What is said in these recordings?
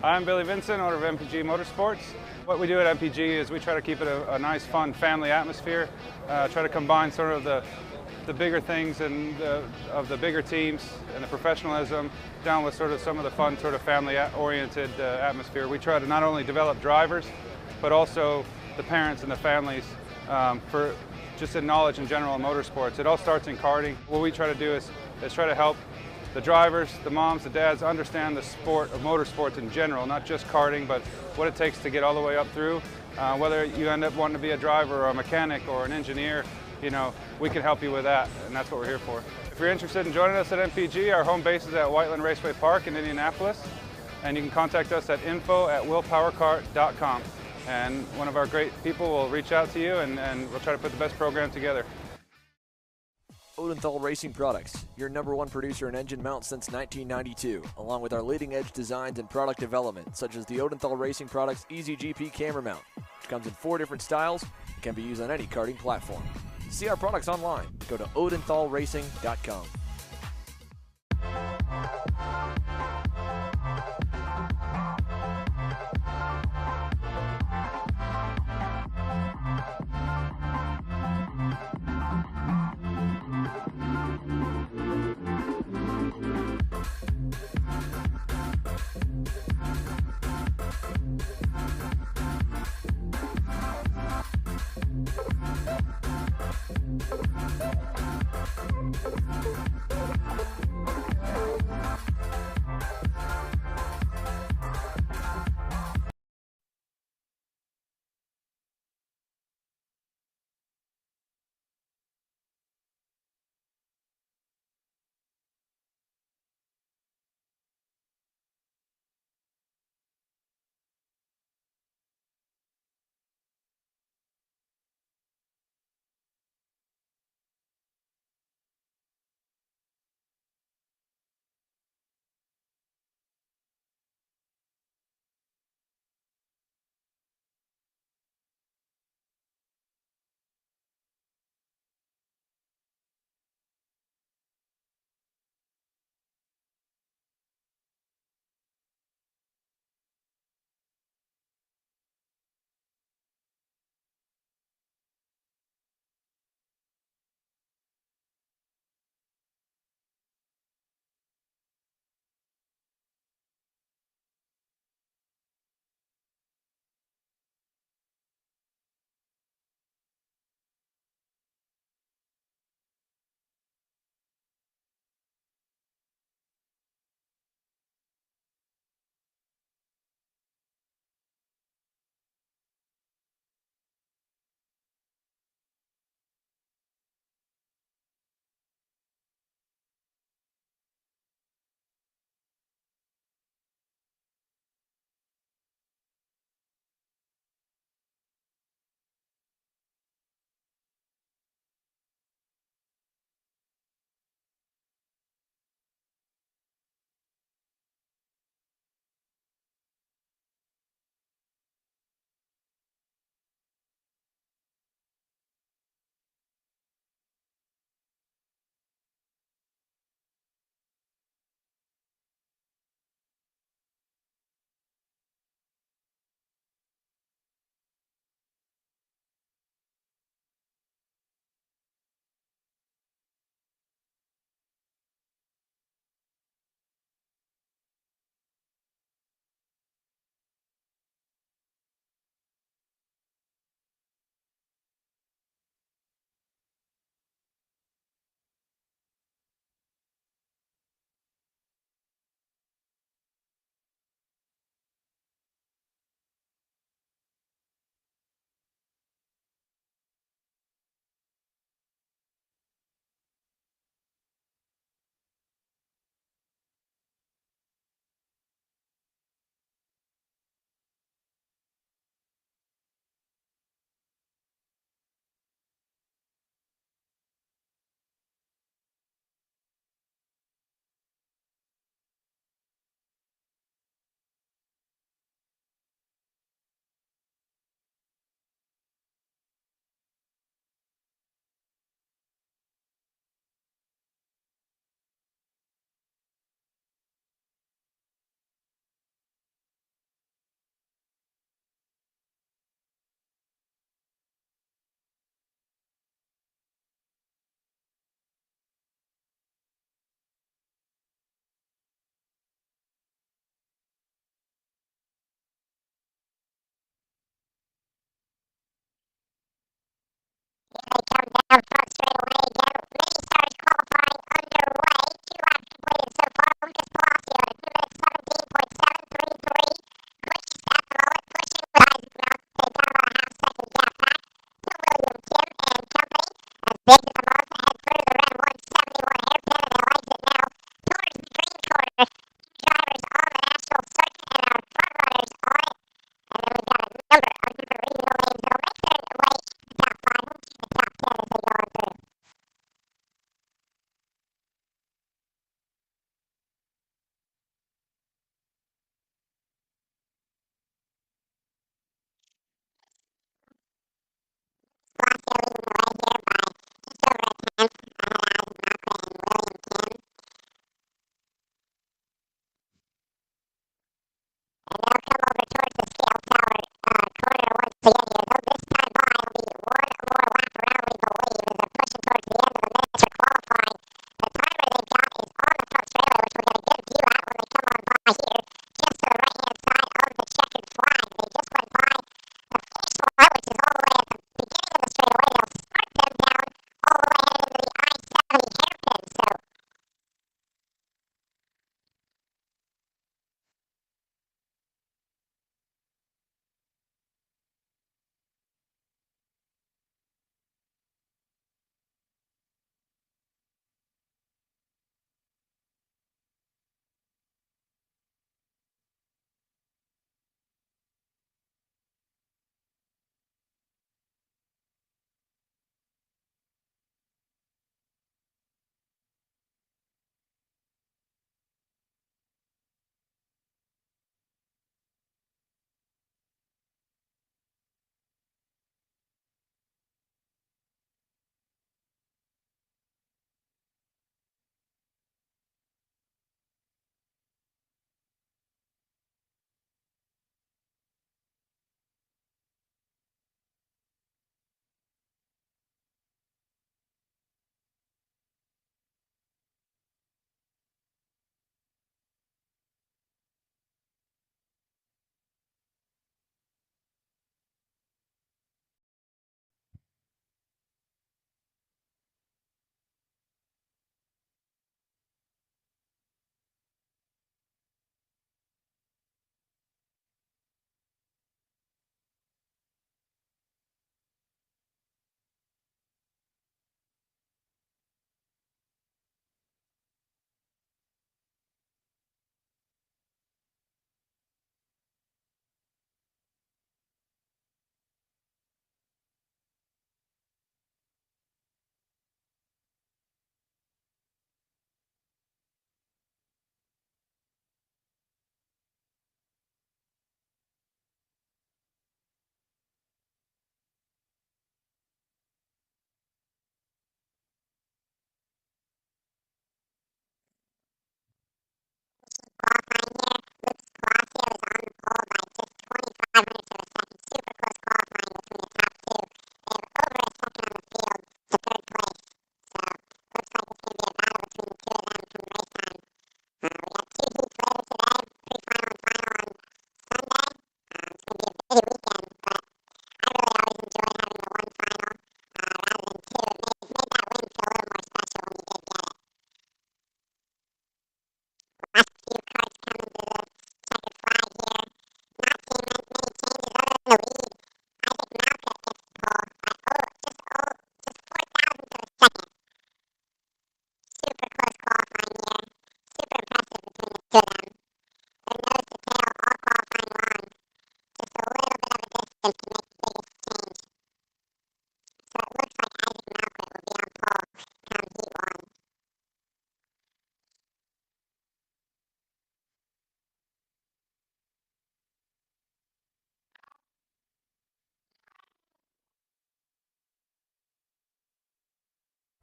I'm Billy Vincent, owner of MPG Motorsports. What we do at MPG is we try to keep it a nice, fun family atmosphere, try to combine sort of the bigger things and of the bigger teams and the professionalism down with sort of some of the fun, sort of family-oriented atmosphere. We try to not only develop drivers, but also the parents and the families for just in knowledge in general in motorsports. It all starts in karting. What we try to do is try to help the drivers, the moms, the dads understand the sport of motorsports in general, not just karting, but what it takes to get all the way up through. Whether you end up wanting to be a driver or a mechanic or an engineer, you know, we can help you with that, and that's what we're here for. If you're interested in joining us at MPG, our home base is at Whiteland Raceway Park in Indianapolis, and you can contact us at info@willpowerkart.com. And one of our great people will reach out to you, and we'll try to put the best program together. Untitled Racing Products, your #1 producer in engine mounts since 1992, along with our leading-edge designs and product development, such as the Untitled Racing Products EasyGP camera mount, which comes in 4 different styles and can be used on any karting platform. See our products online. Go to odenthalracing.com.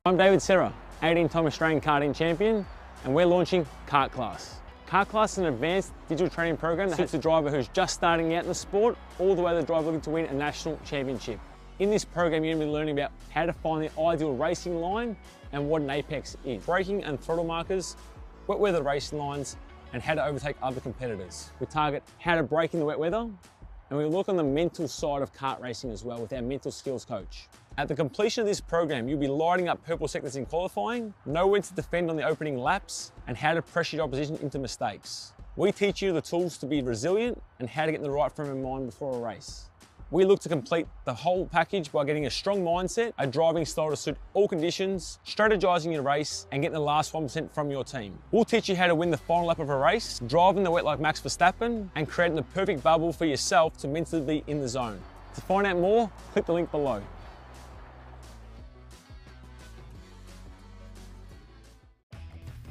I'm David Serra, 18-time Australian karting champion, and we're launching Kart Class. Kart Class is an advanced digital training program that suits a driver who's just starting out in the sport, all the way to the driver looking to win a national championship. In this program, you're going to be learning about how to find the ideal racing line and what an apex is, braking and throttle markers, wet weather racing lines, and how to overtake other competitors. We target how to brake in the wet weather, and we look on the mental side of kart racing as well with our mental skills coach. At the completion of this program, you'll be lighting up purple sectors in qualifying, know when to defend on the opening laps, and how to pressure your opposition into mistakes. We teach you the tools to be resilient and how to get in the right frame of mind before a race. We look to complete the whole package by getting a strong mindset, a driving style to suit all conditions, strategizing your race, and getting the last 1% from your team. We'll teach you how to win the final lap of a race, driving the wet like Max Verstappen, and creating the perfect bubble for yourself to mentally be in the zone. To find out more, click the link below.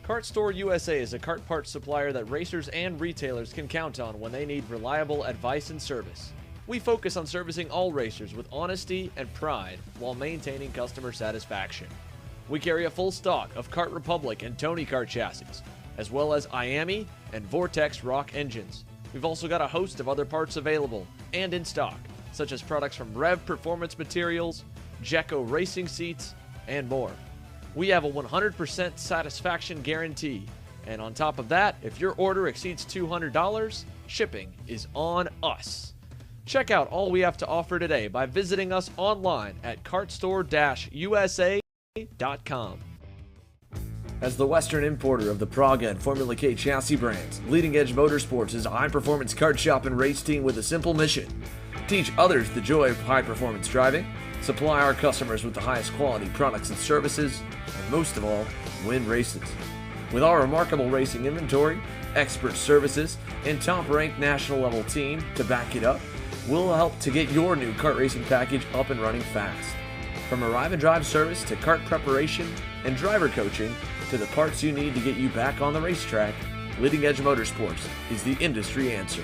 Kart Store USA is a kart parts supplier that racers and retailers can count on when they need reliable advice and service. We focus on servicing all racers with honesty and pride while maintaining customer satisfaction. We carry a full stock of Kart Republic and Tony Kart chassis, as well as IAMI and Vortex Rock engines. We've also got a host of other parts available and in stock, such as products from Rev Performance Materials, Jecco Racing Seats, and more. We have a 100% satisfaction guarantee, and on top of that, if your order exceeds $200, shipping is on us. Check out all we have to offer today by visiting us online at kartstore-usa.com. As the Western importer of the Praga and Formula K chassis brands, Leading Edge Motorsports is a high-performance kart shop and race team with a simple mission: teach others the joy of high-performance driving, supply our customers with the highest quality products and services, and most of all, win races. With our remarkable racing inventory, expert services, and top-ranked national-level team to back it up, we'll help to get your new kart racing package up and running fast. From arrive and drive service to kart preparation and driver coaching to the parts you need to get you back on the racetrack, Leading Edge Motorsports is the industry answer.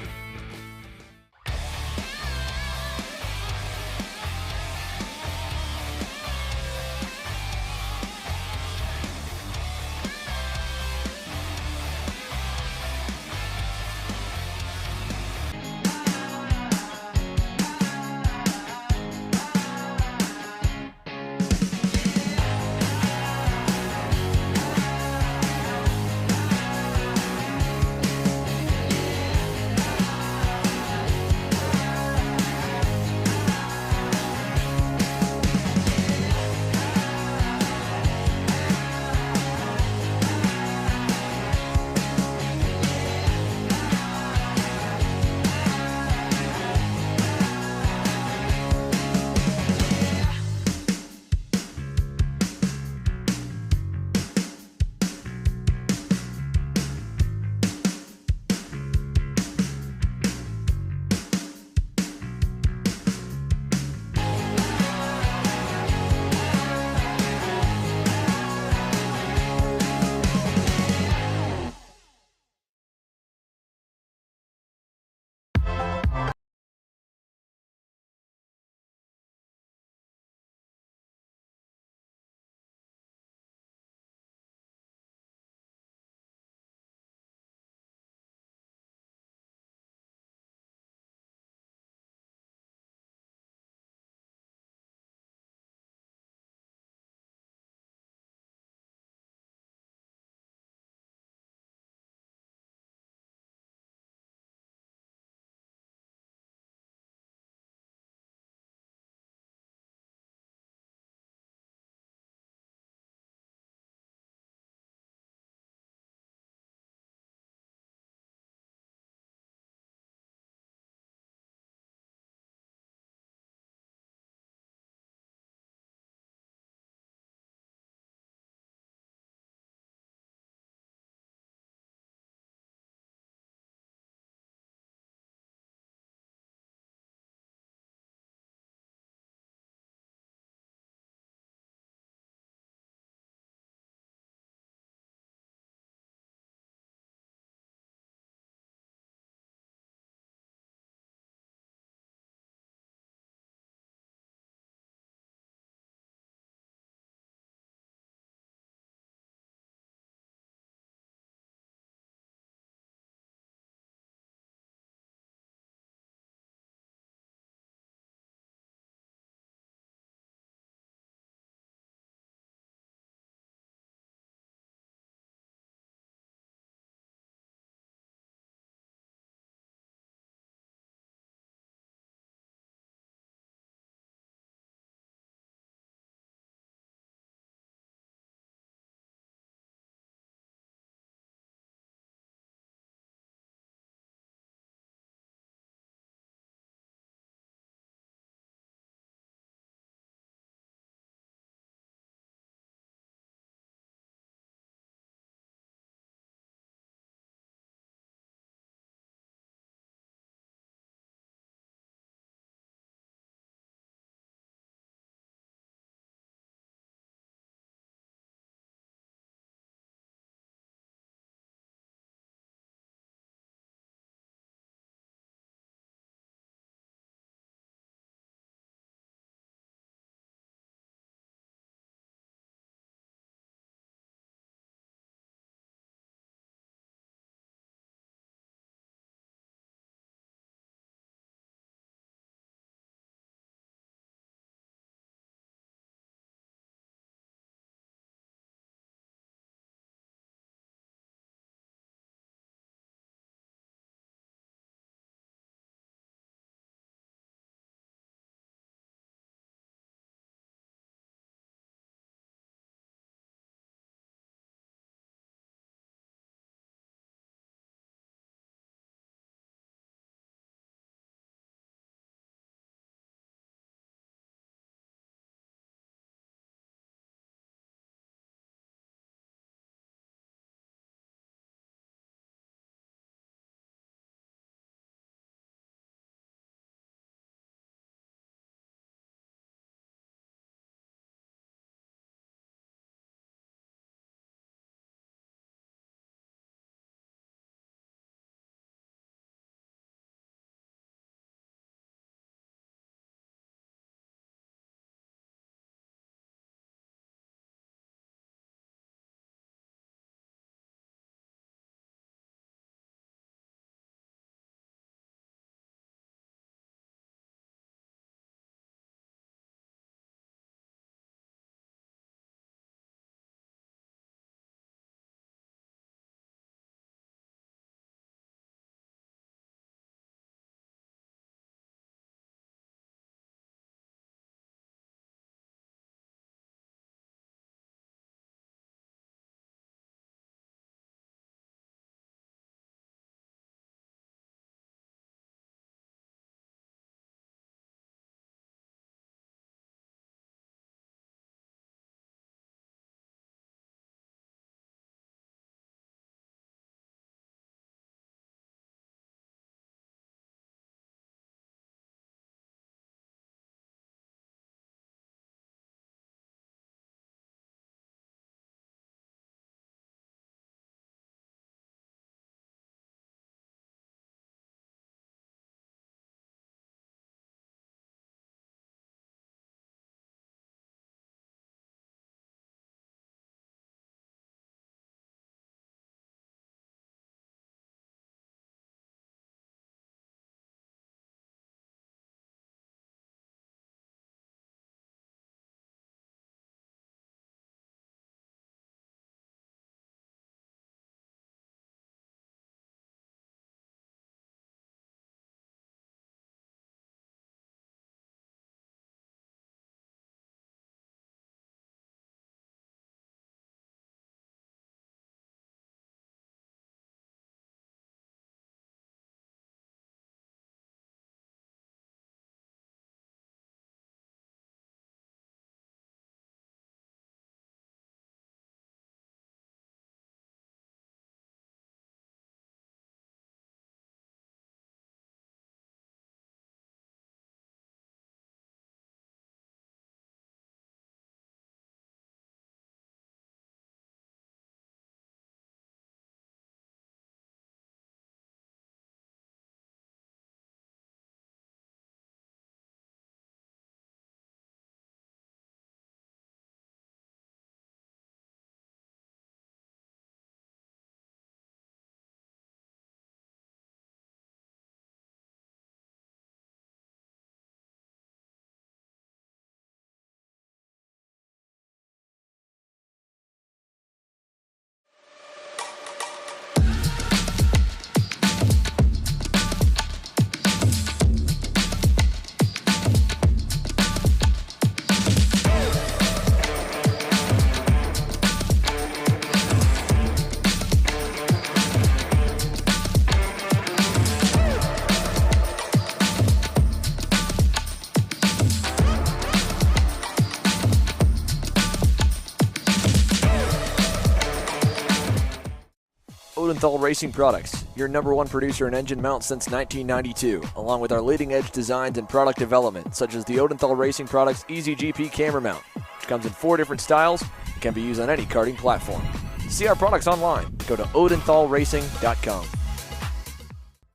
Odenthal Racing Products, your #1 producer in engine mounts since 1992, along with our leading-edge designs and product development, such as the Odenthal Racing Products EasyGP camera mount, which comes in 4 different styles and can be used on any karting platform. To see our products online, go to odenthalracing.com.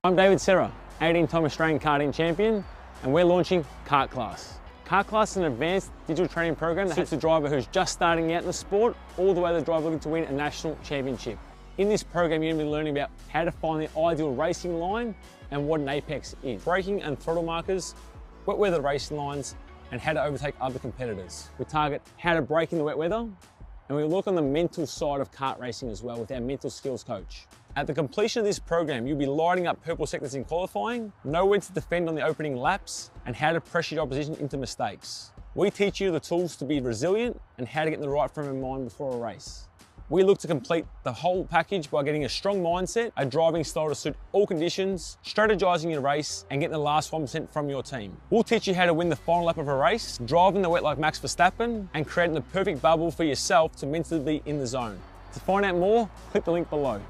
I'm David Serra, 18-time Australian karting champion, and we're launching Kart Class. Kart Class is an advanced digital training program that suits a driver who's just starting out in the sport, all the way to the driver looking to win a national championship. In this program, you're going to be learning about how to find the ideal racing line and what an apex is, braking and throttle markers, wet weather racing lines, and how to overtake other competitors. We target how to brake in the wet weather, and we look on the mental side of kart racing as well with our mental skills coach. At the completion of this program, you'll be lighting up purple sectors in qualifying, know when to defend on the opening laps, and how to pressure your opposition into mistakes. We teach you the tools to be resilient and how to get in the right frame of mind before a race. We look to complete the whole package by getting a strong mindset, a driving style to suit all conditions, strategizing your race, and getting the last 1% from your team. We'll teach you how to win the final lap of a race, driving the wet like Max Verstappen, and creating the perfect bubble for yourself to mentally be in the zone. To find out more, click the link below.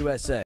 USA.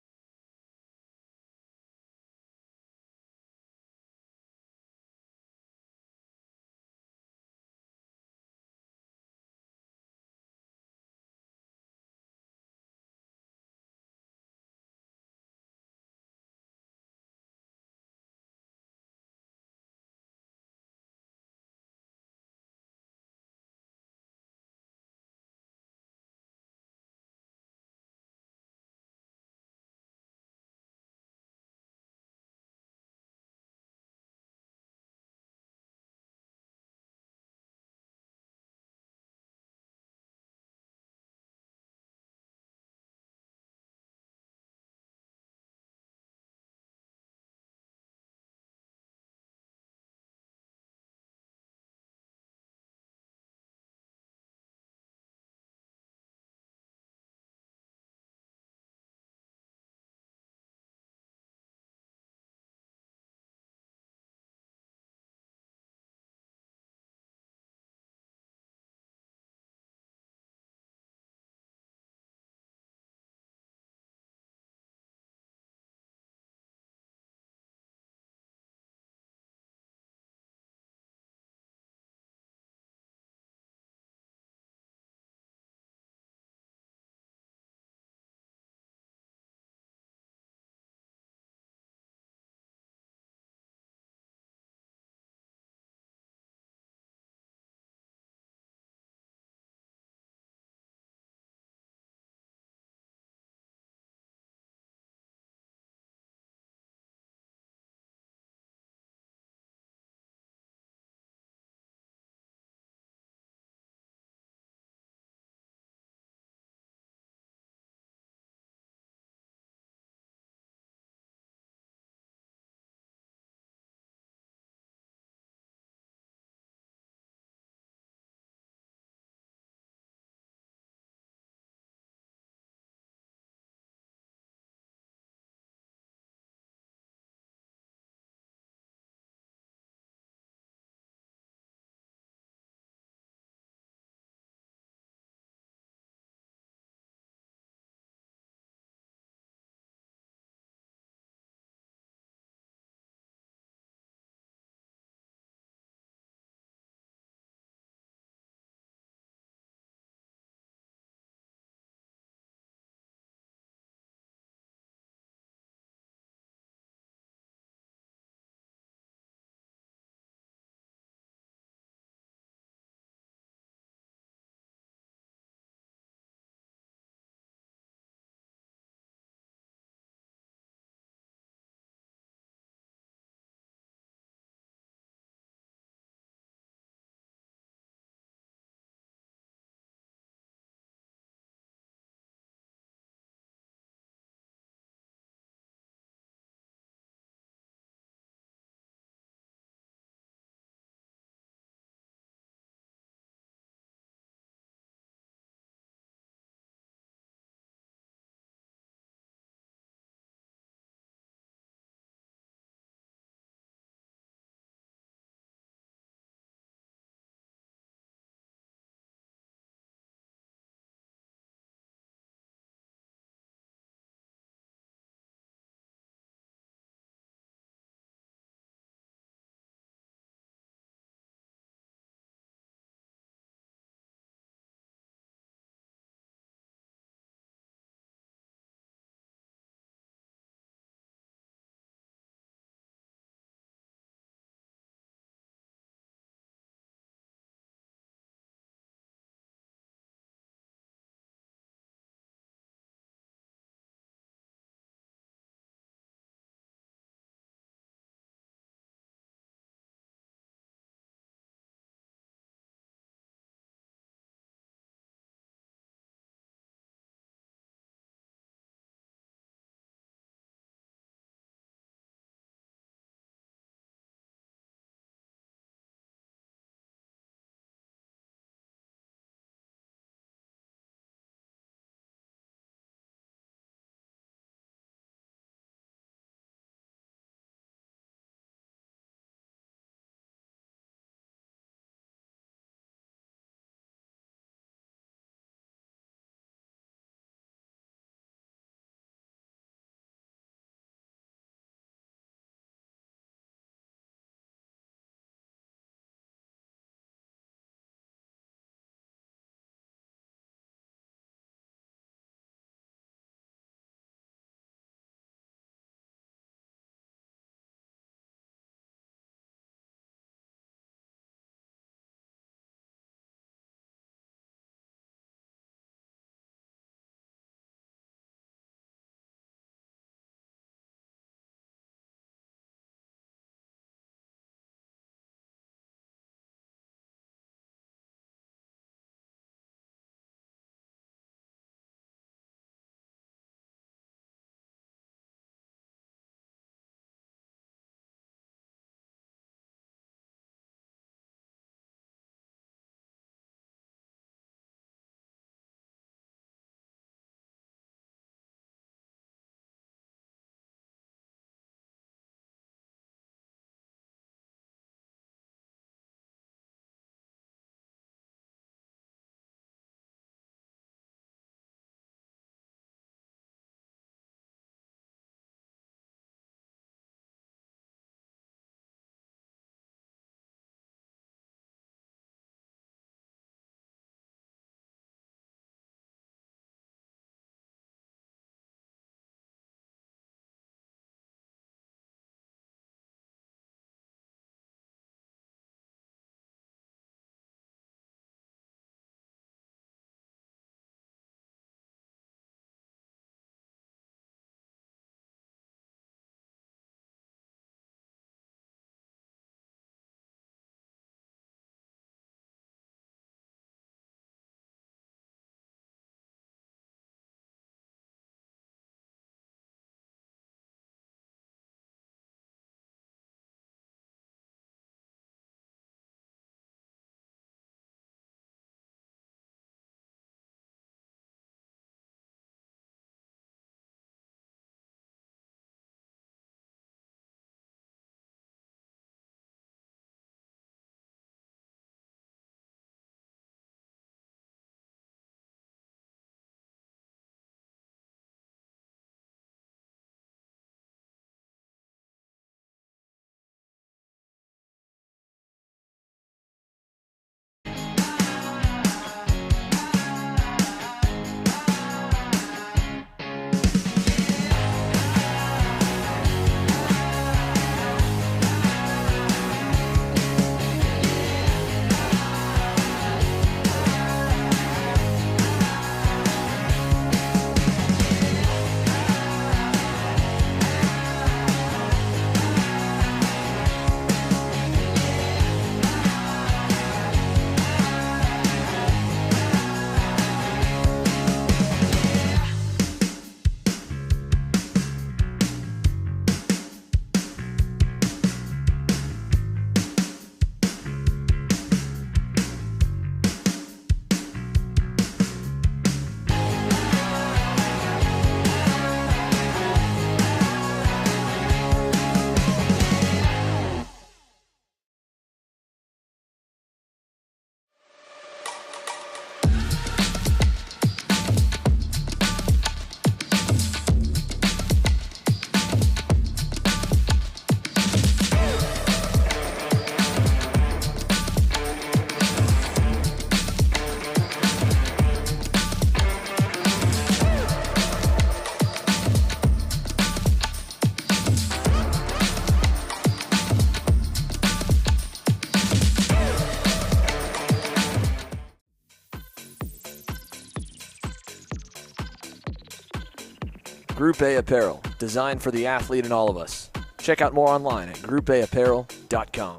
Group A Apparel, designed for the athlete and all of us. Check out more online at groupAapparel.com.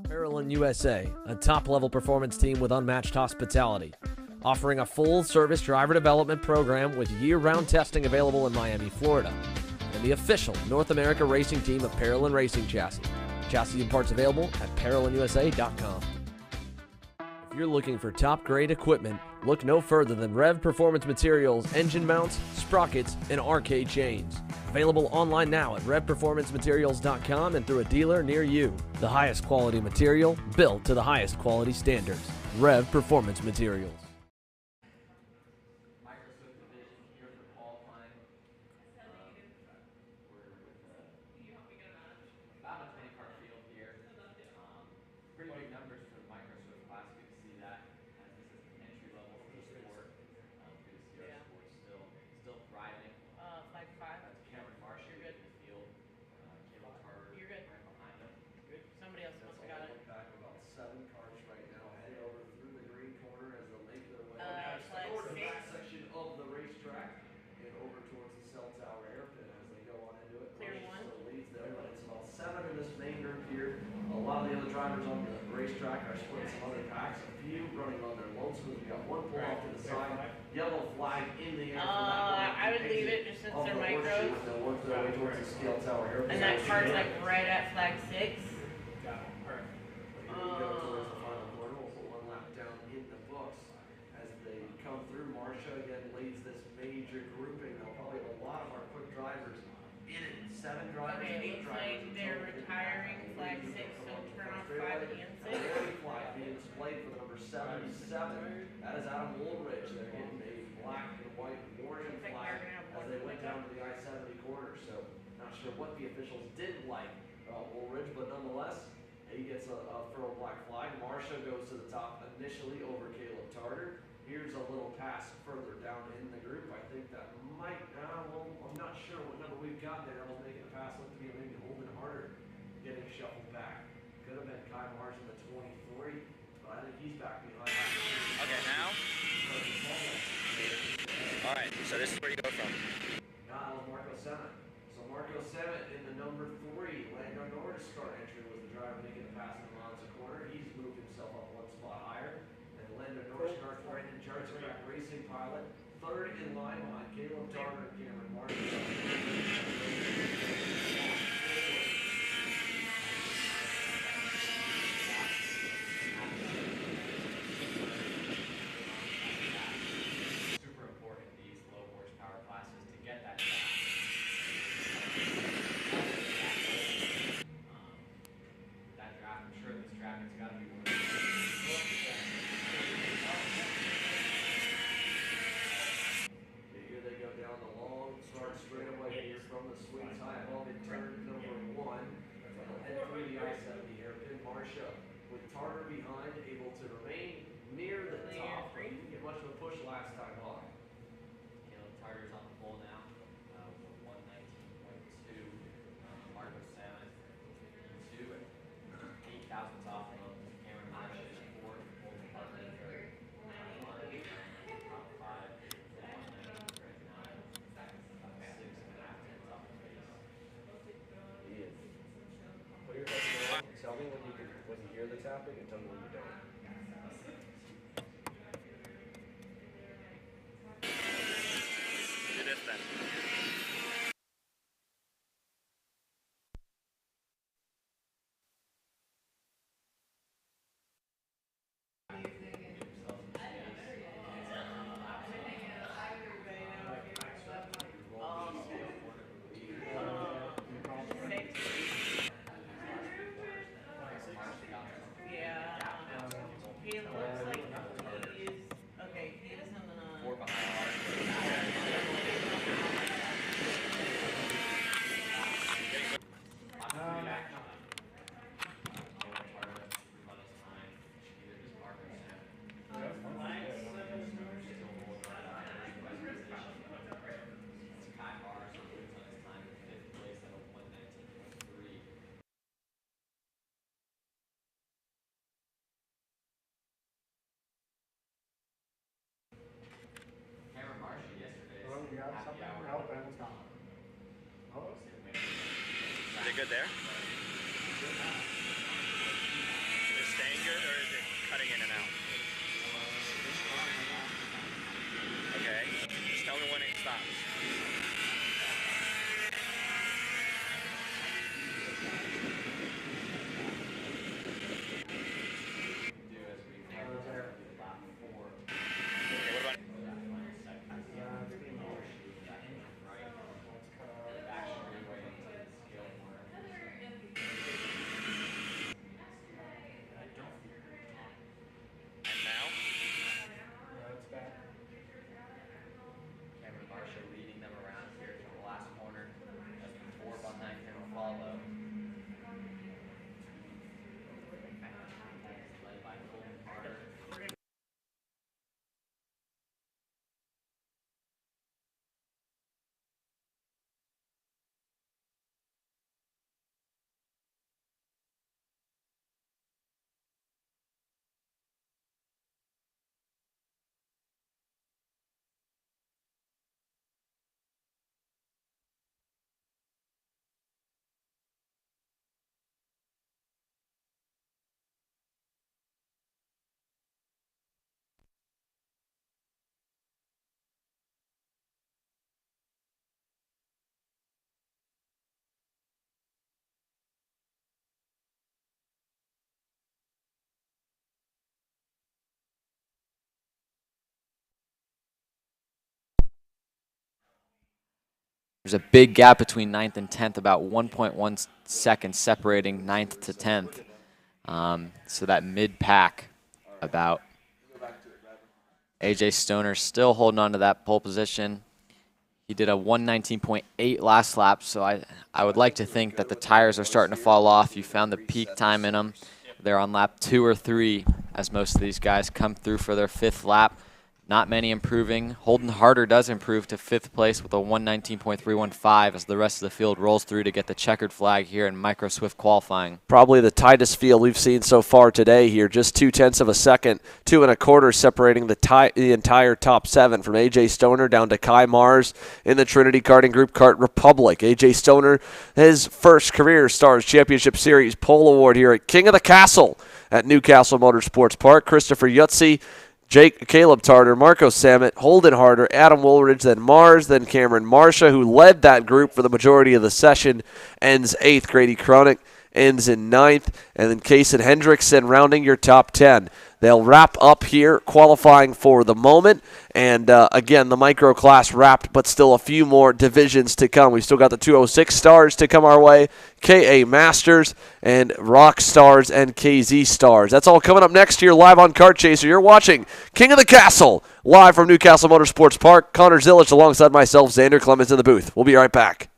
Parolin USA, a top-level performance team with unmatched hospitality, offering a full-service driver development program with year-round testing available in Miami, Florida, and the official North America racing team of Parolin Racing Chassis. Chassis and parts available at ParolinUSA.com. If you're looking for top-grade equipment, look no further than Rev Performance Materials engine mounts, sprockets, and arcade chains. Available online now at RevPerformanceMaterials.com and through a dealer near you. The highest quality material, built to the highest quality standards. Rev Performance Materials. Drivers on the racetrack are splitting some other packs. A few running on their lonesome. We got one pull off to the side. Yellow flag in the air. I would leave it just since they're micros. They'll work their way towards the scale tower here. And that card's like right at flag 6. Here we go towards the final corner. We'll put one lap down in the books as they come through. Marcia again leads this major grouping. They'll probably have a lot of our quick drivers in it. 7 drivers, Okay, 8 looks drivers. like they're retiring flag 6, so turn off 5 and 6. Flag being displayed for the number 77. That is Adam Woolridge. They're getting a black and white warning flag as they went down to the I-70 corner. So not sure what the officials didn't like Woolridge, but nonetheless, he gets a furrow black flag. Marcia goes to the top initially over Caleb Tarter. Here's a little pass further down in the group. I think that might, well, I'm not sure what number we've got there. I was making a pass, looked to be maybe Holden Harder getting shuffled back. Could have been Kai Mars in the 23, but I think he's back behind. Okay, now? All right, so this is where you go from. Now that was Marco Semmett. So Marco Semmett in the number 3. Lando Norris start entry was the driver making a pass in the Monza corner. He's moved himself up one spot higher. And Lando Norris, North Brandon Jarzik racing pilot. 3rd in line behind Caleb Tarter and Cameron Martin. Super important, these low horsepower classes, to get that back. That draft, I'm sure this draft, it's got to be one of those. Here they go down the long start straightaway here from the Sweets High above in turn number 1. They'll head through the I-70 hairpin. Marcia with Tarter behind, able to remain near the top. But he didn't get much of a push last time off. Caleb Tarter's on the pole now with a 119.2. Marco Salmon, 2 at 8,000 off of Cameron Marsh is 4th. Holden Harper is 3rd. Top 5. 6.5 off the base. He is. Put your head down. Tell me when you hear the tapping and tell me when you don't. Do this then. He looks like he is, okay, he is in the... 4 behind. good there? Is it staying good or is it cutting in and out? Okay. Just tell me when it stops. There's a big gap between 9th and 10th, about 1.1 seconds separating 9th to 10th. So that mid-pack about AJ Stoner still holding on to that pole position. He did a 119.8 last lap, so I would like to think that the tires are starting to fall off. You found the peak time in them. They're on lap 2 or 3 as most of these guys come through for their 5th lap. Not many improving. Holden Harder does improve to 5th place with a 119.315 as the rest of the field rolls through to get the checkered flag here in Micro Swift qualifying. Probably the tightest field we've seen so far today here. Just 0.2 of a second, 2 1/4 separating the entire top 7 from AJ Stoner down to Kai Mars in the Trinity Karting Group Kart Republic. AJ Stoner, his first career Stars Championship Series pole award here at King of the Castle at Newcastle Motorsports Park. Christopher Yutzi, Caleb Tarter, Marco Samet, Holden Harder, Adam Woolridge, then Mars, then Cameron Marsha, who led that group for the majority of the session, ends 8th. Grady Cronick ends in 9th, and then Kaysen Hendrickson rounding your top 10. They'll wrap up here qualifying for the moment, and again, the micro class wrapped, but still a few more divisions to come. We've still got the 206 Stars to come our way, KA Masters, and Rock Stars and KZ Stars. That's all coming up next here live on Kart Chaser. You're watching King of the Castle, live from Newcastle Motorsports Park. Connor Zillich alongside myself, Xander Clemens in the booth. We'll be right back.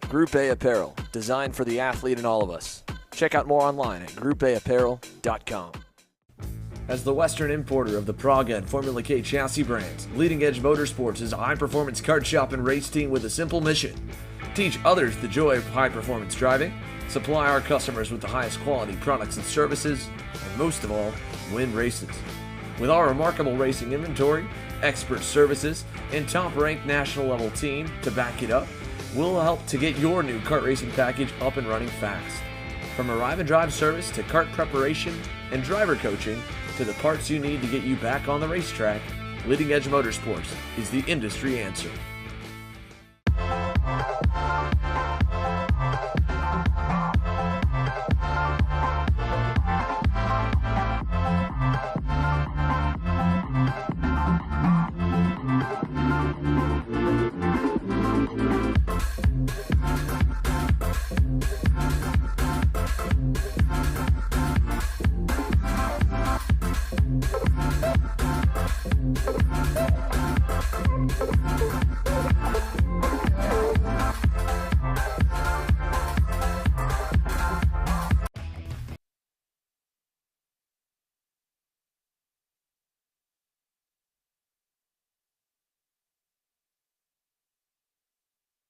Group A Apparel, designed for the athlete and all of us. Check out more online at groupAapparel.com. As the Western importer of the Praga and Formula K chassis brands, Leading Edge Motorsports is a high-performance kart shop and race team with a simple mission: teach others the joy of high-performance driving, supply our customers with the highest quality products and services, and most of all, win races. With our remarkable racing inventory, expert services, and top-ranked national-level team to back it up, we'll help to get your new kart racing package up and running fast. From arrive and drive service to kart preparation and driver coaching to the parts you need to get you back on the racetrack, Leading Edge Motorsports is the industry answer.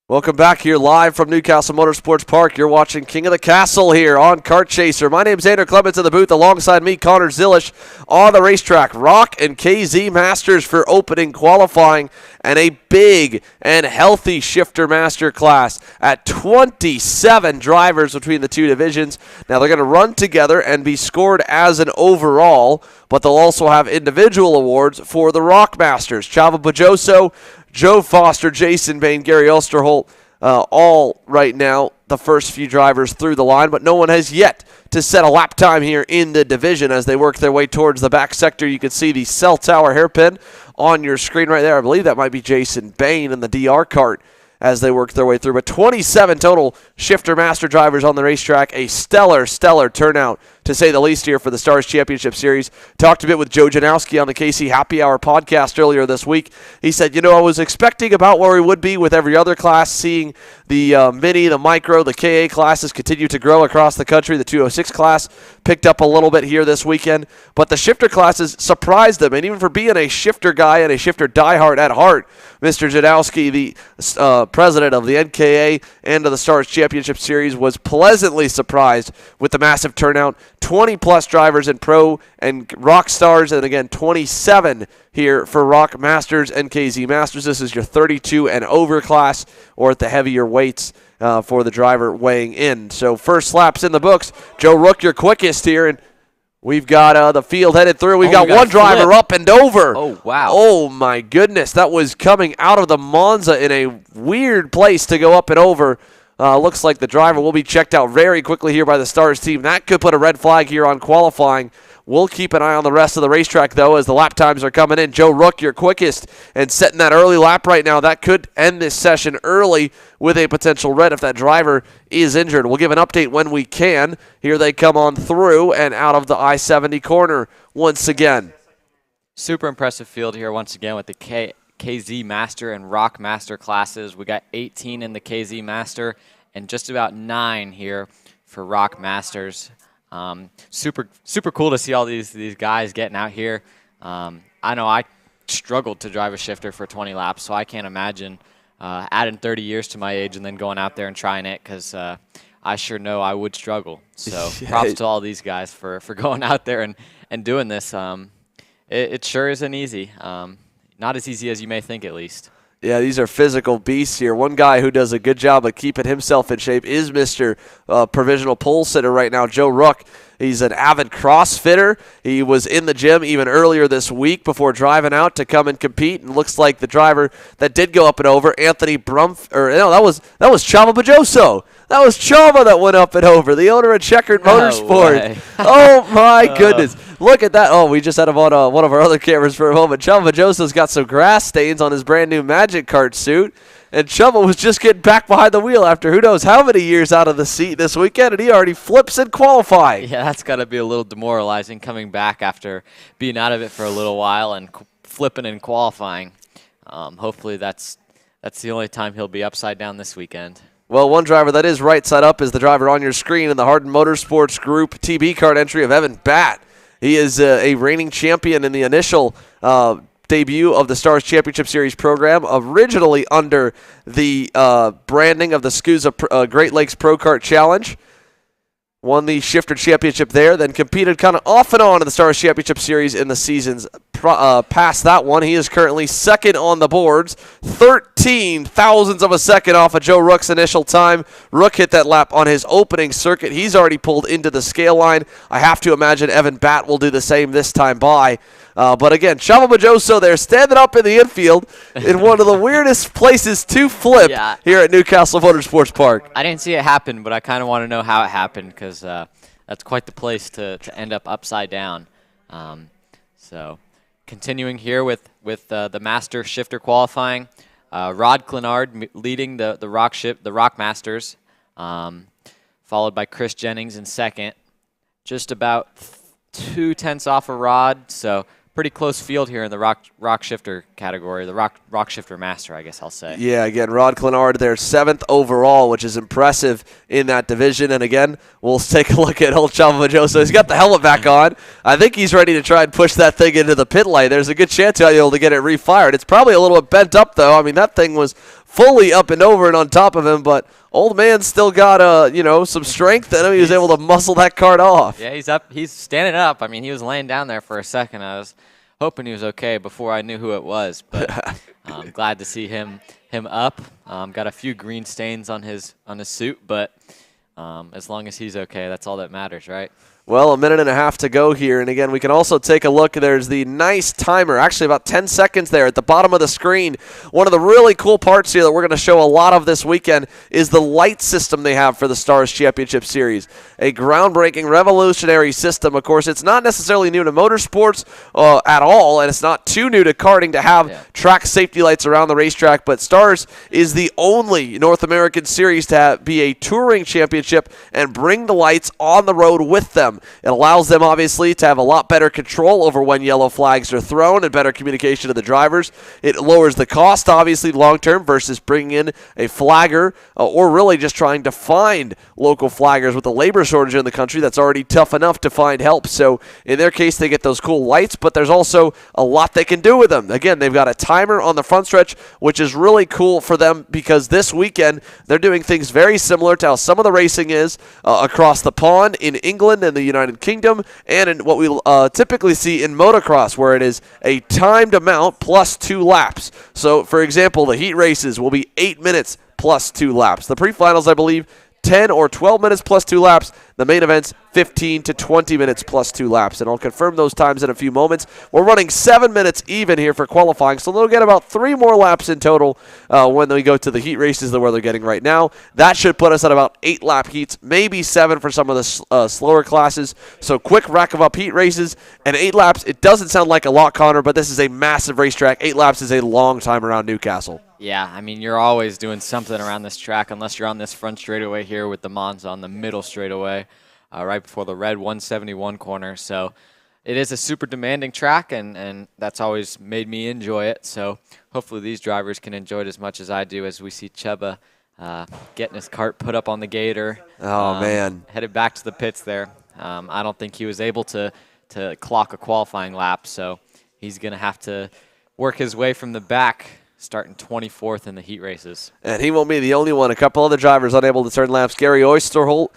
Welcome back here live from Newcastle Motorsports Park. You're watching King of the Castle here on Kart Chaser. My name's Xander Clements in the booth. Alongside me, Connor Zilish on the racetrack. Rock and KZ Masters for opening qualifying, and a big and healthy shifter master class at 27 drivers between the two divisions. Now they're going to run together and be scored as an overall, but they'll also have individual awards for the Rock Masters. Chava Bajoso, Joe Foster, Jason Bain, Gary Osterholt, all right now the first few drivers through the line, but no one has yet to set a lap time here in the division as they work their way towards the back sector. You can see the cell tower hairpin on your screen right there. I believe that might be Jason Bain in the DR kart as they work their way through. But 27 total shifter master drivers on the racetrack. A stellar turnout, to say the least, here for the Stars Championship Series. Talked a bit with Joe Janowski on the KC Happy Hour podcast earlier this week. He said, I was expecting about where we would be with every other class, seeing the Mini, the Micro, the KA classes continue to grow across the country. The 206 class picked up a little bit here this weekend, but the shifter classes surprised them. And even for being a shifter guy and a shifter diehard at heart, Mr. Janowski, the president of the NKA and of the Stars Championship Series, was pleasantly surprised with the massive turnout. 20-plus drivers in Pro and Rock Stars, and again, 27 here for Rock Masters and KZ Masters. This is your 32 and over class, or at the heavier weights for the driver weighing in. So first laps in the books. Joe Rook, your quickest here, and we've got the field headed through. We've got one driver up and over. Oh, wow. Oh, my goodness. That was coming out of the Monza in a weird place to go up and over. Looks like the driver will be checked out very quickly here by the Stars team. That could put a red flag here on qualifying. We'll keep an eye on the rest of the racetrack, though, as the lap times are coming in. Joe Rook, your quickest, and setting that early lap right now. That could end this session early with a potential red if that driver is injured. We'll give an update when we can. Here they come on through and out of the I-70 corner once again. Super impressive field here once again with the KZ Master and Rock Master classes. We got 18 in the KZ Master and just about 9 here for Rock Masters. Super cool to see all these guys getting out here. I know I struggled to drive a shifter for 20 laps, so I can't imagine adding 30 years to my age and then going out there and trying it, because I sure know I would struggle. So props to all these guys for going out there and doing this. It sure isn't easy. Not as easy as you may think, at least. Yeah, these are physical beasts here. One guy who does a good job of keeping himself in shape is Mr. Provisional Pole Sitter right now, Joe Rook. He's an avid CrossFitter. He was in the gym even earlier this week before driving out to come and compete. And looks like the driver that did go up and over, Anthony that was Chava Bajoso. That was Chava that went up and over, the owner of Checkered Motorsports. Oh, my goodness. Look at that. Oh, we just had him on one of our other cameras for a moment. Chava Bajoso's got some grass stains on his brand-new Magic Kart suit. And Chava was just getting back behind the wheel after who knows how many years out of the seat this weekend, and he already flips in qualifying. Yeah, that's got to be a little demoralizing coming back after being out of it for a little while and flipping in qualifying. Hopefully that's the only time he'll be upside down this weekend. Well, one driver that is right side up is the driver on your screen in the Hardin Motorsports Group TB card entry of Evan Batt. He is a reigning champion in the initial debut of the Stars Championship Series program, originally under the branding of the SCUSA Great Lakes Pro Kart Challenge. Won the Shifter Championship there, then competed kind of off and on in the Stars Championship Series in the seasons past that one. He is currently second on the boards, 13 thousandths of a second off of Joe Rook's initial time. Rook hit that lap on his opening circuit. He's already pulled into the scale line. I have to imagine Evan Batt will do the same this time by. But again, Chavo Majoso there standing up in the infield in one of the weirdest places to flip here at Newcastle Motorsports Park. I didn't see it happen, but I kind of want to know how it happened because that's quite the place to end up upside down. So continuing here with the Master Shifter qualifying, Rod Clenard leading the Rock Masters, followed by Chris Jennings in second, just about 2/10 off of Rod, so pretty close field here in the rock shifter category, the rock shifter master, I guess I'll say. Yeah, again, Rod Clenard there, 7th overall, which is impressive in that division. And again, we'll take a look at old Chavo Majoso. He's got the helmet back on. I think he's ready to try and push that thing into the pit lane. There's a good chance he'll be able to get it refired. It's probably a little bit bent up, though. I mean, that thing was fully up and over and on top of him, but old man still got some strength in him. He was able to muscle that cart off. Yeah, he's up. He's standing up. I mean, he was laying down there for a second. I was hoping he was okay before I knew who it was, but I'm glad to see him up. Got a few green stains on his suit, but as long as he's okay, that's all that matters, right? Well, a minute and a half to go here. And again, we can also take a look. There's the nice timer, actually about 10 seconds there at the bottom of the screen. One of the really cool parts here that we're going to show a lot of this weekend is the light system they have for the Stars Championship Series. A groundbreaking, revolutionary system. Of course, it's not necessarily new to motorsports at all, and it's not too new to karting to have track safety lights around the racetrack, but Stars is the only North American series to be a touring championship and bring the lights on the road with them. It allows them, obviously, to have a lot better control over when yellow flags are thrown and better communication to the drivers. It lowers the cost, obviously, long-term versus bringing in a flagger or really just trying to find local flaggers with the labor shortage in the country that's already tough enough to find help. So in their case, they get those cool lights, but there's also a lot they can do with them. Again, they've got a timer on the front stretch, which is really cool for them because this weekend they're doing things very similar to how some of the racing is across the pond in England and the United Kingdom, and in what we typically see in motocross, where it is a timed amount plus 2 laps. So, for example, the heat races will be 8 minutes plus 2 laps. The pre-finals, I believe, 10 or 12 minutes plus 2 laps. The main events, 15 to 20 minutes plus 2 laps. And I'll confirm those times in a few moments. We're running 7 minutes even here for qualifying, so they'll get about 3 more laps in total when we go to the heat races than where they're getting right now. That should put us at about 8 lap heats, maybe 7 for some of the slower classes. So quick rack of up heat races and 8 laps. It doesn't sound like a lot, Connor, but this is a massive racetrack. 8 laps is a long time around Newcastle. Yeah, I mean, you're always doing something around this track unless you're on this front straightaway here with the Monza on the middle straightaway right before the red 171 corner. So it is a super demanding track, and that's always made me enjoy it. So hopefully these drivers can enjoy it as much as I do as we see Chuba getting his cart put up on the gator. Oh, man. Headed back to the pits there. I don't think he was able to clock a qualifying lap, so he's going to have to work his way from the back, starting 24th in the heat races. And he won't be the only one. A couple other drivers unable to turn laps. Gary Oysterholt,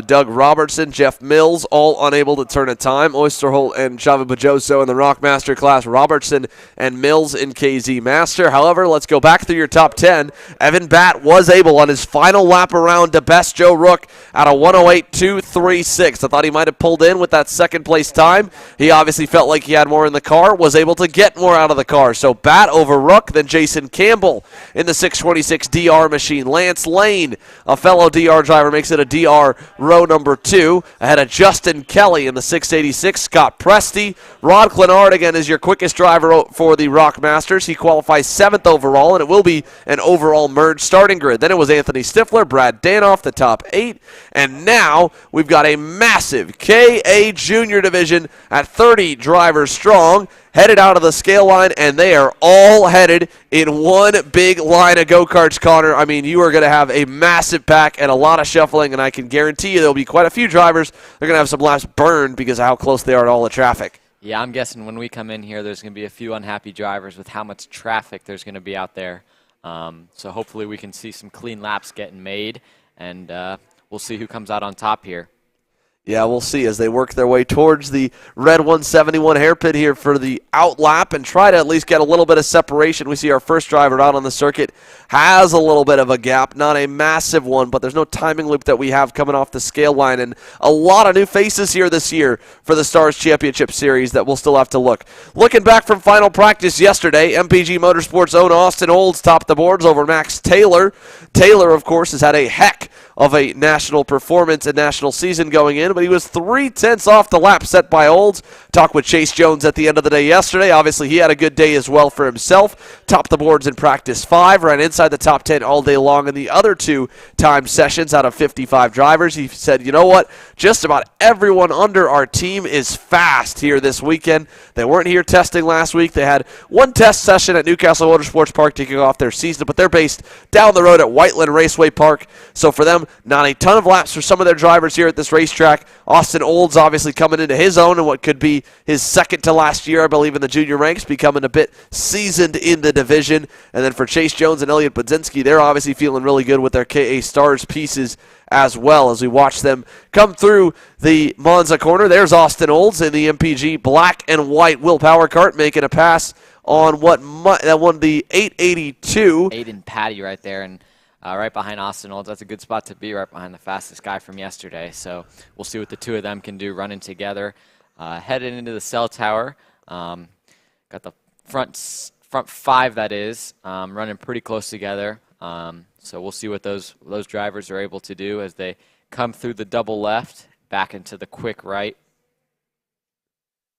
Doug Robertson, Jeff Mills, all unable to turn a time. Oysterholt and Chavo Majoso in the Rock Master class. Robertson and Mills in KZ Master. However, let's go back through your top 10. Evan Batt was able on his final lap around to best Joe Rook at a 108.236. I thought he might have pulled in with that second place time. He obviously felt like he had more in the car, was able to get more out of the car. So Batt over Rook, then Jason Campbell in the 626 DR machine. Lance Lane, a fellow DR driver, makes it a DR row number 2, ahead of Justin Kelly in the 686. Scott Presti. Rod Clenard, again, is your quickest driver for the Rock Masters. He qualifies 7th overall, and it will be an overall merged starting grid. Then it was Anthony Stifler, Brad Danoff, the top 8. And now we've got a massive KA Junior division at 30 drivers strong. headed out of the scale line, and they are all headed in one big line of go-karts, Connor. I mean, you are going to have a massive pack and a lot of shuffling, and I can guarantee you there will be quite a few drivers. They're going to have some laps burned because of how close they are to all the traffic. Yeah, I'm guessing when we come in here, there's going to be a few unhappy drivers with how much traffic there's going to be out there. So hopefully we can see some clean laps getting made, and we'll see who comes out on top here. Yeah, we'll see as they work their way towards the red 171 hairpin here for the out lap and try to at least get a little bit of separation. We see our first driver out on the circuit has a little bit of a gap, not a massive one, but there's no timing loop that we have coming off the scale line, and a lot of new faces here this year for the Stars Championship Series that we'll still have to look. Looking back from final practice yesterday, MPG Motorsports' own Austin Olds topped the boards over Max Taylor. Taylor, of course, has had a heck of a national performance and national season going in, but he was 3/10 off the lap set by Olds. Talked with Chase Jones at the end of the day yesterday. Obviously, he had a good day as well for himself. Topped the boards in practice 5, ran inside the top 10 all day long in the other 2 time sessions out of 55 drivers. He said, you know what, just about everyone under our team is fast here this weekend. They weren't here testing last week. They had one test session at Newcastle Motorsports Park to kick off their season, but they're based down the road at Whiteland Raceway Park. So for them, not a ton of laps for some of their drivers here at this racetrack. Austin Olds obviously coming into his own in what could be his second to last year, I believe, in the junior ranks, becoming a bit seasoned in the division. And then for Chase Jones and Elliot Budzinski, they're obviously feeling really good with their KA Stars pieces as well as we watch them come through the Monza corner. There's Austin Olds in the MPG black and white Will Power Kart making a pass on that won the 882. Aiden Patty right there, and right behind Austin Olds. That's a good spot to be, right behind the fastest guy from yesterday. So we'll see what the two of them can do running together. Headed into the cell tower. Got the front 5, that is, running pretty close together. So we'll see what those drivers are able to do as they come through the double left, back into the quick right.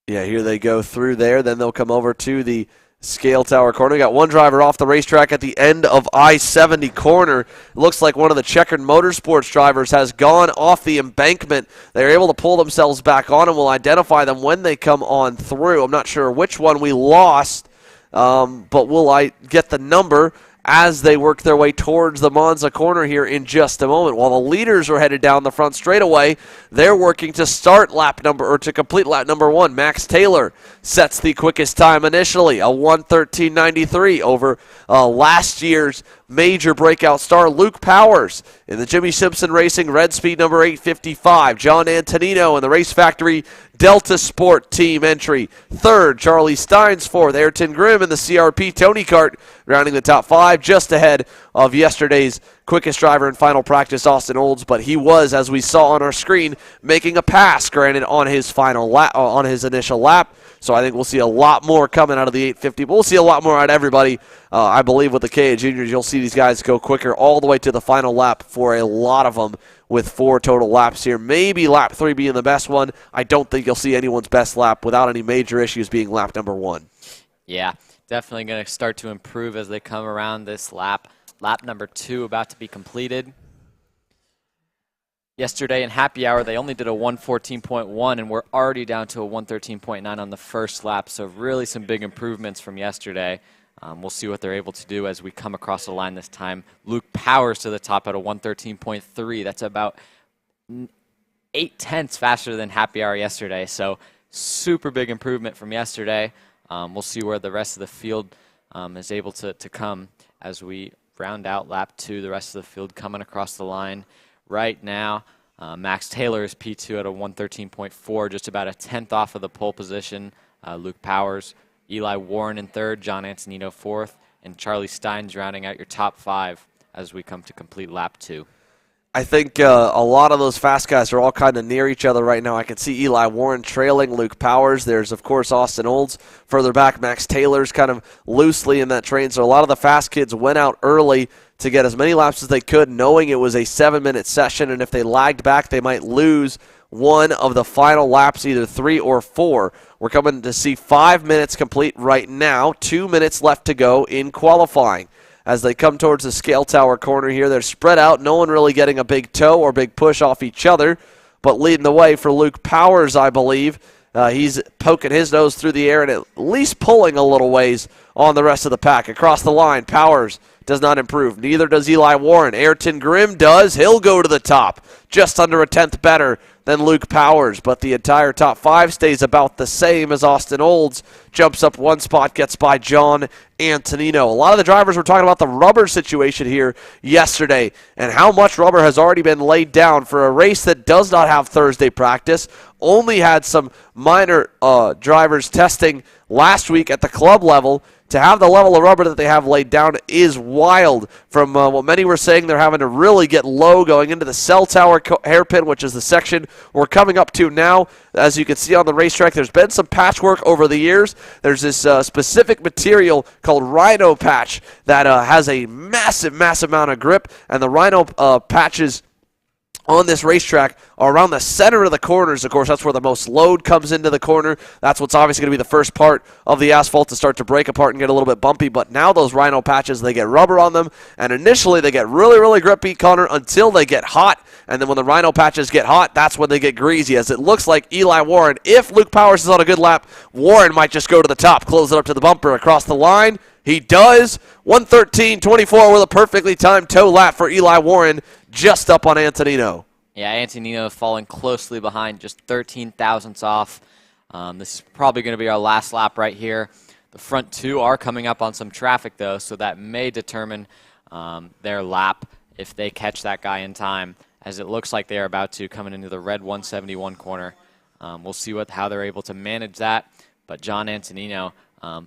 Yeah, here they go through there. Then they'll come over to the scale tower corner. We got one driver off the racetrack at the end of I-70 corner. It looks like one of the checkered Motorsports drivers has gone off the embankment. They're able to pull themselves back on, and we'll identify them when they come on through. I'm not sure which one we lost, but will get the number as they work their way towards the Monza corner here in just a moment. While the leaders are headed down the front straightaway, they're working to to complete lap number 1. Max Taylor sets the quickest time initially, a 1:13.93 over last year's major breakout star Luke Powers in the Jimmy Simpson Racing Red Speed number 855. John Antonino in the Race Factory Delta Sport team entry. 3rd, Charlie Steins. 4th, Ayrton Grimm in the CRP Tony Kart, rounding the top 5, just ahead of yesterday's quickest driver in final practice, Austin Olds. But he was, as we saw on our screen, making a pass, granted, on his final lap, on his initial lap. So I think we'll see a lot more coming out of the 850. But we'll see a lot more out of everybody. I believe with the KA Juniors, you'll see these guys go quicker all the way to the final lap for a lot of them, with 4 total laps here. Maybe lap 3 being the best one. I don't think you'll see anyone's best lap without any major issues being lap number 1. Yeah, definitely going to start to improve as they come around this lap. Lap number 2 about to be completed. Yesterday in happy hour, they only did a 1:14.1, and we're already down to a 1:13.9 on the first lap. So really some big improvements from yesterday. We'll see what they're able to do as we come across the line this time. Luke Powers to the top at a 1:13.3. That's about 8/10 faster than happy hour yesterday. So super big improvement from yesterday. We'll see where the rest of the field is able to come as we round out lap 2. The rest of the field coming across the line right now. Max Taylor is P2 at a 1:13.4, just about a 10th off of the pole position. Luke Powers, Eli Warren in 3rd, John Antonino 4th, and Charlie Steins rounding out your top 5 as we come to complete lap 2. I think a lot of those fast guys are all kind of near each other right now. I can see Eli Warren trailing Luke Powers. There's, of course, Austin Olds further back. Max Taylor's kind of loosely in that train. So a lot of the fast kids went out early to get as many laps as they could, knowing it was a 7-minute session, and if they lagged back, they might lose one of the final laps, either 3 or 4. We're coming to see 5 minutes complete right now, 2 minutes left to go in qualifying. As they come towards the scale tower corner here, they're spread out, no one really getting a big tow or big push off each other, but leading the way for Luke Powers, I believe, He's poking his nose through the air and at least pulling a little ways on the rest of the pack. Across the line, Powers does not improve. Neither does Eli Warren. Ayrton Grimm does. He'll go to the top. Just under a tenth better than Luke Powers, but the entire top 5 stays about the same as Austin Olds jumps up 1 spot, gets by John Antonino. A lot of the drivers were talking about the rubber situation here yesterday and how much rubber has already been laid down for a race that does not have Thursday practice. Only had some minor drivers testing last week at the club level. To have the level of rubber that they have laid down is wild. From what many were saying, they're having to really get low going into the cell tower hairpin, which is the section we're coming up to now. As you can see on the racetrack, there's been some patchwork over the years. There's this specific material called Rhino patch that has a massive amount of grip, and the Rhino patches on this racetrack are around the center of the corners. Of course, that's where the most load comes into the corner. That's what's obviously going to be the first part of the asphalt to start to break apart and get a little bit bumpy. But now those Rhino patches, they get rubber on them, and initially they get really grippy, Connor, until they get hot. And then when the Rhino patches get hot, that's when they get greasy, as it looks like Eli Warren, if Luke Powers is on a good lap, Warren might just go to the top, close it up to the bumper across the line. He does. 1:13.24 with a perfectly timed toe lap for Eli Warren, just up on Antonino. Yeah, Antonino falling closely behind, just 13 thousandths off. This is probably going to be our last lap right here. The front 2 are coming up on some traffic, though, so that may determine their lap if they catch that guy in time, as it looks like they are about to coming into the red 171 corner. We'll see how they're able to manage that, but John Antonino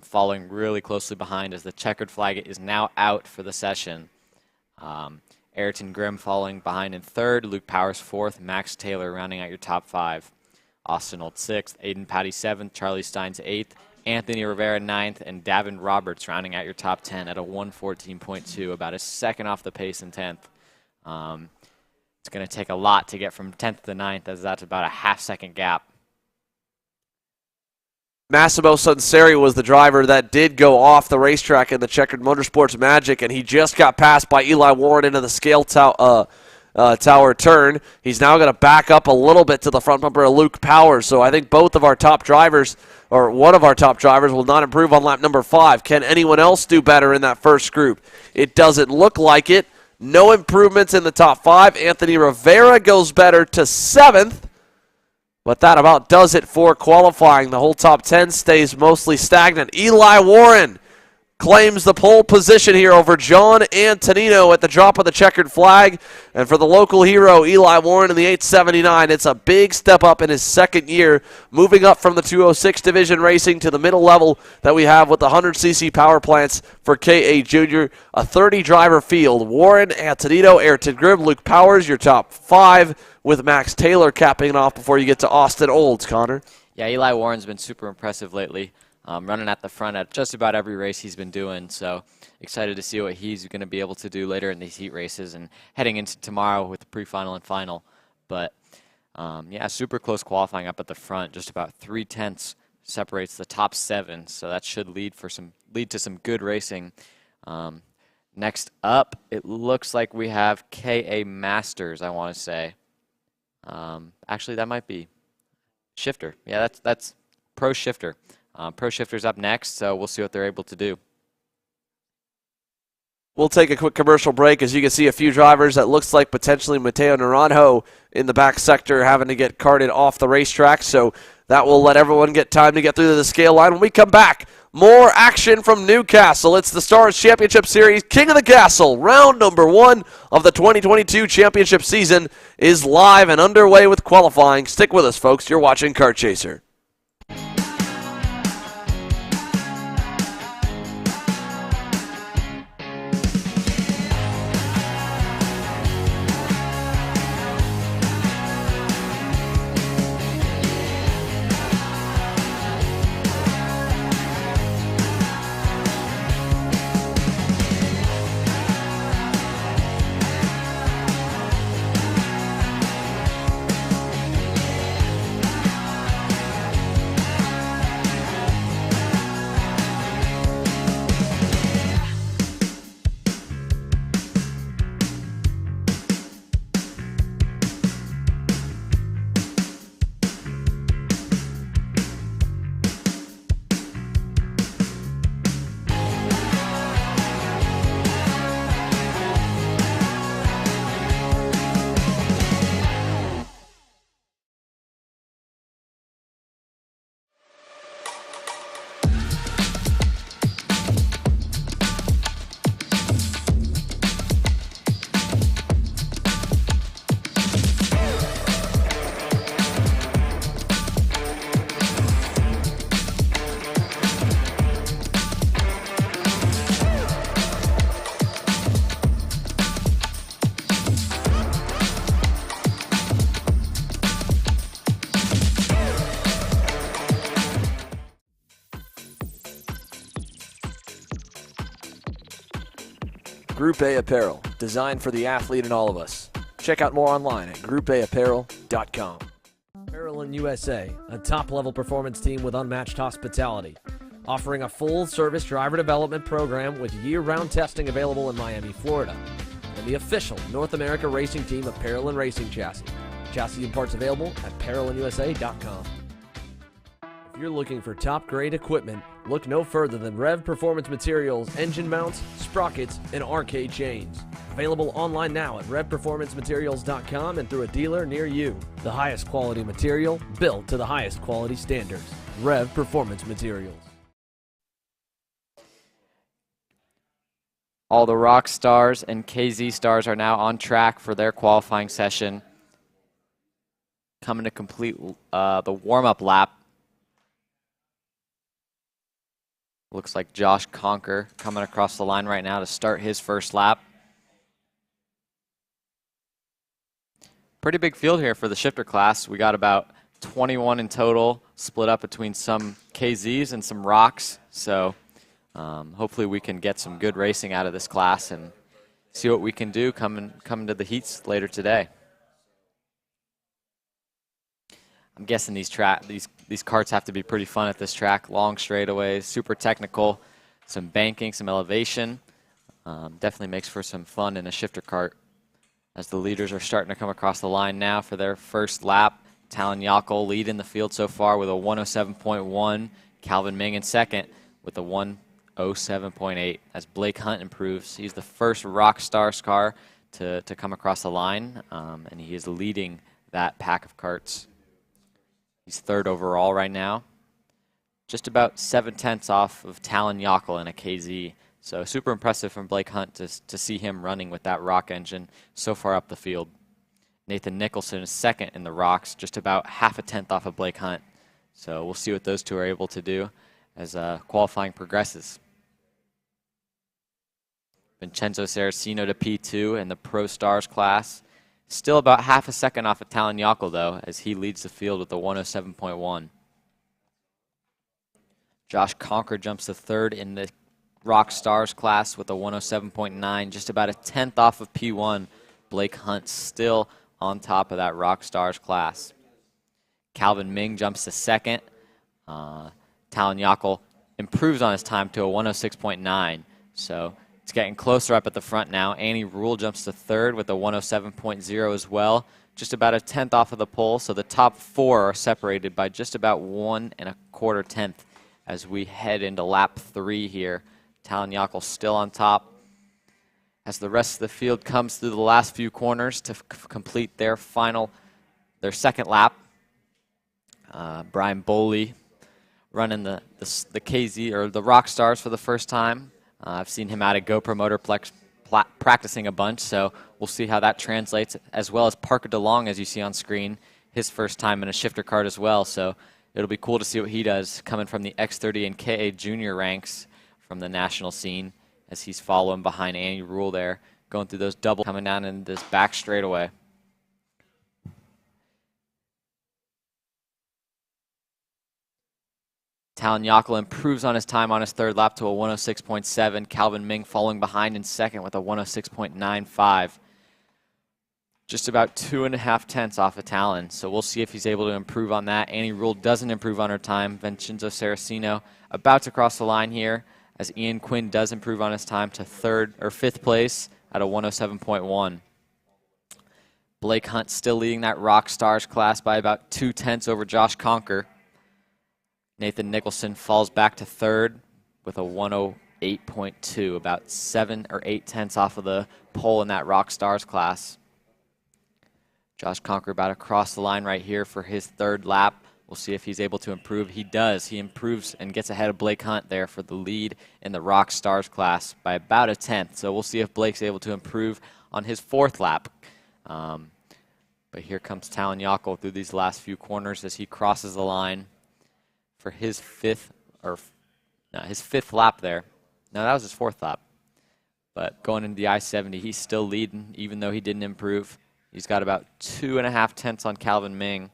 falling really closely behind as the checkered flag is now out for the session. Ayrton Grimm falling behind in 3rd, Luke Powers 4th, Max Taylor rounding out your top 5. Austin Old 6th, Aiden Patty 7th, Charlie Steins 8th, Anthony Rivera 9th, and Davin Roberts rounding out your top 10 at a 1:14.2, about a second off the pace in 10th. It's going to take a lot to get from 10th to 9th, as that's about a half-second gap. Massimo Sunseri was the driver that did go off the racetrack in the Checkered Motorsports Magic, and he just got passed by Eli Warren into the scale tower turn. He's now going to back up a little bit to the front bumper of Luke Powers. So I think both of our top drivers, or one of our top drivers, will not improve on lap number 5. Can anyone else do better in that first group? It doesn't look like it. No improvements in the top 5. Anthony Rivera goes better to 7th. But that about does it for qualifying. The whole top 10 stays mostly stagnant. Eli Warren claims the pole position here over John Antonino at the drop of the checkered flag. And for the local hero, Eli Warren in the 879, it's a big step up in his second year, moving up from the 206 division racing to the middle level that we have with the 100cc power plants for KA Junior. A 30-driver field. Warren, Antonino, Ayrton Grimm, Luke Powers, your top 5, with Max Taylor capping it off before you get to Austin Olds, Connor. Yeah, Eli Warren's been super impressive lately, running at the front at just about every race he's been doing. So excited to see what he's going to be able to do later in these heat races and heading into tomorrow with the pre-final and final. But, yeah, super close qualifying up at the front. Just about 3/10 separates the top 7, so that should lead to some good racing. Next up, it looks like we have KA Masters, I want to say. Actually, that might be Shifter. Yeah, that's Pro Shifter. Pro Shifter's up next, so we'll see what they're able to do. We'll take a quick commercial break. As you can see, a few drivers that looks like potentially Mateo Naranjo in the back sector having to get carted off the racetrack, so that will let everyone get time to get through to the scale line. When we come back, more action from Newcastle. It's the Stars Championship Series. King of the Castle, round number 1 of the 2022 championship season is live and underway with qualifying. Stick with us, folks. You're watching Kart Chaser. Group A Apparel, designed for the athlete in all of us. Check out more online at groupAapparel.com. Parolin USA, a top-level performance team with unmatched hospitality, offering a full-service driver development program with year-round testing available in Miami, Florida, and the official North America racing team of Parolin Racing Chassis. Chassis and parts available at ParolinUSA.com. If you're looking for top-grade equipment, look no further than Rev Performance Materials engine mounts, sprockets, and arcade chains. Available online now at RevPerformanceMaterials.com and through a dealer near you. The highest quality material, built to the highest quality standards. Rev Performance Materials. All the Rock Stars and KZ Stars are now on track for their qualifying session. Coming to complete the warm-up lap. Looks like Josh Conker coming across the line right now to start his first lap. Pretty big field here for the shifter class. We got about 21 in total, split up between some KZs and some Rocks. So hopefully we can get some good racing out of this class and see what we can do coming to the heats later today. I'm guessing these karts have to be pretty fun at this track. Long straightaways, super technical, some banking, some elevation. Definitely makes for some fun in a shifter kart. As the leaders are starting to come across the line now for their first lap. Talon Yockel leading the field so far with a 107.1. Calvin Ming in second with a 107.8. As Blake Hunt improves, he's the first Rock Stars car to come across the line, and he is leading that pack of karts. He's third overall right now. Just about 7/10 off of Talon Yockel in a KZ. So super impressive from Blake Hunt to see him running with that Rock engine so far up the field. Nathan Nicholson is second in the Rocks, just about 1/2 off of Blake Hunt. So we'll see what those two are able to do as qualifying progresses. Vincenzo Saraceno to P2 in the Pro Stars class. Still about 1/2 second off of Talon Yockel, though, as he leads the field with a 107.1. Josh Conker jumps to third in the Rock Stars class with a 107.9, just about 1/10 off of P1. Blake Hunt still on top of that Rock Stars class. Calvin Ming jumps to second. Talon Yockel improves on his time to a 106.9, so it's getting closer up at the front now. Annie Rule jumps to third with a 107.0 as well, just about 1/10 off of the pole, so the top four are separated by just about 1 1/4 tenth as we head into lap 3 here. Talon Yockel still on top as the rest of the field comes through the last few corners to complete their second lap. Brian Boley running the KZ or the Rock Stars for the first time. I've seen him out at GoPro Motorplex practicing a bunch, so we'll see how that translates, as well as Parker DeLong, as you see on screen, his first time in a shifter kart as well. So it'll be cool to see what he does coming from the X30 and KA junior ranks from the national scene, as he's following behind Annie Rule there, going through those double coming down in this back straightaway. Talon Yockel improves on his time on his third lap to a 106.7. Calvin Ming following behind in second with a 106.95. Just about 2.5 tenths off of Talon, so we'll see if he's able to improve on that. Annie Rule doesn't improve on her time. Vincenzo Saraceno about to cross the line here, as Ian Quinn does improve on his time to fifth place at a 107.1. Blake Hunt still leading that Rock Stars class by about 2 tenths over Josh Conker. Nathan Nicholson falls back to third with a 108.2, about 7 or 8 tenths off of the pole in that Rock Stars class. Josh Conker about to cross the line right here for his third lap. We'll see if he's able to improve. He does. He improves and gets ahead of Blake Hunt there for the lead in the Rock Stars class by about 1/10. So we'll see if Blake's able to improve on his fourth lap. But here comes Talon Yockel through these last few corners as he crosses the line for his fifth lap there. No, that was his fourth lap. But going into the I-70, he's still leading, even though he didn't improve. He's got about 2.5 tenths on Calvin Ming.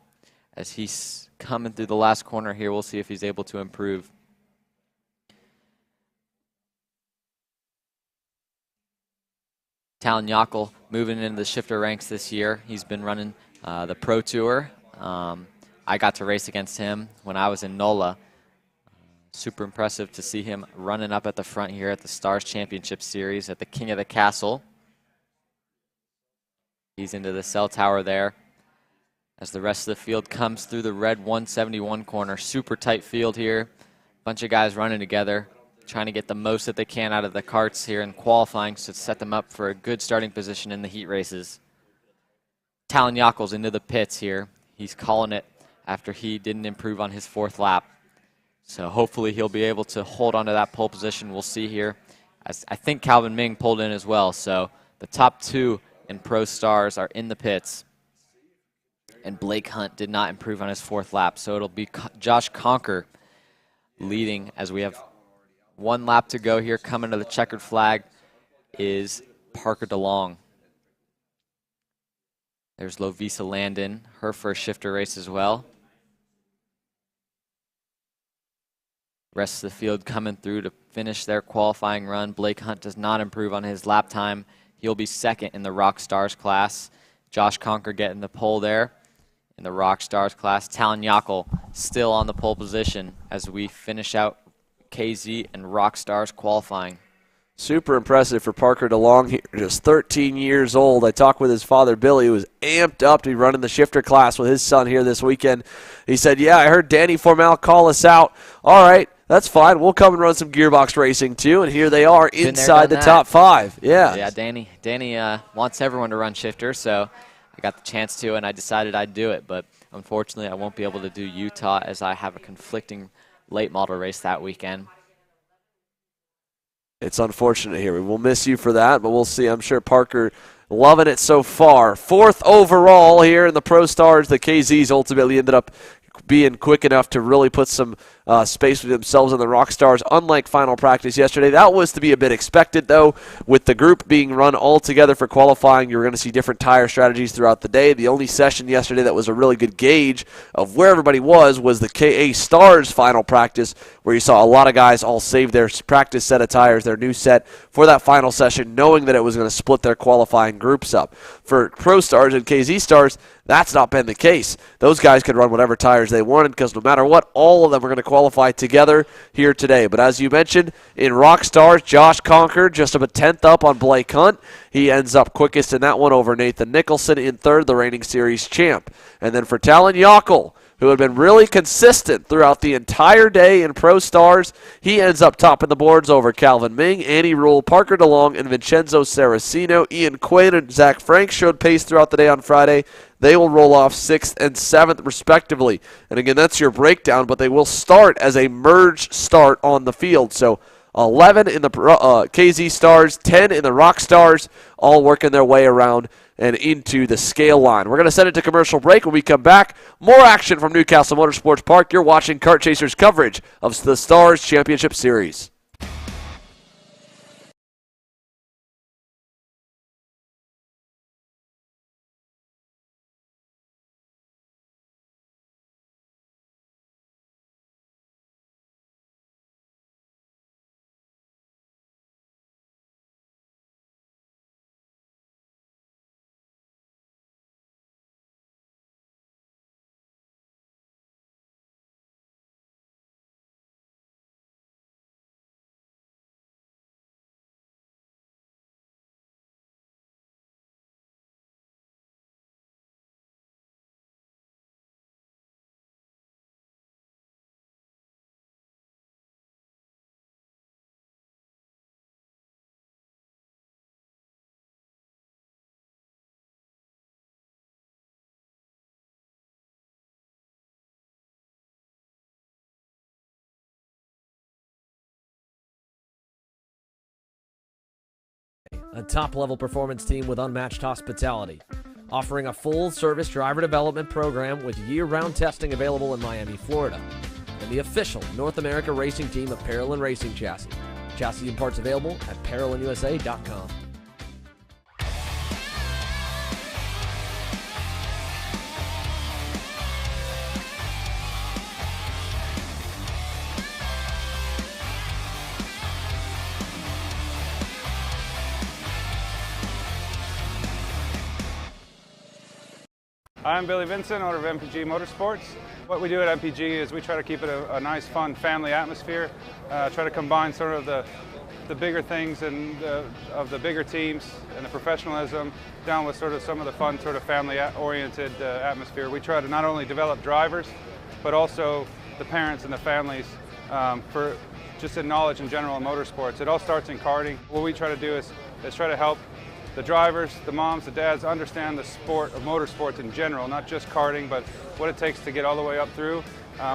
As he's coming through the last corner here, we'll see if he's able to improve. Talon Yockel moving into the shifter ranks this year. He's been running the Pro Tour. I got to race against him when I was in NOLA. Super impressive to see him running up at the front here at the Stars Championship Series at the King of the Castle. He's into the cell tower there as the rest of the field comes through the red 171 corner. Super tight field here. Bunch of guys running together, trying to get the most that they can out of the carts here in qualifying to set them up for a good starting position in the heat races. Talon Yockel's into the pits here. He's calling it after he didn't improve on his 4th lap. So hopefully he'll be able to hold on to that pole position. We'll see here. As I think Calvin Ming pulled in as well. So the top 2 in Pro Stars are in the pits. And Blake Hunt did not improve on his 4th lap. So it'll be Josh Conker leading as we have 1 lap to go here. Coming to the checkered flag is Parker DeLong. There's Lovisa Landon, her first shifter race as well. Rest of the field coming through to finish their qualifying run. Blake Hunt does not improve on his lap time. He'll be 2nd in the Rock Stars class. Josh Conker getting the pole there in the Rock Stars class. Talon Yockel still on the pole position as we finish out KZ and Rock Stars qualifying. Super impressive for Parker DeLong here, just 13 years old. I talked with his father, Billy, who was amped up to be running the shifter class with his son here this weekend. He said, yeah, I heard Danny Formal call us out. All right, that's fine. We'll come and run some gearbox racing too, and here they are inside the top 5. Yeah, Danny wants everyone to run shifter, so I got the chance to, and I decided I'd do it. But unfortunately, I won't be able to do Utah as I have a conflicting late model race that weekend. It's unfortunate here. We will miss you for that, but we'll see. I'm sure Parker loving it so far. 4th overall here in the Pro Stars. The KZs ultimately ended up being quick enough to really put some space with themselves in the Rock Stars, unlike final practice yesterday. That was to be a bit expected, though. With the group being run all together for qualifying, you're going to see different tire strategies throughout the day. The only session yesterday that was a really good gauge of where everybody was the KA Stars final practice, where you saw a lot of guys all save their practice set of tires, their new set, for that final session, knowing that it was going to split their qualifying groups up. For Pro Stars and KZ Stars, that's not been the case. Those guys could run whatever tires they wanted because no matter what, all of them are going to qualify together here today. But as you mentioned, in Rock Stars, Josh Conker just about 10th up on Blake Hunt. He ends up quickest in that one over Nathan Nicholson in 3rd, the reigning series champ. And then for Talon Yockel, who had been really consistent throughout the entire day in Pro Stars, he ends up topping the boards over Calvin Ming, Andy Rule, Parker DeLong, and Vincenzo Saracino. Ian Quaid and Zach Frank showed pace throughout the day on Friday. They will roll off 6th and 7th, respectively. And again, that's your breakdown, but they will start as a merged start on the field. So 11 in the KZ Stars, 10 in the Rock Stars, all working their way around and into the scale line. We're going to send it to commercial break. When we come back, more action from Newcastle Motorsports Park. You're watching Kart Chasers coverage of the Stars Championship Series. A top-level performance team with unmatched hospitality, offering a full-service driver development program with year-round testing available in Miami, Florida, and the official North America racing team of Parolin Racing Chassis. Chassis and parts available at ParolinUSA.com. I'm Billy Vincent, owner of MPG Motorsports. What we do at MPG is we try to keep it a nice, fun family atmosphere, try to combine sort of the bigger things and of the bigger teams and the professionalism down with sort of some of the fun sort of family-oriented atmosphere. We try to not only develop drivers, but also the parents and the families for just in knowledge in general in motorsports. It all starts in karting. What we try to do is try to help the drivers, the moms, the dads understand the sport of motorsports in general, not just karting, but what it takes to get all the way up through.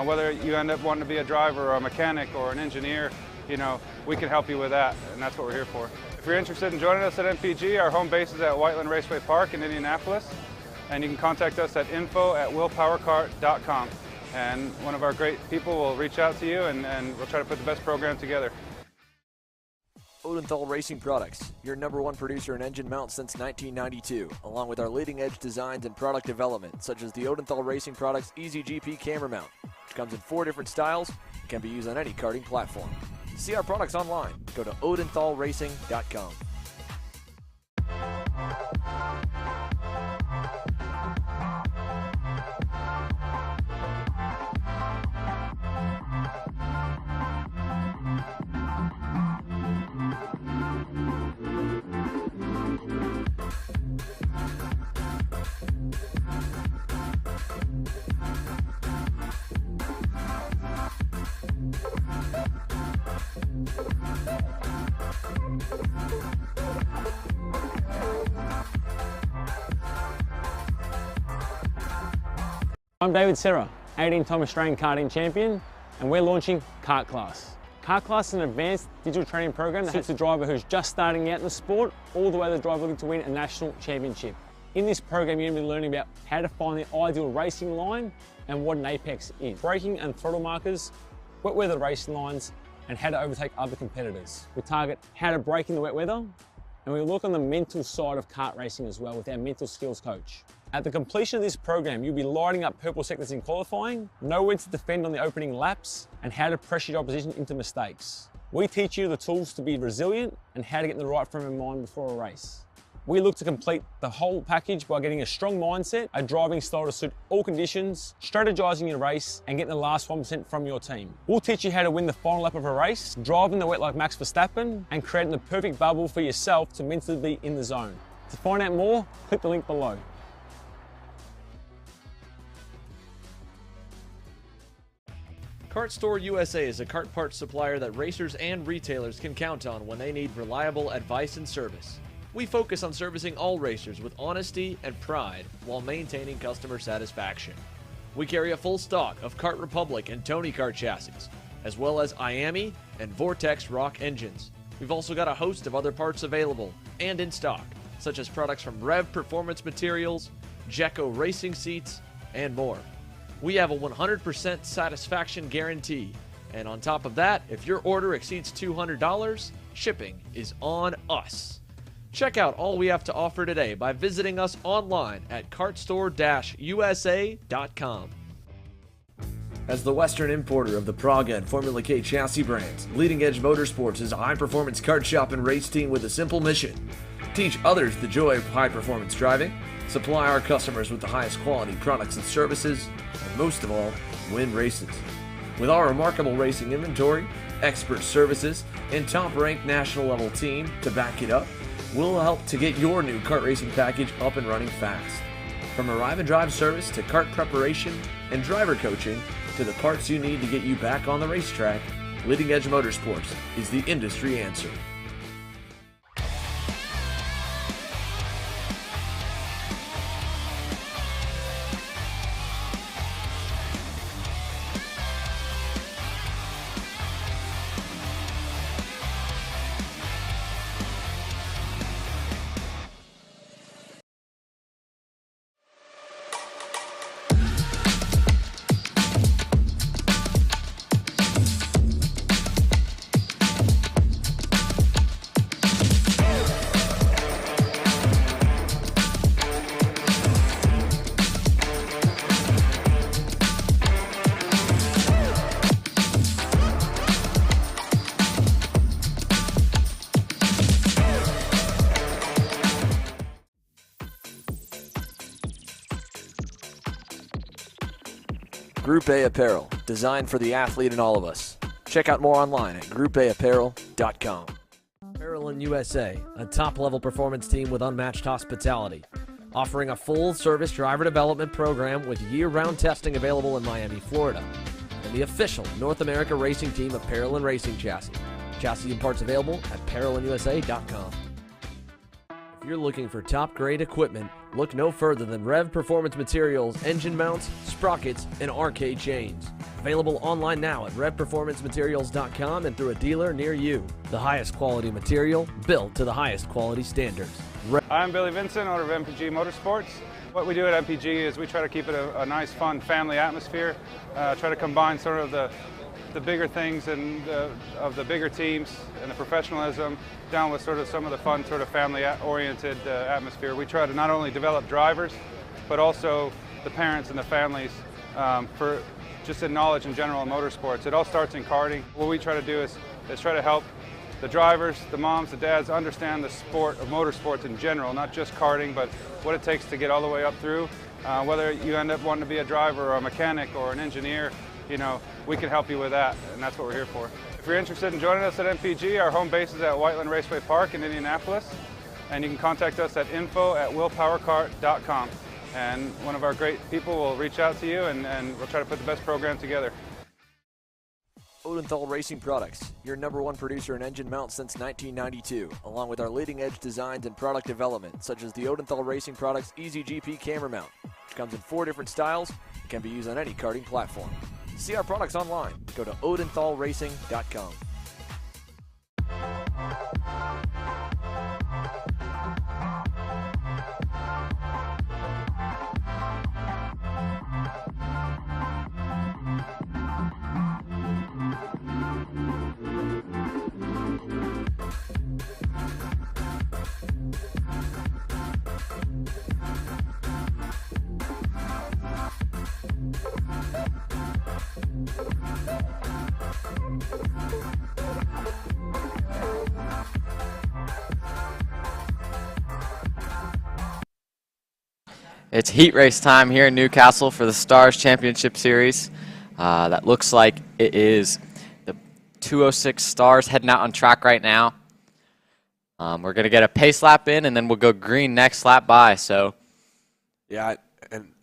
Whether you end up wanting to be a driver or a mechanic or an engineer, you know, we can help you with that, and that's what we're here for. If you're interested in joining us at MPG, our home base is at Whiteland Raceway Park in Indianapolis, and you can contact us at info@willpowerkart.com, and one of our great people will reach out to you, and we'll try to put the best program together. Odenthal Racing Products, your #1 producer in engine mounts since 1992, along with our leading-edge designs and product development, such as the Odenthal Racing Products Easy GP camera mount, which comes in 4 different styles and can be used on any karting platform. To see our products online, go to odenthalracing.com. I'm David Serra, 18-time Australian karting champion, and we're launching Kart Class. Kart Class is an advanced digital training program that suits a driver who's just starting out in the sport, all the way to the driver looking to win a national championship. In this program, you're going to be learning about how to find the ideal racing line and what an apex is, braking and throttle markers, wet weather racing lines, and how to overtake other competitors. We target how to brake in the wet weather, and we look on the mental side of kart racing as well with our mental skills coach. At the completion of this program, you'll be lighting up purple sectors in qualifying, know when to defend on the opening laps, and how to pressure your opposition into mistakes. We teach you the tools to be resilient and how to get in the right frame of mind before a race. We look to complete the whole package by getting a strong mindset, a driving style to suit all conditions, strategizing your race, and getting the last 1% from your team. We'll teach you how to win the final lap of a race, driving the wet like Max Verstappen, and creating the perfect bubble for yourself to mentally be in the zone. To find out more, click the link below. Kart Store USA is a kart parts supplier that racers and retailers can count on when they need reliable advice and service. We focus on servicing all racers with honesty and pride while maintaining customer satisfaction. We carry a full stock of Kart Republic and Tony Kart chassis, as well as IAMI and Vortex Rock engines. We've also got a host of other parts available and in stock, such as products from Rev Performance Materials, Jecco Racing Seats, and more. We have a 100% satisfaction guarantee, and on top of that, if your order exceeds $200, shipping is on us. Check out all we have to offer today by visiting us online at kartstore-usa.com. As the Western importer of the Praga and Formula K chassis brands, Leading Edge Motorsports is a high-performance kart shop and race team with a simple mission: teach others the joy of high-performance driving, supply our customers with the highest quality products and services, and most of all, win races. With our remarkable racing inventory, expert services, and top-ranked national-level team to back it up, we'll help to get your new kart racing package up and running fast. From arrive and drive service to kart preparation and driver coaching to the parts you need to get you back on the racetrack, Leading Edge Motorsports is the industry answer. Group A Apparel, designed for the athlete and all of us. Check out more online at groupAapparel.com. Parallel USA, a top-level performance team with unmatched hospitality, offering a full-service driver development program with year-round testing available in Miami, Florida, and the official North America racing team of Parallel Racing Chassis. Chassis and parts available at ParalleLUSA.com. If you're looking for top-grade equipment, look no further than Rev Performance Materials, engine mounts, sprockets, and arcade chains. Available online now at RevPerformanceMaterials.com and through a dealer near you. The highest quality material, built to the highest quality standards. I'm Billy Vincent, owner of MPG Motorsports. What we do at MPG is we try to keep it a nice, fun family atmosphere, try to combine sort of the bigger things and of the bigger teams and the professionalism down with sort of some of the fun, sort of family-oriented atmosphere. We try to not only develop drivers, but also the parents and the families for just in knowledge in general in motorsports. It all starts in karting. What we try to do is try to help the drivers, the moms, the dads understand the sport of motorsports in general, not just karting, but what it takes to get all the way up through. Whether you end up wanting to be a driver or a mechanic or an engineer, you know, we can help you with that, and that's what we're here for. If you're interested in joining us at MPG, our home base is at Whiteland Raceway Park in Indianapolis, and you can contact us at info@willpowerkart.com. And one of our great people will reach out to you, and we'll try to put the best program together. Untitled Racing Products, your #1 producer in engine mounts since 1992, along with our leading-edge designs and product development, such as the Untitled Racing Products Easy GP camera mount, which comes in 4 different styles and can be used on any karting platform. See our products online. Go to odenthalracing.com. It's heat race time here in Newcastle for the Stars Championship Series. That looks like it is the 206 Stars heading out on track right now. We're going to get a pace lap in, and then we'll go green next lap by. So, yeah, and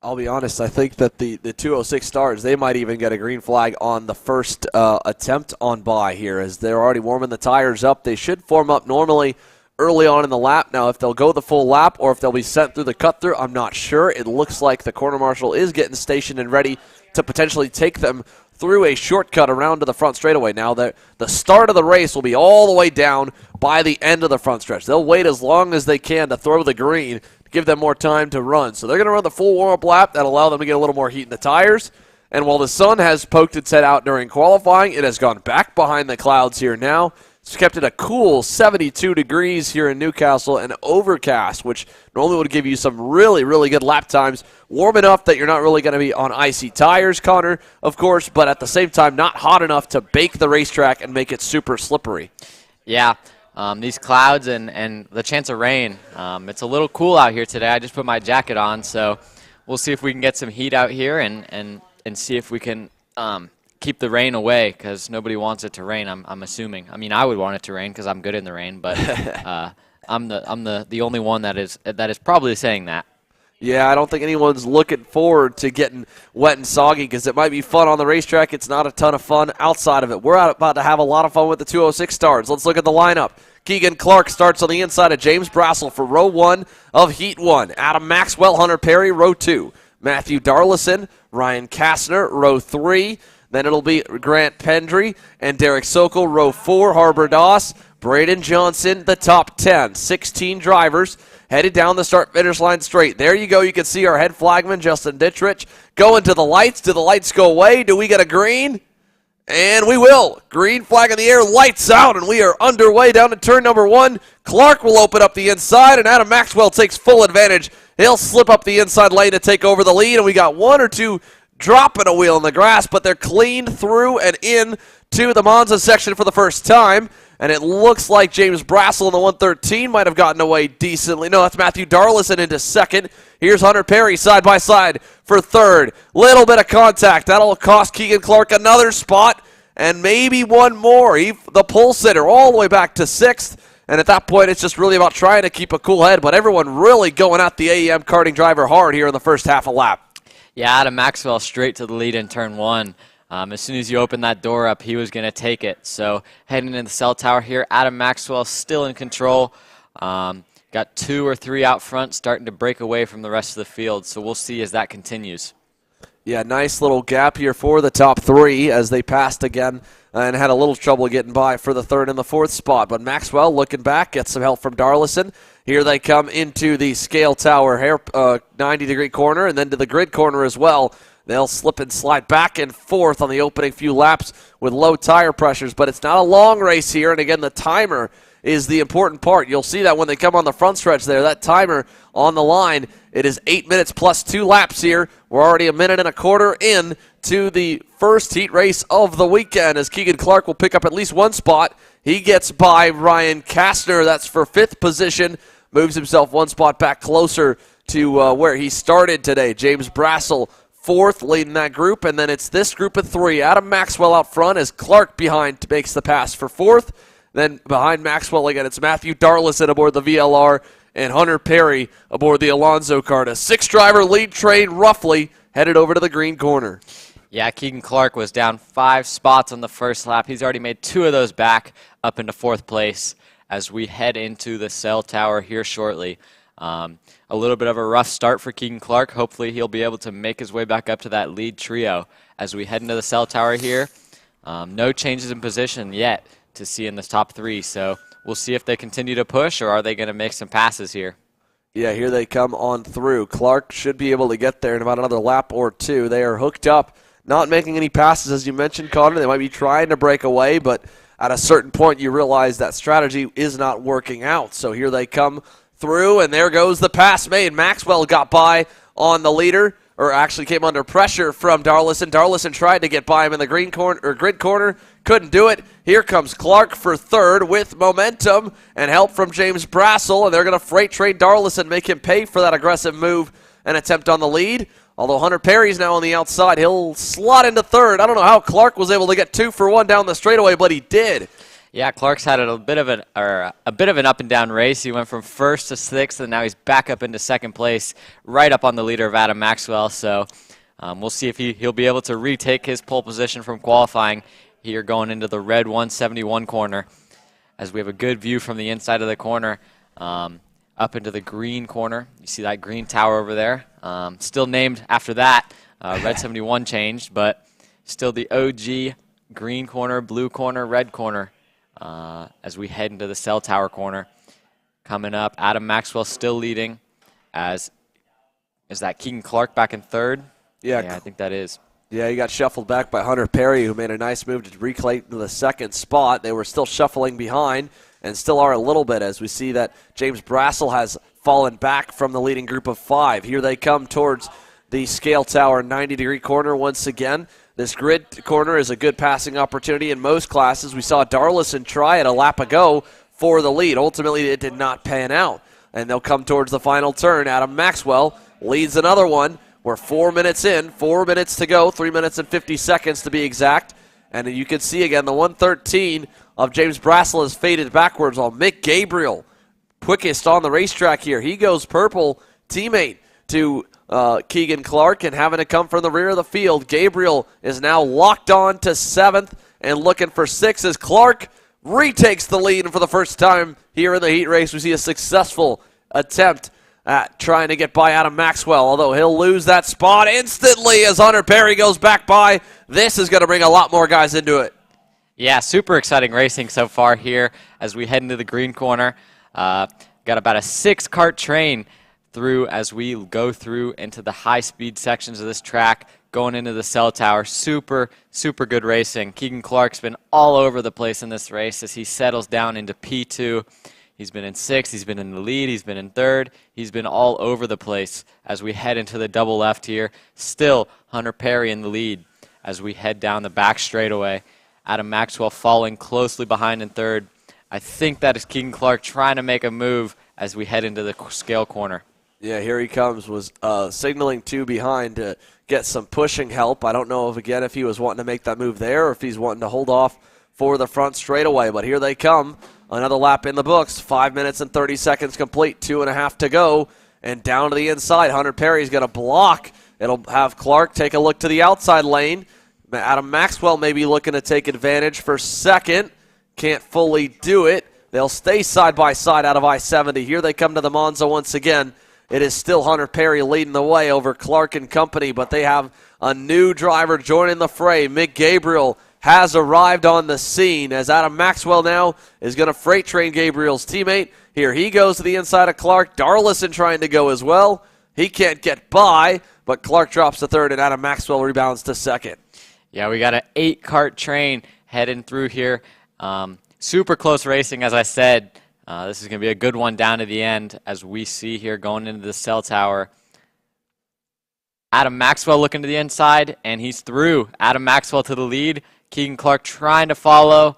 I'll be honest, I think that the 206 Stars, they might even get a green flag on the first attempt on by here, as they're already warming the tires up. They should form up normally early on in the lap. Now, if they'll go the full lap or if they'll be sent through the cut-through, I'm not sure. It looks like the corner marshal is getting stationed and ready to potentially take them through a shortcut around to the front straightaway. Now, the start of the race will be all the way down by the end of the front stretch. They'll wait as long as they can to throw the green to give them more time to run. So they're going to run the full warm-up lap. That'll allow them to get a little more heat in the tires. And while the sun has poked its head out during qualifying, it has gone back behind the clouds here now. It's kept it a cool 72 degrees here in Newcastle and overcast, which normally would give you some really, really good lap times. Warm enough that you're not really going to be on icy tires, Connor, of course, but at the same time not hot enough to bake the racetrack and make it super slippery. Yeah, these clouds and the chance of rain. It's a little cool out here today. I just put my jacket on, so we'll see if we can get some heat out here and see if we can keep the rain away, because nobody wants it to rain, I'm assuming. I mean, I would want it to rain because I'm good in the rain, but I'm the only one that is probably saying that. Yeah, I don't think anyone's looking forward to getting wet and soggy, because it might be fun on the racetrack. It's not a ton of fun outside of it. We're about to have a lot of fun with the 206 Stars. Let's look at the lineup. Keegan Clark starts on the inside of James Brassel for row 1 of heat 1. Adam Maxwell, Hunter Perry, row 2. Matthew Darlison, Ryan Kastner, row 3. Then it'll be Grant Pendry and Derek Sokol, row 4, Harbor Doss, Braden Johnson, the top 10. 16 drivers headed down the start-finish line straight. There you go. You can see our head flagman, Justin Dittrich, going to the lights. Do the lights go away? Do we get a green? And we will. Green flag in the air, lights out, and we are underway down to turn number 1. Clark will open up the inside, and Adam Maxwell takes full advantage. He'll slip up the inside lane to take over the lead, and we got 1 or 2 dropping a wheel in the grass, but they're cleaned through and in to the Monza section for the first time. and it looks like James Brassel in the 113 might have gotten away decently. No, that's Matthew Darlison into second. Here's Hunter Perry side by side for third. Little bit of contact. That'll cost Keegan Clark another spot and maybe one more. The pole sitter all the way back to sixth. And at that point, it's just really about trying to keep a cool head. But everyone really going at the AEM karting driver hard here in the first half a lap. Yeah, Adam Maxwell straight to the lead in turn one. As soon as you open that door up, he was going to take it. So heading into the cell tower here, Adam Maxwell still in control. Got 2 or 3 out front, starting to break away from the rest of the field. So we'll see as that continues. Yeah, nice little gap here for the top 3 as they passed again and had a little trouble getting by for the 3rd and the 4th spot. But Maxwell looking back, gets some help from Darlison. Here they come into the scale tower 90-degree corner and then to the grid corner as well. They'll slip and slide back and forth on the opening few laps with low tire pressures, but it's not a long race here. And again, the timer is the important part. You'll see that when they come on the front stretch there, that timer on the line, it is 8 minutes plus 2 laps here. We're already a minute and a quarter in to the first heat race of the weekend as Keegan Clark will pick up at least one spot. He gets by Ryan Kastner. That's for 5th position. Moves himself one spot back closer to where he started today. James Brassel 4th, leading that group, and then it's this group of 3. Adam Maxwell out front as Clark behind makes the pass for 4th. Then behind Maxwell again, it's Matthew Darlison aboard the VLR and Hunter Perry aboard the Alonso car. A 6-driver lead train roughly headed over to the green corner. Yeah, Keegan Clark was down 5 spots on the first lap. He's already made 2 of those back up into 4th place as we head into the cell tower here shortly. A little bit of a rough start for Keegan Clark. Hopefully he'll be able to make his way back up to that lead trio as we head into the cell tower here. No changes in position yet to see in the top 3, so we'll see if they continue to push or are they going to make some passes here. Yeah, here they come on through. Clark should be able to get there in about another lap or 2. They are hooked up, not making any passes, as you mentioned, Connor. They might be trying to break away, but at a certain point you realize that strategy is not working out. So here they come through, and there goes the pass made. Maxwell got by on the leader, or actually came under pressure from Darlison. Darlison tried to get by him in the green corner or grid corner, couldn't do it. Here comes Clark for 3rd with momentum and help from James Brassel, and they're going to freight train Darlison, make him pay for that aggressive move and attempt on the lead. Although Hunter Perry's now on the outside, he'll slot into 3rd. I don't know how Clark was able to get 2 for 1 down the straightaway, but he did. Yeah, Clark's had a bit of an up and down race. He went from 1st to 6th, and now he's back up into 2nd place, right up on the leader of Adam Maxwell. So we'll see if he'll be able to retake his pole position from qualifying here going into the red 171 corner, as we have a good view from the inside of the corner up into the green corner. You see that green tower over there. Still named after that. Red 71 changed, but still the OG green corner, blue corner, red corner. As we head into the cell tower corner. Coming up, Adam Maxwell still leading. Is that Keegan Clark back in 3rd? Yeah, I think that is. Yeah, he got shuffled back by Hunter Perry, who made a nice move to reclaim the 2nd spot. They were still shuffling behind and still are a little bit as we see that James Brassel has fallen back from the leading group of 5. Here they come towards the scale tower 90-degree corner once again. This grid corner is a good passing opportunity in most classes. We saw Darlison try it a lap ago for the lead. Ultimately, it did not pan out, and they'll come towards the final turn. Adam Maxwell leads another one. We're 4 minutes in, 4 minutes to go, 3 minutes and 50 seconds to be exact. And you can see again the 113 of James Brassel has faded backwards on Mick Gabriel. Quickest on the racetrack here. He goes purple, teammate to Keegan Clark, and having to come from the rear of the field. Gabriel is now locked on to 7th and looking for 6th as Clark retakes the lead. And for the first time here in the heat race, we see a successful attempt at trying to get by Adam Maxwell, although he'll lose that spot instantly as Hunter Perry goes back by. This is going to bring a lot more guys into it. Yeah, super exciting racing so far here as we head into the green corner. Got about a 6-cart train through as we go through into the high-speed sections of this track, going into the cell tower. Super, super good racing. Keegan Clark's been all over the place in this race as he settles down into P2. He's been in 6th, he's been in the lead, he's been in 3rd. He's been all over the place as we head into the double left here. Still Hunter Perry in the lead as we head down the back straightaway. Adam Maxwell falling closely behind in 3rd I think that is Keegan Clark trying to make a move as we head into the scale corner. Yeah, here he comes, was signaling two behind to get some pushing help. I don't know if he was wanting to make that move there or if he's wanting to hold off for the front straightaway, but here they come. Another lap in the books, 5 minutes and 30 seconds complete, 2.5 to go, and down to the inside. Hunter Perry's going to block. It'll have Clark take a look to the outside lane. Adam Maxwell may be looking to take advantage for second. Can't fully do it. They'll stay side by side out of I-70. Here they come to the Monza once again. It is still Hunter Perry leading the way over Clark and company, but they have a new driver joining the fray. Mick Gabriel has arrived on the scene as Adam Maxwell now is going to freight train Gabriel's teammate. Here he goes to the inside of Clark. Darlison trying to go as well. He can't get by, but Clark drops to third and Adam Maxwell rebounds to second. Yeah, we got an 8-cart train heading through here. Super close racing, as I said. This is going to be a good one down to the end as we see here going into the cell tower. Adam Maxwell looking to the inside, and he's through. Adam Maxwell to the lead. Keegan Clark trying to follow.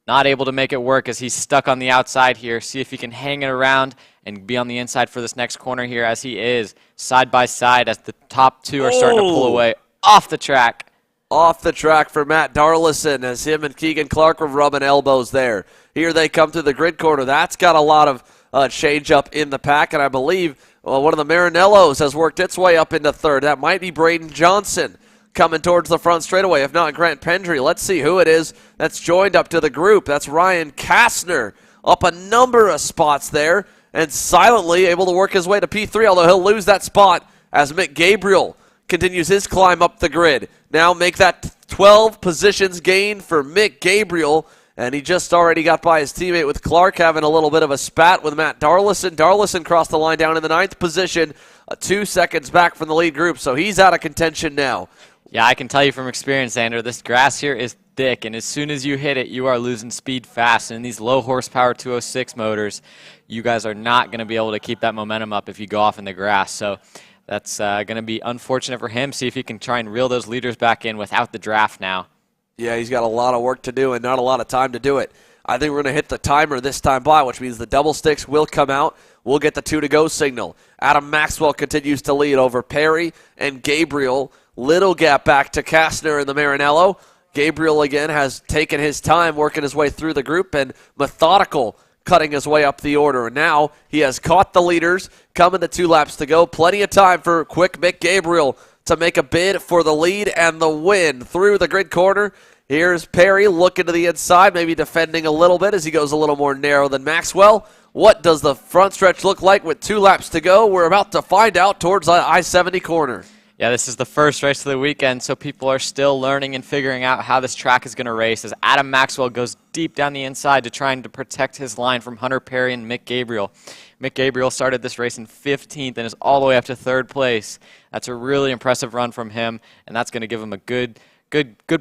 Not able to make it work as he's stuck on the outside here. See if he can hang it around and be on the inside for this next corner here as he is. Side by side as the top two are starting to pull away off the track. Off the track for Matt Darlison as him and Keegan Clark were rubbing elbows there. Here they come through the grid corner. That's got a lot of change up in the pack, and I believe one of the Marinellos has worked its way up into third. That might be Braden Johnson coming towards the front straightaway, if not Grant Pendry. Let's see who it is that's joined up to the group. That's Ryan Kastner up a number of spots there and silently able to work his way to P3, although he'll lose that spot as Mick Gabriel continues his climb up the grid. Now make that 12 positions gain for Mick Gabriel, and he just already got by his teammate with Clark having a little bit of a spat with Matt Darlison. Darlison crossed the line down in the 9th position, 2 seconds back from the lead group, so he's out of contention now. Yeah, I can tell you from experience, Xander, this grass here is thick, and as soon as you hit it, you are losing speed fast. And in these low horsepower 206 motors, you guys are not going to be able to keep that momentum up if you go off in the grass. So that's going to be unfortunate for him. See if he can try and reel those leaders back in without the draft now. Yeah, he's got a lot of work to do and not a lot of time to do it. I think we're going to hit the timer this time by, which means the double sticks will come out. We'll get the 2 to go signal. Adam Maxwell continues to lead over Perry and Gabriel. Little gap back to Kastner and the Marinello. Gabriel again has taken his time working his way through the group and methodical cutting his way up the order. And now he has caught the leaders, coming to 2 laps to go. Plenty of time for quick Mick Gabriel to make a bid for the lead and the win through the grid corner. Here's Perry looking to the inside, maybe defending a little bit as he goes a little more narrow than Maxwell. What does the front stretch look like with 2 laps to go? We're about to find out towards the I-70 corner. Yeah, this is the first race of the weekend, so people are still learning and figuring out how this track is going to race as Adam Maxwell goes deep down the inside to trying to protect his line from Hunter Perry and Mick Gabriel. Mick Gabriel started this race in 15th and is all the way up to 3rd place. That's a really impressive run from him, and that's going to give him a good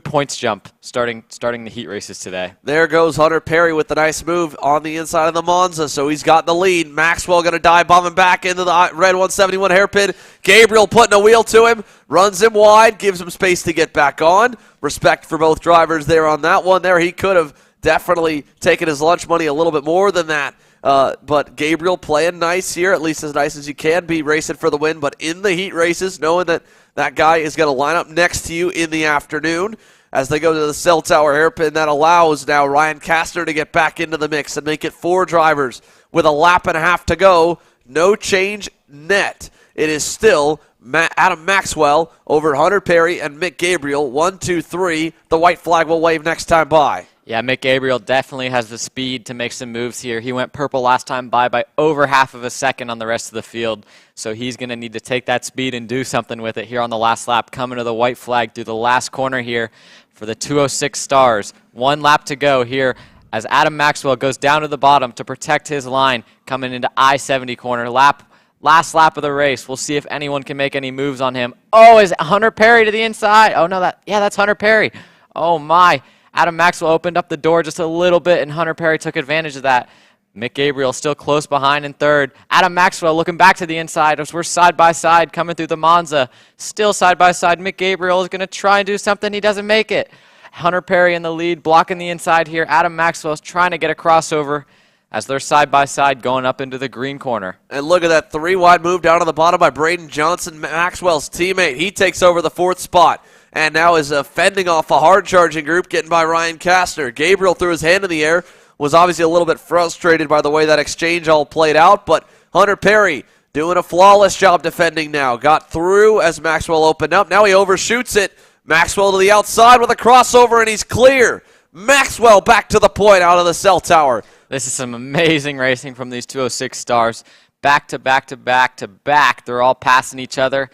points jump starting the heat races today. There goes Hunter Perry with the nice move on the inside of the Monza, so he's got the lead. Maxwell going to dive bombing back into the red 171 hairpin. Gabriel putting a wheel to him, runs him wide, gives him space to get back on. Respect for both drivers there on that one there. He could have definitely taken his lunch money a little bit more than that. But Gabriel playing nice here, at least as nice as you can be, racing for the win. But in the heat races, knowing that that guy is going to line up next to you in the afternoon as they go to the cell tower hairpin, that allows now Ryan Kastner to get back into the mix and make it 4 drivers with a lap and a half to go. No change net. It is still Adam Maxwell over Hunter Perry and Mick Gabriel. 1, 2, 3. The white flag will wave next time by. Yeah, Mick Gabriel definitely has the speed to make some moves here. He went purple last time by over half of a second on the rest of the field. So he's going to need to take that speed and do something with it here on the last lap. Coming to the white flag through the last corner here for the 206 Stars. 1 lap to go here as Adam Maxwell goes down to the bottom to protect his line coming into I-70 corner. Last lap of the race. We'll see if anyone can make any moves on him. Oh, is Hunter Perry to the inside? Oh, no, that's Hunter Perry. Oh, my. Adam Maxwell opened up the door just a little bit, and Hunter Perry took advantage of that. Mick Gabriel still close behind in 3rd. Adam Maxwell looking back to the inside as we're side by side coming through the Monza. Still side by side. Mick Gabriel is going to try and do something. He doesn't make it. Hunter Perry in the lead, blocking the inside here. Adam Maxwell's trying to get a crossover as they're side by side going up into the green corner. And look at that 3-wide move down to the bottom by Braden Johnson, Maxwell's teammate. He takes over the 4th spot and now is fending off a hard-charging group getting by Ryan Kastner. Gabriel threw his hand in the air, was obviously a little bit frustrated by the way that exchange all played out, but Hunter Perry doing a flawless job defending now. Got through as Maxwell opened up. Now he overshoots it. Maxwell to the outside with a crossover, and he's clear. Maxwell back to the point out of the cell tower. This is some amazing racing from these 206 stars. Back to back to back to back. They're all passing each other.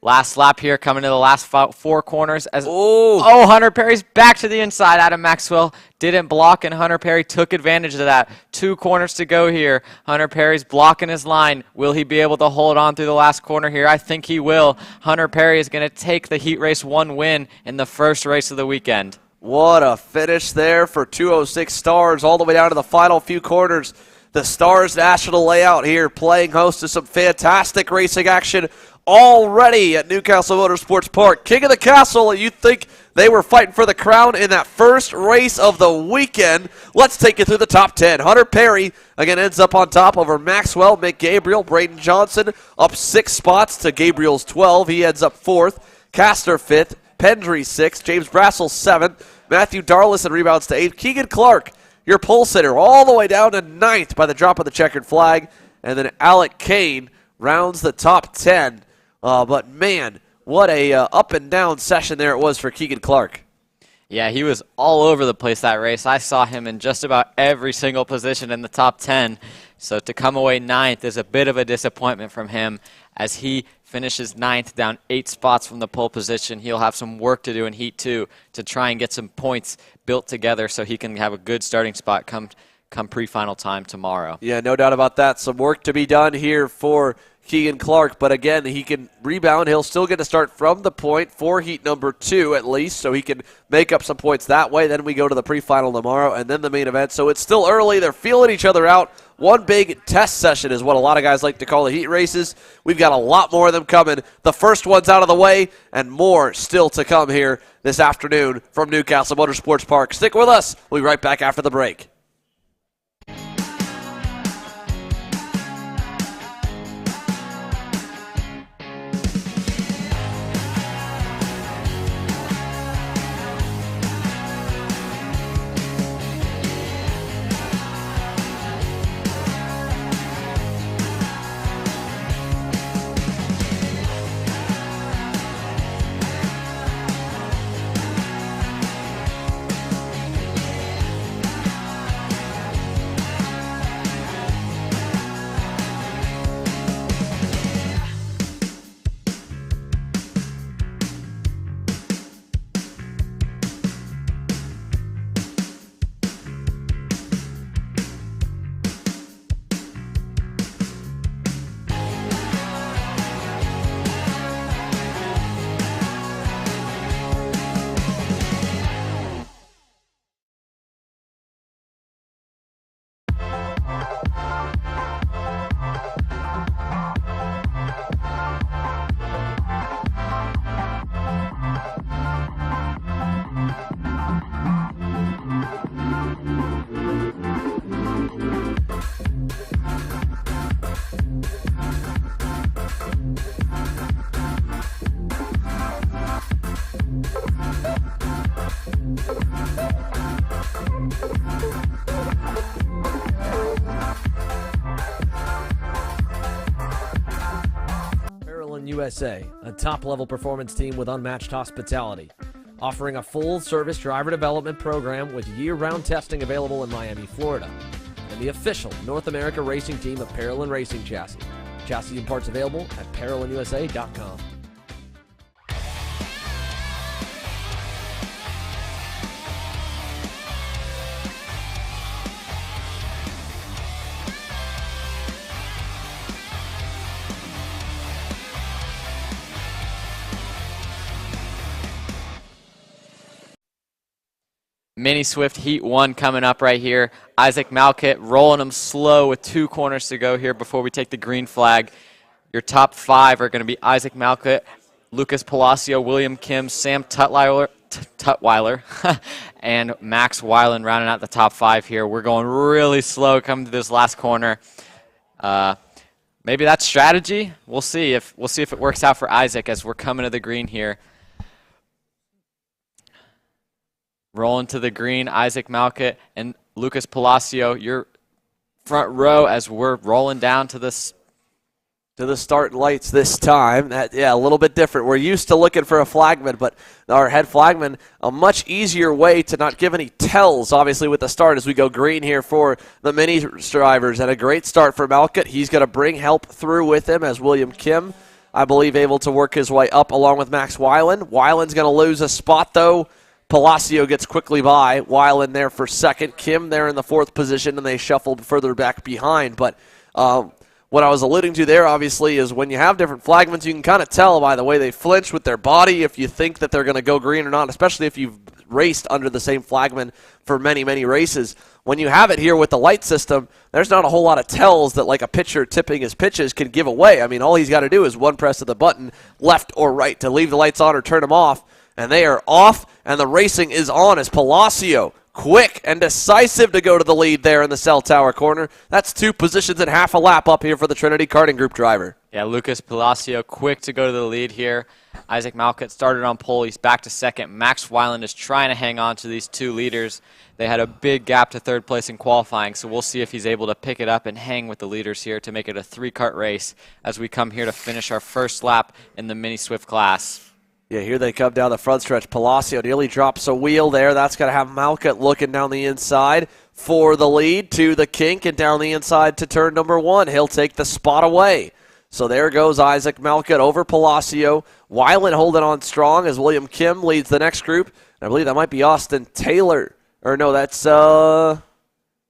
Last lap here, coming to the last 4 corners. Oh, Hunter Perry's back to the inside. Adam Maxwell didn't block, and Hunter Perry took advantage of that. 2 corners to go here. Hunter Perry's blocking his line. Will he be able to hold on through the last corner here? I think he will. Hunter Perry is going to take the Heat Race 1 win in the first race of the weekend. What a finish there for 206 Stars all the way down to the final few corners. The Stars National layout here playing host to some fantastic racing action already at Newcastle Motorsports Park. King of the Castle, you think they were fighting for the crown in that first race of the weekend. Let's take you through the top 10. Hunter Perry, again, ends up on top over Maxwell, Mick Gabriel, Braden Johnson, up 6 spots to Gabriel's 12. He ends up 4th. Kastner 5th. Pendry 6th. James Brassel 7th. Matthew Darlison rebounds to 8th. Keegan Clark, your pole sitter, all the way down to 9th by the drop of the checkered flag. And then Alec Kane rounds the top 10. But, man, what a up and down session there it was for Keegan Clark. Yeah, he was all over the place that race. I saw him in just about every single position in the top 10. So to come away 9th is a bit of a disappointment from him as he finishes 9th, down 8 spots from the pole position. He'll have some work to do in Heat 2 to try and get some points built together so he can have a good starting spot come pre-final time tomorrow. Yeah, no doubt about that. Some work to be done here for Keegan Clark, but again, he can rebound. He'll still get to start from the point for heat number 2 at least, so he can make up some points that way. Then we go to the pre-final tomorrow and then the main event. So it's still early. They're feeling each other out. One big test session is what a lot of guys like to call the heat races. We've got a lot more of them coming. The first one's out of the way and more still to come here this afternoon from Newcastle Motorsports Park. Stick with us. We'll be right back after the break. USA, a top-level performance team with unmatched hospitality, offering a full-service driver development program with year-round testing available in Miami, Florida, and the official North America racing team of Parolin Racing Chassis. Chassis and parts available at ParolinUSA.com. Mini Swift Heat 1 coming up right here. Isaac Malkit rolling them slow with 2 corners to go here before we take the green flag. Your top 5 are going to be Isaac Malkit, Lucas Palacio, William Kim, Sam Tutwiler, Tutwiler and Max Weiland rounding out the top 5 here. We're going really slow coming to this last corner. Maybe that's strategy. We'll see if it works out for Isaac as we're coming to the green here. Rolling to the green, Isaac Malkut and Lucas Palacio, your front row as we're rolling down to this. To the start lights this time. A little bit different. We're used to looking for a flagman, but our head flagman, a much easier way to not give any tells, obviously, with the start as we go green here for the mini drivers. And a great start for Malkut. He's going to bring help through with him as William Kim, I believe, able to work his way up along with Max Weiland. Weiland's going to lose a spot, though. Palacio gets quickly by. Weiland there for second. Kim there in the 4th position, and they shuffled further back behind. But what I was alluding to there, obviously, is when you have different flagmen, you can kind of tell by the way they flinch with their body if you think that they're going to go green or not, especially if you've raced under the same flagman for many, many races. When you have it here with the light system, there's not a whole lot of tells that like a pitcher tipping his pitches can give away. I mean, all he's got to do is one press of the button, left or right, to leave the lights on or turn them off, and they are off, and the racing is on as Palacio, quick and decisive to go to the lead there in the cell tower corner. That's 2 positions and half a lap up here for the Trinity Karting Group driver. Yeah, Lucas Palacio quick to go to the lead here. Isaac Malkut started on pole. He's back to second. Max Weiland is trying to hang on to these 2 leaders. They had a big gap to 3rd place in qualifying, so we'll see if he's able to pick it up and hang with the leaders here to make it a 3-kart race as we come here to finish our first lap in the Mini Swift class. Yeah, here they come down the front stretch. Palacio nearly drops a wheel there. That's going to have Malkut looking down the inside for the lead to the kink and down the inside to turn number 1. He'll take the spot away. So there goes Isaac Malkut over Palacio. Weiland holding on strong as William Kim leads the next group. And I believe that might be Austin Taylor. Or no, that's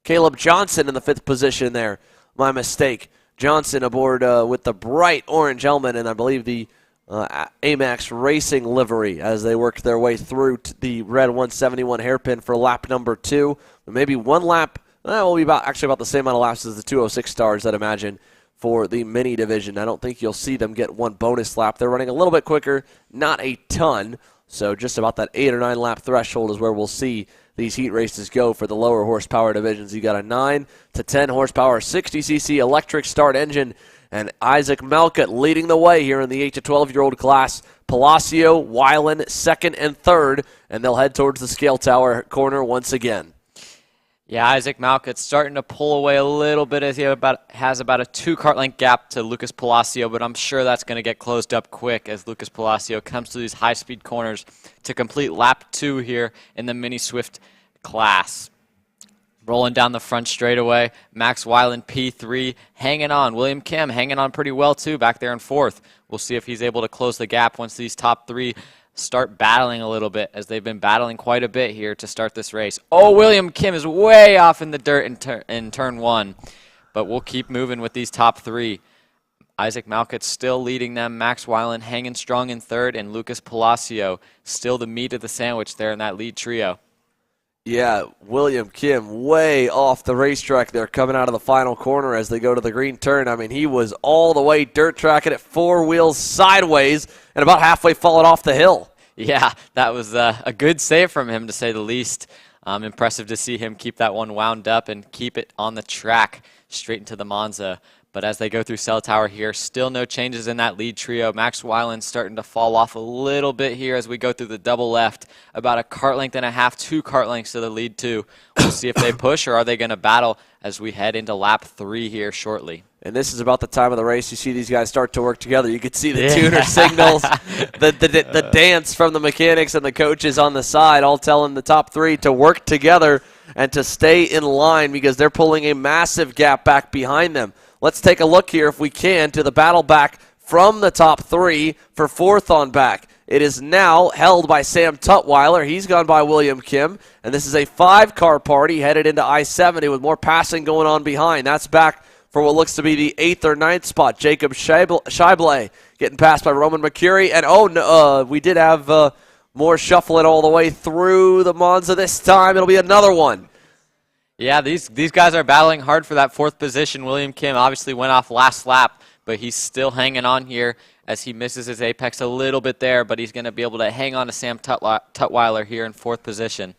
Caleb Johnson in the 5th position there. My mistake. Johnson aboard with the bright orange helmet, and I believe the Amax Racing livery as they worked their way through the red 171 hairpin for lap number 2. Maybe one lap, will be about the same amount of laps as the 206 stars, I'd imagine, for the mini division. I don't think you'll see them get one bonus lap. They're running a little bit quicker, not a ton. So just about that 8 or 9 lap threshold is where we'll see these heat races go for the lower horsepower divisions. You got a 9 to 10 horsepower, 60cc electric start engine. And Isaac Malkut leading the way here in the 8 to 12-year-old class. Palacio, Weiland, 2nd and 3rd, and they'll head towards the scale tower corner once again. Yeah, Isaac Malkut's starting to pull away a little bit as he has about a 2-kart length gap to Lucas Palacio, but I'm sure that's going to get closed up quick as Lucas Palacio comes to these high-speed corners to complete lap 2 here in the Mini Swift class. Rolling down the front straightaway, Max Weiland P3 hanging on. William Kim hanging on pretty well too back there in 4th. We'll see if he's able to close the gap once these top 3 start battling a little bit, as they've been battling quite a bit here to start this race. Oh, William Kim is way off in the dirt in turn 1, but we'll keep moving with these top 3. Isaac Malkut still leading them. Max Weiland hanging strong in 3rd, and Lucas Palacio still the meat of the sandwich there in that lead trio. Yeah, William Kim way off the racetrack there coming out of the final corner as they go to the green turn. I mean, he was all the way dirt tracking it 4 wheels sideways and about halfway falling off the hill. Yeah, that was a good save from him, to say the least. Impressive to see him keep that one wound up and keep it on the track straight into the Monza. But as they go through Cell Tower here, still no changes in that lead trio. Max Weiland starting to fall off a little bit here as we go through the double left. About a kart length and a half, 2 kart lengths to the lead 2. We'll see if they push or are they going to battle as we head into lap 3 here shortly. And this is about the time of the race you see these guys start to work together. You can see the tuner signals, the dance from the mechanics and the coaches on the side, all telling the top 3 to work together and to stay in line because they're pulling a massive gap back behind them. Let's take a look here, if we can, to the battle back from the top 3 for 4th on back. It is now held by Sam Tutwiler. He's gone by William Kim. And this is a 5-car party headed into I-70 with more passing going on behind. That's back for what looks to be the 8th or 9th spot. Jacob Scheible getting passed by Roman Mercury. And, we did have more shuffling all the way through the Monza this time. It'll be another one. Yeah, these guys are battling hard for that 4th position. William Kim obviously went off last lap, but he's still hanging on here as he misses his apex a little bit there, but he's going to be able to hang on to Sam Tutwiler here in 4th position.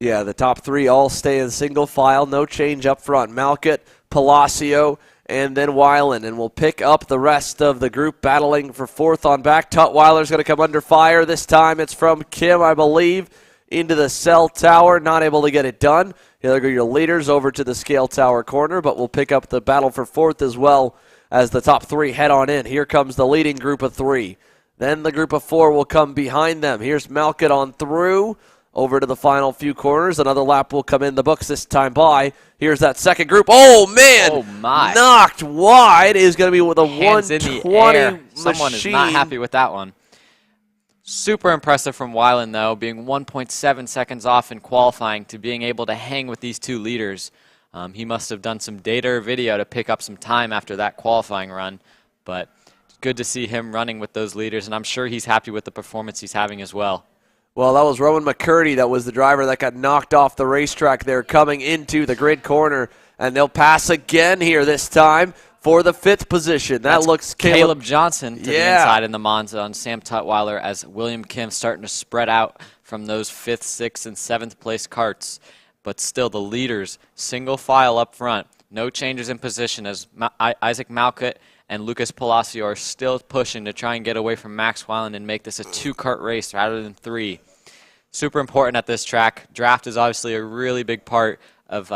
Yeah, the top 3 all stay in single file, no change up front. Malkut, Palacio, and then Weiland. And we'll pick up the rest of the group battling for 4th on back. Tutwiler's going to come under fire. This time it's from Kim, I believe, into the cell tower. Not able to get it done. Here go your leaders over to the scale tower corner, but we'll pick up the battle for 4th as well as the top 3 head on in. Here comes the leading group of 3. Then the group of 4 will come behind them. Here's Malkut on through. Over to the final few corners. Another lap will come in the books this time by. Here's that second group. Oh, man. Oh, my. Knocked wide is going to be with a Hands 120 in the air. machine. Someone is not happy with that one. Super impressive from Weiland, though, being 1.7 seconds off in qualifying to being able to hang with these 2 leaders. He must have done some data or video to pick up some time after that qualifying run. But it's good to see him running with those leaders, and I'm sure he's happy with the performance he's having as well. Well, that was Rowan McCurdy. That was the driver that got knocked off the racetrack there coming into the grid corner. And they'll pass again here this time for the 5th position. That looks Caleb Johnson to the inside in the Monza on Sam Tutwiler as William Kim starting to spread out from those 5th, 6th, and 7th place karts. But still the leaders, single file up front. No changes in position as Isaac Malkut and Lucas Palacio are still pushing to try and get away from Max Weiland and make this a 2-kart race rather than 3. Super important at this track. Draft is obviously a really big part of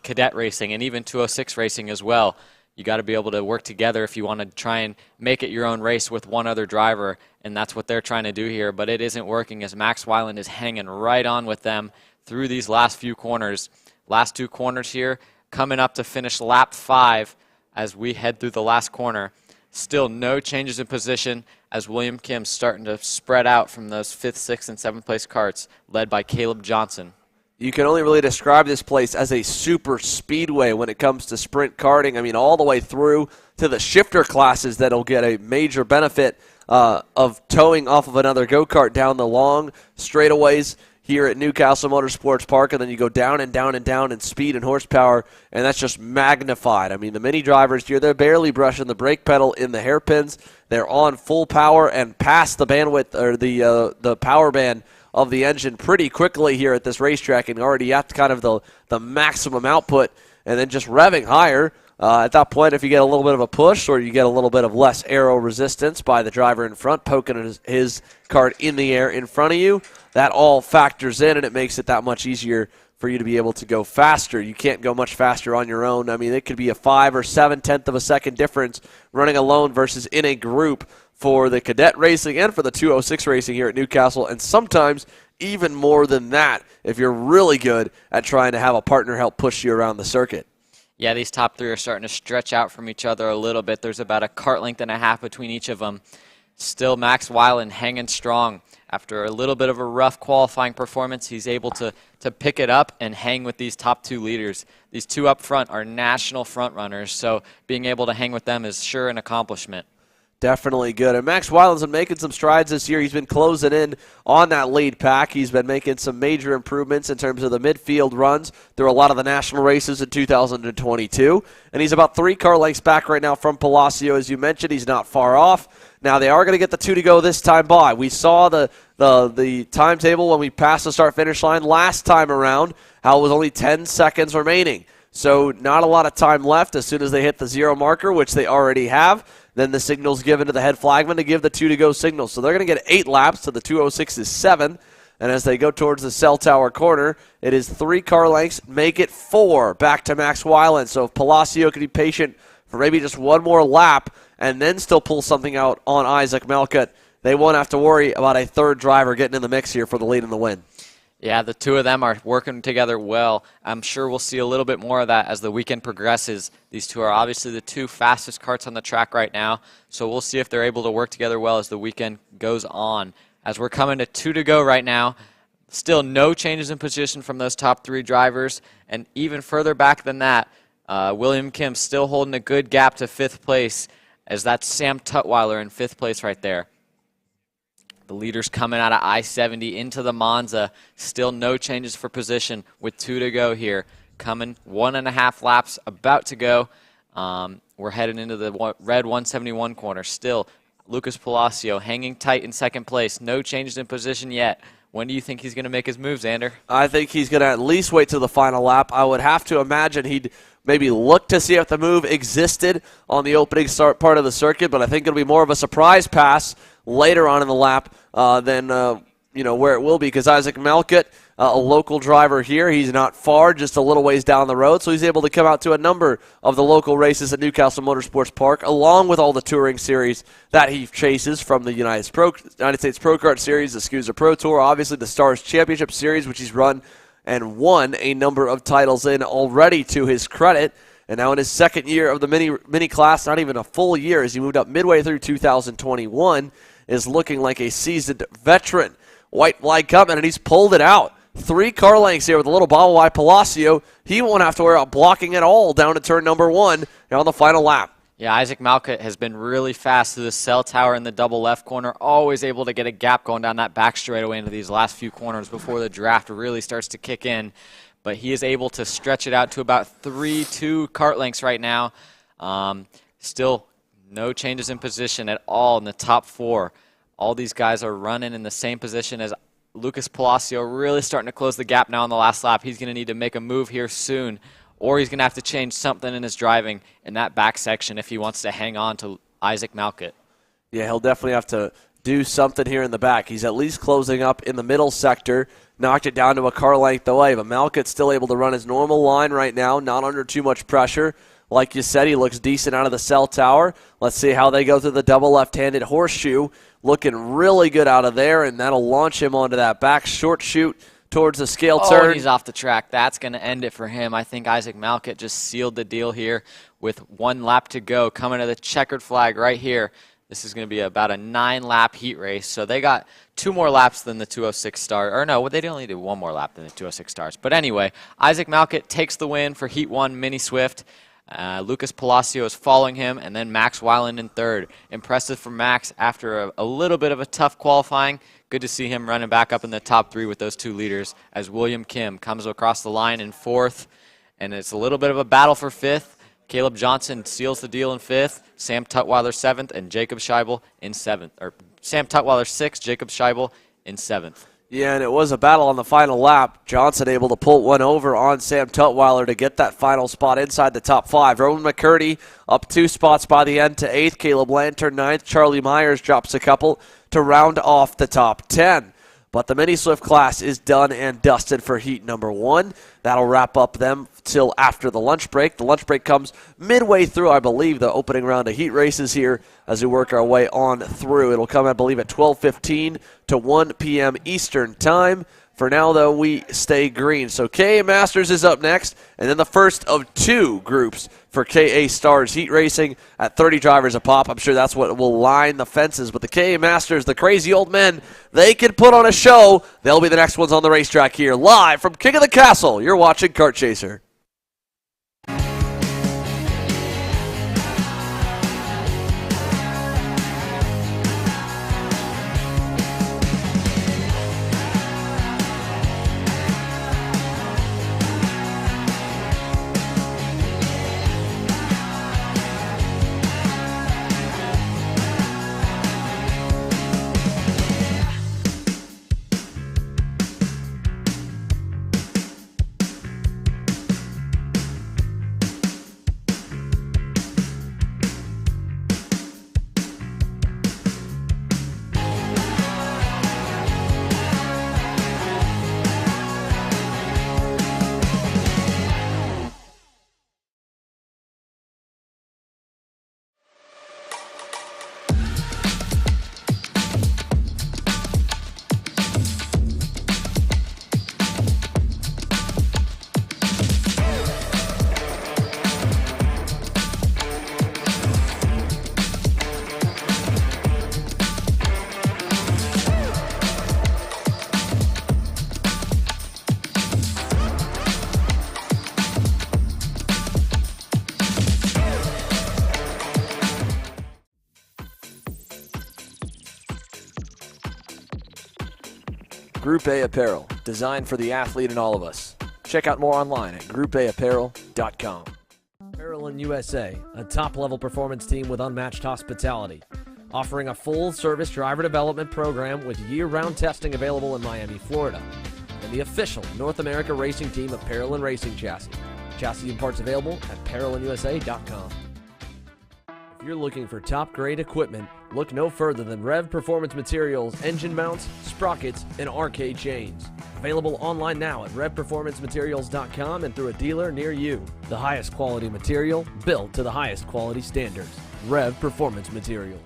cadet racing and even 206 racing as well. You got to be able to work together if you want to try and make it your own race with one other driver, and that's what they're trying to do here, but it isn't working as Max Weiland is hanging right on with them through these last few corners. Last 2 corners here, coming up to finish lap 5 as we head through the last corner. Still no changes in position as William Kim's starting to spread out from those 5th, 6th, and 7th place karts led by Caleb Johnson. You can only really describe this place as a super speedway when it comes to sprint karting. I mean, all the way through to the shifter classes that'll get a major benefit of towing off of another go-kart down the long straightaways here at Newcastle Motorsports Park, and then you go down and down and down in speed and horsepower, and that's just magnified. I mean, the mini drivers here, they're barely brushing the brake pedal in the hairpins. They're on full power and past the bandwidth or the power band of the engine pretty quickly here at this racetrack, and already at kind of the maximum output, and then just revving higher. At that point, if you get a little bit of a push or you get a little bit of less aero resistance by the driver in front, poking his kart in the air in front of you, that all factors in, and it makes it that much easier for you to be able to go faster. You can't go much faster on your own. I mean, it could be a 5 or 7/10 of a second difference running alone versus in a group for the cadet racing and for the 206 racing here at Newcastle, and sometimes even more than that if you're really good at trying to have a partner help push you around the circuit. Yeah, these top 3 are starting to stretch out from each other a little bit. There's about a kart length and a half between each of them. Still Max Weiland hanging strong. After a little bit of a rough qualifying performance, he's able to pick it up and hang with these top 2 leaders. These 2 up front are national front runners, so being able to hang with them is sure an accomplishment. Definitely good. And Max Weiland's been making some strides this year. He's been closing in on that lead pack. He's been making some major improvements in terms of the midfield runs through a lot of the national races in 2022. And he's about 3 car lengths back right now from Palacio. As you mentioned, he's not far off. Now, they are going to get the 2 to go this time by. We saw the timetable when we passed the start-finish line last time around, how it was only 10 seconds remaining. So not a lot of time left. As soon as they hit the 0 marker, which they already have, then the signal's given to the head flagman to give the 2 to go signal. So they're going to get 8 laps to the 206 is 7. And as they go towards the cell tower corner, it is 3 car lengths, make it 4 back to Max Weiland. So if Palacio could be patient for maybe just one more lap and then still pull something out on Isaac Malkut, they won't have to worry about a 3rd driver getting in the mix here for the lead and the win. Yeah, the 2 of them are working together well. I'm sure we'll see a little bit more of that as the weekend progresses. These 2 are obviously the 2 fastest karts on the track right now, so we'll see if they're able to work together well as the weekend goes on. As we're coming to 2 to go right now, still no changes in position from those top 3 drivers, and even further back than that, William Kim still holding a good gap to 5th place, as that's Sam Tutwiler in 5th place right there. The leaders coming out of I-70 into the Monza. Still no changes for position with 2 to go here. Coming 1.5 laps about to go. We're heading into the red 171 corner. Still Lucas Palacio hanging tight in second place. No changes in position yet. When do you think he's going to make his move, Xander? I think he's going to at least wait till the final lap. I would have to imagine he'd maybe look to see if the move existed on the opening start part of the circuit, but I think it'll be more of a surprise pass later on in the lap than where it will be, because Isaac Malkut, a local driver here, he's not far, just a little ways down the road, so he's able to come out to a number of the local races at Newcastle Motorsports Park, along with all the touring series that he chases from the United States Pro Kart Series, the SCUSA Pro Tour, obviously the Stars Championship Series, which he's run and won a number of titles in already to his credit. And now in his second year of the mini class, not even a full year, as he moved up midway through 2021, is looking like a seasoned veteran. White flag coming, and he's pulled it out. 3 car lengths here with a little bobble by Palacio. He won't have to worry about blocking at all down to turn number 1 on the final lap. Yeah, Isaac Malkut has been really fast through the cell tower in the double left corner, always able to get a gap going down that back straightaway into these last few corners before the draft really starts to kick in. But he is able to stretch it out to about 2 kart lengths right now. Still no changes in position at all in the top 4. All these guys are running in the same position as Lucas Palacio, really starting to close the gap now on the last lap. He's going to need to make a move here soon, or he's going to have to change something in his driving in that back section if he wants to hang on to Isaac Malkut. Yeah, he'll definitely have to do something here in the back. He's at least closing up in the middle sector, knocked it down to a car length away, but Malkut's still able to run his normal line right now, not under too much pressure. Like you said, he looks decent out of the cell tower. Let's see how they go through the double left-handed horseshoe. Looking really good out of there, and that'll launch him onto that back short chute towards the scale turn. And he's off the track. That's going to end it for him. I think Isaac Malkut just sealed the deal here with 1 lap to go. Coming to the checkered flag right here. This is going to be about a 9-lap heat race. So they got 2 more laps than the 206 stars. Or no, they only do 1 more lap than the 206 stars. But anyway, Isaac Malkut takes the win for Heat 1 Mini Swift. Lucas Palacio is following him, and then Max Weiland in third. Impressive for Max after a little bit of a tough qualifying. Good to see him running back up in the top 3 with those 2 leaders as William Kim comes across the line in 4th, and it's a little bit of a battle for 5th. Caleb Johnson seals the deal in 5th, Sam Tutwiler 7th, and Jacob Scheibel in 7th. Or Sam Tutwiler 6th, Jacob Scheibel in 7th. Yeah, and it was a battle on the final lap. Johnson able to pull one over on Sam Tutwiler to get that final spot inside the top 5. Roman McCurdy up 2 spots by the end to 8th. Caleb Lantern 9th. Charlie Myers drops a couple to round off the top 10. But the Mini Swift class is done and dusted for heat number 1. That'll wrap up them till after the lunch break. The lunch break comes midway through, I believe, the opening round of heat races here as we work our way on through. It'll come, I believe, at 12:15 to 1 p.m. Eastern Time. For now, though, we stay green. So KA Masters is up next, and then the first of 2 groups for KA Stars Heat Racing at 30 drivers a pop. I'm sure that's what will line the fences. But the KA Masters, the crazy old men, they can put on a show. They'll be the next ones on the racetrack here, live from King of the Castle. You're watching Kart Chaser. Group A Apparel, designed for the athlete and all of us. Check out more online at groupAapparel.com. Apparel in USA, a top-level performance team with unmatched hospitality, offering a full-service driver development program with year-round testing available in Miami, Florida, and the official North America racing team of Parolin Racing Chassis. Chassis and parts available at ParolinUSA.com. If you're looking for top-grade equipment, look no further than Rev Performance Materials engine mounts, sprockets, and arcade chains. Available online now at RevPerformanceMaterials.com and through a dealer near you. The highest quality material, built to the highest quality standards. Rev Performance Materials.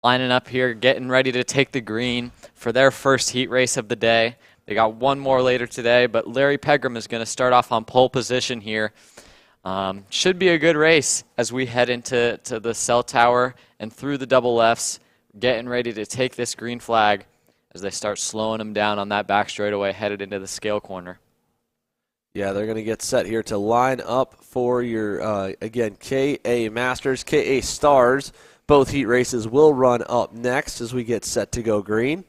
Lining up here, getting ready to take the green for their first heat race of the day. They got one more later today, but Larry Pegram is going to start off on pole position here. Should be a good race as we head into the cell tower and through the double lefts, getting ready to take this green flag as they start slowing them down on that back straightaway headed into the scale corner. Yeah, they're going to get set here to line up for your, again, KA Masters, KA Stars. Both heat races will run up next as we get set to go green.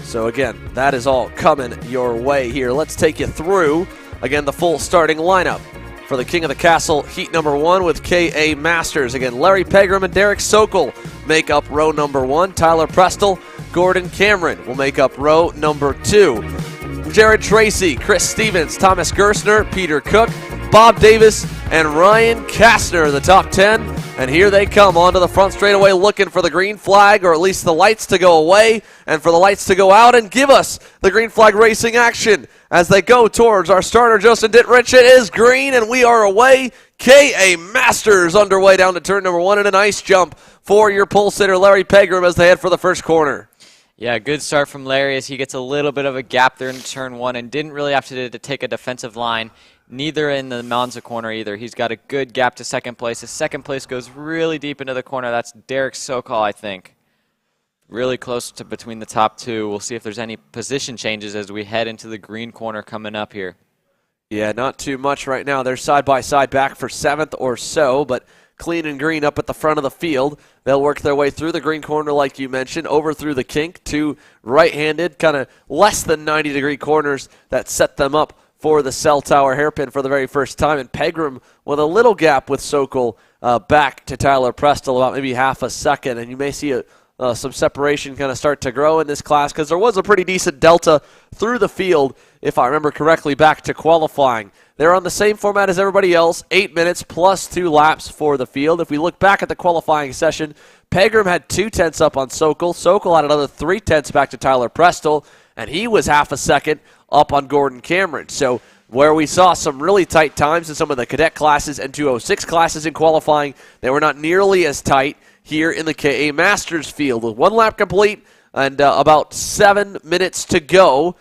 So again, that is all coming your way here. Let's take you through, again, the full starting lineup for the King of the Castle Heat number 1 with KA Masters. Again, Larry Pegram and Derek Sokol make up row number 1. Tyler Prestel, Gordon Cameron will make up row number 2. Jared Tracy, Chris Stevens, Thomas Gersner, Peter Cook, Bob Davis, and Ryan Kastner, the top 10. And here they come onto the front straightaway looking for the green flag, or at least the lights to go away, and for the lights to go out and give us the green flag racing action as they go towards our starter, Justin Dittrich. It is green, and we are away. KA Masters underway down to turn number 1, and a nice jump for your pole sitter, Larry Pegram, as they head for the first corner. Yeah, good start from Larry as he gets a little bit of a gap there in turn 1 and didn't really have to take a defensive line. Neither in the Monza corner either. He's got a good gap to second place. His second place goes really deep into the corner. That's Derek Sokol, I think. Really close to between the top 2. We'll see if there's any position changes as we head into the green corner coming up here. Yeah, not too much right now. They're side by side back for 7th or so, but clean and green up at the front of the field. They'll work their way through the green corner like you mentioned, over through the kink, 2 right-handed, kind of less than 90-degree corners that set them up for the cell tower hairpin for the very first time. And Pegram with a little gap with Sokol back to Tyler Prestel, about maybe half a second. And you may see some separation kind of start to grow in this class because there was a pretty decent delta through the field, if I remember correctly, back to qualifying. They're on the same format as everybody else, 8 minutes plus 2 laps for the field. If we look back at the qualifying session, Pegram had 2 tenths up on Sokol. Sokol had another 3 tenths back to Tyler Prestel, and he was half a second up on Gordon Cameron. So where we saw some really tight times in some of the cadet classes and 206 classes in qualifying, they were not nearly as tight here in the KA Masters field. With 1 lap complete and about 7 minutes to go,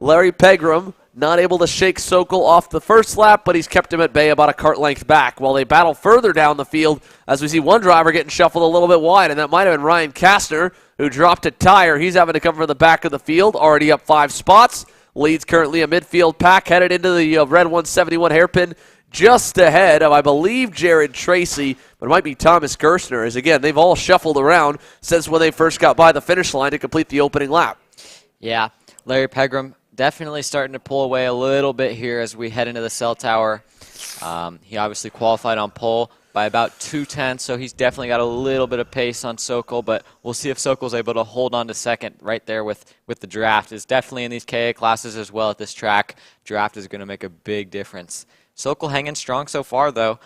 Larry Pegram not able to shake Sokol off the first lap, but he's kept him at bay about a kart length back while they battle further down the field as we see one driver getting shuffled a little bit wide, and that might have been Ryan Kastner, who dropped a tire. He's having to come from the back of the field, already up 5 spots. Leads currently a midfield pack headed into the red 171 hairpin, just ahead of, I believe, Jared Tracy, but it might be Thomas Gersner, as again, they've all shuffled around since when they first got by the finish line to complete the opening lap. Yeah, Larry Pegram definitely starting to pull away a little bit here as we head into the cell tower. He obviously qualified on pole by about 2 tenths, so he's definitely got a little bit of pace on Sokol, but we'll see if Sokol's able to hold on to second right there with the draft. It's definitely in these KA classes as well at this track. Draft is going to make a big difference. Sokol hanging strong so far, though,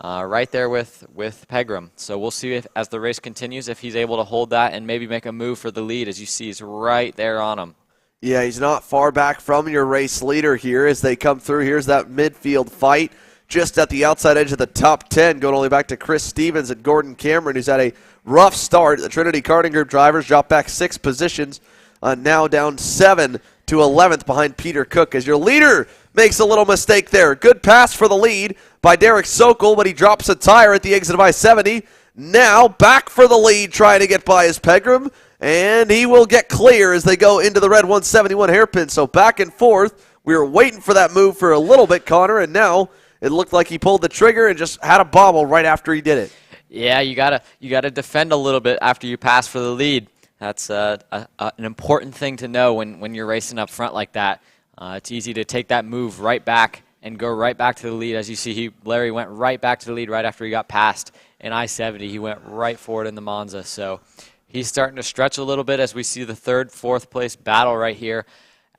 right there with Pegram. So we'll see if, as the race continues, if he's able to hold that and maybe make a move for the lead. As you see, he's right there on him. Yeah, he's not far back from your race leader here as they come through. Here's that midfield fight just at the outside edge of the top 10, going only back to Chris Stevens and Gordon Cameron, who's had a rough start. The Trinity Karting Group drivers dropped back 6 positions, now down 7 to 11th behind Peter Cook as your leader makes a little mistake there. Good pass for the lead by Derek Sokol, but he drops a tire at the exit of I-70. Now back for the lead, trying to get by his Pegram, and he will get clear as they go into the red 171 hairpin. So back and forth. We were waiting for that move for a little bit, Connor, and now it looked like he pulled the trigger and just had a bobble right after he did it. Yeah, you gotta defend a little bit after you pass for the lead. That's an important thing to know when you're racing up front like that. It's easy to take that move right back and go right back to the lead. As you see, Larry went right back to the lead right after he got past in I-70. He went right forward in the Monza. So he's starting to stretch a little bit as we see the third, fourth place battle right here.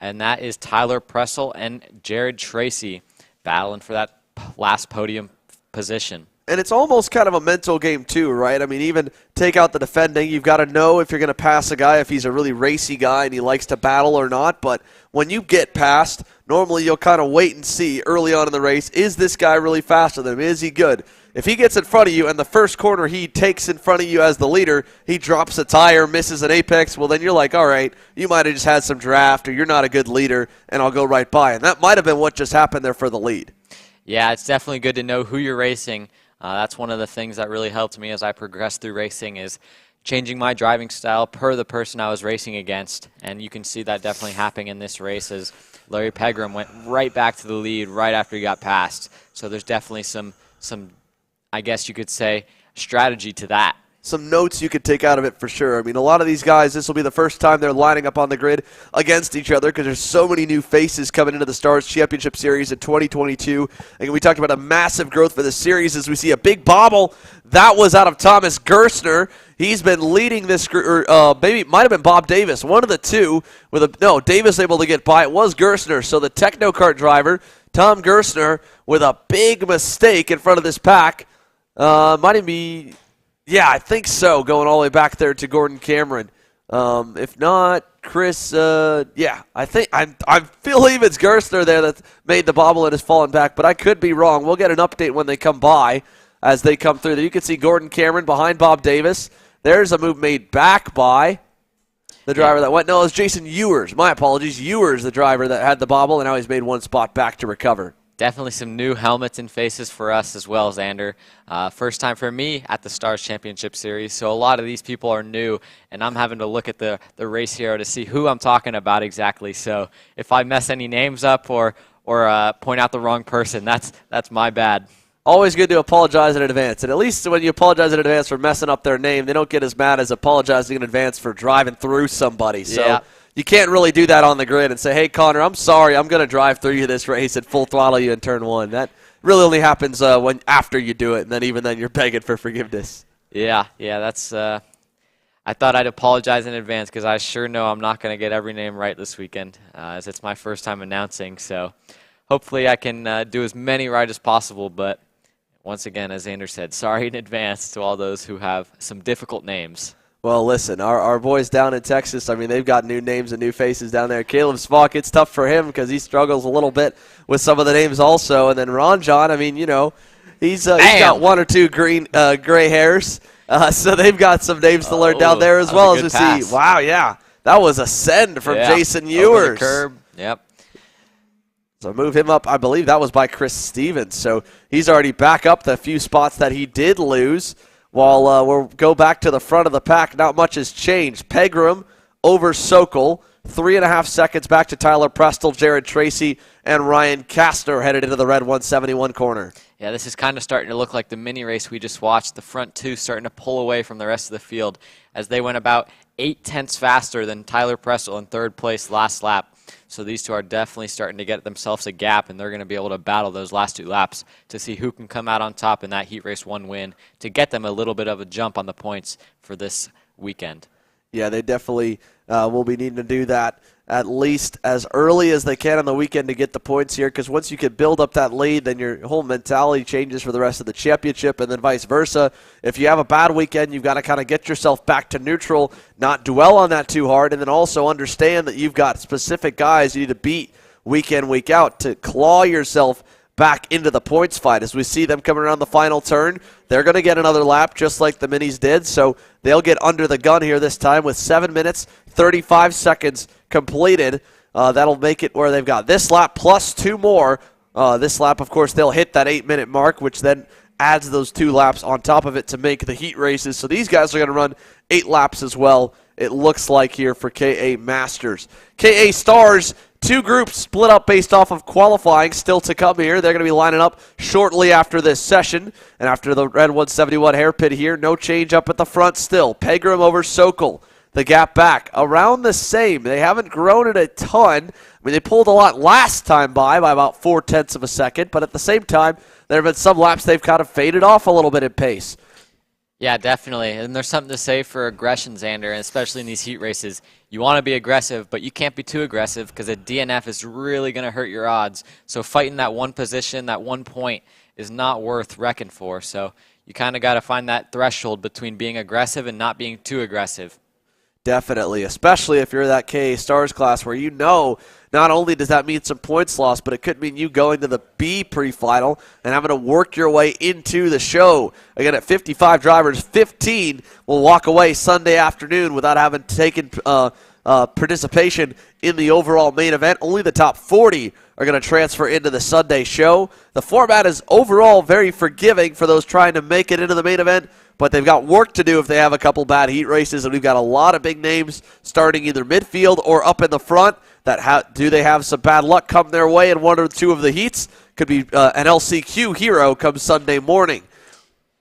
And that is Tyler Pressel and Jared Tracy battling for that last podium position. And it's almost kind of a mental game too, right? I mean, even take out the defending, you've got to know if you're going to pass a guy, if he's a really racy guy and he likes to battle or not. But when you get past, normally you'll kind of wait and see early on in the race, is this guy really faster than him? Is he good? If he gets in front of you and the first corner he takes in front of you as the leader, he drops a tire, misses an apex, well, then you're like, all right, you might have just had some draft or you're not a good leader, and I'll go right by. And that might have been what just happened there for the lead. Yeah, it's definitely good to know who you're racing. That's one of the things that really helped me as I progressed through racing is changing my driving style per the person I was racing against. And you can see that definitely happening in this race as Larry Pegram went right back to the lead right after he got passed. So there's definitely some I guess you could say, strategy to that. Some notes you could take out of it for sure. I mean, a lot of these guys, this will be the first time they're lining up on the grid against each other because there's so many new faces coming into the Stars Championship Series in 2022. And we talked about a massive growth for the series as we see a big bobble. That was out of Thomas Gerstner. He's been leading this group, or maybe it might have been Bob Davis, one of the two. Davis able to get by. It was Gerstner. So the Technokart driver, Tom Gerstner, with a big mistake in front of this pack. Might even be... Yeah, I think so, going all the way back there to Gordon Cameron. If not, Chris, I think I believe it's Gerstner there that made the bobble and has fallen back, but I could be wrong. We'll get an update when they come by as they come through. You can see Gordon Cameron behind Bob Davis. There's a move made back by the driver that went. No, it was Jason Ewers. My apologies. Ewers, the driver that had the bobble, and now he's made one spot back to recover. Definitely some new helmets and faces for us as well, Xander. First time for me at the Stars Championship Series, so a lot of these people are new, and I'm having to look at the race hero to see who I'm talking about exactly. So if I mess any names up or point out the wrong person, that's my bad. Always good to apologize in advance, and at least when you apologize in advance for messing up their name, they don't get as mad as apologizing in advance for driving through somebody. So. Yeah. You can't really do that on the grid and say, hey, Connor, I'm sorry, I'm going to drive through you this race and full throttle you in turn one. That really only happens after you do it, and then even then you're begging for forgiveness. Yeah, that's I thought I'd apologize in advance because I sure know I'm not going to get every name right this weekend as it's my first time announcing. So hopefully I can do as many right as possible. But once again, as Xander said, sorry in advance to all those who have some difficult names. Well, listen, our boys down in Texas, I mean, they've got new names and new faces down there. Caleb Spock, it's tough for him because he struggles a little bit with some of the names also. And then Ron John, I mean, he's got one or two gray hairs. So they've got some names to learn down there as well as we see. Wow, yeah, that was a send from Jason Ewers. Over the curb, yep. So move him up. I believe that was by Chris Stevens. So he's already back up the few spots that he did lose. While we'll go back to the front of the pack, not much has changed. Pegram over Sokol, 3.5 seconds back to Tyler Prestel, Jared Tracy, and Ryan Kastner headed into the red 171 corner. Yeah, this is kind of starting to look like the mini race we just watched. The front two starting to pull away from the rest of the field as they went about 0.8 faster than Tyler Prestel in third place last lap. So these two are definitely starting to get themselves a gap, and they're going to be able to battle those last two laps to see who can come out on top in that Heat Race 1 win to get them a little bit of a jump on the points for this weekend. Yeah, they definitely will be needing to do that at least as early as they can on the weekend to get the points here, because once you can build up that lead, then your whole mentality changes for the rest of the championship, and then vice versa. If you have a bad weekend, you've got to kind of get yourself back to neutral, not dwell on that too hard, and then also understand that you've got specific guys you need to beat week in, week out to claw yourself back into the points fight. As we see them coming around the final turn, they're going to get another lap just like the minis did, so they'll get under the gun here this time with 7 minutes, 35 seconds completed. That'll make it where they've got this lap plus 2 more. This lap, of course, they'll hit that 8-minute mark, which then adds those 2 laps on top of it to make the heat races. So these guys are going to run 8 laps as well, it looks like here for KA Masters. KA Stars, 2 groups split up based off of qualifying still to come here. They're going to be lining up shortly after this session. And after the red 171 hairpin here, no change up at the front still. Pegram over Sokol. the gap back around the same. They haven't grown it a ton. I mean, they pulled a lot last time by about 0.4 of a second, but at the same time, there have been some laps they've kind of faded off a little bit in pace. Yeah, definitely. And there's something to say for aggression, Xander, and especially in these heat races. You want to be aggressive, but you can't be too aggressive because a DNF is really going to hurt your odds. So fighting that one position, that 1 point, is not worth wrecking for. So you kind of got to find that threshold between being aggressive and not being too aggressive. Definitely, especially if you're that KA Stars class where you know not only does that mean some points lost, but it could mean you going to the B pre-final and having to work your way into the show. Again, at 55 drivers, 15 will walk away Sunday afternoon without having taken participation in the overall main event. Only the top 40 are going to transfer into the Sunday show. The format is overall very forgiving for those trying to make it into the main event, but they've got work to do if they have a couple bad heat races, and we've got a lot of big names starting either midfield or up in the front that do they have some bad luck come their way in one or two of the heats? Could be an LCQ hero come Sunday morning.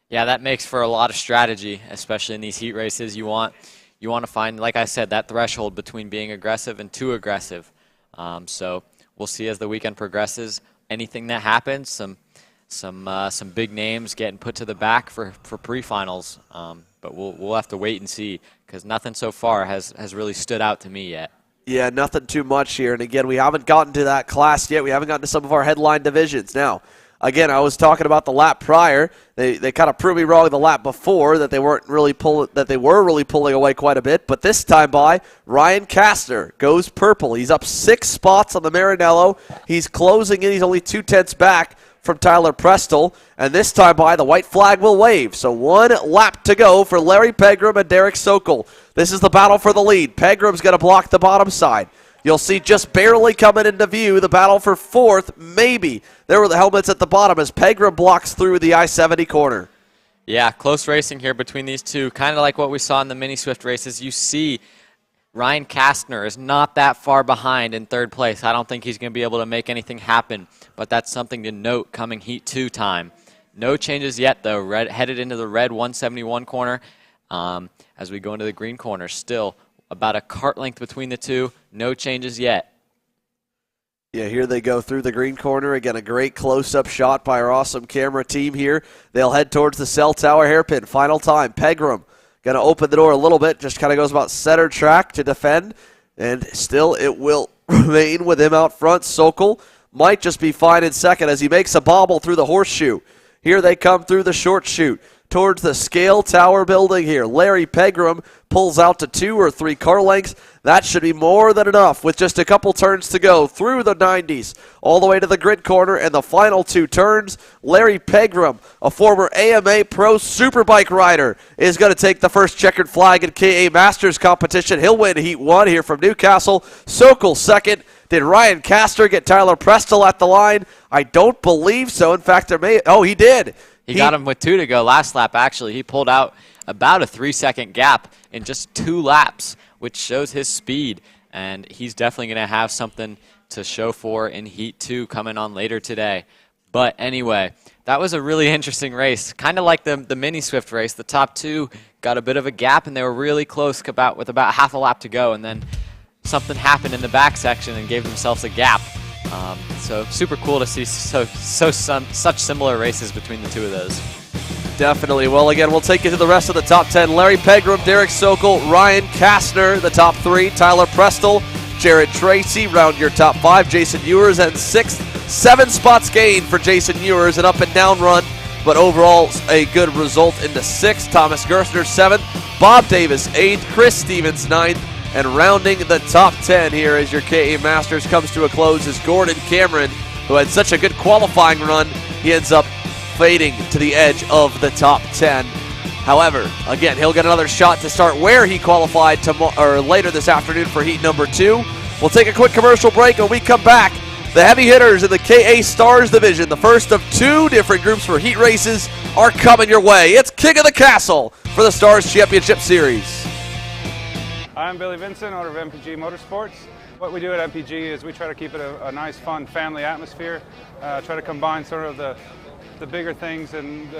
Yeah, that makes for a lot of strategy, especially in these heat races. You want to find, like I said, that threshold between being aggressive and too aggressive. So we'll see as the weekend progresses. Anything that happens, some big names getting put to the back for pre-finals. But we'll have to wait and see because nothing so far has really stood out to me yet. Yeah, nothing too much here. And again, we haven't gotten to that class yet. We haven't gotten to some of our headline divisions. Now, again, I was talking about the lap prior. They kind of proved me wrong the lap before that they were really pulling away quite a bit. But this time by, Ryan Kastner goes purple. He's up 6 spots on the Maranello. He's closing in. He's only 0.2 back from Tyler Prestel. And this time by, the white flag will wave. So 1 lap to go for Larry Pegram and Derek Sokol. This is the battle for the lead. Pegram's going to block the bottom side. You'll see just barely coming into view the battle for 4th, maybe. There were the helmets at the bottom as Pegram blocks through the I-70 corner. Yeah, close racing here between these two. Kind of like what we saw in the Mini Swift races. You see Ryan Kastner is not that far behind in 3rd place. I don't think he's going to be able to make anything happen, but that's something to note coming Heat 2 time. No changes yet, though. Headed into the red 171 corner as we go into the green corner. Still about a kart length between the two. No changes yet. Yeah, here they go through the green corner. Again, a great close-up shot by our awesome camera team here. They'll head towards the cell tower hairpin. Final time. Pegram going to open the door a little bit. Just kind of goes about center track to defend. And still it will remain with him out front. Sokol might just be fine in second as he makes a bobble through the horseshoe. Here they come through the short chute towards the scale tower building here. Larry Pegram pulls out to 2 or 3 car lengths. That should be more than enough with just a couple turns to go through the 90s, all the way to the grid corner and the final 2 turns. Larry Pegram, a former AMA Pro Superbike rider, is going to take the first checkered flag in KA Masters competition. He'll win Heat 1 here from Newcastle. Sokol second. Did Ryan Kastner get Tyler Prestel at the line? I don't believe so. In fact, he did. He got him with 2 to go last lap, actually. He pulled out about a 3-second gap in just 2 laps, which shows his speed. And he's definitely going to have something to show for in Heat 2 coming on later today. But anyway, that was a really interesting race. Kind of like the Mini Swift race. The top 2 got a bit of a gap, and they were really close with about half a lap to go. And then something happened in the back section and gave themselves a gap. So super cool to see such similar races between the two of those. Definitely. Well, again, we'll take you to the rest of the top 10. Larry Pegram, Derek Sokol, Ryan Kastner, the top 3. Tyler Prestel, Jared Tracy, round your top 5. Jason Ewers, and 6th. 7 spots gained for Jason Ewers, an up and down run, but overall a good result into 6th. Thomas Gerstner, 7th. Bob Davis, 8th. Chris Stevens, 9th. And rounding the top 10 here as your KA Masters comes to a close is Gordon Cameron, who had such a good qualifying run. He ends up fading to the edge of the top 10. However, again, he'll get another shot to start where he qualified later this afternoon for heat number 2. We'll take a quick commercial break. When we come back, the heavy hitters in the KA Stars division, the first of 2 different groups for heat races, are coming your way. It's King of the Castle for the Stars Championship Series. I'm Billy Vincent, owner of MPG Motorsports. What we do at MPG is we try to keep it a nice, fun family atmosphere, try to combine sort of the bigger things and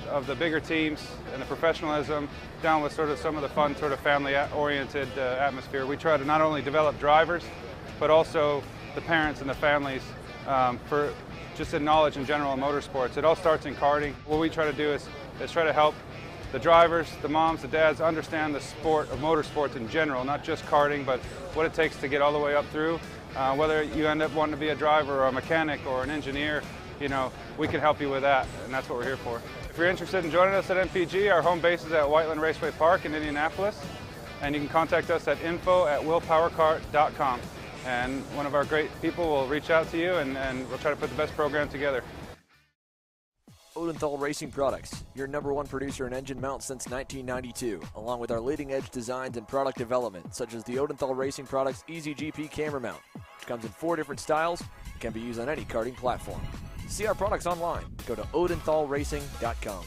of the bigger teams and the professionalism down with sort of some of the fun, sort of family-oriented atmosphere. We try to not only develop drivers, but also the parents and the families for just in knowledge in general in motorsports. It all starts in karting. What we try to do is try to help the drivers, the moms, the dads understand the sport of motorsports in general, not just karting, but what it takes to get all the way up through. Whether you end up wanting to be a driver or a mechanic or an engineer, you know, we can help you with that, and that's what we're here for. If you're interested in joining us at MPG, our home base is at Whiteland Raceway Park in Indianapolis, and you can contact us at info@willpowerkart.com, and one of our great people will reach out to you, and we'll try to put the best program together. Odenthal Racing Products, your #1 producer in engine mounts since 1992, along with our leading-edge designs and product development, such as the Odenthal Racing Products Easy GP camera mount, which comes in 4 different styles and can be used on any karting platform. To see our products online, go to odenthalracing.com.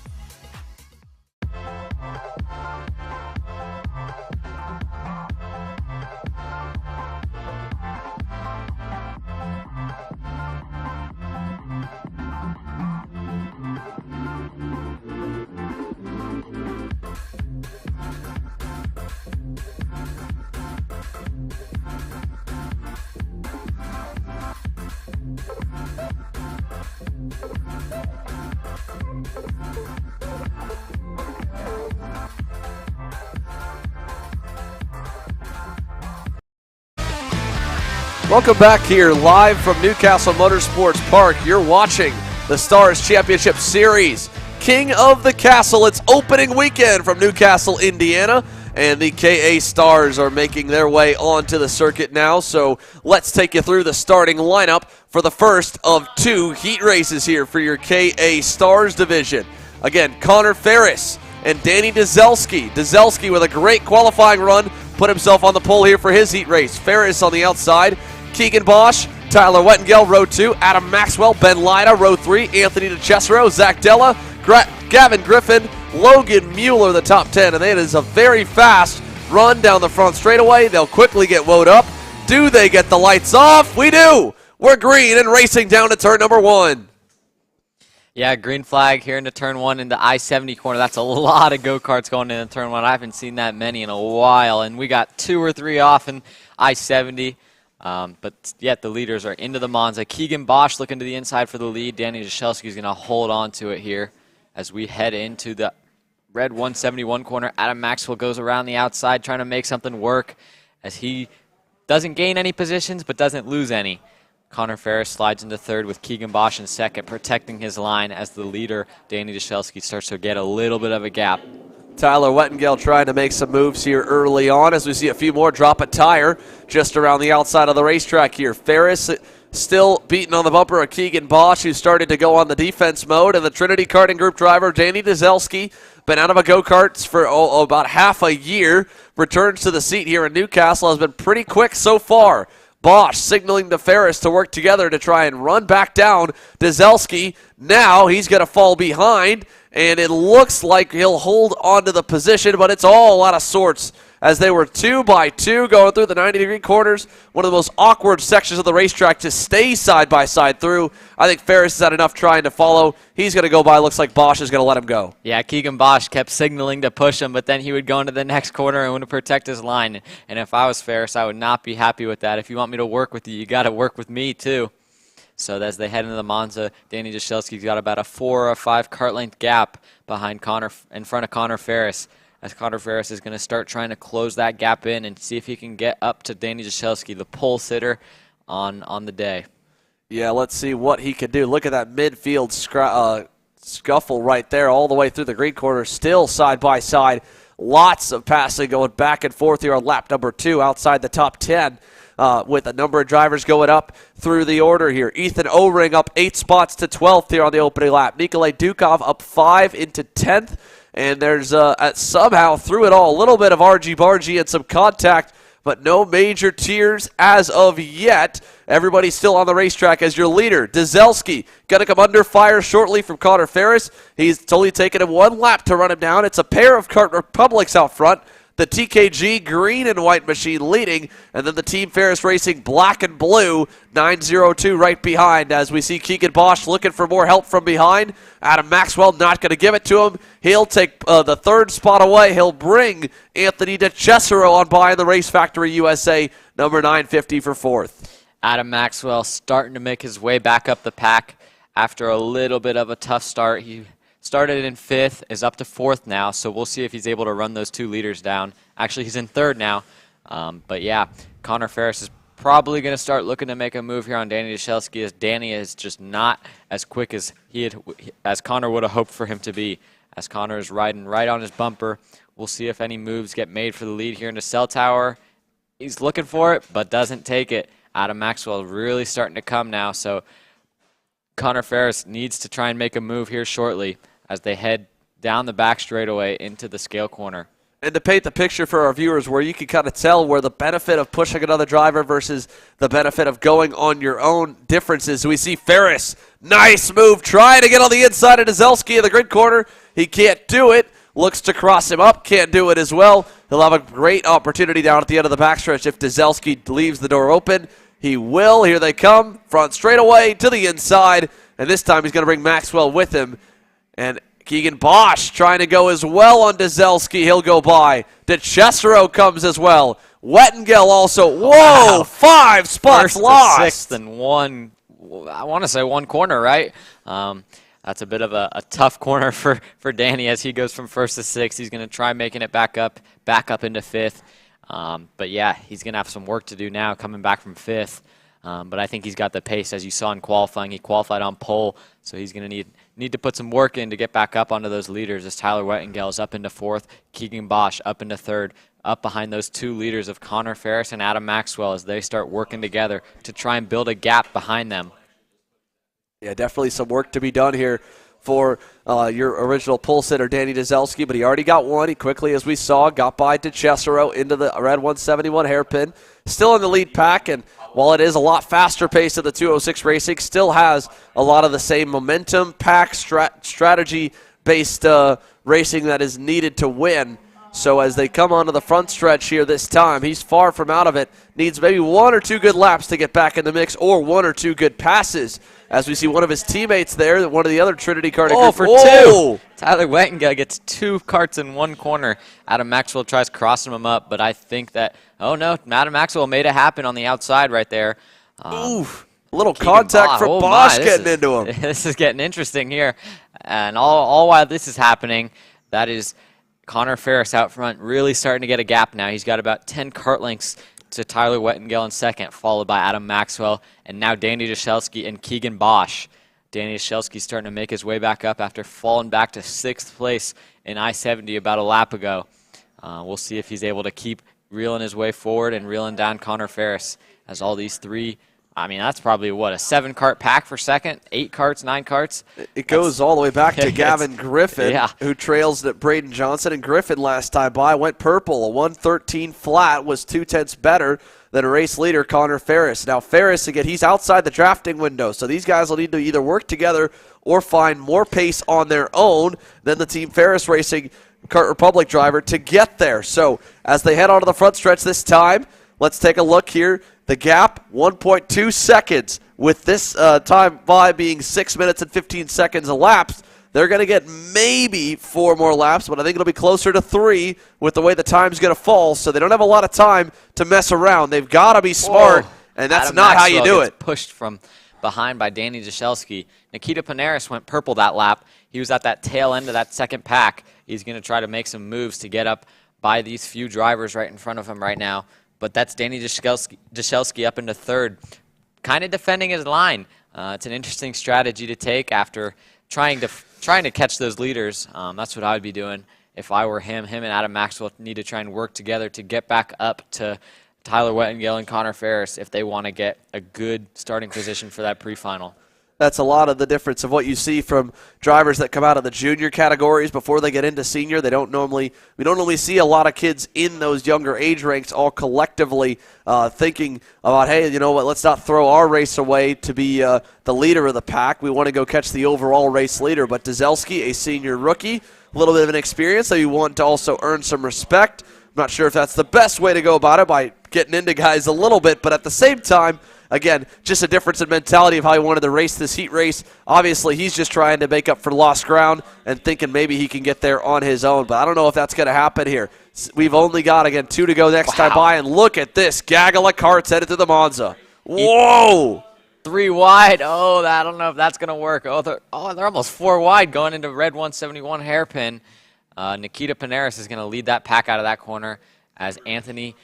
Welcome back here live from Newcastle Motorsports Park. You're watching the Stars Championship Series. King of the Castle, it's opening weekend from Newcastle, Indiana, and the KA Stars are making their way onto the circuit now. So let's take you through the starting lineup for the first of 2 heat races here for your KA Stars division. Again, Connor Ferris and Danny Dzelski. Dzelski with a great qualifying run, put himself on the pole here for his heat race. Ferris on the outside. Keegan Bosch, Tyler Wettengel, row 2, Adam Maxwell, Ben Lyda, row 3, Anthony DeCesaro, Zach Della, Gavin Griffin, Logan Mueller, the top 10, and it is a very fast run down the front straightaway. They'll quickly get woed up. Do they get the lights off? We do! We're green and racing down to turn number 1. Yeah, green flag here into turn 1 in the I-70 corner. That's a lot of go-karts going into turn 1. I haven't seen that many in a while, and we got 2 or 3 off in I-70. But yet the leaders are into the Monza. Keegan Bosch looking to the inside for the lead. Danny Jashelski is going to hold on to it here as we head into the red 171 corner. Adam Maxwell goes around the outside trying to make something work as he doesn't gain any positions but doesn't lose any. Connor Ferris slides into third with Keegan Bosch in second, protecting his line as the leader, Danny Jashelski, starts to get a little bit of a gap. Tyler Wettengel trying to make some moves here early on as we see a few more drop a tire just around the outside of the racetrack here. Ferris still beating on the bumper of Keegan Bosch, who started to go on the defense mode, and the Trinity Karting Group driver, Danny Dzelski, been out of a go-karts for about half a year, returns to the seat here in Newcastle, has been pretty quick so far. Bosch signaling to Ferris to work together to try and run back down Dzelski. Now he's going to fall behind, and it looks like he'll hold onto the position, but it's all out of sorts as they were 2 by 2 going through the 90-degree corners. One of the most awkward sections of the racetrack to stay side by side through. I think Ferris has had enough trying to follow. He's going to go by. Looks like Bosch is going to let him go. Yeah, Keegan Bosch kept signaling to push him, but then he would go into the next corner and want to protect his line. And if I was Ferris, I would not be happy with that. If you want me to work with you got to work with me too. So as they head into the Monza, Danny Jashelski's got about a 4 or 5 kart length gap behind Connor, in front of Connor Ferris, as Connor Ferris is going to start trying to close that gap in and see if he can get up to Danny Jashelski, the pole sitter on the day. Yeah, let's see what he can do. Look at that midfield scuffle right there all the way through the green corner, still side by side. Lots of passing going back and forth here on lap number 2 outside the top 10. With a number of drivers going up through the order here. Ethan O-Ring up 8 spots to 12th here on the opening lap. Nikolai Dukov up 5 into 10th. And there's somehow through it all a little bit of argy-bargy and some contact, but no major tears as of yet. Everybody's still on the racetrack as your leader. Dzelski going to come under fire shortly from Connor Ferris. He's totally taken him 1 lap to run him down. It's a pair of Kart Republics out front. The TKG green and white machine leading, and then the Team Ferris Racing black and blue 902 right behind as we see Keegan Bosch looking for more help from behind. Adam Maxwell not going to give it to him. He'll take the third spot away. He'll bring Anthony DeCesaro on by in the Race Factory USA, number 950 for fourth. Adam Maxwell starting to make his way back up the pack after a little bit of a tough start. He started in fifth, is up to fourth now, so we'll see if he's able to run those two leaders down. Actually, he's in third now. But yeah, Connor Ferris is probably going to start looking to make a move here on Danny Deshelski, as Danny is just not as quick as as Connor would have hoped for him to be. As Connor is riding right on his bumper. We'll see if any moves get made for the lead here in the cell tower. He's looking for it, but doesn't take it. Adam Maxwell really starting to come now, so Connor Ferris needs to try and make a move here shortly as they head down the back straightaway into the scale corner. And to paint the picture for our viewers where you can kind of tell where the benefit of pushing another driver versus the benefit of going on your own differences, we see Ferris, nice move, trying to get on the inside of Dzelski in the grid corner. He can't do it. Looks to cross him up, can't do it as well. He'll have a great opportunity down at the end of the backstretch if Dzelski leaves the door open. He will. Here they come. Front straightaway to the inside. And this time he's going to bring Maxwell with him. And Keegan Bosch trying to go as well on Dzelski. He'll go by. DeCesaro comes as well. Wettengel also. Whoa, wow. 5 spots lost. Sixth and one, I want to say one corner, right? That's a bit of a tough corner for Danny as he goes from first to sixth. He's going to try making it back up into fifth. But yeah, he's going to have some work to do now coming back from fifth. But I think he's got the pace, as you saw in qualifying. He qualified on pole, so he's going to need to put some work in to get back up onto those leaders as Tyler Wettengel is up into fourth, Keegan Bosch up into third, up behind those two leaders of Connor Ferris and Adam Maxwell as they start working together to try and build a gap behind them. Yeah, definitely some work to be done here for your original pole sitter, Danny Dzelski, but he already got one. He quickly, as we saw, got by DeCesaro into the red 171 hairpin. Still in the lead pack, and while it is a lot faster pace of the 206 Racing, still has a lot of the same momentum, pack, strategy-based racing that is needed to win. So as they come onto the front stretch here this time, he's far from out of it. Needs maybe 1 or 2 good laps to get back in the mix, or 1 or 2 good passes. As we see one of his teammates there, one of the other Trinity karting group. For 2. Tyler Wettengel gets 2 karts in one corner. Adam Maxwell tries crossing him up, but I think that, oh no, Adam Maxwell made it happen on the outside right there. Oof. A little contact from Bosch getting into him. This is getting interesting here. And all while this is happening, that is Connor Ferris out front really starting to get a gap now. He's got about 10 kart lengths to Tyler Wettengel in second, followed by Adam Maxwell, and now Danny Deshelski and Keegan Bosch. Danny Deshelski starting to make his way back up after falling back to 6th place in I-70 about a lap ago. We'll see if he's able to keep reeling his way forward and reeling down Connor Ferris as all these three, I mean, that's probably, what, a 7-kart pack for second? 8 karts, 9 karts? It goes all the way back to Gavin Griffin, who trails Braden Johnson. And Griffin last time by went purple. A 113 flat was 0.2 better than a race leader, Connor Ferris. Now, Ferris, again, he's outside the drafting window, so these guys will need to either work together or find more pace on their own than the Team Ferris Racing Kart Republic driver to get there. So as they head onto the front stretch this time, let's take a look here. The gap, 1.2 seconds. With this time by being 6 minutes and 15 seconds elapsed, they're going to get maybe 4 more laps, but I think it'll be closer to 3 with the way the time's going to fall, so they don't have a lot of time to mess around. They've got to be smart, and that's Adam not Maxwell how you do gets it. Pushed from behind by Danny Deshelski. Nikita Panaris went purple that lap. He was at that tail end of that second pack. He's going to try to make some moves to get up by these few drivers right in front of him right now. But that's Danny Deshelski up into third, kind of defending his line. It's an interesting strategy to take after trying to catch those leaders. That's what I would be doing if I were him. Him and Adam Maxwell need to try and work together to get back up to Tyler Wettengel and Connor Ferris if they want to get a good starting position for that pre-final. That's a lot of the difference of what you see from drivers that come out of the junior categories before they get into senior. We don't normally see a lot of kids in those younger age ranks all collectively thinking about, hey, you know what, let's not throw our race away to be the leader of the pack. We want to go catch the overall race leader. But Dzelski, a senior rookie, a little bit of an experience, so you want to also earn some respect. not sure if that's the best way to go about it by getting into guys a little bit, but at the same time, again, just a difference in mentality of how he wanted to race this heat race. Obviously, he's just trying to make up for lost ground and thinking maybe he can get there on his own, but I don't know if that's going to happen here. We've only got, again, 2 to go next time by, and look at this. Gaggle of carts headed to the Monza. Whoa! 3 wide. Oh, I don't know if that's going to work. They're almost 4 wide going into red 171 hairpin. Nikita Panaris is going to lead that pack out of that corner as Anthony.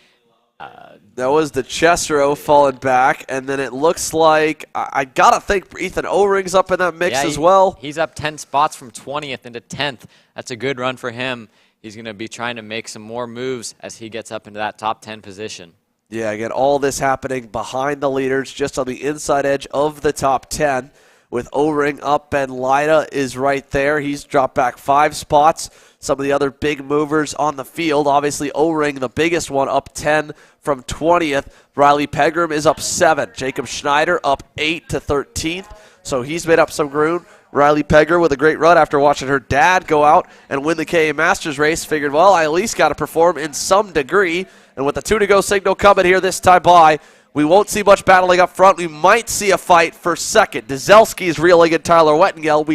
That was the Chesro falling back, and then it looks like, I got to think Ethan O-Ring's up in that mix as well. He's up 10 spots from 20th into 10th. That's a good run for him. He's going to be trying to make some more moves as he gets up into that top 10 position. Yeah, again, all this happening behind the leaders, just on the inside edge of the top 10. With O-Ring up, Ben Lyda is right there. He's dropped back 5 spots. Some of the other big movers on the field. Obviously, O-Ring, the biggest one, up 10 from 20th. Riley Pegram is up 7. Jacob Schneider up 8 to 13th. So he's made up some ground. Riley Pegram with a great run after watching her dad go out and win the KA Masters race. Figured, well, I at least got to perform in some degree. And with the 2 to go signal coming here this time by, we won't see much battling up front. We might see a fight for second. Dzelski's reeling in Tyler Wettengel.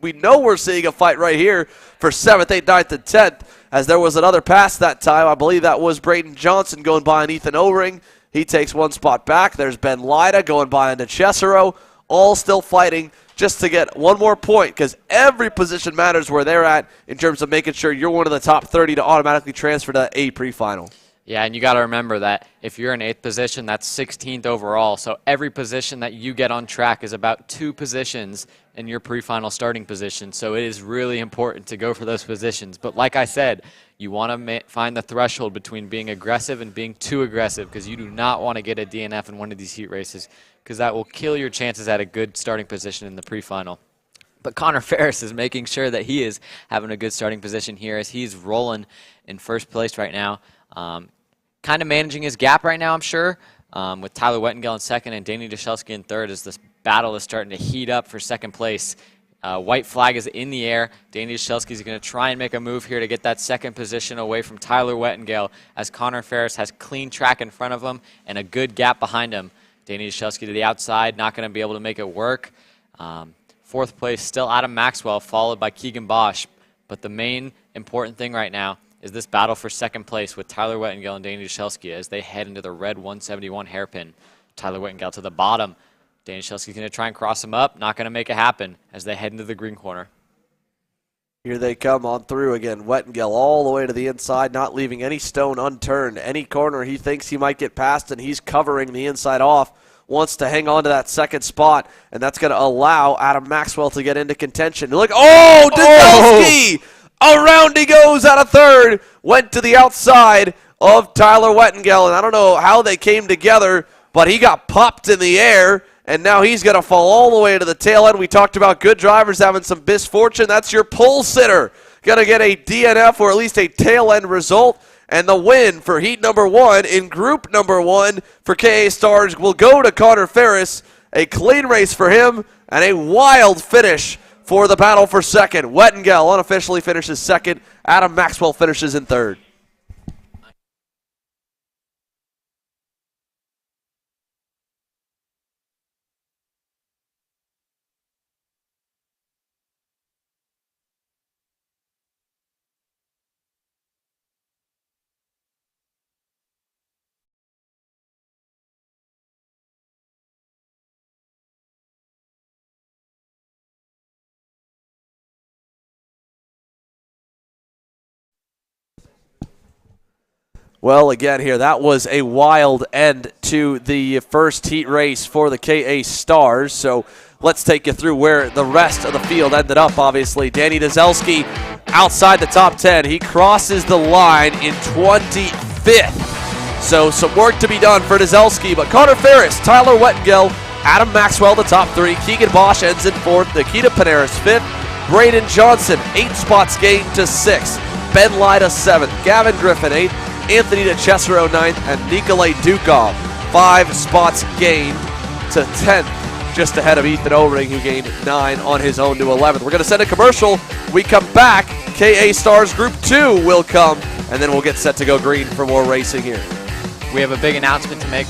We know we're seeing a fight right here for 7th, 8th, 9th, and 10th, as there was another pass that time. I believe that was Braden Johnson going by on Ethan O-Ring. He takes 1 spot back. There's Ben Lyda going by on Cesaro. All still fighting just to get 1 more point, because every position matters where they're at in terms of making sure you're one of the top 30 to automatically transfer to A pre-final. Yeah, and you got to remember that if you're in 8th position, that's 16th overall. So every position that you get on track is about 2 positions in your pre-final starting position. So it is really important to go for those positions. But like I said, you want to find the threshold between being aggressive and being too aggressive, because you do not want to get a DNF in one of these heat races, because that will kill your chances at a good starting position in the pre-final. But Connor Ferris is making sure that he is having a good starting position here as he's rolling in first place right now. Kind of managing his gap right now, I'm sure, with Tyler Wettengel in second and Danny Dyszelski in third, as this battle is starting to heat up for second place. White flag is in the air. Danny Dyszelski is going to try and make a move here to get that second position away from Tyler Wettengel, as Connor Ferris has clean track in front of him and a good gap behind him. Danny Dyszelski to the outside, not going to be able to make it work. 4th place, still Adam Maxwell, followed by Keegan Bosch. But the main important thing right now is this battle for second place with Tyler Wettengel and Danny Dyszelski as they head into the red 171 hairpin. Tyler Wettengel to the bottom. Danny Dyszelski's going to try and cross him up. Not going to make it happen as they head into the green corner. Here they come on through again. Wettengel all the way to the inside, not leaving any stone unturned. Any corner he thinks he might get past, and he's covering the inside off. Wants to hang on to that second spot, and that's going to allow Adam Maxwell to get into contention. Look, Dyszelski! Around he goes out of third. Went to the outside of Tyler Wettengel, and I don't know how they came together, but he got popped in the air, and now he's going to fall all the way to the tail end. We talked about good drivers having some misfortune. That's your pole sitter. Going to get a DNF or at least a tail end result, and the win for heat number 1 in group number 1 for KA Stars will go to Connor Ferris. A clean race for him and a wild finish for the battle for second. Wettengel unofficially finishes second. Adam Maxwell finishes in third. Well, again here, that was a wild end to the first heat race for the KA Stars. So let's take you through where the rest of the field ended up, obviously. Danny Dyszelski outside the top 10. He crosses the line in 25th. So some work to be done for Dyszelski, but Connor Ferris, Tyler Wettengel, Adam Maxwell, the top 3. Keegan Bosch ends in 4th. Nikita Panaris, 5th. Braden Johnson, 8 spots gained to 6th. Ben Lyda, 7th. Gavin Griffin, 8th. Anthony Cesaro, 9th, and Nikolay Dukov, 5 spots gained to 10th, just ahead of Ethan O-Ring, who gained 9 on his own to 11th. We're going to send a commercial. We come back. KA Stars Group 2 will come, and then we'll get set to go green for more racing here. We have a big announcement to make.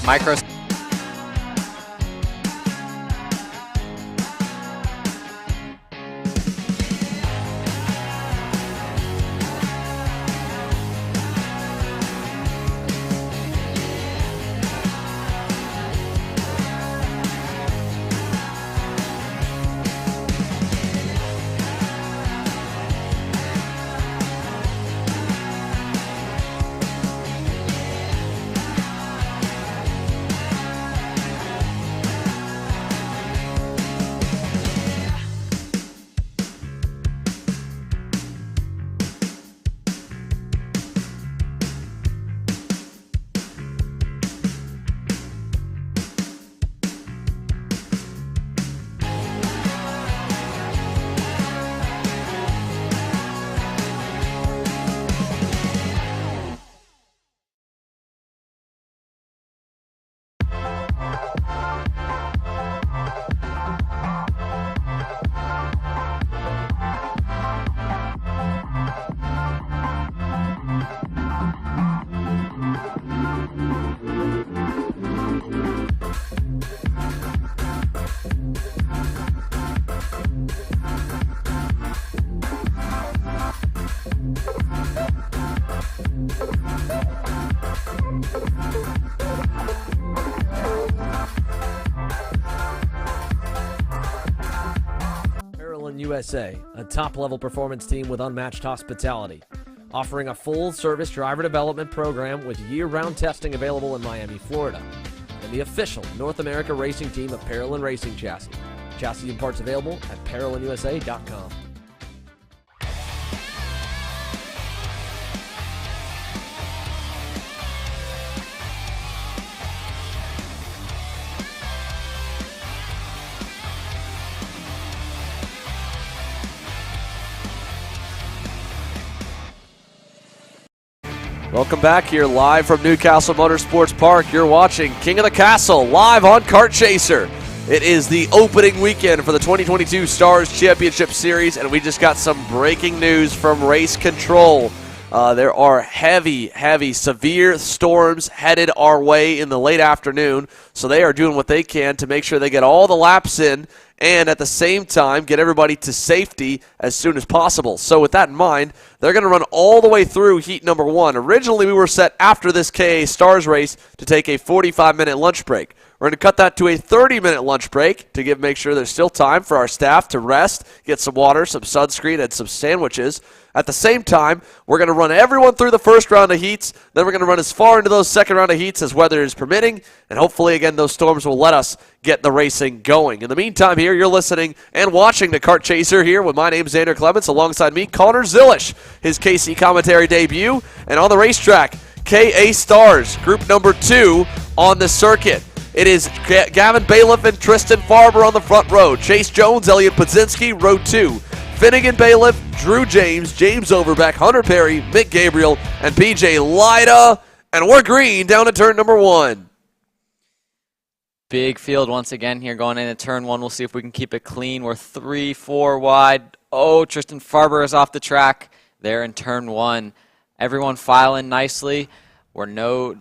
USA, a top-level performance team with unmatched hospitality, offering a full-service driver development program with year-round testing available in Miami, Florida, and the official North America racing team of Parolin Racing Chassis. Chassis and parts available at ParolinUSA.com. Welcome back here live from Newcastle Motorsports Park. You're watching King of the Castle live on Kart Chaser. It is the opening weekend for the 2022 Stars Championship Series, and we just got some breaking news from Race Control. There are heavy, severe storms headed our way in the late afternoon, so they are doing what they can to make sure they get all the laps in and at the same time get everybody to safety as soon as possible. So with that in mind, they're going to run all the way through heat number 1. Originally, we were set after this KA Stars race to take a 45-minute lunch break. We're going to cut that to a 30-minute lunch break to make sure there's still time for our staff to rest, get some water, some sunscreen, and some sandwiches. At the same time, we're going to run everyone through the first round of heats. Then we're going to run as far into those second round of heats as weather is permitting. And hopefully, again, those storms will let us get the racing going. In the meantime here, you're listening and watching the Kart Chaser here with my name, Xander Clements, alongside me, Connor Zilish, his KC commentary debut. And on the racetrack, KA Stars, group number 2 on the circuit. It is Gavin Bailiff and Tristan Farber on the front row. Chase Jones, Elliot Podzinski, row 2. Finnegan Bailiff, Drew James, James Overbeck, Hunter Perry, Mick Gabriel, and PJ Lyda. And we're green down to turn number 1. Big field once again here going into turn 1. We'll see if we can keep it clean. We're 3-4 wide. Oh, Tristan Farber is off the track there in turn 1. Everyone filing nicely. We're no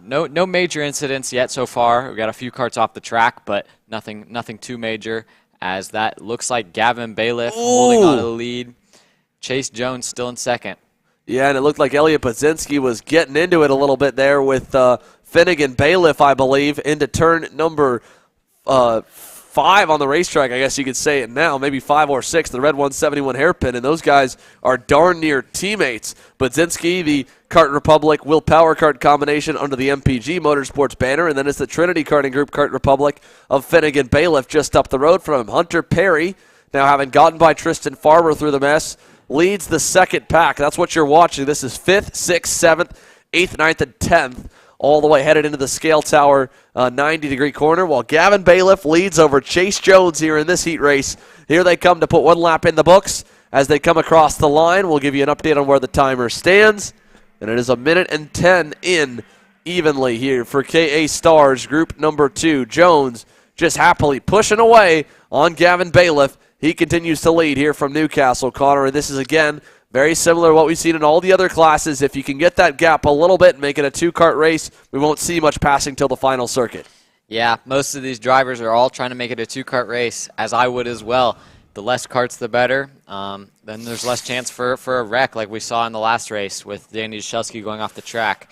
major incidents yet so far. We've got a few karts off the track, but nothing too major, as that looks like Gavin Bailiff holding on to the lead. Chase Jones still in second. Yeah, and it looked like Elliot Podzinski was getting into it a little bit there with Finnegan Bailiff, I believe, into turn number 5 on the racetrack, I guess you could say it now, maybe 5 or 6, the red 171 hairpin, and those guys are darn near teammates. Podzinski, the Kart Republic Will Power Kart combination under the MPG Motorsports banner, and then it's the Trinity Karting Group Kart Republic of Finnegan Bailiff just up the road from him. Hunter Perry, now having gotten by Tristan Farber through the mess, leads the second pack. That's what you're watching. This is 5th, 6th, 7th, 8th, 9th, and 10th. All the way headed into the scale tower 90-degree corner, while Gavin Bailiff leads over Chase Jones here in this heat race. Here they come to put one lap in the books. As they come across the line, we'll give you an update on where the timer stands. And it is 1:10 in evenly here for KA Stars, group number 2. Jones just happily pushing away on Gavin Bailiff. He continues to lead here from Newcastle, Connor, and this is, again, Very similar to what we've seen in all the other classes. If you can get that gap a little bit and make it a two-kart race, we won't see much passing till the final circuit. Yeah, most of these drivers are all trying to make it a two-kart race, as I would as well. The less karts, the better. Then there's less chance for a wreck like we saw in the last race with Danny Jaschelski going off the track.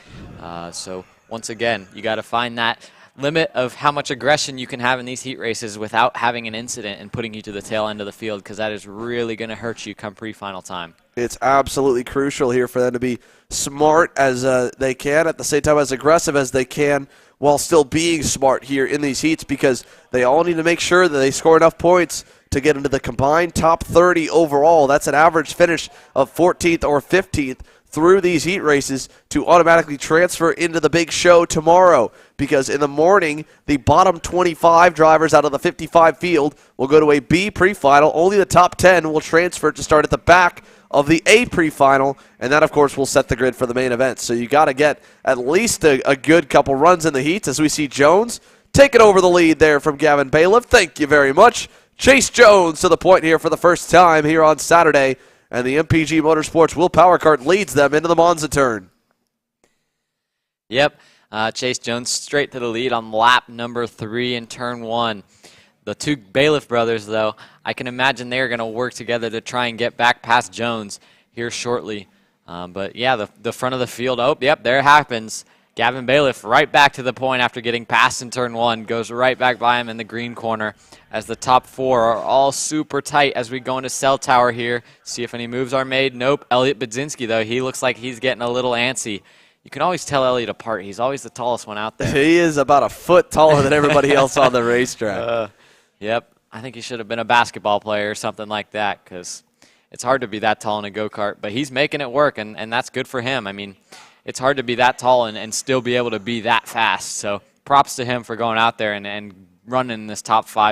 So once again, you got to find that limit of how much aggression you can have in these heat races without having an incident and putting you to the tail end of the field, because that is really going to hurt you come pre-final time. It's absolutely crucial here for them to be smart as they can, at the same time as aggressive as they can, while still being smart here in these heats, because they all need to make sure that they score enough points to get into the combined top 30 overall. That's an average finish of 14th or 15th through these heat races to automatically transfer into the big show tomorrow, because in the morning, the bottom 25 drivers out of the 55 field will go to a B pre-final. Only the top 10 will transfer to start at the back of the A pre-final, and that, of course, will set the grid for the main event. So you got to get at least a good couple runs in the heats as we see Jones taking over the lead there from Gavin Bailiff. Thank you very much. Chase Jones to the point here for the first time here on Saturday, and the MPG Motorsports Will Power Kart leads them into the Monza turn. Yep, Chase Jones straight to the lead on lap number 3 in turn 1. The two Bailiff brothers, though, I can imagine they're going to work together to try and get back past Jones here shortly. But, yeah, the front of the field, oh, yep, there it happens. Gavin Bailiff right back to the point after getting past in turn 1, goes right back by him in the green corner as the top 4 are all super tight as we go into Cell Tower here. See if any moves are made. Nope. Elliot Budzinski, though, he looks like he's getting a little antsy. You can always tell Elliot apart. He's always the tallest one out there. He is about a foot taller than everybody else on the racetrack. Yep. I think he should have been a basketball player or something like that, because it's hard to be that tall in a go-kart. But he's making it work, and that's good for him. I mean, it's hard to be that tall and still be able to be that fast. So props to him for going out there and running this top 6,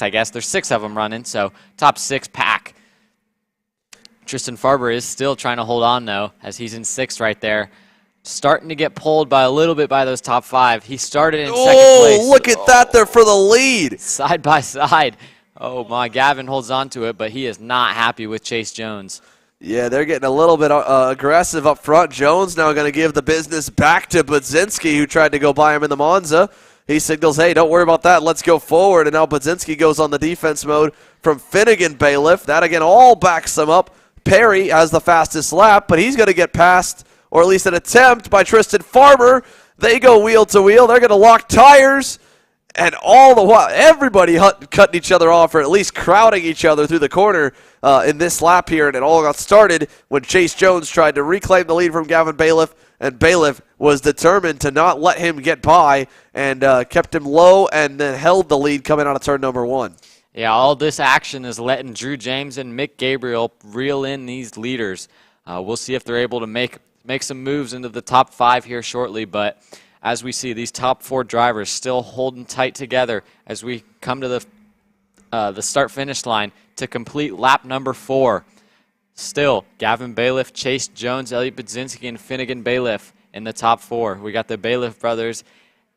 I guess. There's 6 of them running, so top 6 pack. Tristan Farber is still trying to hold on, though, as he's in 6th right there. Starting to get pulled by a little bit by those top 5. He started in 2nd place. Oh, look at that there for the lead. Side by side. Oh, my, Gavin holds on to it, but he is not happy with Chase Jones. Yeah, they're getting a little bit aggressive up front. Jones now going to give the business back to Budzinski, who tried to go by him in the Monza. He signals, hey, don't worry about that. Let's go forward. And now Budzinski goes on the defense mode from Finnegan Bailiff. That, again, all backs him up. Perry has the fastest lap, but he's going to get past, or at least an attempt, by Tristan Farber. They go wheel to wheel. They're going to lock tires. And all the while, everybody cutting each other off, or at least crowding each other through the corner in this lap here. And it all got started when Chase Jones tried to reclaim the lead from Gavin Bailiff, and Bailiff was determined to not let him get by and kept him low and then held the lead coming out of turn number 1. Yeah, all this action is letting Drew James and Mick Gabriel reel in these leaders. We'll see if they're able to make some moves into the top 5 here shortly, but as we see, these top 4 drivers still holding tight together as we come to the start-finish line to complete lap number 4. Still, Gavin Bailiff, Chase Jones, Elliot Budzinski, and Finnegan Bailiff in the top 4. We got the Bailiff brothers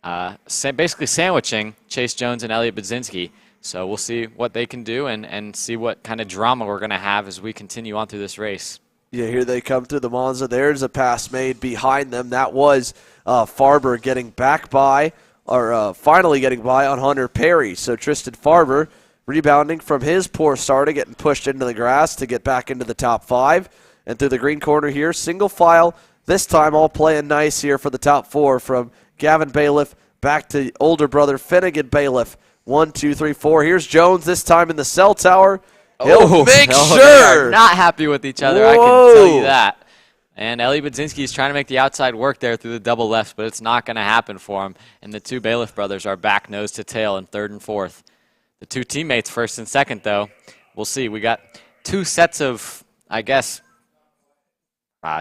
basically sandwiching Chase Jones and Elliot Budzinski. So we'll see what they can do and see what kind of drama we're going to have as we continue on through this race. Yeah, here they come through the Monza. There's a pass made behind them. That was Farber getting back by, or finally getting by on Hunter Perry. So Tristan Farber rebounding from his poor start, getting pushed into the grass to get back into the top 5. And through the green corner here, single file, this time all playing nice here for the top 4 from Gavin Bailiff back to older brother Finnegan Bailiff. 1, 2, 3, 4. Here's Jones, this time in the cell tower. He'll make sure. They are not happy with each other, Whoa. I can tell you that. And Ellie Budzinski is trying to make the outside work there through the double lefts, but it's not going to happen for him. And the two Bailiff brothers are back nose to tail in 3rd and 4th. The two teammates 1st and 2nd, though. We'll see. We got 2 sets of, I guess,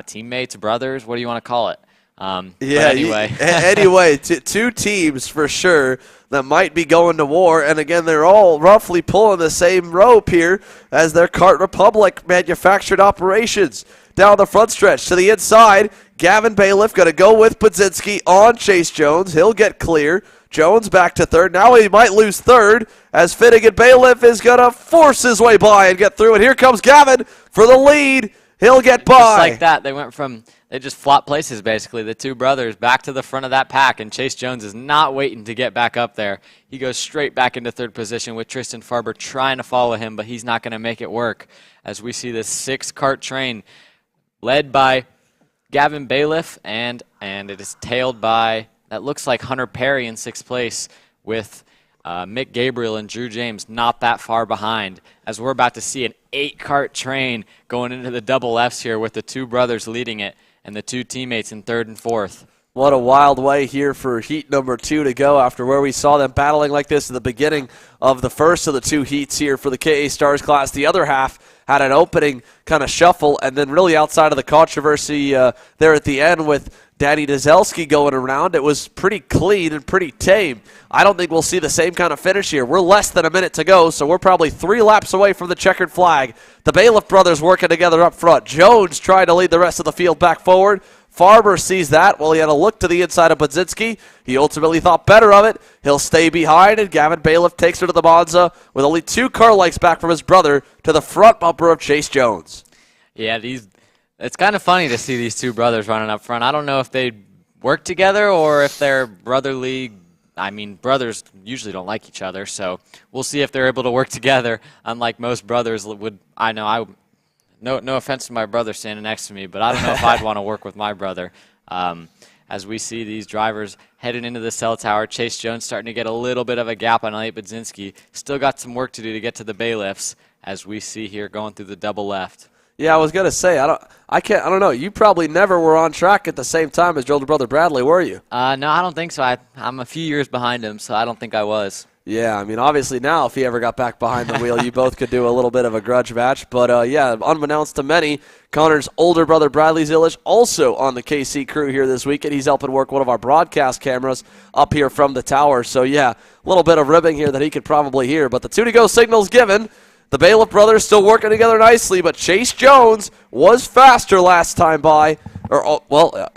teammates, brothers. What do you want to call it? Anyway. Anyway, 2 teams for sure that might be going to war. And again, they're all roughly pulling the same rope here as their Kart Republic manufactured operations. Down the front stretch to the inside, Gavin Bailiff going to go with Budzinski on Chase Jones. He'll get clear. Jones back to third. Now he might lose third as Finnegan Bailiff is going to force his way by and get through. And here comes Gavin for the lead. He'll get by. Just like that, they just flopped places basically, the two brothers back to the front of that pack, and Chase Jones is not waiting to get back up there. He goes straight back into third position with Tristan Farber trying to follow him, but he's not going to make it work as we see this 6-cart train led by Gavin Bailiff, and it is tailed by, that looks like Hunter Perry in 6th place with Mick Gabriel and Drew James not that far behind, as we're about to see an 8-cart train going into the double Fs here with the two brothers leading it and the two teammates in 3rd and 4th. What a wild way here for heat number 2 to go after where we saw them battling like this at the beginning of the first of the 2 heats here for the KA Stars class. The other half had an opening kind of shuffle, and then really outside of the controversy there at the end with Danny Dzelski going around, it was pretty clean and pretty tame. I don't think we'll see the same kind of finish here. We're less than a minute to go, so we're probably 3 laps away from the checkered flag. The Bailiff brothers working together up front. Jones trying to lead the rest of the field back forward. Farber sees that. Well, he had a look to the inside of Budzinski. He ultimately thought better of it. He'll stay behind, and Gavin Bailiff takes her to the Monza with only 2 car lengths back from his brother to the front bumper of Chase Jones. Yeah, it's kind of funny to see these two brothers running up front. I don't know if they work together or if they're brotherly. I mean, brothers usually don't like each other, so we'll see if they're able to work together, unlike most brothers would. No offense to my brother standing next to me, but I don't know if I'd want to work with my brother. As we see these drivers heading into the cell tower, Chase Jones starting to get a little bit of a gap on Elliot Budzinski. Still got some work to do to get to the bailiffs, as we see here going through the double left. Yeah, I was gonna say I don't know. You probably never were on track at the same time as your older brother Bradley, were you? No, I don't think so. I'm a few years behind him, so I don't think I was. Yeah, I mean, obviously now if he ever got back behind the wheel, you both could do a little bit of a grudge match. But, yeah, unbeknownst to many, Connor's older brother, Bradley Zilish, also on the KC crew here this weekend. He's helping work one of our broadcast cameras up here from the tower. So, yeah, a little bit of ribbing here that he could probably hear. But the 2-to-go signal's given. The Bailiff brothers still working together nicely, but Chase Jones was faster last time by.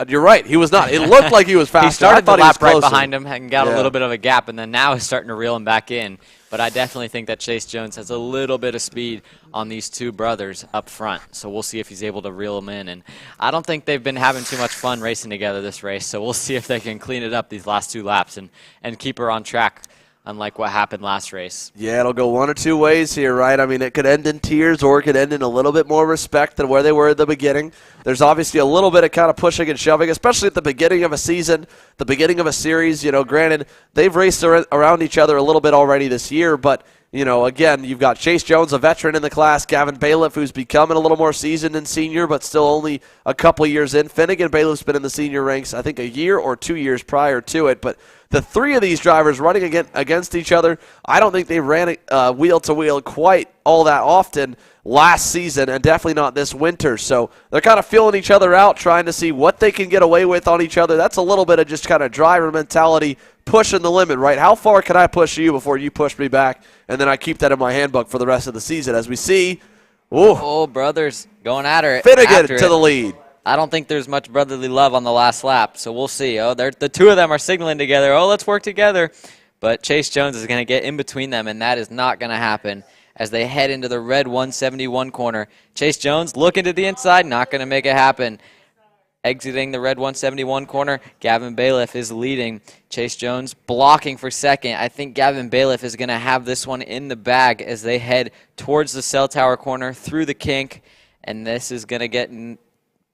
You're right. He was not. It looked like he was faster. He started the lap right behind him and got a little bit of a gap, and then now he's starting to reel him back in. But I definitely think that Chase Jones has a little bit of speed on these two brothers up front. So we'll see if he's able to reel them in. And I don't think they've been having too much fun racing together this race. So we'll see if they can clean it up these last 2 laps and keep her on track, unlike what happened last race. Yeah, it'll go one or two ways here, right? I mean, it could end in tears or it could end in a little bit more respect than where they were at the beginning. There's obviously a little bit of kind of pushing and shoving, especially at the beginning of a season, the beginning of a series. You know, granted, they've raced around each other a little bit already this year, but, you know, again, you've got Chase Jones, a veteran in the class, Gavin Bailiff, who's becoming a little more seasoned and senior, but still only a couple years in. Finnegan Bailiff's been in the senior ranks, I think, a year or 2 years prior to it, but the 3 of these drivers running against each other, I don't think they ran wheel to wheel quite all that often last season, and definitely not this winter. So they're kind of feeling each other out, trying to see what they can get away with on each other. That's a little bit of just kind of driver mentality, pushing the limit, right? How far can I push you before you push me back? And then I keep that in my handbook for the rest of the season. As we see, brothers going at her. Finnegan to the lead. I don't think there's much brotherly love on the last lap, so we'll see. The 2 of them are signaling together. Let's work together. But Chase Jones is going to get in between them, and that is not going to happen as they head into the red 171 corner. Chase Jones looking to the inside, not going to make it happen. Exiting the red 171 corner, Gavin Bailiff is leading. Chase Jones blocking for second. I think Gavin Bailiff is going to have this one in the bag as they head towards the cell tower corner through the kink, and this is going to get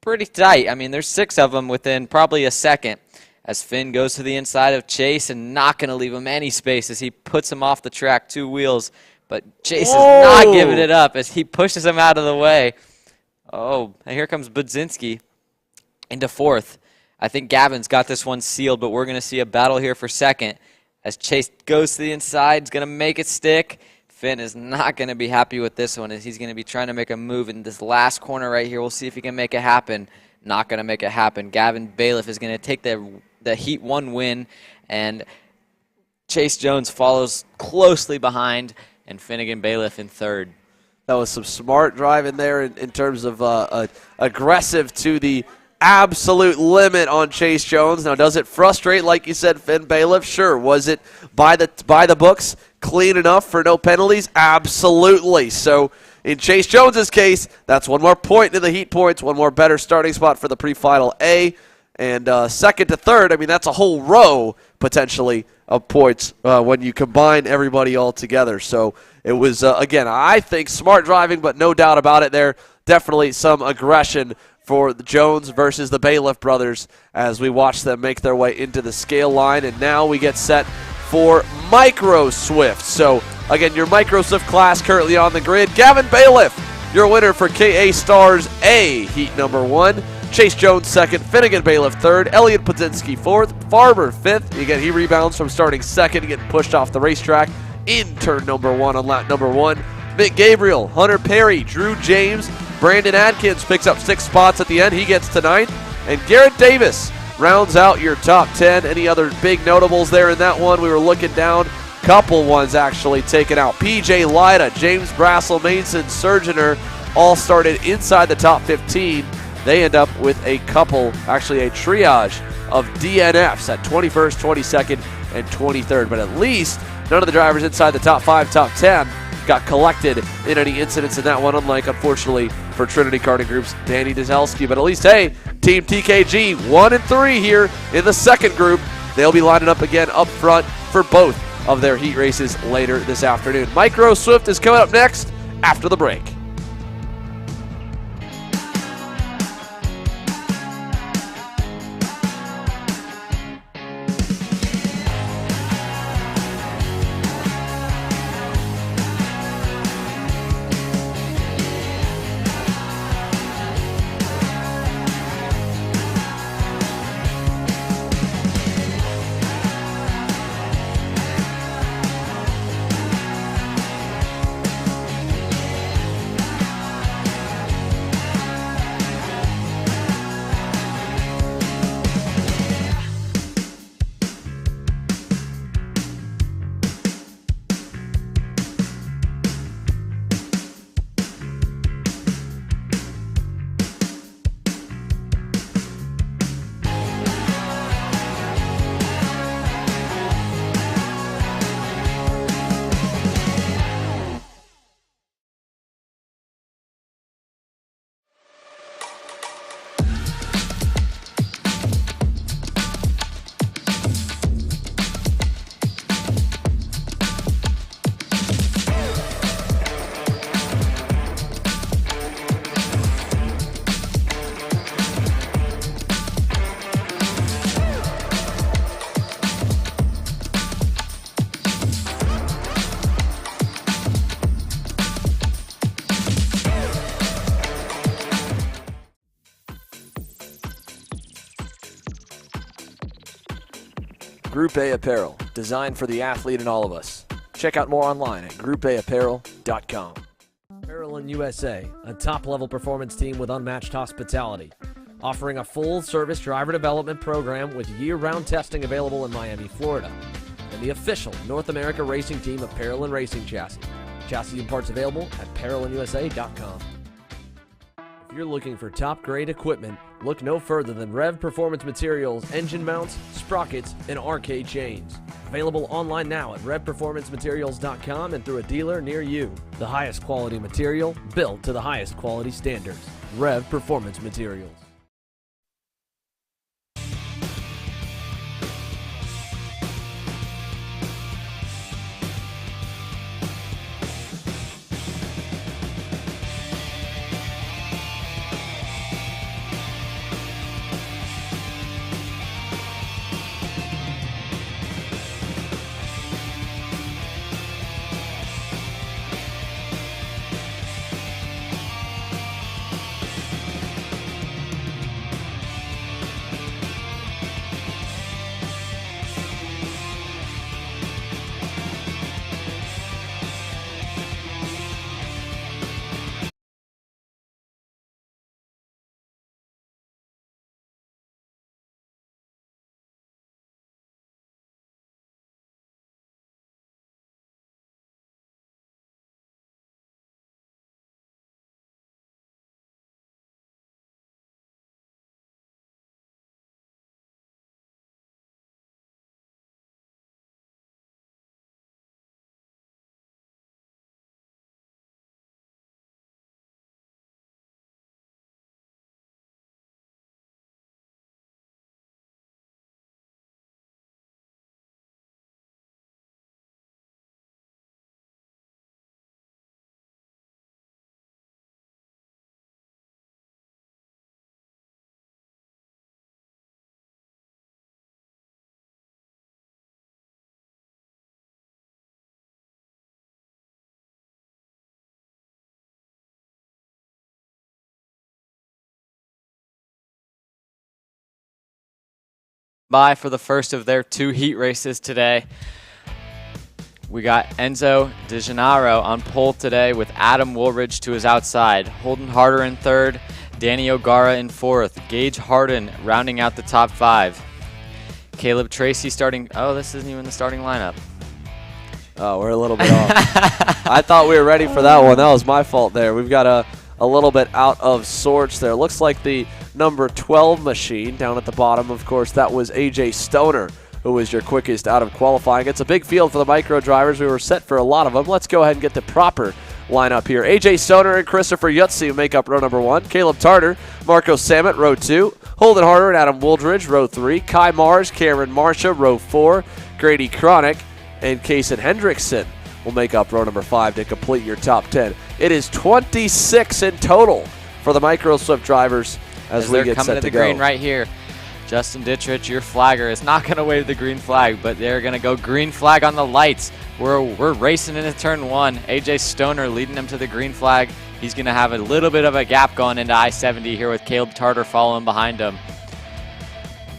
pretty tight. I mean, there's 6 of them within probably a second as Finn goes to the inside of Chase and not going to leave him any space as he puts him off the track 2 wheels. But Chase is not giving it up as he pushes him out of the way. And here comes Budzinski into 4th. I think Gavin's got this one sealed, but we're going to see a battle here for second as Chase goes to the inside. He's going to make it stick. Finn is not going to be happy with this one as he's going to be trying to make a move in this last corner right here. We'll see if he can make it happen. Not going to make it happen. Gavin Bailiff is going to take the Heat 1 win, and Chase Jones follows closely behind, and Finnegan Bailiff in 3rd. That was some smart driving there in terms of aggressive to the absolute limit on Chase Jones. Now, does it frustrate, like you said, Finn Bailiff? Sure. Was it by the books, clean enough for no penalties? Absolutely. So in Chase Jones's case, that's one more point in the heat points, one more better starting spot for the pre-final A. And second to third, I mean, that's a whole row, potentially, of points when you combine everybody all together. So it was, again, I think smart driving, but no doubt about it there. Definitely some aggression for the Jones versus the Bailiff brothers as we watch them make their way into the scale line. And now we get set for Micro Swift. So, again, your Micro Swift class currently on the grid. Gavin Bailiff, your winner for KA Stars A, heat number 1. Chase Jones second, Finnegan Bailiff third, Elliot Podzinski fourth, Farber fifth. Again, he rebounds from starting second, getting pushed off the racetrack in turn number 1 on lap number 1. Mick Gabriel, Hunter Perry, Drew James, Brandon Adkins picks up 6 spots at the end. He gets to 9th. And Garrett Davis rounds out your top 10. Any other big notables there in that one? We were looking down. Couple ones actually taken out. PJ Lyda, James Brassel, Mason Surgener all started inside the top 15. They end up with a couple, actually a triage of DNFs at 21st, 22nd, and 23rd. But at least none of the drivers inside the top 5, top 10 got collected in any incidents in that one, unlike, unfortunately, for Trinity Karting Group's Danny Dzelski. But at least, hey, Team TKG 1 and 3 here in the second group. They'll be lining up again up front for both of their heat races later this afternoon. Micro Swift is coming up next after the break. Group A Apparel, designed for the athlete and all of us. Check out more online at groupAapparel.com. Parolin USA, a top-level performance team with unmatched hospitality, offering a full-service driver development program with year-round testing available in Miami, Florida, and the official North America racing team of Parolin Racing Chassis. Chassis and parts available at ParolinUSA.com. If you're looking for top-grade equipment, look no further than Rev Performance Materials engine mounts, sprockets, and arcade chains. Available online now at RevPerformanceMaterials.com and through a dealer near you. The highest quality material, built to the highest quality standards. Rev Performance Materials. by for the first of their 2 heat races today. We got Enzo De Gennaro on pole today with Adam Woolridge to his outside. Holden Harder in 3rd, Danny O'Gara in 4th, Gage Harden rounding out the top 5. Caleb Tracy starting, oh, this isn't even the starting lineup. Oh, we're a little bit off. I thought we were ready for that one. That was my fault there. We've got a little bit out of sorts there. Looks like the number 12 machine down at the bottom. Of course, that was AJ Stoner, who was your quickest out of qualifying. It's a big field for the micro drivers. We were set for a lot of them. Let's go ahead and get the proper lineup here. AJ Stoner and Christopher Yutzi make up row number 1. Caleb Tarter, Marco Samet, row 2. Holden Harder and Adam Wooldridge, row 3. Kai Mars, Cameron Marcia, row 4. Grady Cronick and Kason Hendrickson will make up row number 5 to complete your top 10. It is 26 in total for the micro Swift drivers as we get set to go. They're coming to the green right here. Justin Dittrich, your flagger, is not going to wave the green flag, but they're going to go green flag on the lights. We're racing into turn 1. AJ Stoner leading them to the green flag. He's going to have a little bit of a gap going into I-70 here with Caleb Tarter following behind him.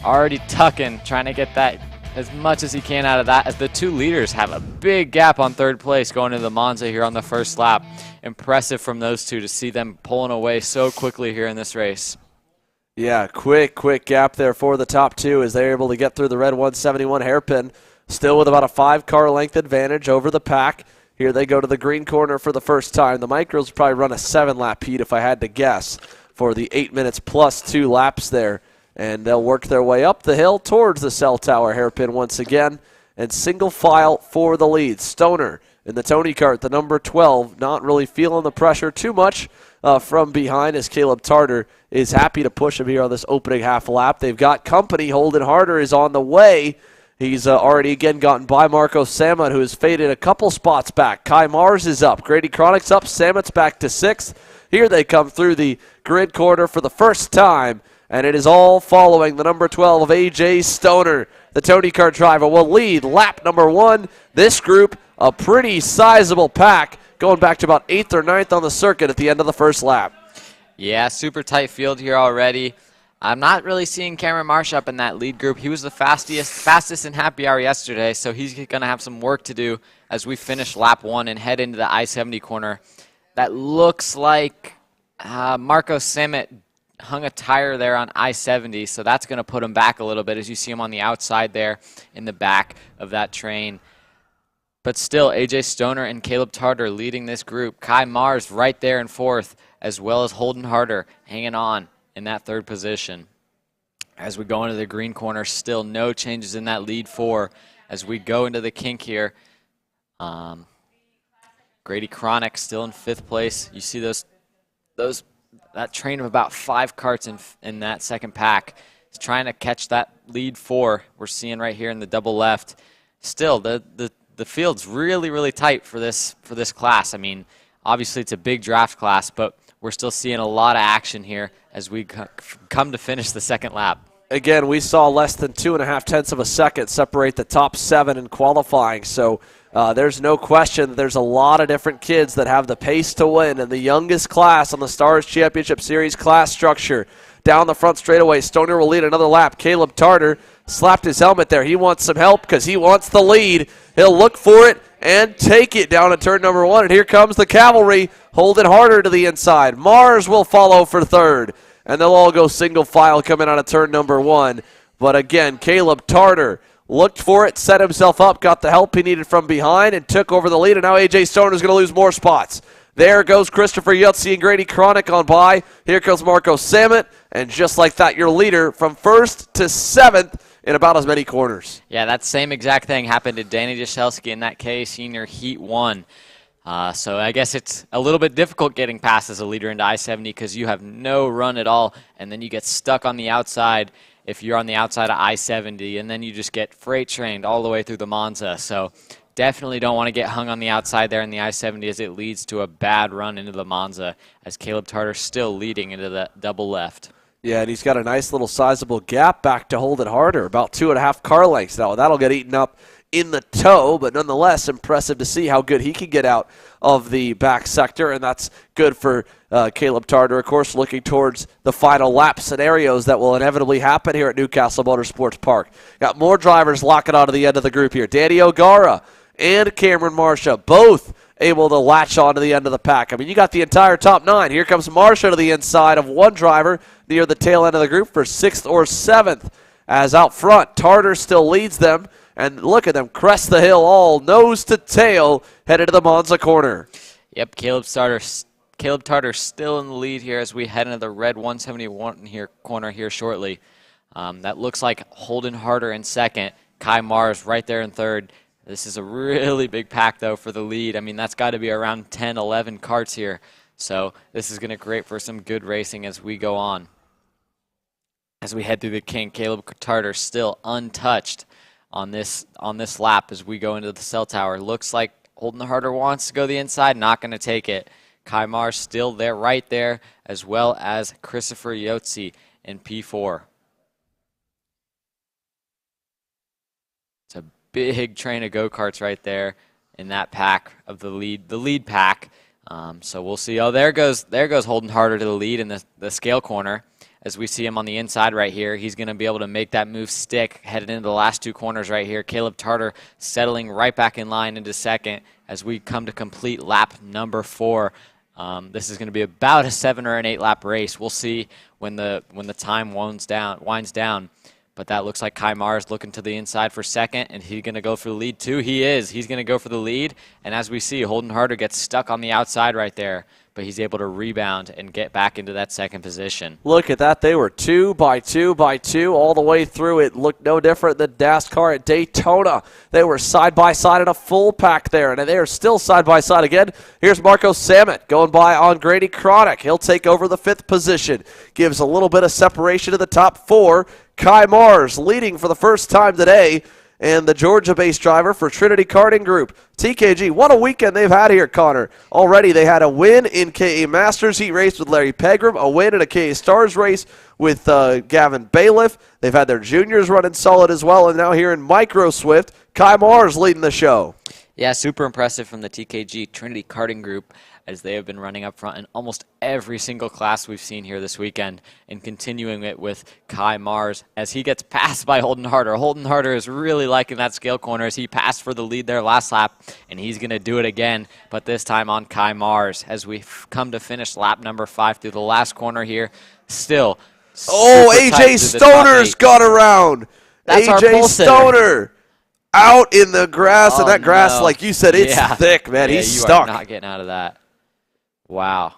Already tucking, trying to get that as much as he can out of that, as the 2 leaders have a big gap on 3rd place going into the Monza here on the first lap. Impressive from those 2 to see them pulling away so quickly here in this race. Yeah, quick gap there for the top 2 as they're able to get through the red 171 hairpin, still with about a 5-car length advantage over the pack. Here they go to the green corner for the first time. The micros probably run a 7-lap heat if I had to guess for the 8 minutes plus 2 laps there. And they'll work their way up the hill towards the cell tower hairpin once again. And single file for the lead. Stoner in the Tony Kart, the number 12, not really feeling the pressure too much from behind as Caleb Tarter is happy to push him here on this opening half lap. They've got company. Holden Harder is on the way. He's already again gotten by Marco Samet, who has faded a couple spots back. Kai Mars is up. Grady Cronick's up. Samet's back to 6th. Here they come through the grid corner for the first time. And it is all following the number 12 of A.J. Stoner. The Tony Kart driver will lead lap number 1. This group, a pretty sizable pack, going back to about 8th or 9th on the circuit at the end of the first lap. Yeah, super tight field here already. I'm not really seeing Cameron Marsh up in that lead group. He was the fastest in happy hour yesterday, so he's going to have some work to do as we finish lap 1 and head into the I-70 corner. That looks like Marco Samet hung a tire there on I-70, so that's going to put him back a little bit as you see him on the outside there in the back of that train. But still, AJ Stoner and Caleb Tarter leading this group. Kai Mars right there in 4th, as well as Holden Harder hanging on in that 3rd position. As we go into the green corner, still no changes in that lead 4 as we go into the kink here. Grady Cronick still in 5th place. You see that train of about 5 carts in that second pack. He's trying to catch that lead 4 we're seeing right here in the double left. Still, the field's really tight for this class. I mean, obviously it's a big draft class, but we're still seeing a lot of action here as we come to finish the second lap. Again, we saw less than 2.5 tenths of a second separate the top 7 in qualifying, so there's no question that there's a lot of different kids that have the pace to win, and the youngest class on the Stars Championship Series class structure. Down the front straightaway, Stoner will lead another lap. Caleb Tarter slapped his helmet there. He wants some help because he wants the lead. He'll look for it and take it down to turn number 1, and here comes the cavalry. Holden Harder to the inside. Mars will follow for 3rd, and they'll all go single file coming out of turn number 1. But again, Caleb Tarter looked for it, set himself up, got the help he needed from behind, and took over the lead, and now A.J. Stoner is going to lose more spots. There goes Christopher Yutzi and Grady Cronick on by. Here comes Marco Samet, and just like that, your leader from 1st to 7th in about as many corners. Yeah, that same exact thing happened to Danny Jashelski in that K Senior Heat 1. So I guess it's a little bit difficult getting past as a leader into I-70 because you have no run at all, and then you get stuck on the outside if you're on the outside of I-70, and then you just get freight trained all the way through the Monza. So definitely don't want to get hung on the outside there in the I-70 as it leads to a bad run into the Monza as Caleb Tarter still leading into the double left. Yeah, and he's got a nice little sizable gap back to Holden Harder, about 2.5 car lengths now. That'll get eaten up in the toe, but nonetheless impressive to see how good he can get out of the back sector, and that's good for Caleb Tarter, of course, looking towards the final lap scenarios that will inevitably happen here at Newcastle Motorsports Park. Got more drivers locking onto the end of the group here. Danny O'Gara and Cameron Marsha, both able to latch on to the end of the pack. I mean, you got the entire top 9. Here comes Marsha to the inside of one driver near the tail end of the group for 6th or 7th. As out front, Tarter still leads them. And look at them crest the hill all nose to tail headed to the Monza corner. Yep, Caleb Tarter still in the lead here as we head into the red 171 corner here shortly. That looks like Holden Harder in second. Kai Mars right there in third. This is a really big pack, though, for the lead. I mean, that's got to be around 10, 11 karts here. So this is going to create for some good racing as we go on. As we head through the King, Caleb Tarter still untouched on this lap as we go into the cell tower. Looks like Holden Harder wants to go the inside, not going to take it. Kai Mars still there, right there, as well as Christopher Yotzi in P4. It's a big train of go-karts right there in that pack of the lead pack. So we'll see. Oh, there goes Holden Harder to the lead in the scale corner. As we see him on the inside right here, he's going to be able to make that move stick headed into the last 2 corners right here. Caleb Tarter settling right back in line into second as we come to complete lap number 4. This is going to be about a 7 or an 8 lap race. We'll see when the time winds down. But that looks like Kai Mars looking to the inside for second, and he's going to go for the lead too. He is. He's going to go for the lead, and as we see, Holden Harder gets stuck on the outside right there, but he's able to rebound and get back into that second position. Look at that. They were 2 by 2 by 2 all the way through. It looked no different than NASCAR at Daytona. They were side by side in a full pack there, and they are still side by side again. Here's Marco Samet going by on Grady Chronic. He'll take over the 5th position. Gives a little bit of separation to the top 4. Kai Mars leading for the first time today, and the Georgia-based driver for Trinity Karting Group. TKG, what a weekend they've had here, Connor. Already they had a win in KA Masters Heat race with Larry Pegram, a win in a KA Stars race with Gavin Bailiff. They've had their juniors running solid as well, and now here in Micro Swift, Kai Mars leading the show. Yeah, super impressive from the TKG Trinity Karting Group as they have been running up front in almost every single class we've seen here this weekend, and continuing it with Kai Mars as he gets passed by Holden Harder. Holden Harder is really liking that scale corner as he passed for the lead there last lap, and he's going to do it again, but this time on Kai Mars as we come to finish lap number 5 through the last corner here. Still, AJ Stoner's got around. That's AJ Stoner out in the grass, and that grass, no. like you said, it's thick, man. He's stuck. You are not getting out of that. Wow.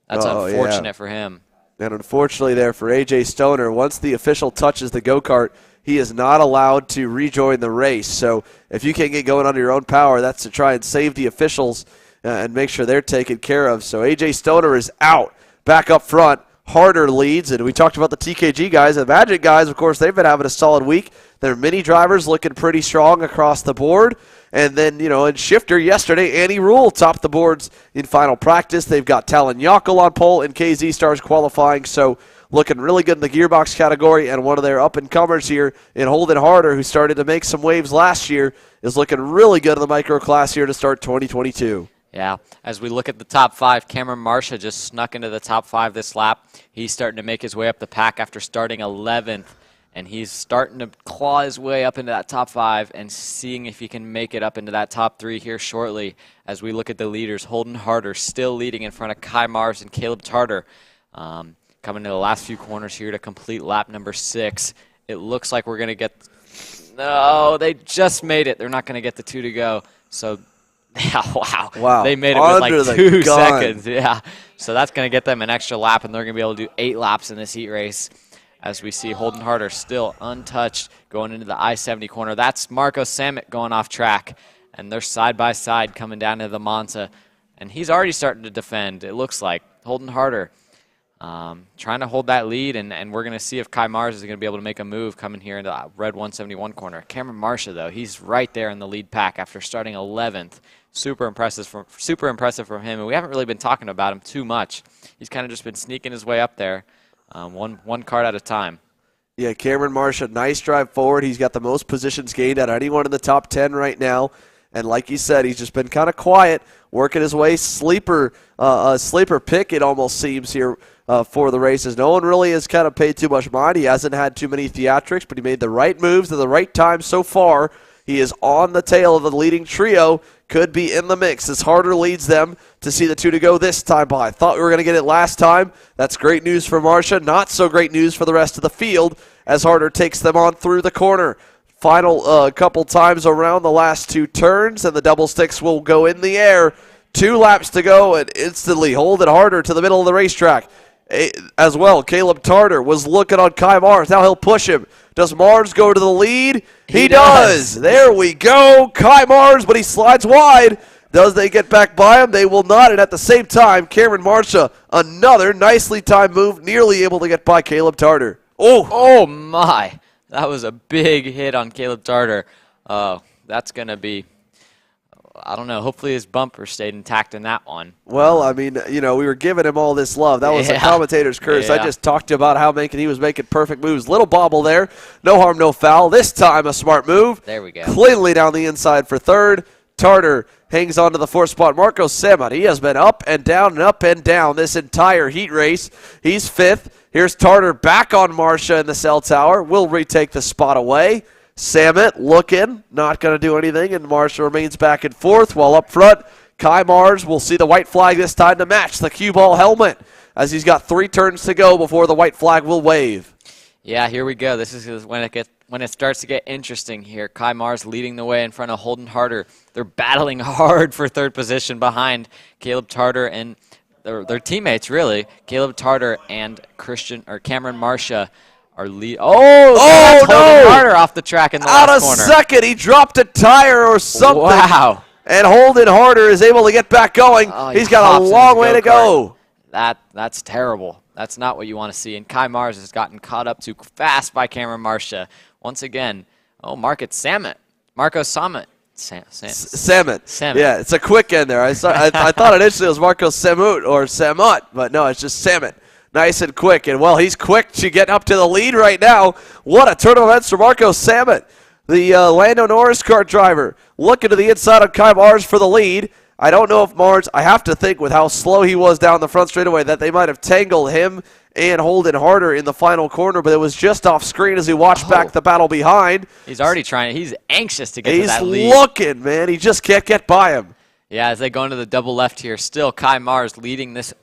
That's unfortunate for him. And unfortunately there for A.J. Stoner, once the official touches the go-kart, he is not allowed to rejoin the race. So if you can't get going under your own power, that's to try and save the officials and make sure they're taken care of. So A.J. Stoner is out. Back up front, Harder leads. And we talked about the TKG guys. The Magic guys, of course, they've been having a solid week. Their mini drivers looking pretty strong across the board. And then, in Shifter yesterday, Annie Rule topped the boards in final practice. They've got Talon Yockel on pole in KZ Stars qualifying, so looking really good in the gearbox category. And one of their up-and-comers here in Holden Harder, who started to make some waves last year, is looking really good in the micro class here to start 2022. Yeah, as we look at the top 5, Cameron Marsha just snuck into the top 5 this lap. He's starting to make his way up the pack after starting 11th. And he's starting to claw his way up into that top 5 and seeing if he can make it up into that top 3 here shortly. As we look at the leaders, Holden Harder still leading in front of Kai Mars and Caleb Tarter. Coming to the last few corners here to complete lap number 6. It looks like we're going to get... No, they just made it. They're not going to get the 2 to go. So, yeah, wow. They made it with like 2 seconds. Yeah, so that's going to get them an extra lap, and they're going to be able to do 8 laps in this heat race. As we see Holden Harder still untouched going into the I-70 corner. That's Marco Samet going off track, and they're side by side coming down to the Monza, and he's already starting to defend, it looks like. Holden Harder trying to hold that lead, and we're going to see if Kai Mars is going to be able to make a move coming here into the red 171 corner. Cameron Marsha, though, he's right there in the lead pack after starting 11th. Super impressive from him, and we haven't really been talking about him too much. He's kind of just been sneaking his way up there. One card at a time. Yeah, Cameron Marsha, nice drive forward. He's got the most positions gained out of anyone in the top 10 right now. And like you said, he's just been kind of quiet, working his way. Sleeper pick, it almost seems here for the races. No one really has kind of paid too much mind. He hasn't had too many theatrics, but he made the right moves at the right time so far. He is on the tail of the leading trio, could be in the mix as Harder leads them to see the two to go this time by. Thought we were going to get it last time. That's great news for Marsha. Not so great news for the rest of the field as Harder takes them on through the corner. Final couple times around the last two turns, and the double sticks will go in the air. 2 laps to go, and instantly hold it Harder to the middle of the racetrack. As well, Caleb Tarter was looking on Kai Mars. Now he'll push him. Does Mars go to the lead? He does. There we go. Kai Mars, but he slides wide. Does they get back by him? They will not. And at the same time, Cameron Marsha, another nicely timed move, nearly able to get by Caleb Tarter. Oh my. That was a big hit on Caleb Tarter. That's going to be, I don't know, hopefully his bumper stayed intact in that one. Well, I mean, we were giving him all this love. That was the commentator's curse. Yeah. I just talked about how he was making perfect moves. Little bobble there. No harm, no foul. This time a smart move. There we go. Cleanly down the inside for third. Tarter hangs on to the 4th spot. Marco Samad, he has been up and down this entire heat race. He's 5th. Here's Tarter back on Marsha in the cell tower. Will retake the spot away. Samet looking, not going to do anything, and Marsha remains back and forth, while up front, Kai Mars will see the white flag this time to match the cue ball helmet, as he's got 3 turns to go before the white flag will wave. Yeah, here we go. This is when it starts to get interesting here. Kai Mars leading the way in front of Holden Harder. They're battling hard for 3rd position behind Caleb Tarter and their teammates, really. Caleb Tarter and Cameron Marsha are lead. Oh, no! Harder off the track in the last corner. Out a second, he dropped a tire or something. Wow! And Holden Harder is able to get back going. He's got a long way to go. That's terrible. That's not what you want to see. And Kai Mars has gotten caught up too fast by Cameron Marsha. Once again, Marco Sammet. Samut. Yeah, it's a quick end there. I thought initially it was Marco Samut or Samut, but no, it's just Samut. Nice and quick. And, well, he's quick to get up to the lead right now. What a turn of events for Marco Samut. The Lando Norris kart driver looking to the inside of Kai Mars for the lead. I don't know if Mars, I have to think with how slow he was down the front straightaway that they might have tangled him and Holden Harder in the final corner, but it was just off screen as we watched back the battle behind. He's already trying. He's anxious to get to that lead. He's looking, man. He just can't get by him. Yeah, as they go into the double left here, still Kai Mars leading this,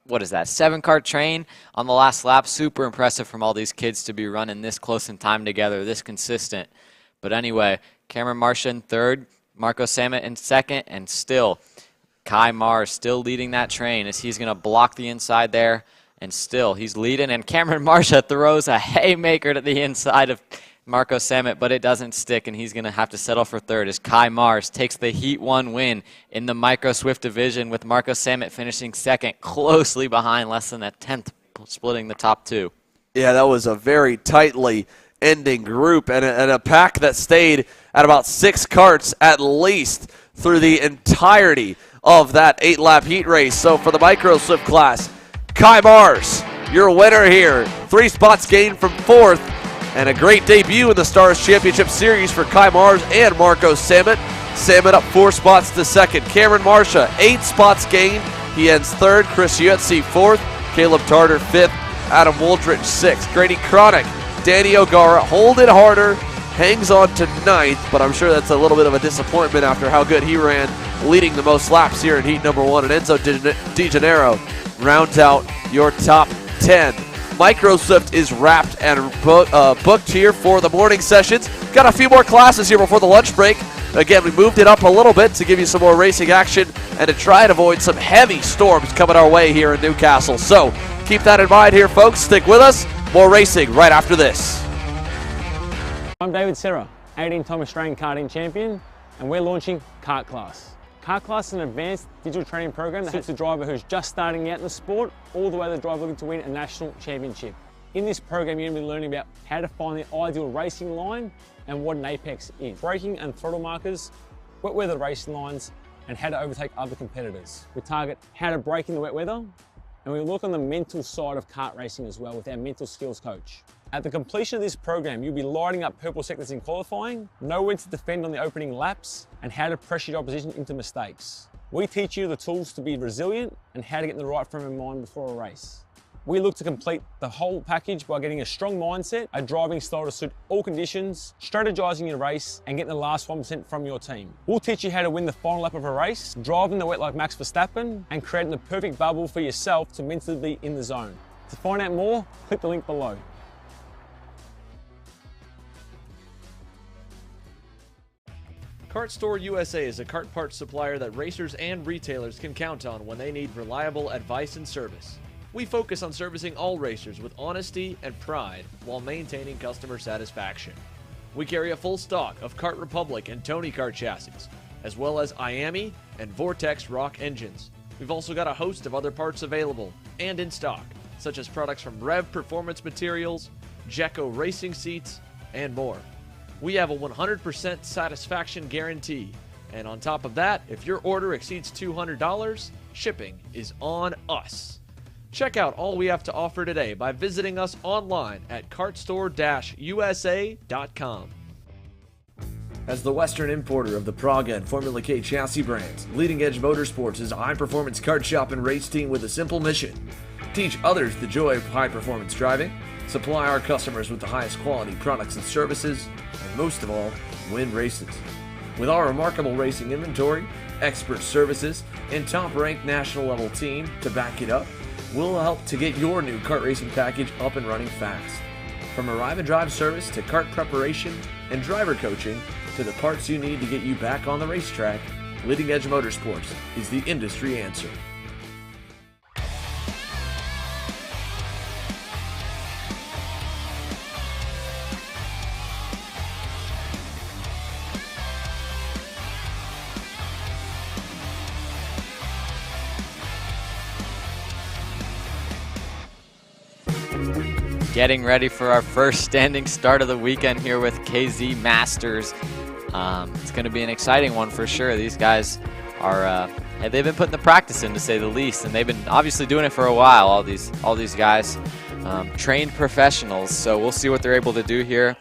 7-car train on the last lap. Super impressive from all these kids to be running this close in time together, this consistent. But anyway, Cameron Marsha in 3rd, Marco Sammet in 2nd, and still Kai Mars still leading that train as he's going to block the inside there. And still, he's leading, and Cameron Marsha throws a haymaker to the inside of Marco Sammet, but it doesn't stick, and he's going to have to settle for 3rd as Kai Mars takes the Heat 1 win in the Micro Swift division, with Marco Sammet finishing 2nd, closely behind, less than a 10th, splitting the top 2. Yeah, that was a very tightly ending group, and a pack that stayed at about 6 karts at least through the entirety of that 8-lap heat race. So for the Micro Swift class, Kai Mars, your winner here. 3 spots gained from 4th, and a great debut in the Stars Championship Series for Kai Mars and Marco Sammet. Sammet up 4 spots to 2nd. Cameron Marsha, 8 spots gained. He ends 3rd. Chris Yutzi 4th. Caleb Tarter 5th. Adam Woldridge 6th. Grady Cronick, Danny O'Gara, Holden Harder hangs on to 9th, but I'm sure that's a little bit of a disappointment after how good he ran, leading the most laps here in heat number 1. And Enzo De Janeiro rounds out your top 10. Micro Swift is wrapped and booked here for the morning sessions. Got a few more classes here before the lunch break. Again, we moved it up a little bit to give you some more racing action and to try and avoid some heavy storms coming our way here in Newcastle. So keep that in mind here, folks. Stick with us. More racing right after this. I'm David Serra, 18-time Australian karting champion, and we're launching Kart Class. Kart Class is an advanced digital training program that suits a driver who's just starting out in the sport, all the way to the driver looking to win a national championship. In this program, you're going to be learning about how to find the ideal racing line and what an apex is, braking and throttle markers, wet weather racing lines, and how to overtake other competitors. We target how to brake in the wet weather, and we look on the mental side of kart racing as well with our mental skills coach. At the completion of this program, you'll be lighting up purple sectors in qualifying, know when to defend on the opening laps, and how to pressure your opposition into mistakes. We teach you the tools to be resilient and how to get in the right frame of mind before a race. We look to complete the whole package by getting a strong mindset, a driving style to suit all conditions, strategizing your race, and getting the last 1% from your team. We'll teach you how to win the final lap of a race, driving the wet like Max Verstappen, and creating the perfect bubble for yourself to mentally be in the zone. To find out more, click the link below. Kart Store USA is a kart parts supplier that racers and retailers can count on when they need reliable advice and service. We focus on servicing all racers with honesty and pride while maintaining customer satisfaction. We carry a full stock of Kart Republic and Tony Kart chassis, as well as IAMI and Vortex Rock engines. We've also got a host of other parts available and in stock, such as products from Rev Performance Materials, Jecco Racing Seats, and more. We have a 100% satisfaction guarantee, and on top of that, if your order exceeds $200, shipping is on us. Check out all we have to offer today by visiting us online at kartstore-usa.com. As the Western importer of the Praga and Formula K chassis brands, Leading Edge Motorsports is a high-performance kart shop and race team with a simple mission: teach others the joy of high-performance driving, supply our customers with the highest quality products and services, and most of all, win races. With our remarkable racing inventory, expert services, and top-ranked national-level team to back it up, we'll help to get your new kart racing package up and running fast. From arrive and drive service to kart preparation and driver coaching to the parts you need to get you back on the racetrack, Leading Edge Motorsports is the industry answer. Getting ready for our first standing start of the weekend here with KZ Masters. It's going to be an exciting one for sure. These guys are they've been putting the practice in, to say the least, and they've been obviously doing it for a while. All these guys, trained professionals. So we'll see what they're able to do here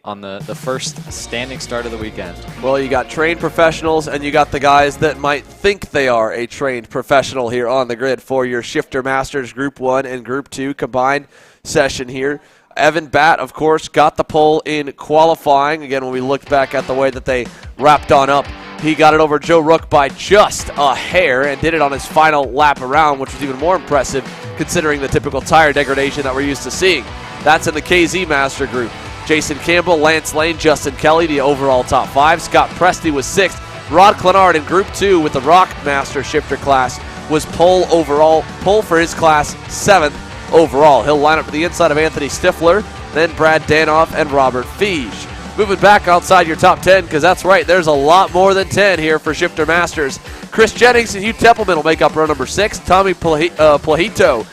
on the first standing start of the weekend. Well, you got trained professionals, and you got the guys that might think they are a trained professional here on the grid for your Shifter Masters Group 1 and Group 2 combined session here. Evan Batt, of course, got the pole in qualifying. Again, when we looked back at the way that they wrapped on up, he got it over Joe Rook by just a hair and did it on his final lap around, which was even more impressive considering the typical tire degradation that we're used to seeing. That's in the KZ Master Group. Jason Campbell, Lance Lane, Justin Kelly, the overall top 5. Scott Presti was 6th. Rod Clenard in Group 2 with the Rock Master Shifter class was pole for his class, 7th overall. He'll line up to the inside of Anthony Stifler, then Brad Danoff and Robert Feige. Moving back outside your top 10, because that's right, there's a lot more than 10 here for Shifter Masters. Chris Jennings and Hugh Templeman will make up row number 6. Tommy Plahitko.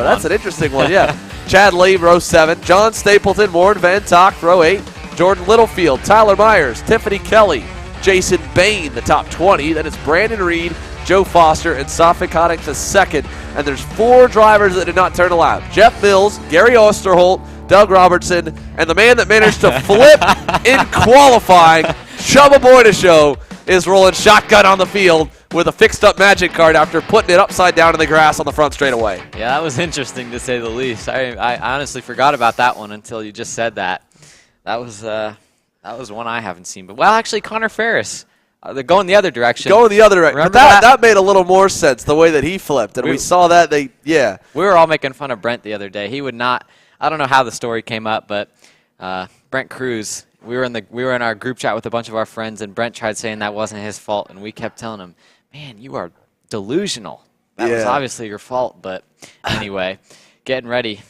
That's an interesting one, yeah. Chad Lee, row 7. John Stapleton, Warren Van Tock, row 8. Jordan Littlefield, Tyler Myers, Tiffany Kelly, Jason Bain, the top 20. Then it's Brandon Reed, Joe Foster, and Safik Haddock the second. And there's 4 drivers that did not turn a lap. Jeff Mills, Gary Osterholt, Doug Robertson, and the man that managed to flip in qualifying, Chubba Boydashow, is rolling shotgun on the field with a fixed-up magic card after putting it upside down in the grass on the front straightaway. Yeah, that was interesting to say the least. I honestly forgot about that one until you just said that. That was one I haven't seen. But, well, actually, Connor Ferris. They're going the other direction. Going the other direction. But that made a little more sense, the way that he flipped. And we saw that. We were all making fun of Brent the other day. He would not – I don't know how the story came up, but Brent Cruz, we were in our group chat with a bunch of our friends, and Brent tried saying that wasn't his fault, and we kept telling him, man, you are delusional. That was obviously your fault. But anyway, getting ready,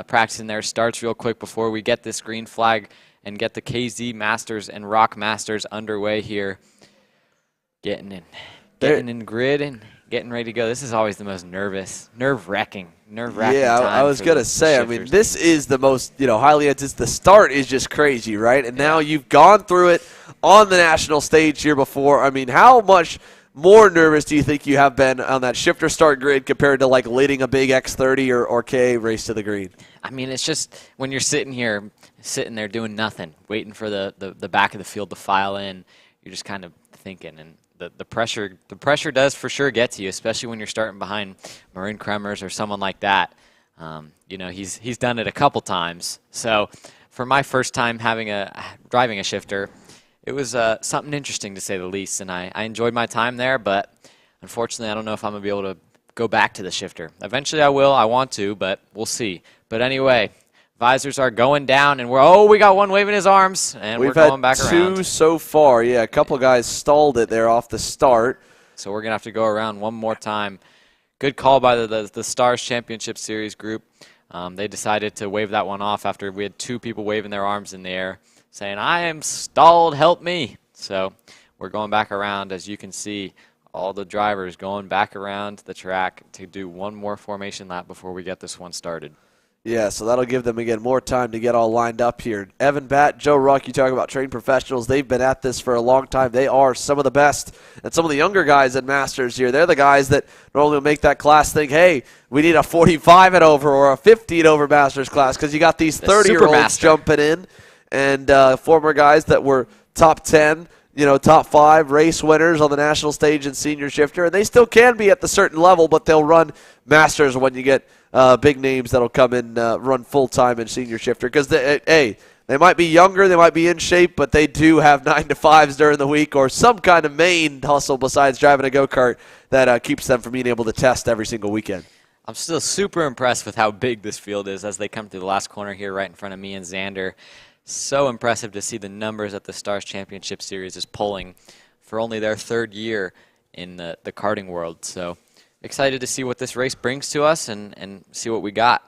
practicing their starts real quick before we get this green flag and get the KZ Masters and Rock Masters underway here. Getting in grid and getting ready to go. This is always the most nerve-wracking Yeah, time I was going to say, I mean, this is the most, highly anticipated. The start is just crazy, right? And now you've gone through it on the national stage here before. I mean, how much more nervous do you think you have been on that shifter start grid compared to like leading a big X30 or K race to the green? I mean, it's just when you're sitting there doing nothing, waiting for the back of the field to file in, you're just kind of thinking, and the pressure does for sure get to you, especially when you're starting behind Marin Kremers or someone like that. You know, he's done it a couple times. So for my first time driving a shifter, it was something interesting to say the least, and I enjoyed my time there, but unfortunately I don't know if I'm going to be able to go back to the shifter. Eventually I will. I want to, but we'll see. But anyway, visors are going down, and we got one waving his arms, and we're going back around. We've had two so far. Yeah, a couple guys stalled it there off the start. So we're going to have to go around one more time. Good call by the Stars Championship Series group. They decided to wave that one off after we had two people waving their arms in the air, saying, "I am stalled, help me." So we're going back around. As you can see, all the drivers going back around the track to do one more formation lap before we get this one started. Yeah, so that'll give them, again, more time to get all lined up here. Evan Batt, Joe Ruck, you talk about trained professionals. They've been at this for a long time. They are some of the best. And some of the younger guys at Masters here, they're the guys that normally will make that class think, hey, we need a 45 and over or a 50 and over Masters class, because you got these 30-year-olds jumping in and former guys that were top 10, top 5 race winners on the national stage in senior shifter. And they still can be at the certain level, but they'll run Masters when you get big names that'll come in, run full-time in senior shifter. Because, they might be younger, they might be in shape, but they do have 9-to-5s during the week or some kind of main hustle besides driving a go-kart that keeps them from being able to test every single weekend. I'm still super impressed with how big this field is as they come through the last corner here right in front of me and Xander. So impressive to see the numbers that the Stars Championship Series is pulling for only their third year in the karting world. So excited to see what this race brings to us and see what we got.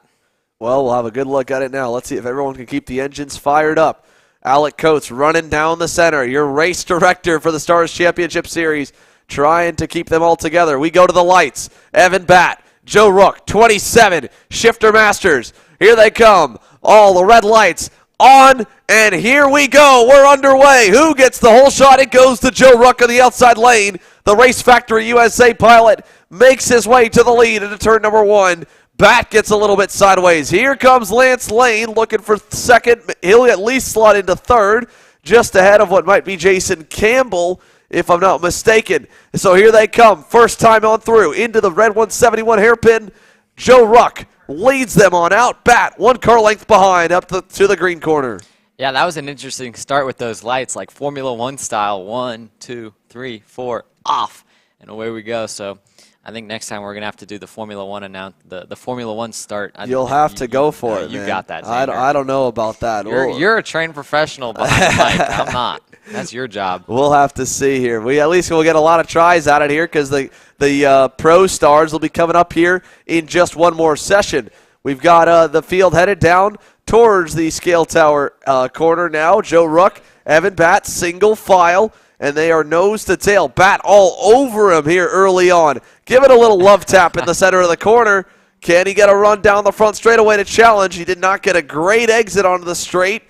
Well, we'll have a good look at it now. Let's see if everyone can keep the engines fired up. Alec Coates running down the center, your race director for the Stars Championship Series, trying to keep them all together. We go to the lights. Evan Batt, Joe Rook, 27, Shifter Masters. Here they come. All the red lights on, and here we go. We're underway. Who gets the whole shot? It goes to Joe Ruck on the outside lane. The Race Factory USA pilot makes his way to the lead into turn number 1. Batt gets a little bit sideways. Here comes Lance Lane looking for second. He'll at least slot into third, just ahead of what might be Jason Campbell, if I'm not mistaken. So here they come. First time on through into the red 171 hairpin. Joe Ruck leads them on out. Batt, 1 car length behind, up to the green corner. Yeah, that was an interesting start with those lights, like Formula One style. 1, 2, 3, 4, off, and away we go. So I think next time we're gonna have to do the Formula One the Formula One start. You'll have to go for it. You man. got that. I don't know about that. You're a trained professional behind the mic. I'm not. That's your job. We'll have to see here. At least we'll get a lot of tries out of here because the pro stars will be coming up here in just one more session. We've got the field headed down towards the scale tower corner now. Joe Ruck, Evan Batt, single file, and they are nose to tail. Batt all over him here early on. Give it a little love tap in the center of the corner. Can he get a run down the front straightaway to challenge? He did not get a great exit onto the straight.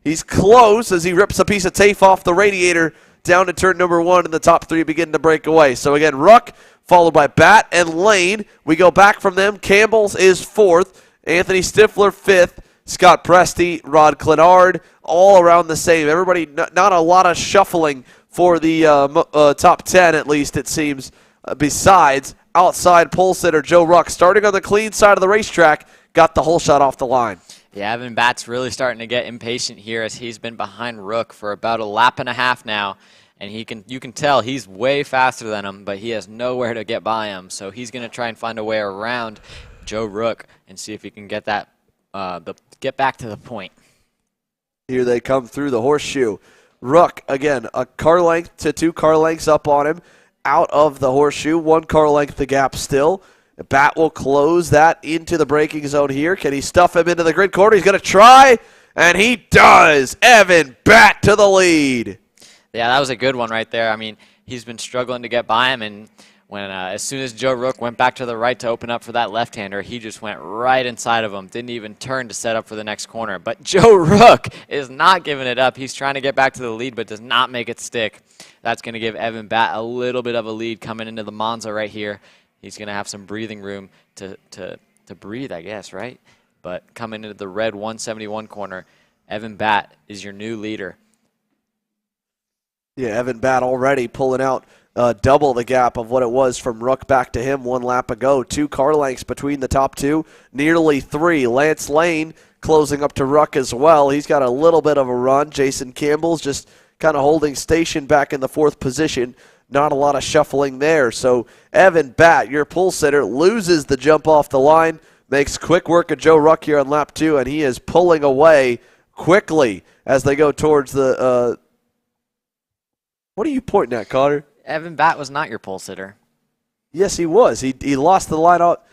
He's close as he rips a piece of tape off the radiator down to turn number 1, and the top 3 begin to break away. So again, Ruck followed by Batt and Lane. We go back from them. Campbell's is 4th. Anthony Stifler 5th. Scott Presti, Rod Clenard, all around the same. Everybody, not a lot of shuffling for the top 10, at least it seems, besides outside pole sitter Joe Ruck, starting on the clean side of the racetrack, got the whole shot off the line. Yeah, Evan Batt's really starting to get impatient here as he's been behind Rook for about a lap and a half now. And you can tell he's way faster than him, but he has nowhere to get by him. So he's going to try and find a way around Joe Rook and see if he can get that get back to the point. Here they come through the horseshoe. Rook, again, a car length to 2 car lengths up on him. Out of the horseshoe, 1 car length the gap still. Batt will close that into the braking zone here. Can he stuff him into the grid corner? He's going to try, and he does. Evan Batt to the lead. Yeah, that was a good one right there. I mean, he's been struggling to get by him, and when as soon as Joe Rook went back to the right to open up for that left-hander, he just went right inside of him, didn't even turn to set up for the next corner. But Joe Rook is not giving it up. He's trying to get back to the lead, but does not make it stick. That's going to give Evan Batt a little bit of a lead coming into the Monza right here. He's going to have some breathing room to breathe, I guess, right? But coming into the red 171 corner, Evan Batt is your new leader. Yeah, Evan Batt already pulling out double the gap of what it was from Rook back to him 1 lap ago. 2 car lengths between the top 2, nearly 3. Lance Lane closing up to Rook as well. He's got a little bit of a run. Jason Campbell's just kind of holding station back in the 4th position. Not a lot of shuffling there. So Evan Batt, your pole sitter, loses the jump off the line, makes quick work of Joe Rook here on lap 2, and he is pulling away quickly as they go towards the what are you pointing at, Connor? Evan Batt was not your pole sitter. Yes, he was. He lost the line out.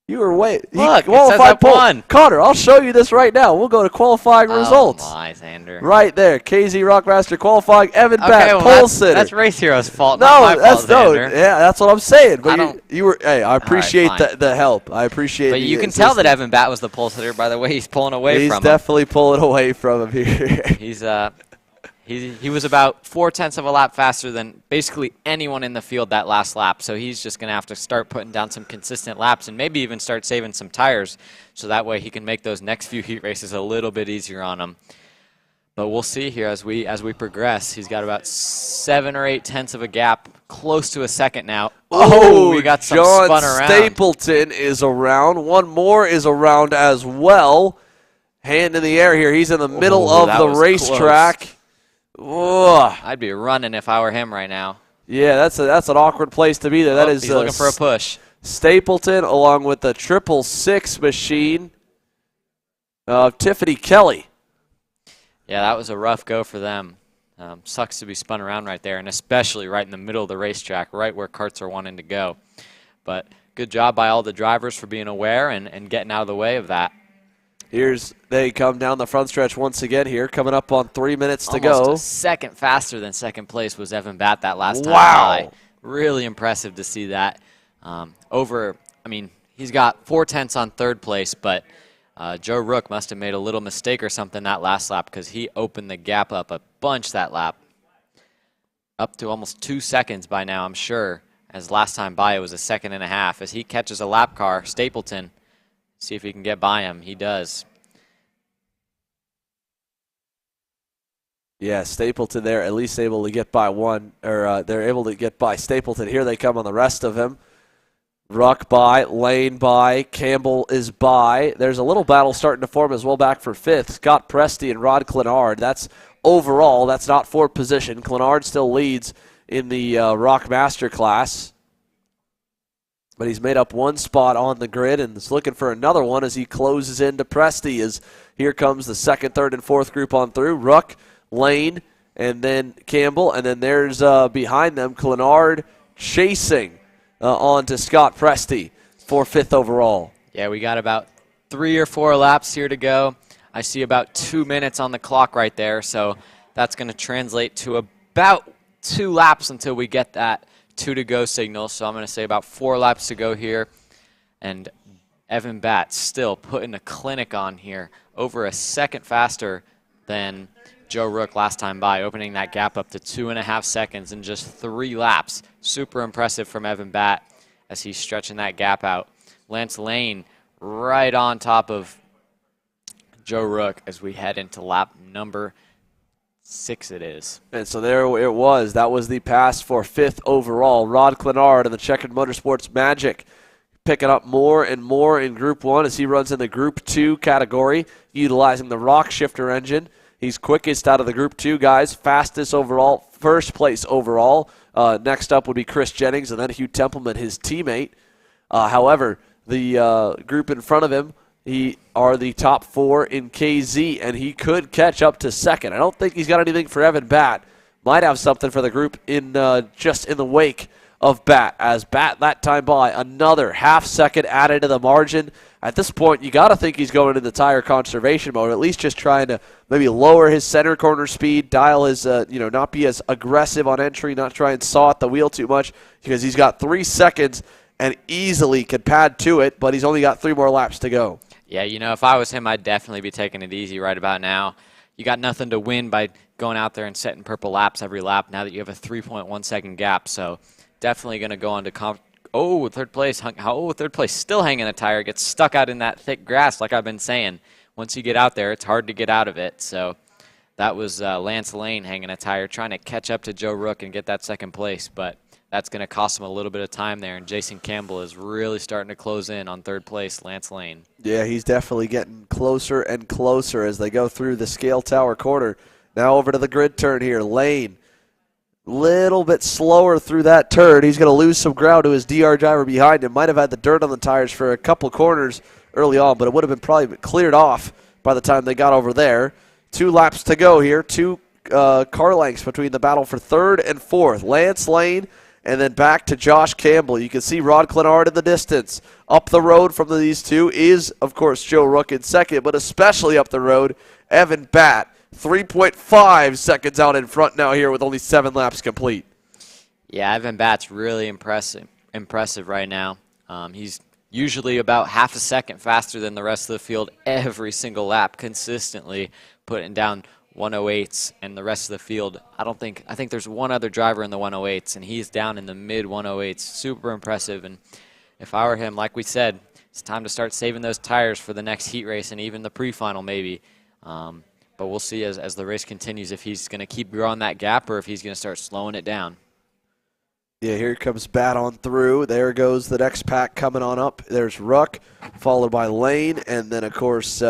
You were way. Look, it says I won. Connor, I'll show you this right now. We'll go to qualifying results. Oh, my, Xander. Right there. KZ Rockmaster qualifying. Evan Batt, pole sitter. That's Race Hero's fault, not my fault, Xander. Yeah, that's what I'm saying. But you were. Hey, I appreciate the help. I appreciate. But you can tell that Evan Batt was the pole sitter by the way he's pulling away from him. He's definitely pulling away from him here. He was about 0.4 of a lap faster than basically anyone in the field that last lap. So he's just going to have to start putting down some consistent laps and maybe even start saving some tires so that way he can make those next few heat races a little bit easier on him. But we'll see here as we progress. He's got about 7 or 0.8 of a gap, close to a second now. Oh, we got some John spun around. Stapleton is around. One more is around as well. Hand in the air here. He's in the middle of the racetrack. I'd be running if I were him right now. Yeah, that's an awkward place to be there. That is he's looking for a push. Stapleton along with the 666 machine of Tiffany Kelly. Yeah, that was a rough go for them. Sucks to be spun around right there, and especially right in the middle of the racetrack, right where karts are wanting to go. But good job by all the drivers for being aware and getting out of the way of that. They come down the front stretch once again here, coming up on 3 minutes to go. Almost a second faster than second place was Evan Batt that last time. Wow. Really impressive to see that. He's got 0.4 on third place, but Joe Rook must have made a little mistake or something that last lap because he opened the gap up a bunch that lap. Up to almost 2 seconds by now, I'm sure, as last time by it was 1.5 seconds. As he catches a lap car, Stapleton, see if he can get by him. He does. Yeah, Stapleton there at least able to get by one, or they're able to get by Stapleton. Here they come on the rest of him. Ruck by, Lane by, Campbell is by. There's a little battle starting to form as well back for 5th. Scott Presti and Rod Clenard. That's overall, that's not for position. Clenard still leads in the Rock Master class. But he's made up 1 spot on the grid and is looking for another one as he closes into Presti. As here comes the 2nd, 3rd, and 4th group on through. Ruck, Lane, and then Campbell. And then there's behind them Clenard chasing on to Scott Presti for 5th overall. Yeah, we got about 3 or 4 laps here to go. I see about 2 minutes on the clock right there. So that's going to translate to about 2 laps until we get that 2 to go signal, so I'm going to say about 4 laps to go here. And Evan Batt still putting a clinic on here, over a second faster than Joe Rook last time by, opening that gap up to 2.5 seconds in just 3 laps. Super impressive from Evan Batt as he's stretching that gap out. Lance Lane right on top of Joe Rook as we head into lap number 6 it is. And so there it was. That was the pass for 5th overall. Rod Clenard and the Checkered Motorsports Magic picking up more and more in Group 1 as he runs in the Group 2 category, utilizing the Rock Shifter engine. He's quickest out of the Group 2 guys, fastest overall, 1st place overall. Next up would be Chris Jennings and then Hugh Templeman, his teammate. However, the group in front of him, he are the top 4 in KZ, and he could catch up to 2nd. I don't think he's got anything for Evan Batt. Might have something for the group in just in the wake of Bat, as Bat that time by another half-second added to the margin. At this point, you got to think he's going into tire conservation mode, at least just trying to maybe lower his center corner speed, dial his, not be as aggressive on entry, not try and saw at the wheel too much, because he's got 3 seconds and easily could pad to it, but he's only got 3 more laps to go. Yeah, if I was him, I'd definitely be taking it easy right about now. You got nothing to win by going out there and setting purple laps every lap now that you have a 3.1 second gap. So definitely going to go on to third place. Third place, still hanging a tire, gets stuck out in that thick grass like I've been saying. Once you get out there, it's hard to get out of it. So that was Lance Lane hanging a tire, trying to catch up to Joe Rook and get that second place. But that's going to cost him a little bit of time there, and Jason Campbell is really starting to close in on third place, Lance Lane. Yeah, he's definitely getting closer and closer as they go through the scale tower corner. Now over to the grid turn here. Lane, little bit slower through that turn. He's going to lose some ground to his DR driver behind him. Might have had the dirt on the tires for a couple corners early on, but it would have been probably cleared off by the time they got over there. 2 laps to go here. 2 car lengths between the battle for third and fourth. Lance Lane, and then back to Josh Campbell. You can see Rod Clenard in the distance. Up the road from these two is, of course, Joe Rook in second, but especially up the road, Evan Batt. 3.5 seconds out in front now here with only 7 laps complete. Yeah, Evan Batt's really impressive right now. He's usually about half a second faster than the rest of the field every single lap, consistently putting down 108s, and the rest of the field, I think there's one other driver in the 108s, and he's down in the mid 108s. Super impressive, and if I were him, like we said, it's time to start saving those tires for the next heat race and even the pre-final maybe. But we'll see as the race continues if he's going to keep growing that gap or if he's going to start slowing it down. Yeah, here comes Bat on through. There goes the next pack coming on up. There's Ruck, followed by Lane, and then, of course,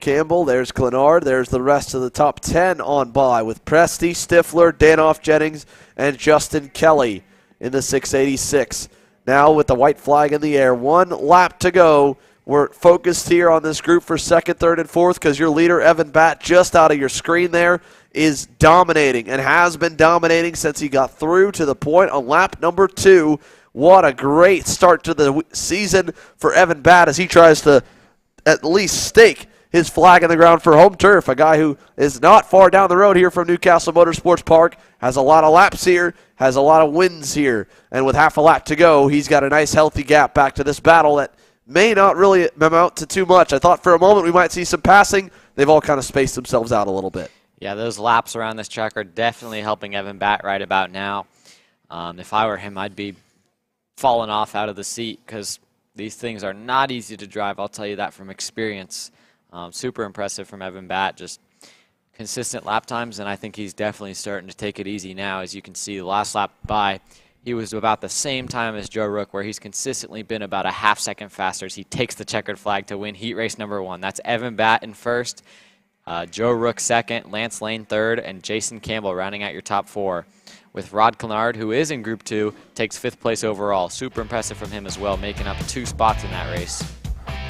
Campbell. There's Clenard. There's the rest of the top 10 on by with Presti, Stifler, Danoff, Jennings, and Justin Kelly in the 686. Now with the white flag in the air, 1 lap to go. We're focused here on this group for second, third, and fourth because your leader, Evan Batt, just out of your screen there, is dominating and has been dominating since he got through to the point on lap number 2. What a great start to the season for Evan Batt as he tries to at least stake his flag in the ground for home turf. A guy who is not far down the road here from Newcastle Motorsports Park, has a lot of laps here, has a lot of wins here, and with half a lap to go, he's got a nice healthy gap back to this battle that may not really amount to too much. I thought for a moment we might see some passing. They've all kind of spaced themselves out a little bit. Yeah, those laps around this track are definitely helping Evan Batt right about now. If I were him, I'd be falling off out of the seat because these things are not easy to drive. I'll tell you that from experience. Super impressive from Evan Batt, just consistent lap times, and I think he's definitely starting to take it easy now. As you can see, the last lap by, he was about the same time as Joe Rook, where he's consistently been about a half second faster as he takes the checkered flag to win heat race number 1. That's Evan Batt in first, Joe Rook second, Lance Lane third, and Jason Campbell rounding out your top 4. With Rod Clenard, who is in Group 2, takes 5th place overall. Super impressive from him as well, making up 2 spots in that race.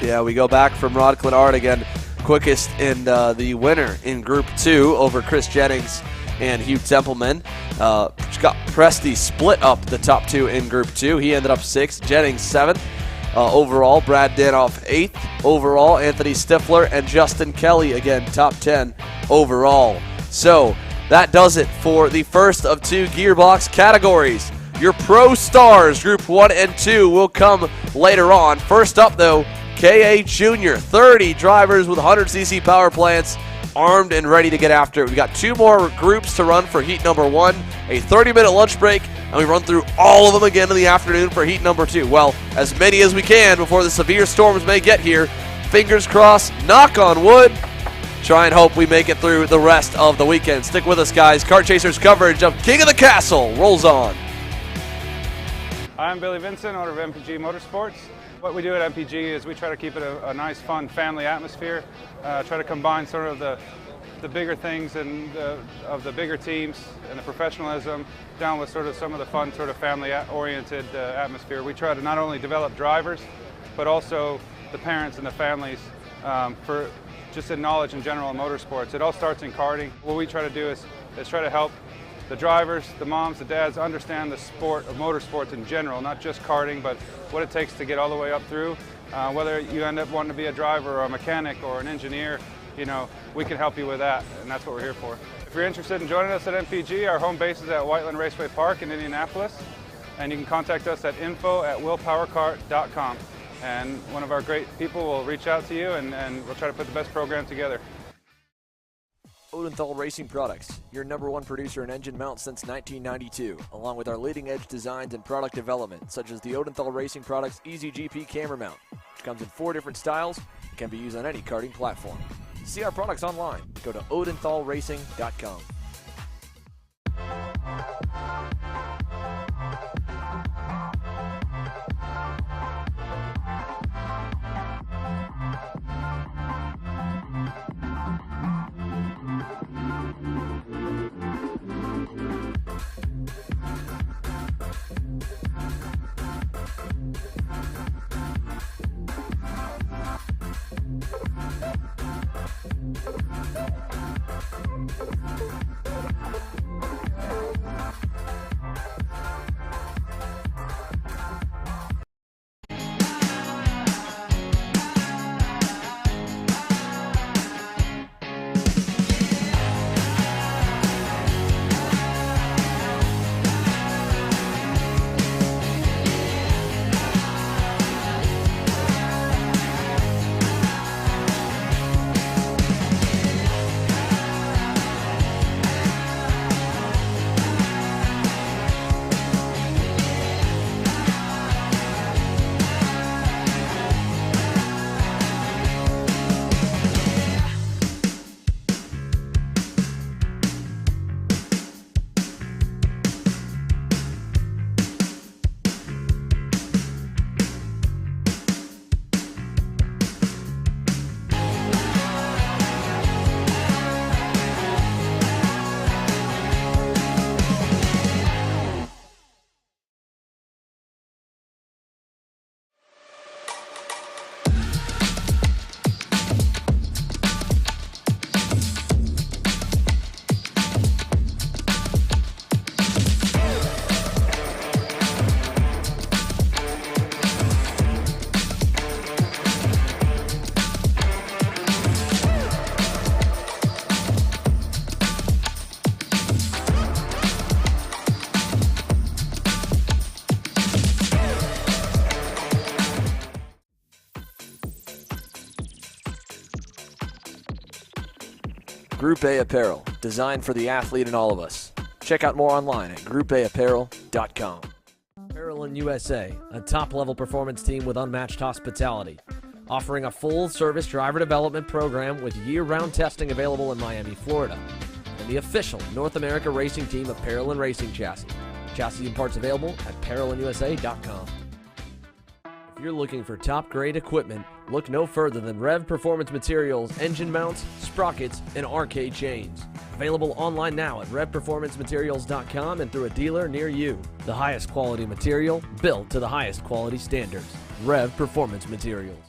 Yeah, we go back from Rod Clenard again, quickest in the winner in Group 2 over Chris Jennings and Hugh Templeman. Scott Presti split up the top 2 in Group 2. He ended up 6th, Jennings 7th overall, Brad Danoff 8th overall, Anthony Stifler and Justin Kelly, again, top 10 overall. So that does it for the first of 2 gearbox categories. Your Pro Stars, Group 1 and 2, will come later on. First up, though, KA Junior, 30 drivers with 100cc power plants, armed and ready to get after it. We've got 2 more groups to run for heat number 1, a 30-minute lunch break, and we run through all of them again in the afternoon for heat number 2. Well, as many as we can before the severe storms may get here. Fingers crossed, knock on wood. Try and hope we make it through the rest of the weekend. Stick with us, guys. Kart Chasers coverage of King of the Castle rolls on. I'm Billy Vincent, owner of MPG Motorsports. What we do at MPG is we try to keep it a nice, fun family atmosphere. Try to combine sort of the bigger things and of the bigger teams and the professionalism down with sort of some of the fun, sort of family-oriented atmosphere. We try to not only develop drivers, but also the parents and the families for just in knowledge in general in motorsports. It all starts in karting. What we try to do is try to help the drivers, the moms, the dads understand the sport of motorsports in general, not just karting, but what it takes to get all the way up through. Whether you end up wanting to be a driver or a mechanic or an engineer, you know, we can help you with that, and that's what we're here for. If you're interested in joining us at MPG, our home base is at Whiteland Raceway Park in Indianapolis, and you can contact us at info@willpowerkart.com, and one of our great people will reach out to you, and we'll try to put the best program together. Odenthal Racing Products, your #1 producer in engine mounts since 1992, along with our leading-edge designs and product development, such as the Odenthal Racing Products EasyGP camera mount, which comes in 4 different styles and can be used on any karting platform. See our products online. Go to odenthalracing.com. Group A Apparel, designed for the athlete and all of us. Check out more online at groupAapparel.com. Parolin USA, a top-level performance team with unmatched hospitality, offering a full-service driver development program with year-round testing available in Miami, Florida, and the official North America racing team of Parolin Racing Chassis. Chassis and parts available at ParolinUSA.com. If you're looking for top-grade equipment, look no further than Rev Performance Materials engine mounts, sprockets, and arcade chains. Available online now at RevPerformanceMaterials.com and through a dealer near you. The highest quality material, built to the highest quality standards. Rev Performance Materials.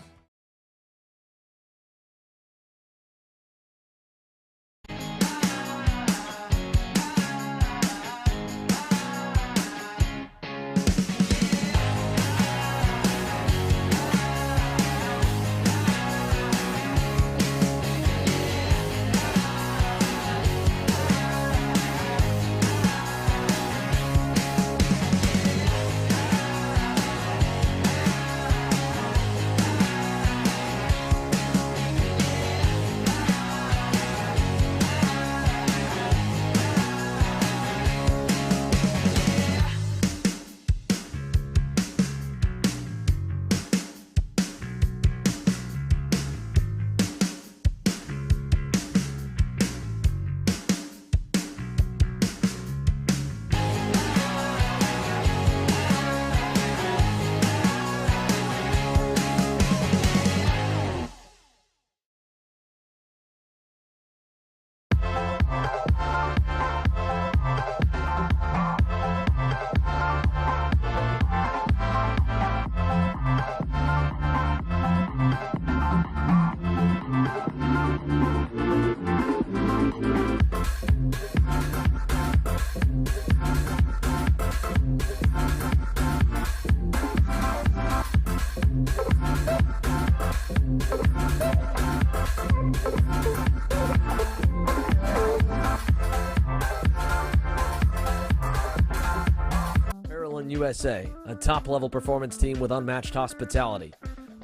USA, a top-level performance team with unmatched hospitality,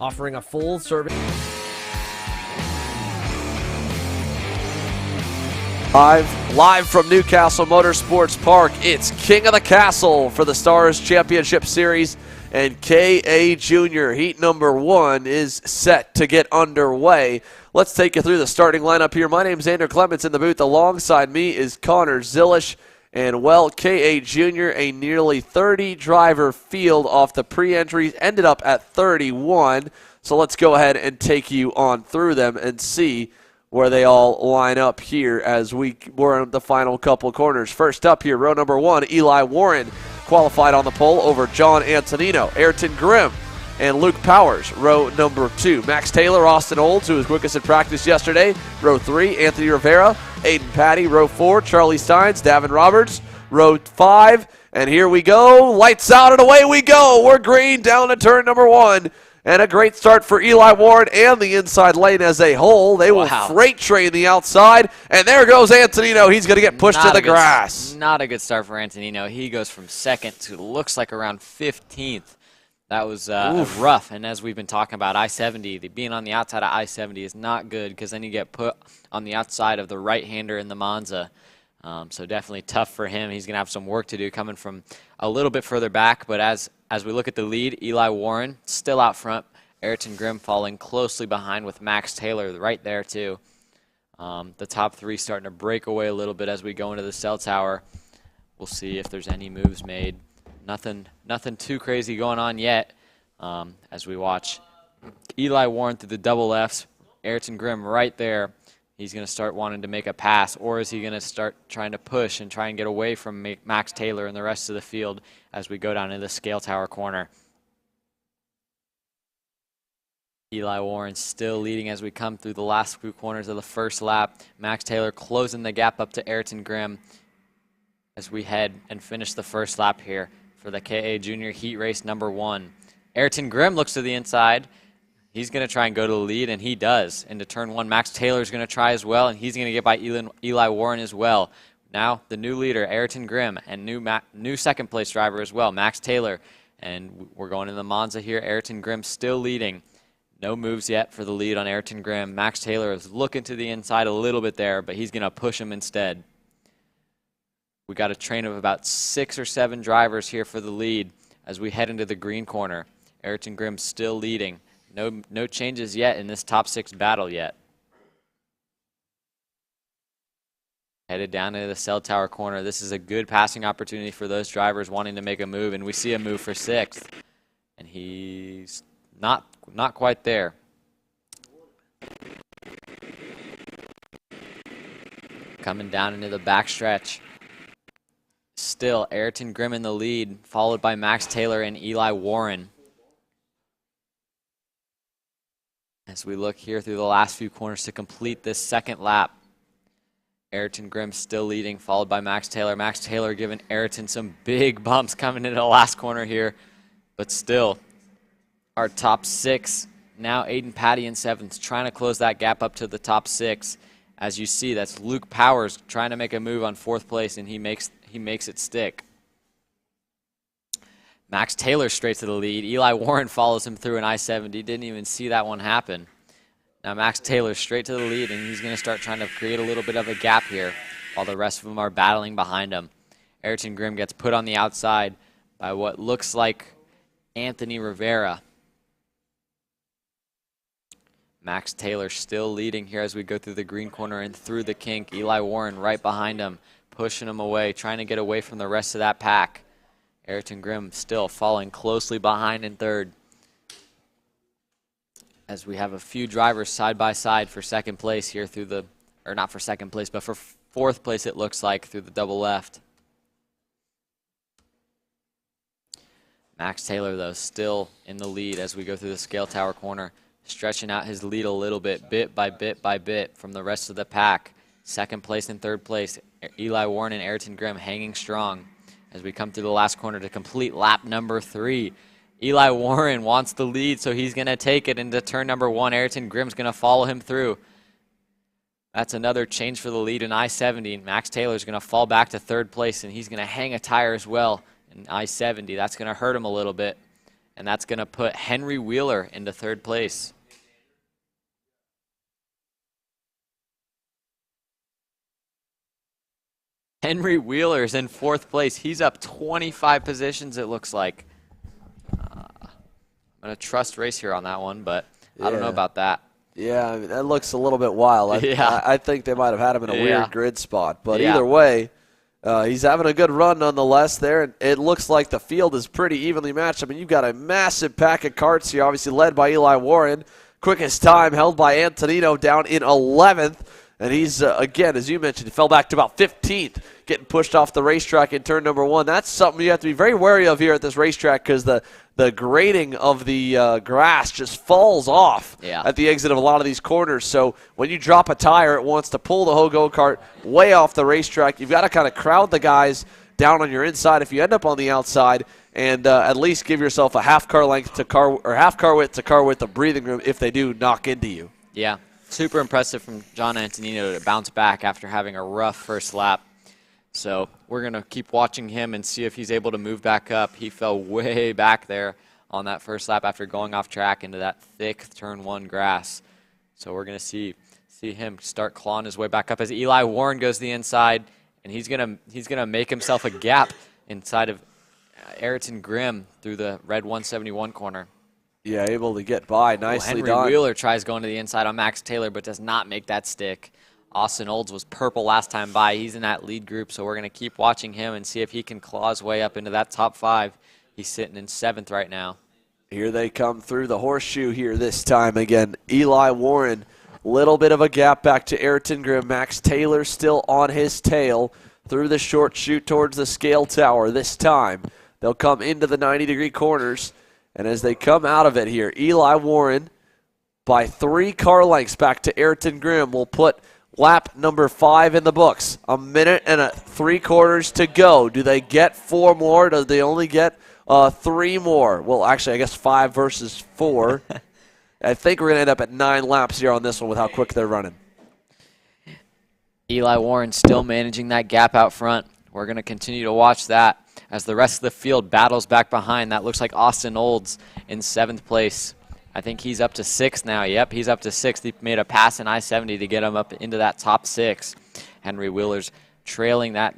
offering a full-service... Live from Newcastle Motorsports Park, it's King of the Castle for the Stars Championship Series, and KA Junior Heat number 1 is set to get underway. Let's take you through the starting lineup here. My name's Andrew Clements in the booth. Alongside me is Connor Zilish. And, well, KA Junior, a nearly 30-driver field off the pre-entries, ended up at 31. So let's go ahead and take you on through them and see where they all line up here as we were in the final couple corners. First up here, row number 1, Eli Warren qualified on the pole over John Antonino, Ayrton Grimm, and Luke Powers. Row number 2, Max Taylor, Austin Olds, who was quickest in practice yesterday. Row 3, Anthony Rivera, Aiden Patty. Row 4, Charlie Steins, Davin Roberts. Row 5, and here we go. Lights out and away we go. We're green down to turn number 1. And a great start for Eli Warren and the inside lane as a whole. They will freight train the outside. And there goes Antonino. He's going to get pushed to the grass. Not a good start for Antonino. He goes from second to looks like around 15th. That was rough. And as we've been talking about, I-70, being on the outside of I-70 is not good because then you get put on the outside of the right-hander in the Monza. So definitely tough for him. He's going to have some work to do coming from a little bit further back. But as we look at the lead, Eli Warren still out front. Ayrton Grimm following closely behind with Max Taylor right there too. The top 3 starting to break away a little bit as we go into the cell tower. We'll see if there's any moves made. Nothing too crazy going on yet as we watch Eli Warren through the double Fs. Ayrton Grimm right there. He's going to start wanting to make a pass, or is he going to start trying to push and try and get away from Max Taylor and the rest of the field as we go down into the scale tower corner? Eli Warren still leading as we come through the last few corners of the first lap. Max Taylor closing the gap up to Ayrton Grimm as we head and finish the first lap here for the KA Junior Heat Race number 1. Ayrton Grimm looks to the inside. He's going to try and go to the lead, and he does. Into turn 1, Max Taylor is going to try as well, and he's going to get by Eli Warren as well. Now the new leader, Ayrton Grimm, and new second-place driver as well, Max Taylor. And we're going in the Monza here. Ayrton Grimm still leading. No moves yet for the lead on Ayrton Grimm. Max Taylor is looking to the inside a little bit there, but he's going to push him instead. We got a train of about 6 or 7 drivers here for the lead as we head into the green corner. Ayrton Grimm still leading. No changes yet in this top 6 battle yet. Headed down into the cell tower corner. This is a good passing opportunity for those drivers wanting to make a move, and we see a move for 6th. And he's not quite there. Coming down into the backstretch. Still, Ayrton Grimm in the lead, followed by Max Taylor and Eli Warren. As we look here through the last few corners to complete this second lap. Ayrton Grimm still leading, followed by Max Taylor. Max Taylor giving Ayrton some big bumps coming into the last corner here. But still, our top 6, now Aiden Patty in 7th, trying to close that gap up to the top 6. As you see, that's Luke Powers trying to make a move on 4th place, and he makes it stick. Max Taylor straight to the lead. Eli Warren follows him through an I-70. Didn't even see that one happen. Now Max Taylor straight to the lead, and he's going to start trying to create a little bit of a gap here while the rest of them are battling behind him. Ayrton Grimm gets put on the outside by what looks like Anthony Rivera. Max Taylor still leading here as we go through the green corner and through the kink. Eli Warren right behind him, pushing him away, trying to get away from the rest of that pack. Ayrton Grimm still falling closely behind in 3rd. As we have a few drivers side by side for 2nd place here through the, or not for 2nd place, but for 4th place it looks like through the double left. Max Taylor, though, still in the lead as we go through the scale tower corner, stretching out his lead a little bit by bit from the rest of the pack. 2nd place and 3rd place, Eli Warren and Ayrton Grimm hanging strong as we come through the last corner to complete lap number 3. Eli Warren wants the lead, so he's going to take it into turn number 1. Ayrton Grimm's going to follow him through. That's another change for the lead in I-70. Max Taylor's going to fall back to third place, and he's going to hang a tire as well in I-70. That's going to hurt him a little bit, and that's going to put Henry Wheeler into third place. Henry Wheeler's in fourth place. He's up 25 positions, it looks like. I'm going to trust race here on that one, but I don't know about that. Yeah, I mean, that looks a little bit wild. I think they might have had him in a weird grid spot. But either way, he's having a good run nonetheless there. And it looks like the field is pretty evenly matched. I mean, you've got a massive pack of karts here, obviously led by Eli Warren. Quickest time held by Antonino down in 11th. And he's, again, as you mentioned, he fell back to about 15th, getting pushed off the racetrack in turn number 1. That's something you have to be very wary of here at this racetrack because the grading of the grass just falls off at the exit of a lot of these corners. So when you drop a tire, it wants to pull the whole go-kart way off the racetrack. You've got to kind of crowd the guys down on your inside if you end up on the outside, and at least give yourself a half car length to car, or half car width to car width of breathing room if they do knock into you. Yeah. Super impressive from John Antonino to bounce back after having a rough first lap. So we're going to keep watching him and see if he's able to move back up. He fell way back there on that first lap after going off track into that thick turn 1 grass. So we're going to see him start clawing his way back up as Eli Warren goes to the inside, and he's going to make himself a gap inside of Ayrton Grimm through the red 171 corner. Yeah, able to get by. Nicely done. Henry Wheeler tries going to the inside on Max Taylor, but does not make that stick. Austin Olds was purple last time by. He's in that lead group, so we're going to keep watching him and see if he can claw his way up into that top 5. He's sitting in 7th right now. Here they come through the horseshoe here this time again. Eli Warren, little bit of a gap back to Ayrton Grimm. Max Taylor still on his tail through the short chute towards the scale tower this time. They'll come into the 90-degree corners. And as they come out of it here, Eli Warren, by 3 car lengths back to Ayrton Grimm, will put lap number 5 in the books. 1 minute and 3/4 to go. Do they get 4 more? Do they only get 3 more? Well, actually, I guess 5 versus 4. I think we're going to end up at 9 laps here on this one with how quick they're running. Eli Warren still managing that gap out front. We're going to continue to watch that as the rest of the field battles back behind. That looks like Austin Olds in 7th place. I think he's up to 6th now. Yep, he's up to 6th. He made a pass in I-70 to get him up into that top 6. Henry Wheeler's trailing that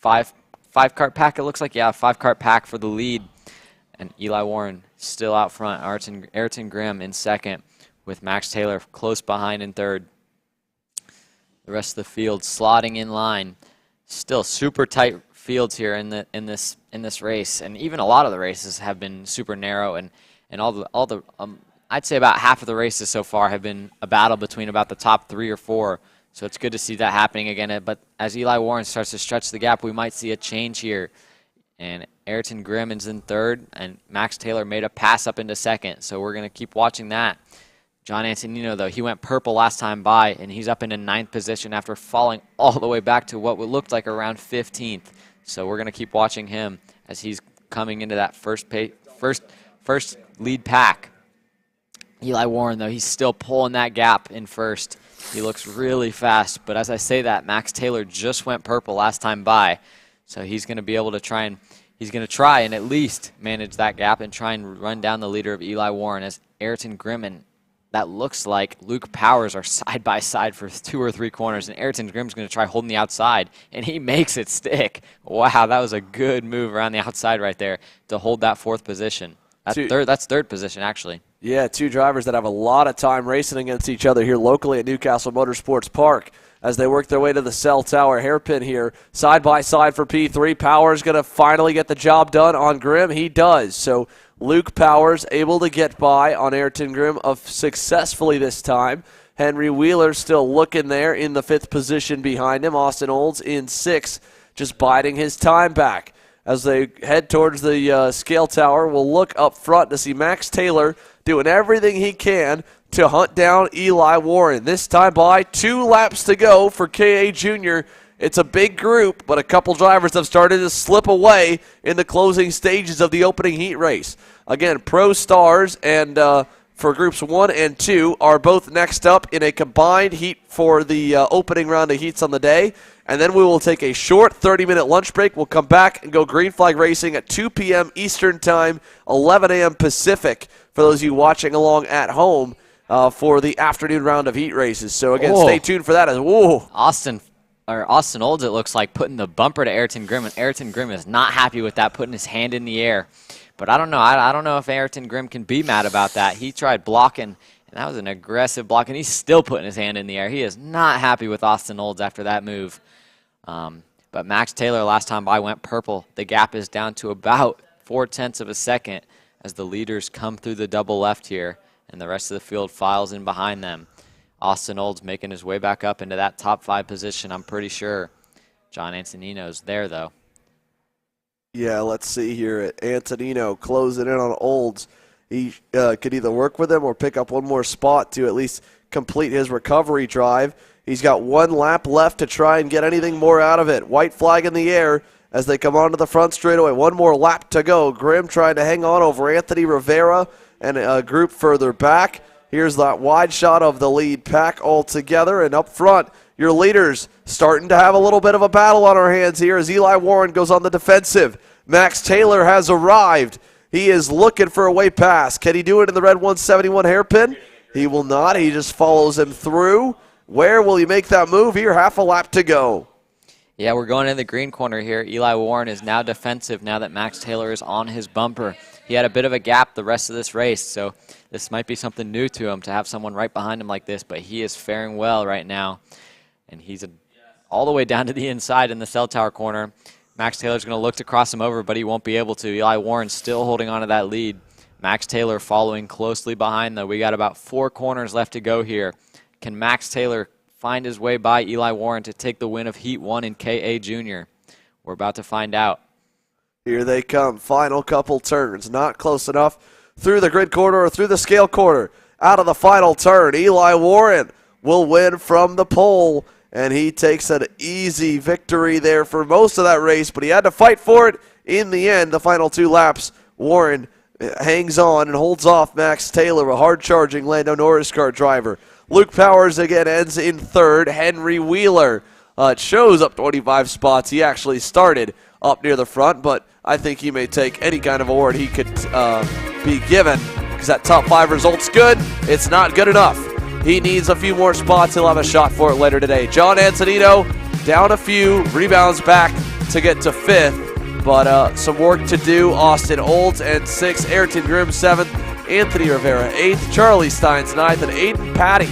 5-cart pack, it looks like. Yeah, 5-cart pack for the lead. And Eli Warren still out front. Ayrton Grimm in 2nd with Max Taylor close behind in 3rd. The rest of the field slotting in line. Still super tight fields here in this race, and even a lot of the races have been super narrow, and all the I'd say about half of the races so far have been a battle between about the top 3 or 4. So it's good to see that happening again. But as Eli Warren starts to stretch the gap, we might see a change here. And Ayrton Grimm is in 3rd, and Max Taylor made a pass up into 2nd. So we're going to keep watching that. John Antonino, though, he went purple last time by, and he's up into 9th position after falling all the way back to what looked like around 15th. So we're going to keep watching him as he's coming into that first lead pack. Eli Warren, though, he's still pulling that gap in 1st. He looks really fast, but as I say that, Max Taylor just went purple last time by, so he's going to be able to try and at least manage that gap and try and run down the leader of Eli Warren as Ayrton Grimm and that looks like Luke Powers are side by side for 2 or 3 corners, and Ayrton Grimm's going to try holding the outside, and he makes it stick. Wow, that was a good move around the outside right there to hold that 4th position. That's 3rd position, actually. Yeah, 2 drivers that have a lot of time racing against each other here locally at Newcastle Motorsports Park as they work their way to the cell tower. Hairpin here, side by side for P3. Powers going to finally get the job done on Grimm. He does. So Luke Powers able to get by on Ayrton Grimm successfully this time. Henry Wheeler still looking there in the 5th position behind him. Austin Olds in 6th, just biding his time back. As they head towards the scale tower, we'll look up front to see Max Taylor doing everything he can to hunt down Eli Warren. This time by 2 laps to go for K.A. Jr. It's a big group, but a couple drivers have started to slip away in the closing stages of the opening heat race. Again, Pro Stars and for groups 1 and 2 are both next up in a combined heat for the opening round of heats on the day. And then we will take a short 30-minute lunch break. We'll come back and go green flag racing at 2 p.m. Eastern Time, 11 a.m. Pacific, for those of you watching along at home for the afternoon round of heat races. So, again, stay tuned for that. Austin Olds, it looks like, putting the bumper to Ayrton Grimm, and Ayrton Grimm is not happy with that, putting his hand in the air. But I don't know. I don't know if Ayrton Grimm can be mad about that. He tried blocking, and that was an aggressive block, and he's still putting his hand in the air. He is not happy with Austin Olds after that move. But Max Taylor, last time by, went purple. The gap is down to about 0.4 of a second as the leaders come through the double left here, and the rest of the field files in behind them. Austin Olds making his way back up into that top 5 position, I'm pretty sure. John Antonino's there, though. Yeah, let's see here. Antonino closing in on Olds. He could either work with him or pick up one more spot to at least complete his recovery drive. He's got 1 lap left to try and get anything more out of it. White flag in the air as they come onto the front straightaway. 1 more lap to go. Grimm trying to hang on over Anthony Rivera and a group further back. Here's that wide shot of the lead pack all together. And up front, your leaders starting to have a little bit of a battle on our hands here as Eli Warren goes on the defensive. Max Taylor has arrived. He is looking for a way past. Can he do it in the red 171 hairpin? He will not. He just follows him through. Where will he make that move here? Half a lap to go. Yeah, we're going in the green corner here. Eli Warren is now defensive now that Max Taylor is on his bumper. He had a bit of a gap the rest of this race, so this might be something new to him to have someone right behind him like this, but he is faring well right now. And he's all the way down to the inside in the cell tower corner. Max Taylor's going to look to cross him over, but he won't be able to. Eli Warren still holding on to that lead. Max Taylor following closely behind, though. We got about 4 corners left to go here. Can Max Taylor find his way by Eli Warren to take the win of Heat 1 in KA Junior? We're about to find out. Here they come. Final couple turns. Not close enough through the grid corner or through the scale corner. Out of the final turn, Eli Warren will win from the pole, and he takes an easy victory there for most of that race, but he had to fight for it in the end. The final 2 laps, Warren hangs on and holds off Max Taylor, a hard-charging Lando Norris car driver. Luke Powers again ends in 3rd. Henry Wheeler shows up 25 spots. He actually started up near the front, but I think he may take any kind of award he could be given because that top 5 result's good. It's not good enough. He needs a few more spots. He'll have a shot for it later today. John Antonino down a few, rebounds back to get to 5th, but some work to do. Austin Olds and 6th, Ayrton Grimm 7th, Anthony Rivera 8th, Charlie Steins 9th, and Aiden Patty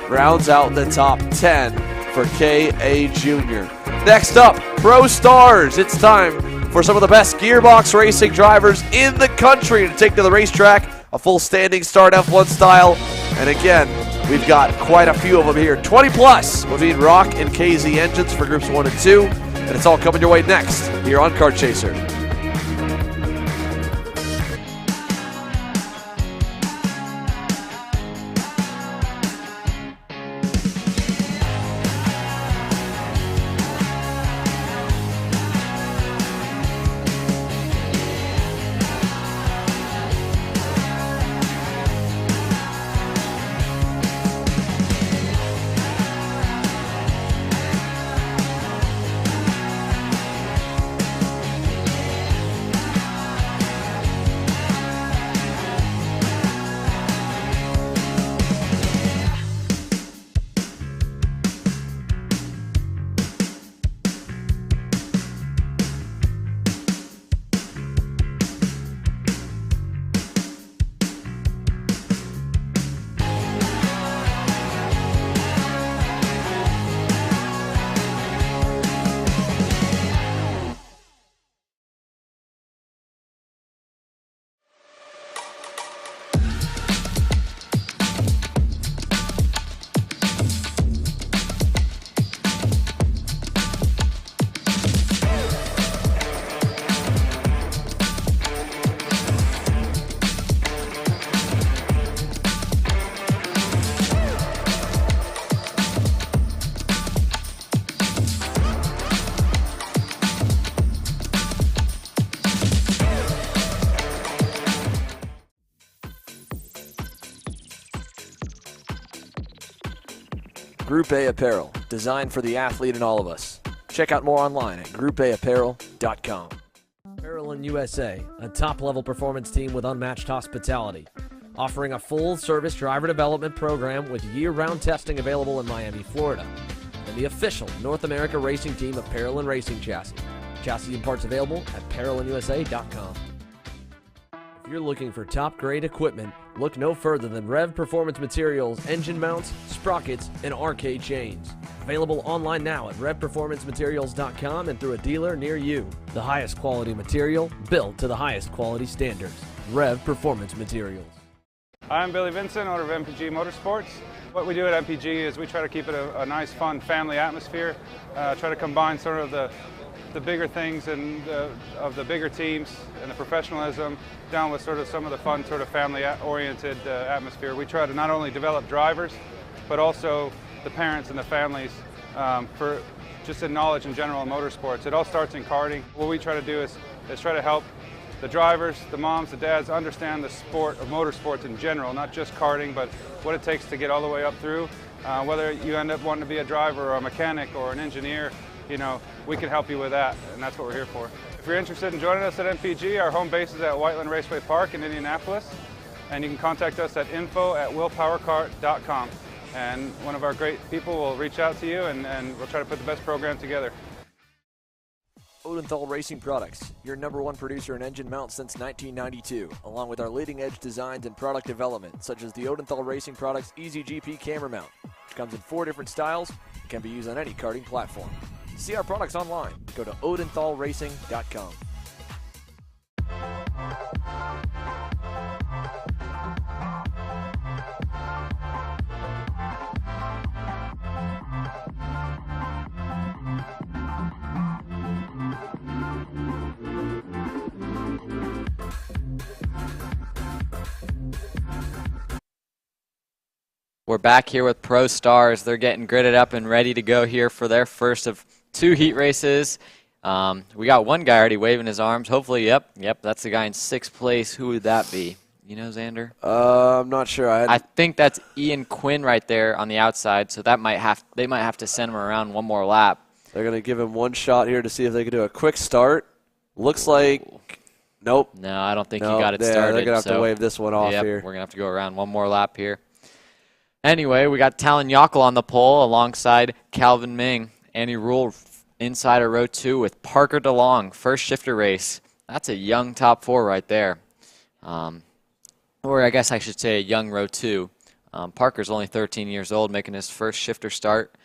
rounds out the top 10 for KA Junior. Next up, Pro Stars. It's time for some of the best gearbox racing drivers in the country to take to the racetrack, a full standing start F1 style, and again, we've got quite a few of them here. 20 plus between Rock and KZ engines for groups 1 and 2. And it's all coming your way next here on Kart Chaser. Group A Apparel, designed for the athlete in all of us. Check out more online at groupAapparel.com. Parolin USA, a top-level performance team with unmatched hospitality, offering a full-service driver development program with year-round testing available in Miami, Florida, and the official North America racing team of Parolin Racing Chassis. Chassis and parts available at ParolinUSA.com. If you're looking for top-grade equipment, look no further than Rev Performance Materials engine mounts, sprockets, and arcade chains. Available online now at RevPerformanceMaterials.com and through a dealer near you. The highest quality material, built to the highest quality standards. Rev Performance Materials. I'm Billy Vincent, owner of MPG Motorsports. What we do at MPG is we try to keep it a nice, fun family atmosphere, try to combine sort of the bigger things and of the bigger teams and the professionalism down with sort of some of the fun sort of family-oriented atmosphere. We try to not only develop drivers, but also the parents and the families for just in knowledge in general in motorsports. It all starts in karting. What we try to do is try to help the drivers, the moms, the dads understand the sport of motorsports in general, not just karting, but what it takes to get all the way up through. Whether you end up wanting to be a driver or a mechanic or an engineer, you know, we can help you with that, and that's what we're here for. If you're interested in joining us at MPG, our home base is at Whiteland Raceway Park in Indianapolis, and you can contact us at info@willpowerkart.com, and one of our great people will reach out to you, and we'll try to put the best program together. Odenthal Racing Products, your #1 producer in engine mounts since 1992, along with our leading-edge designs and product development, such as the Odenthal Racing Products EasyGP camera mount, which comes in 4 different styles and can be used on any karting platform. To see our products online, go to odenthalracing.com. We're back here with Pro Stars. They're getting gridded up and ready to go here for their first of 2 heat races. We got one guy already waving his arms. Hopefully, yep, that's the guy in 6th place. Who would that be? You know, Xander? I'm not sure. I think that's Ian Quinn right there on the outside, so they might have to send him around one more lap. They're going to give him one shot here to see if they can do a quick start. Looks like, nope. No, I don't think he got it started. They're going to have to wave this one off here. We're going to have to go around one more lap here. Anyway, we got Talon Yockel on the pole alongside Calvin Ming. Andy Rule inside of row 2 with Parker DeLong, first shifter race. That's a young top 4 right there. Or I guess I should say a young row 2. Parker's only 13 years old, making his first shifter start.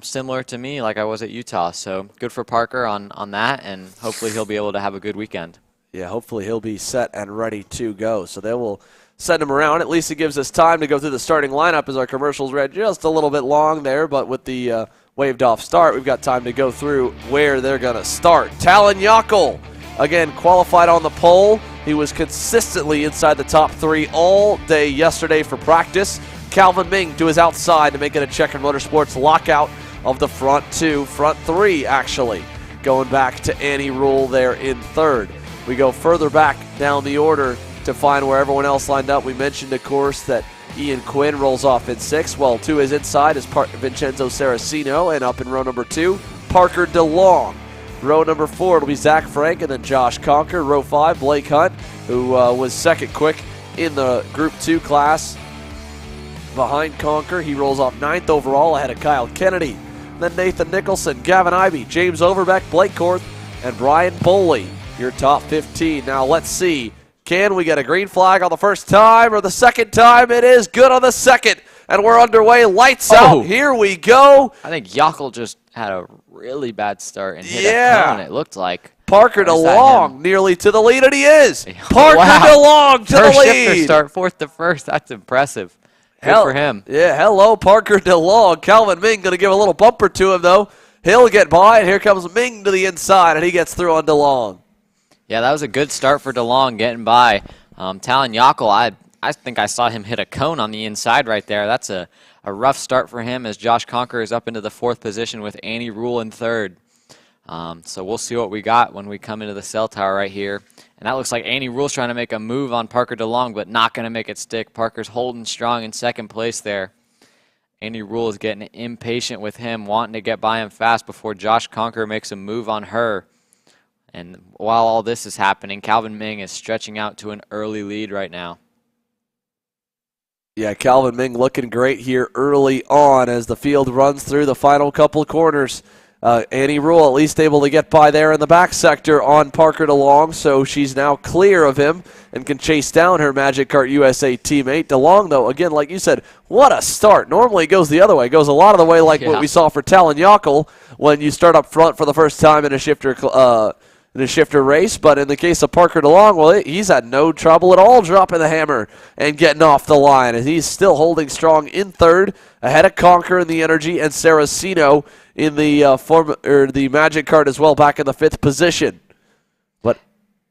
Similar to me, like I was at Utah. So good for Parker on that, and hopefully he'll be able to have a good weekend. Yeah, hopefully he'll be set and ready to go. So they will send him around. At least it gives us time to go through the starting lineup as our commercials read just a little bit long there, but with the waved off start, we've got time to go through where they're going to start. Talon Yockel, again, qualified on the pole. He was consistently inside the top 3 all day yesterday for practice. Calvin Ming to his outside to make it a Checker Motorsports lockout of the front 3, actually. Going back to Annie Rule there in 3rd. We go further back down the order to find where everyone else lined up. We mentioned, of course, that Ian Quinn rolls off in 6th. Well, to his inside is Vincenzo Saracino, and up in row number 2, Parker DeLong. Row number 4, it'll be Zach Frank, and then Josh Conker. Row 5, Blake Hunt, who was second quick in the Group 2 class. Behind Conker, he rolls off 9th overall ahead of Kyle Kennedy. Then Nathan Nicholson, Gavin Ivey, James Overbeck, Blake Korth, and Brian Boley, your top 15. Now let's see. Can we get a green flag on the first time or the second time? It is good on the second, and we're underway. Lights out. Here we go. I think Yockel just had a really bad start and hit a cone, it looked like. Parker DeLong nearly to the lead, and he is. Parker DeLong to the lead. First shifter start, 4th to 1st. That's impressive. Good for him. Yeah, hello, Parker DeLong. Calvin Ming going to give a little bumper to him, though. He'll get by, and here comes Ming to the inside, and he gets through on DeLong. Yeah, that was a good start for DeLong getting by. Talon Yockel, I think I saw him hit a cone on the inside right there. That's a rough start for him as Josh Conker is up into the 4th position with Annie Rule in 3rd. So we'll see what we got when we come into the cell tower right here. And that looks like Annie Rule's trying to make a move on Parker DeLong, but not going to make it stick. Parker's holding strong in 2nd place there. Andy Rule is getting impatient with him, wanting to get by him fast before Josh Conker makes a move on her. And while all this is happening, Calvin Ming is stretching out to an early lead right now. Yeah, Calvin Ming looking great here early on as the field runs through the final couple corners. Annie Rule at least able to get by there in the back sector on Parker DeLong, so she's now clear of him and can chase down her Magic Kart USA teammate. DeLong, though, again, like you said, what a start. Normally it goes the other way. It goes a lot of the way like what we saw for Talon Yockel when you start up front for the first time in a shifter race, but in the case of Parker DeLong, well, he's had no trouble at all dropping the hammer and getting off the line, and he's still holding strong in third, ahead of Conker in the Energy and Saraceno in the Magic Kart as well, back in the 5th position. But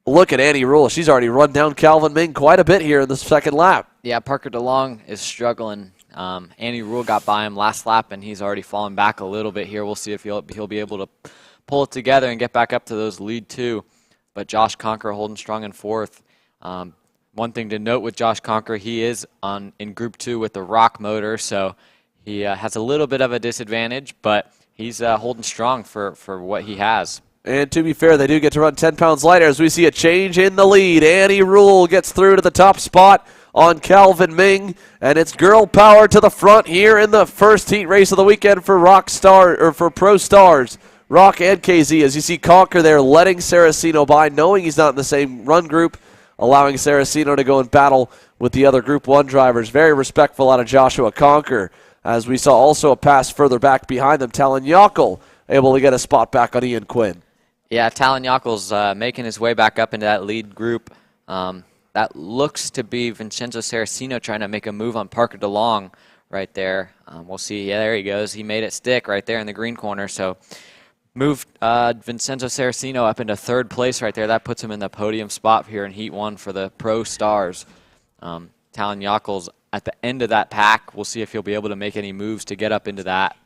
look at Annie Rule. She's already run down Calvin Ming quite a bit here in the second lap. Yeah, Parker DeLong is struggling. Andy Rule got by him last lap, and he's already fallen back a little bit here. We'll see if he'll be able to pull it together and get back up to those lead 2. But Josh Conker holding strong in 4th. One thing to note with Josh Conker, he is in Group 2 with the Rock motor, so he has a little bit of a disadvantage, but he's holding strong for what he has. And to be fair, they do get to run 10 pounds lighter as we see a change in the lead. Annie Rule gets through to the top spot on Calvin Ming, and it's girl power to the front here in the first heat race of the weekend for for Pro Stars. Rock and KZ, as you see Conker there letting Saraceno by, knowing he's not in the same run group, allowing Saraceno to go and battle with the other Group 1 drivers. Very respectful out of Joshua Conker, as we saw also a pass further back behind them. Talon Yockel able to get a spot back on Ian Quinn. Yeah, Talon Yockel's making his way back up into that lead group. That looks to be Vincenzo Saraceno trying to make a move on Parker DeLong right there. We'll see. Yeah, there he goes. He made it stick right there in the green corner, so moved Vincenzo Saraceno up into 3rd place right there. That puts him in the podium spot here in Heat 1 for the Pro Stars. Talon Yockel's at the end of that pack. We'll see if he'll be able to make any moves to get up into that.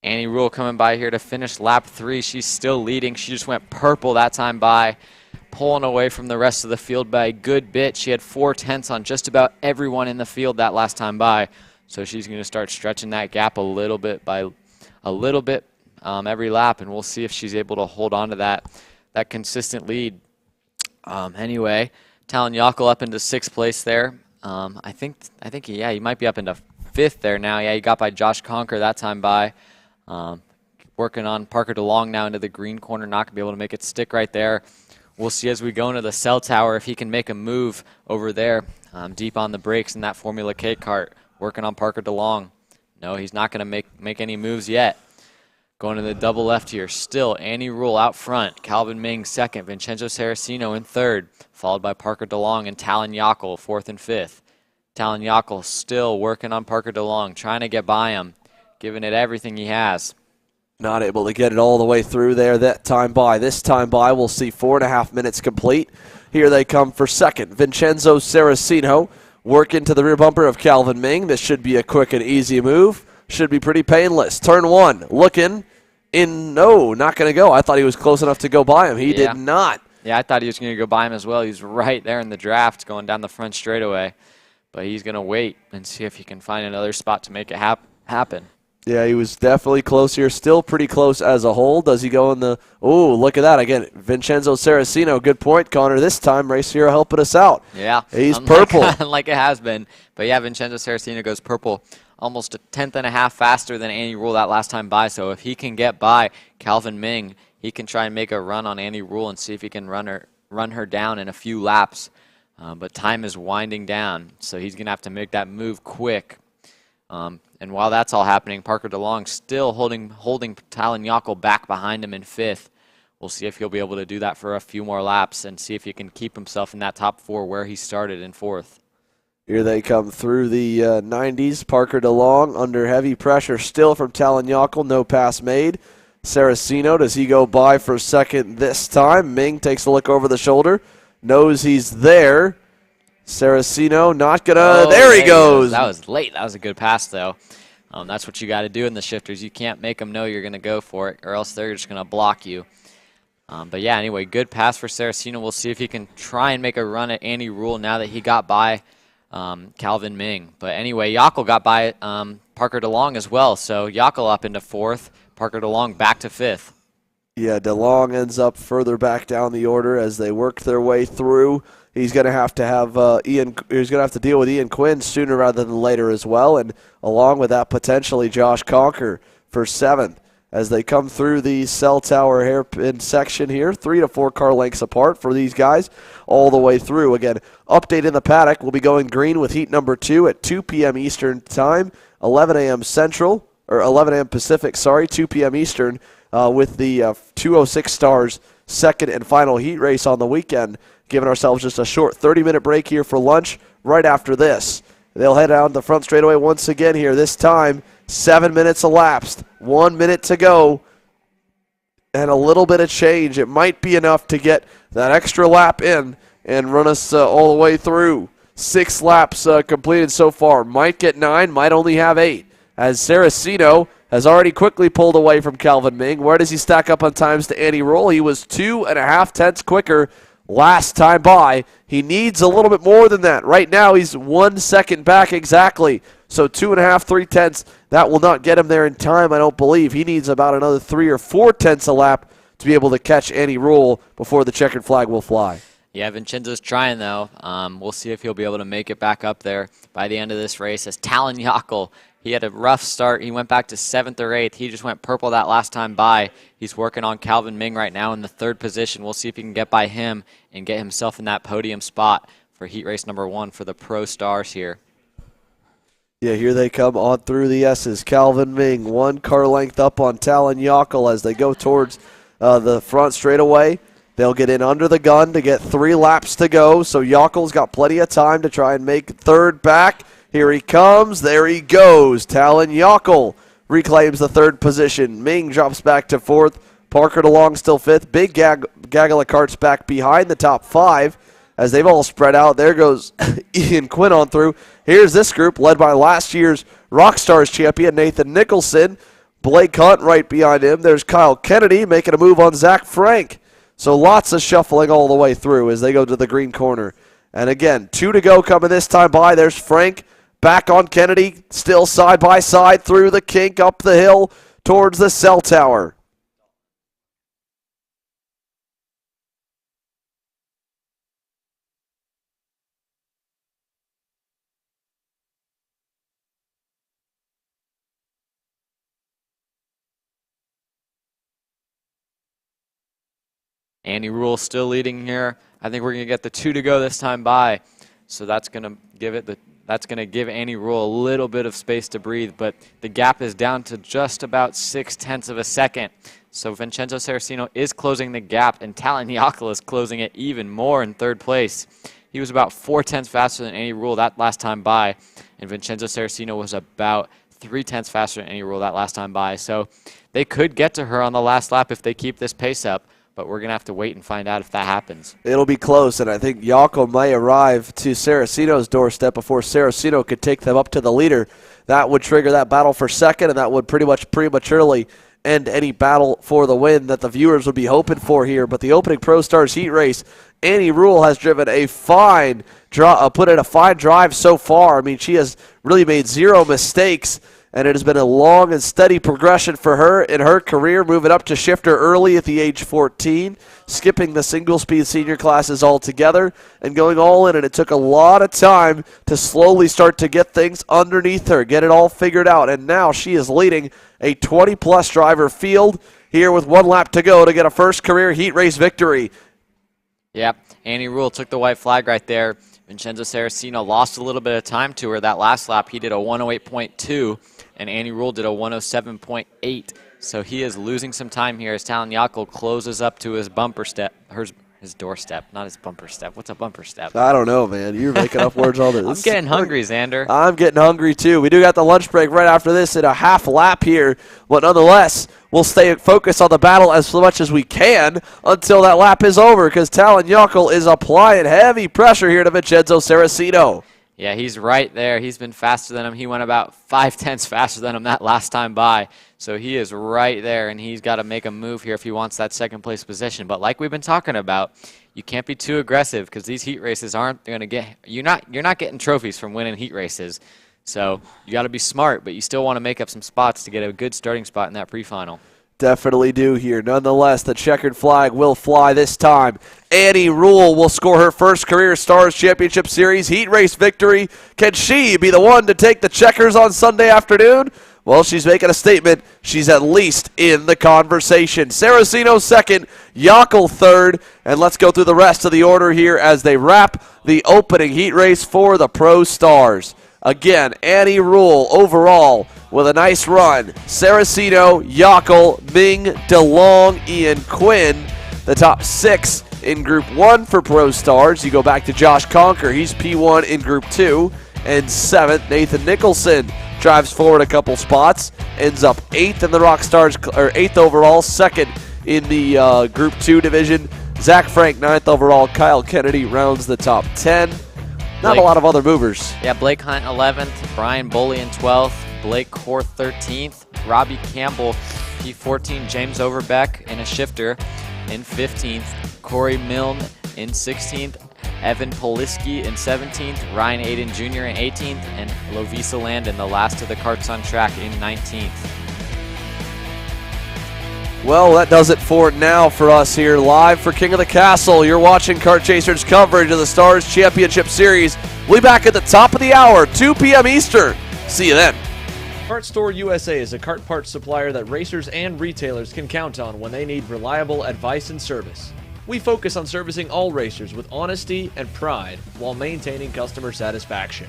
Annie Rule coming by here to finish lap 3. She's still leading. She just went purple that time by, pulling away from the rest of the field by a good bit. She had 4/10 on just about everyone in the field that last time by. So she's going to start stretching that gap a little bit every lap, and we'll see if she's able to hold on to that consistent lead. Anyway, Talon Yockel up into 6th place there. I think he might be up into 5th there now. Yeah, he got by Josh Conker that time by. Working on Parker DeLong now into the green corner, not going to be able to make it stick right there. We'll see as we go into the cell tower if he can make a move over there deep on the brakes in that Formula K kart. Working on Parker DeLong. No, he's not going to make any moves yet. Going to the double left here. Still, Annie Rule out front. Calvin Ming 2nd. Vincenzo Saraceno in 3rd. Followed by Parker DeLong and Talon Yockel 4th and 5th. Talon Yockel still working on Parker DeLong, trying to get by him. Giving it everything he has. Not able to get it all the way through there that time by. This time by, we'll see 4.5 minutes complete. Here they come for 2nd. Vincenzo Saraceno work into the rear bumper of Calvin Ming. This should be a quick and easy move. Should be pretty painless. Turn 1, looking in. No, not going to go. I thought he was close enough to go by him. He did not. Yeah, I thought he was going to go by him as well. He's right there in the draft going down the front straightaway. But he's going to wait and see if he can find another spot to make it happen. Yeah, he was definitely close here. Still pretty close as a whole. Does he go in the... Oh, look at that. Again, Vincenzo Saraceno. Good point, Connor. This time, Race Hero helping us out. Yeah. He's purple. Like it has been. But yeah, Vincenzo Saraceno goes purple almost 1/10 and a half faster than Annie Rule that last time by. So if he can get by Calvin Ming, he can try and make a run on Annie Rule and see if he can run her down in a few laps. But time is winding down, so he's going to have to make that move quick. And while that's all happening, Parker DeLong still holding Talon Yockel back behind him in 5th. We'll see if he'll be able to do that for a few more laps and see if he can keep himself in that top 4 where he started in 4th. Here they come through the 90s. Parker DeLong under heavy pressure still from Talon Yockel. No pass made. Saraceno, does he go by for 2nd this time? Ming takes a look over the shoulder. Knows he's there. Saraceno not gonna. There he goes. That was late. That was a good pass, though. That's what you got to do in the shifters. You can't make them know you're going to go for it, or else they're just going to block you. But yeah, anyway, good pass for Saraceno. We'll see if he can try and make a run at Andy Rule now that he got by Calvin Ming. But anyway, Yockel got by Parker DeLong as well. So Yockel up into 4th, Parker DeLong back to 5th. Yeah, DeLong ends up further back down the order as they work their way through. He's going to have Ian. He's going to have to deal with Ian Quinn sooner rather than later as well, and along with that, potentially Josh Conker for 7th as they come through the cell tower hairpin section here. 3 to 4 car lengths apart for these guys all the way through. Again, update in the paddock. We'll be going green with heat number 2 at 2 p.m. Eastern time, 11 a.m. Central or 11 a.m. Pacific. 2 p.m. Eastern with the 206 Stars second and final heat race on the weekend. Giving ourselves just a short 30-minute break here for lunch right after this. They'll head down the front straightaway once again here. This time, 7 minutes elapsed. 1 minute to go. And a little bit of change. It might be enough to get that extra lap in and run us all the way through. 6 laps completed so far. Might get 9, might only have 8. As Saraceno has already quickly pulled away from Calvin Ming. Where does he stack up on times to Andy Roll? He was 2.5 tenths quicker last time by. He needs a little bit more than that. Right now he's 1 second back exactly. So 2.5, 3 tenths. That will not get him there in time, I don't believe. He needs about another 3 or 4 tenths a lap to be able to catch Andy Rule before the checkered flag will fly. Yeah, Vincenzo's trying, though. We'll see if he'll be able to make it back up there by the end of this race. As Talon Yockel, he had a rough start. He went back to 7th or 8th. He just went purple that last time by. He's working on Calvin Ming right now in the 3rd position. We'll see if he can get by him and get himself in that podium spot for heat race number 1 for the Pro Stars here. Yeah, here they come on through the S's. Calvin Ming, 1 car length up on Talon Yockel as they go towards the front straightaway. They'll get in under the gun to get 3 laps to go, so Yockel's got plenty of time to try and make 3rd back. Here he comes. There he goes. Talon Yockel reclaims the 3rd position. Ming drops back to 4th. Parker DeLong still 5th. Big gaggle of carts back behind the top 5 as they've all spread out. There goes Ian Quinn on through. Here's this group led by last year's Rockstars champion Nathan Nicholson. Blake Hunt right behind him. There's Kyle Kennedy making a move on Zach Frank. So lots of shuffling all the way through as they go to the green corner. And again, 2 to go coming this time by. There's Frank. Back on Kennedy, still side by side through the kink up the hill towards the cell tower. Andy Rule still leading here. I think we're going to get the 2 to go this time by. So that's going to give it That's going to give Andy Rule a little bit of space to breathe, but the gap is down to just about 6 tenths of a second. So Vincenzo Saraceno is closing the gap, and Talon Yockel is closing it even more in 3rd place. He was about 4 tenths faster than Andy Rule that last time by, and Vincenzo Saraceno was about 3 tenths faster than Andy Rule that last time by. So they could get to her on the last lap if they keep this pace up. But we're going to have to wait and find out if that happens. It'll be close, and I think Yockel may arrive to Saraceno's doorstep before Saraceno could take them up to the leader. That would trigger that battle for 2nd, and that would pretty much prematurely end any battle for the win that the viewers would be hoping for here. But the opening Pro Stars heat race, Annie Rule has driven a fine put in a fine drive so far. I mean, she has really made 0 mistakes. And it has been a long and steady progression for her in her career, moving up to shifter early at the age 14, skipping the single-speed senior classes altogether, and going all in. And it took a lot of time to slowly start to get things underneath her, get it all figured out. And now she is leading a 20-plus driver field here with 1 lap to go to get a first career heat race victory. Yep, Annie Rule took the white flag right there. Vincenzo Saraceno lost a little bit of time to her that last lap. He did a 108.2. And Andy Rule did a 107.8. So he is losing some time here as Talon Yockel closes up to his bumper step, his doorstep, not his bumper step. What's a bumper step? I don't know, man. You're making up words all this. I'm getting hungry, Xander. I'm getting hungry, too. We do got the lunch break right after this in a half lap here. But nonetheless, we'll stay focused on the battle as much as we can until that lap is over, because Talon Yockel is applying heavy pressure here to Vincenzo Saraceno. Yeah, he's right there. He's been faster than him. He went about 5/10 faster than him that last time by. So he is right there, and he's got to make a move here if he wants that second place position. But like we've been talking about, you can't be too aggressive because these heat races aren't going to get – you're not getting trophies from winning heat races. So you got to be smart, but you still want to make up some spots to get a good starting spot in that pre-final. Definitely do here. Nonetheless, the checkered flag will fly this time. Annie Rule will score her first career Stars Championship Series heat race victory. Can she be the one to take the checkers on Sunday afternoon? Well, she's making a statement. She's at least in the conversation. Saraceno second, Yockel third, and let's go through the rest of the order here as they wrap the opening heat race for the Pro Stars. Again, Annie Rule overall with a nice run. Saraceno, Yockel, Ming, DeLong, Ian Quinn. The top 6 in Group 1 for Pro Stars. You go back to Josh Conker. He's P1 in Group 2. And 7th, Nathan Nicholson drives forward a couple spots. Ends up 8th in the Rock Stars, or 8th overall. 2nd in the Group 2 division. Zach Frank, 9th overall. Kyle Kennedy rounds the top 10. Not a lot of other movers. Yeah, Blake Hunt 11th, Brian Bullion 12th, Blake Core 13th, Robbie Campbell P14, James Overbeck in a shifter in 15th, Corey Milne in 16th, Evan Poliski in 17th, Ryan Aiden Jr. in 18th, and Lovisa Landon, the last of the karts on track, in 19th. Well, that does it for now for us here live for King of the Castle. You're watching Kart Chasers coverage of the Stars Championship Series. We'll be back at the top of the hour, 2 p.m. Eastern. See you then. Kart Store USA is a kart parts supplier that racers and retailers can count on when they need reliable advice and service. We focus on servicing all racers with honesty and pride while maintaining customer satisfaction.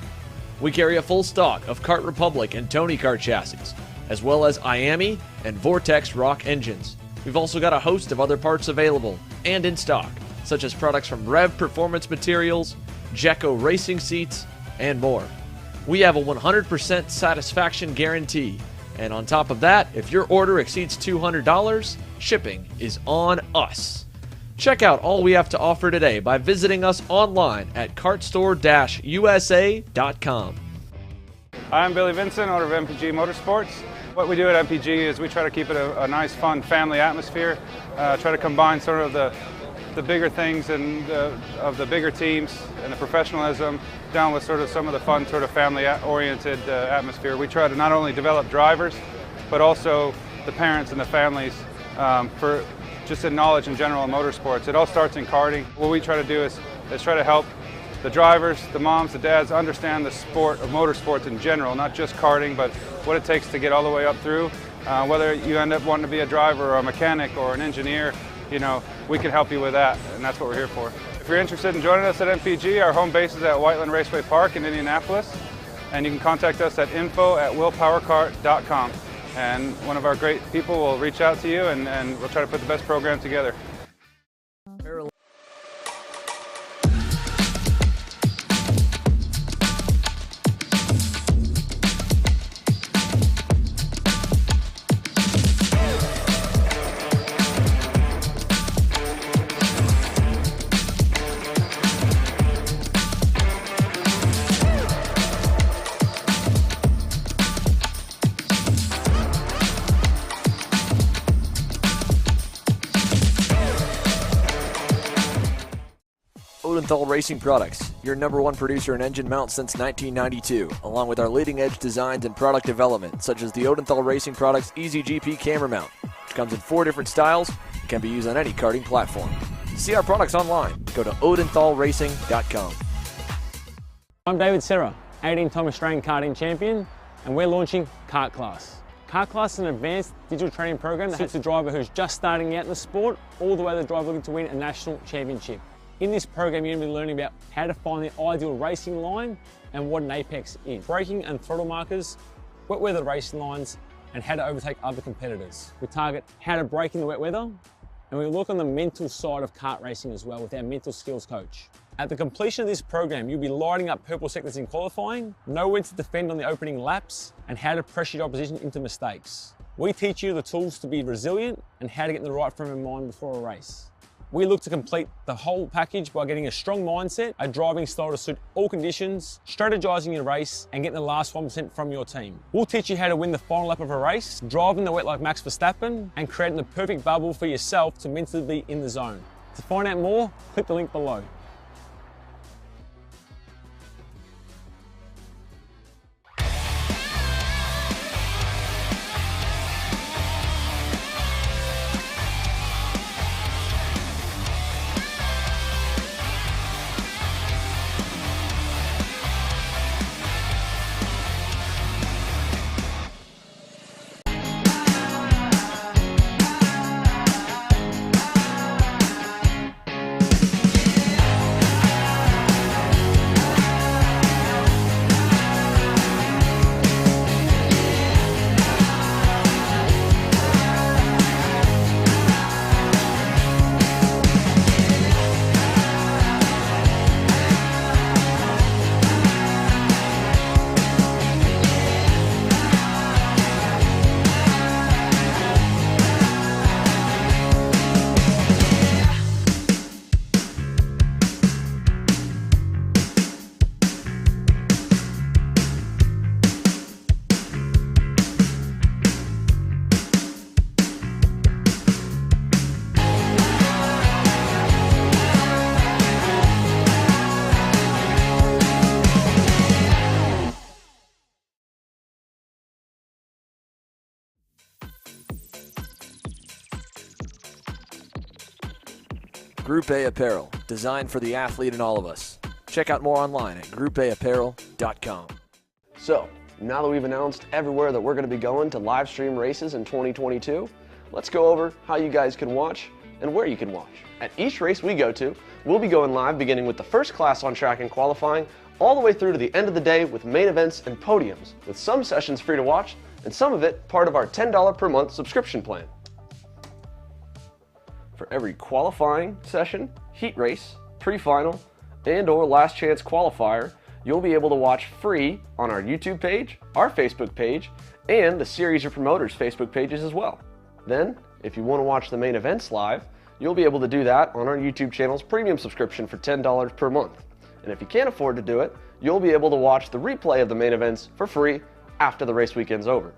We carry a full stock of Kart Republic and Tony Kart chassis, as well as IAMI and Vortex Rock engines. We've also got a host of other parts available and in stock, such as products from Rev Performance Materials, Jecco Racing Seats, and more. We have a 100% satisfaction guarantee, and on top of that, if your order exceeds $200, shipping is on us. Check out all we have to offer today by visiting us online at kartstore-usa.com. I'm Billy Vincent, owner of MPG Motorsports. What we do at MPG is we try to keep it a nice, fun family atmosphere, try to combine sort of the bigger things and of the bigger teams and the professionalism down with sort of some of the fun, sort of family-oriented atmosphere. We try to not only develop drivers, but also the parents and the families for just in knowledge in general in motorsports. It all starts in karting. What we try to do is try to help the drivers, the moms, the dads understand the sport of motorsports in general, not just karting, but what it takes to get all the way up through. Whether you end up wanting to be a driver or a mechanic or an engineer, you know, we can help you with that, and that's what we're here for. If you're interested in joining us at MPG, our home base is at Whiteland Raceway Park in Indianapolis, and you can contact us at info@willpowerkart.com, and one of our great people will reach out to you, and we'll try to put the best program together. Untitled Racing Products, your #1 producer in engine mounts since 1992, along with our leading-edge designs and product development, such as the Untitled Racing Products Easy GP camera mount, which comes in 4 different styles and can be used on any karting platform. To see our products online, go to odenthalracing.com. I'm David Serra, 18-time Australian karting champion, and we're launching Kart Class. Kart Class is an advanced digital training program that suits a driver who's just starting out in the sport, all the way to the driver looking to win a national championship. In this program, you're going to be learning about how to find the ideal racing line and what an apex is, braking and throttle markers, wet weather racing lines, and how to overtake other competitors. We target how to brake in the wet weather, and we look on the mental side of kart racing as well with our mental skills coach. At the completion of this program, you'll be lighting up purple sectors in qualifying, know when to defend on the opening laps, and how to pressure your opposition into mistakes. We teach you the tools to be resilient and how to get the right frame of mind before a race. We look to complete the whole package by getting a strong mindset, a driving style to suit all conditions, strategizing your race, and getting the last 1% from your team. We'll teach you how to win the final lap of a race, driving the wet like Max Verstappen, and creating the perfect bubble for yourself to mentally be in the zone. To find out more, click the link below. Group A Apparel, designed for the athlete and all of us. Check out more online at groupAapparel.com. So, now that we've announced everywhere that we're going to be going to live stream races in 2022, let's go over how you guys can watch and where you can watch. At each race we go to, we'll be going live beginning with the first class on track and qualifying, all the way through to the end of the day with main events and podiums, with some sessions free to watch and some of it part of our $10 per month subscription plan. For every qualifying session, heat race, pre-final, and or last chance qualifier, you'll be able to watch free on our YouTube page, our Facebook page, and the Series or Promoters Facebook pages as well. Then, if you want to watch the main events live, you'll be able to do that on our YouTube channel's premium subscription for $10 per month. And if you can't afford to do it, you'll be able to watch the replay of the main events for free after the race weekend's over.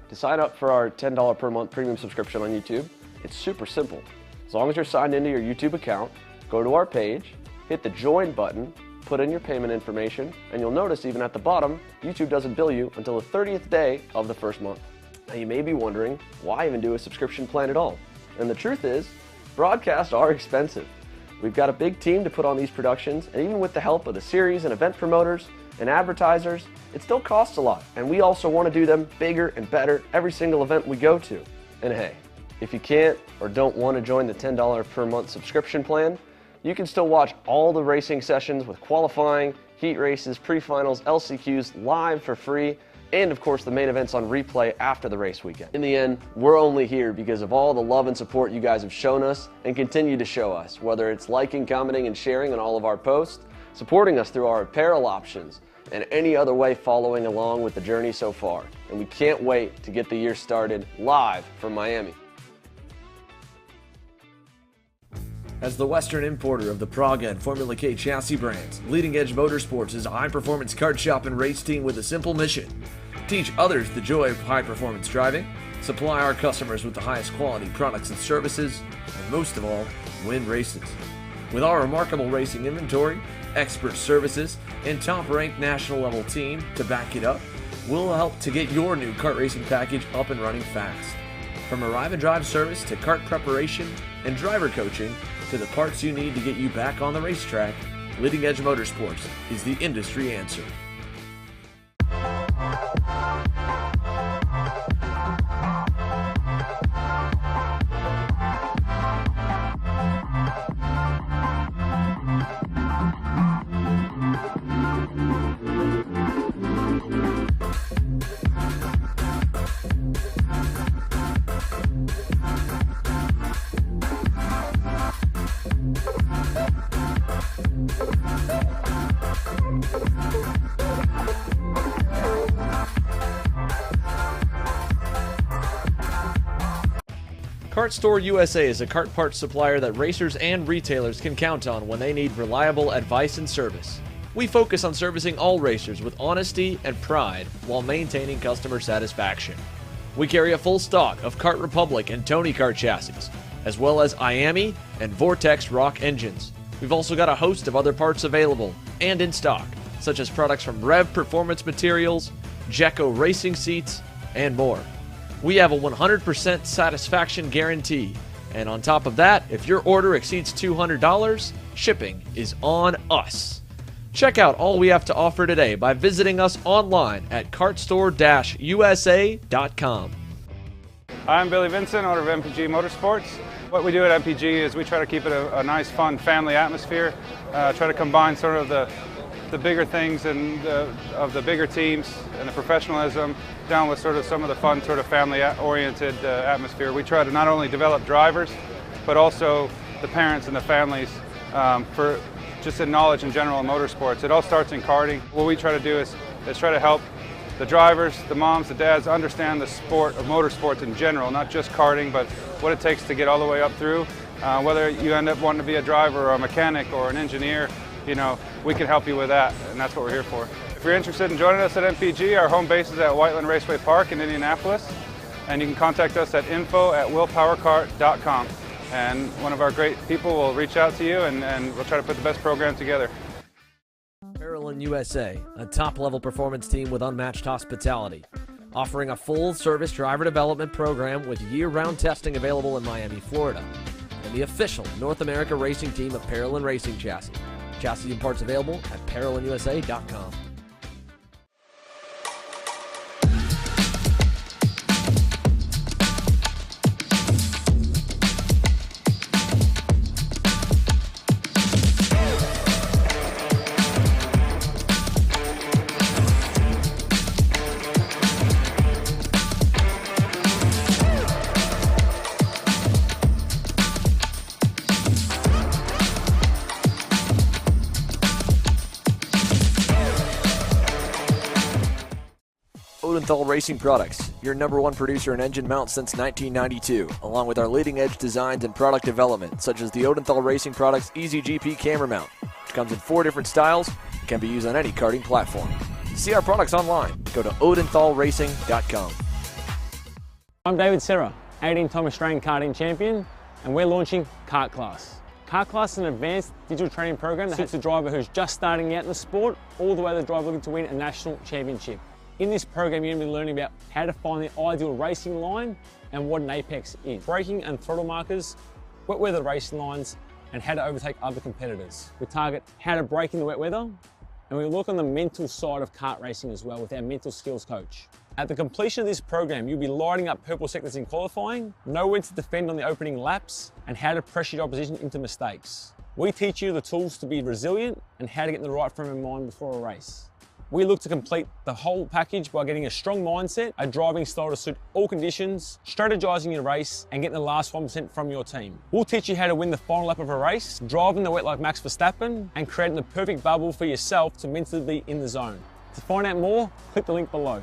To sign up for our $10 per month premium subscription on YouTube, it's super simple. As long as you're signed into your YouTube account, go to our page, hit the join button, put in your payment information, and you'll notice even at the bottom, YouTube doesn't bill you until the 30th day of the first month. Now you may be wondering, why even do a subscription plan at all? And the truth is, broadcasts are expensive. We've got a big team to put on these productions, and even with the help of the series and event promoters and advertisers, it still costs a lot. And we also want to do them bigger and better every single event we go to. And hey, if you can't or don't want to join the $10 per month subscription plan, you can still watch all the racing sessions with qualifying, heat races, pre-finals, LCQs live for free, and of course the main events on replay after the race weekend. In the end, we're only here because of all the love and support you guys have shown us and continue to show us, whether it's liking, commenting, and sharing on all of our posts, supporting us through our apparel options, and any other way following along with the journey so far. And we can't wait to get the year started live from Miami. As the Western importer of the Praga and Formula K chassis brands, Leading Edge Motorsports is a high-performance kart shop and race team with a simple mission: teach others the joy of high-performance driving, supply our customers with the highest quality products and services, and most of all, win races. With our remarkable racing inventory, expert services, and top-ranked national-level team to back it up, we'll help to get your new kart racing package up and running fast. From arrive and drive service to kart preparation and driver coaching, to the parts you need to get you back on the racetrack, Leading Edge Motorsports is the industry answer. Kart Store USA is a kart parts supplier that racers and retailers can count on when they need reliable advice and service. We focus on servicing all racers with honesty and pride while maintaining customer satisfaction. We carry a full stock of Kart Republic and Tony Kart chassis, as well as IAMI and Vortex Rock engines. We've also got a host of other parts available and in stock, such as products from Rev Performance Materials, Jecco Racing Seats, and more. We have a 100% satisfaction guarantee, and on top of that, if your order exceeds $200, shipping is on us. Check out all we have to offer today by visiting us online at kartstore-usa.com. I'm Billy Vincent, owner of MPG Motorsports. What we do at MPG is we try to keep it a nice, fun family atmosphere, try to combine sort of the bigger things and of the bigger teams and the professionalism down with sort of some of the fun sort of family-oriented atmosphere. We try to not only develop drivers, but also the parents and the families for just in knowledge in general in motorsports. It all starts in karting. What we try to do is try to help the drivers, the moms, the dads understand the sport of motorsports in general, not just karting, but what it takes to get all the way up through. Whether you end up wanting to be a driver or a mechanic or an engineer, you know, we can help you with that, and that's what we're here for. If you're interested in joining us at MPG, our home base is at Whiteland Raceway Park in Indianapolis, and you can contact us at info@willpowerkart.com, and one of our great people will reach out to you, and we'll try to put the best program together. Parallel USA, a top-level performance team with unmatched hospitality, offering a full-service driver development program with year-round testing available in Miami, Florida, and the official North America racing team of Parallel Racing Chassis. Chassis and parts available at ParalleLUSA.com. Untitled Racing Products, your #1 producer in engine mounts since 1992, along with our leading-edge designs and product development, such as the Untitled Racing Products Easy GP camera mount, which comes in 4 different styles and can be used on any karting platform. To see our products online, go to odenthalracing.com. I'm David Serra, 18-time Australian karting champion, and we're launching Kart Class. Kart Class is an advanced digital training program that suits a driver who's just starting out in the sport, all the way to the driver looking to win a national championship. In this program, you're going to be learning about how to find the ideal racing line and what an apex is, braking and throttle markers, wet weather racing lines, and how to overtake other competitors. We target how to brake in the wet weather, and we look on the mental side of kart racing as well with our mental skills coach. At the completion of this program, you'll be lighting up purple sectors in qualifying, know when to defend on the opening laps, and how to pressure your opposition into mistakes. We teach you the tools to be resilient and how to get in the right frame of mind before a race. We look to complete the whole package by getting a strong mindset, a driving style to suit all conditions, strategizing your race, and getting the last 1% from your team. We'll teach you how to win the final lap of a race, driving the wet like Max Verstappen, and creating the perfect bubble for yourself to mentally be in the zone. To find out more, click the link below.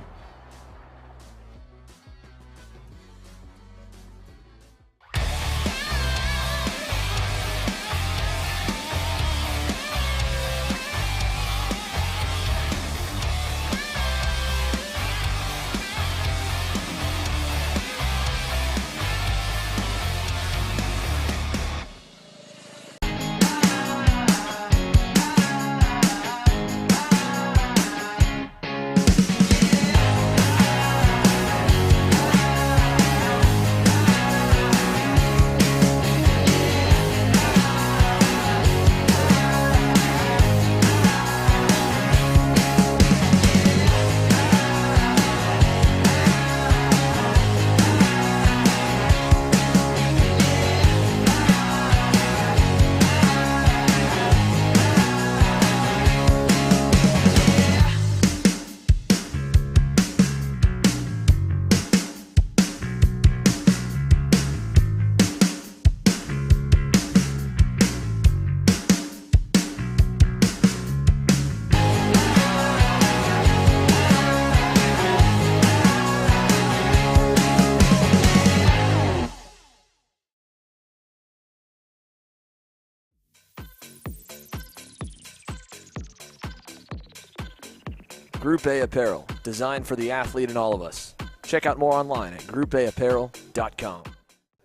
Group A Apparel, designed for the athlete and all of us. Check out more online at groupAapparel.com.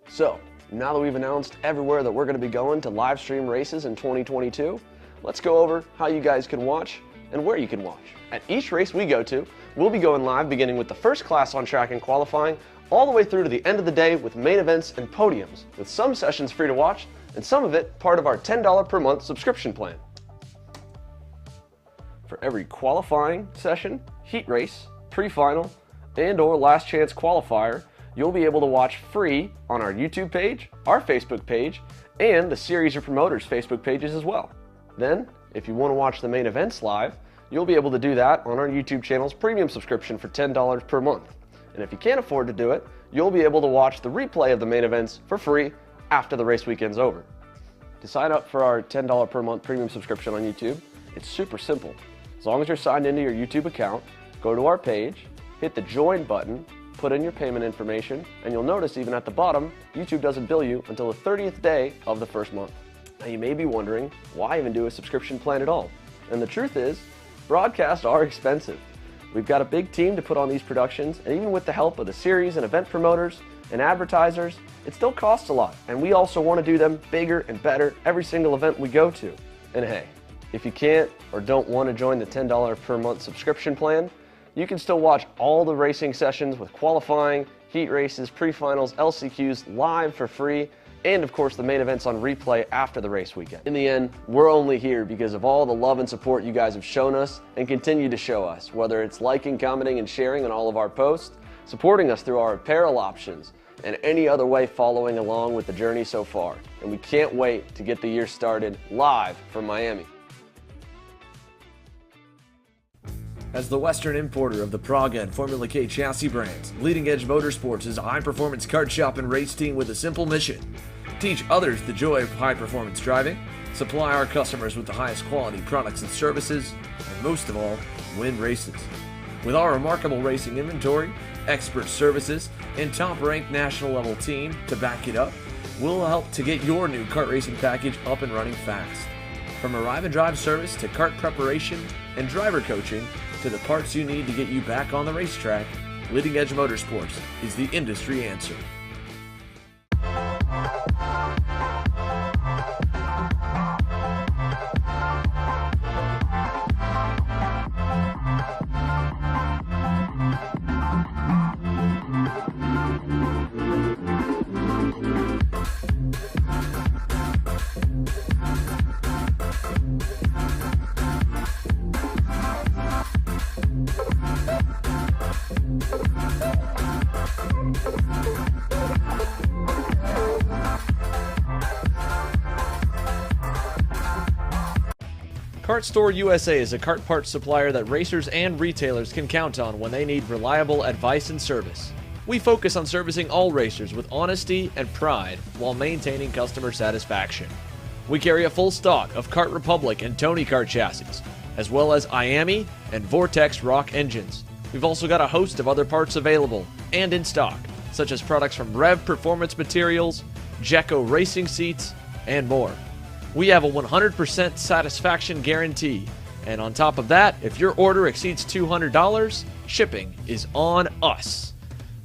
So, now that we've announced everywhere that we're going to be going to live stream races in 2022, let's go over how you guys can watch and where you can watch. At each race we go to, we'll be going live beginning with the first class on track and qualifying all the way through to the end of the day with main events and podiums, with some sessions free to watch and some of it part of our $10 per month subscription plan. For every qualifying session, heat race, pre-final, and or last chance qualifier, you'll be able to watch free on our YouTube page, our Facebook page, and the Series or Promoters Facebook pages as well. Then, if you want to watch the main events live, you'll be able to do that on our YouTube channel's premium subscription for $10 per month. And if you can't afford to do it, you'll be able to watch the replay of the main events for free after the race weekend's over. To sign up for our $10 per month premium subscription on YouTube, it's super simple. As long as you're signed into your YouTube account, go to our page, hit the join button, put in your payment information, and you'll notice even at the bottom, YouTube doesn't bill you until the 30th day of the first month. Now you may be wondering, why even do a subscription plan at all? And the truth is, broadcasts are expensive. We've got a big team to put on these productions, and even with the help of the series and event promoters and advertisers, it still costs a lot. And we also want to do them bigger and better every single event we go to. And hey, if you can't or don't want to join the $10 per month subscription plan, you can still watch all the racing sessions with qualifying, heat races, pre-finals, LCQs live for free, and of course the main events on replay after the race weekend. In the end, we're only here because of all the love and support you guys have shown us and continue to show us, whether it's liking, commenting, and sharing on all of our posts, supporting us through our apparel options, and any other way following along with the journey so far. And we can't wait to get the year started live from Miami. As the Western importer of the Praga and Formula K chassis brands, Leading Edge Motorsports is a high-performance kart shop and race team with a simple mission: teach others the joy of high-performance driving, supply our customers with the highest quality products and services, and most of all, win races. With our remarkable racing inventory, expert services, and top-ranked national-level team to back it up, we'll help to get your new kart racing package up and running fast. From arrive and drive service to kart preparation and driver coaching, to the parts you need to get you back on the racetrack, Leading Edge Motorsports is the industry answer. Kart Store USA is a kart parts supplier that racers and retailers can count on when they need reliable advice and service. We focus on servicing all racers with honesty and pride while maintaining customer satisfaction. We carry a full stock of Kart Republic and Tony Kart chassis, as well as IAMI and Vortex Rock engines. We've also got a host of other parts available and in stock, such as products from Rev Performance Materials, Jecco Racing Seats, and more. We have a 100% satisfaction guarantee, and on top of that, if your order exceeds $200, shipping is on us.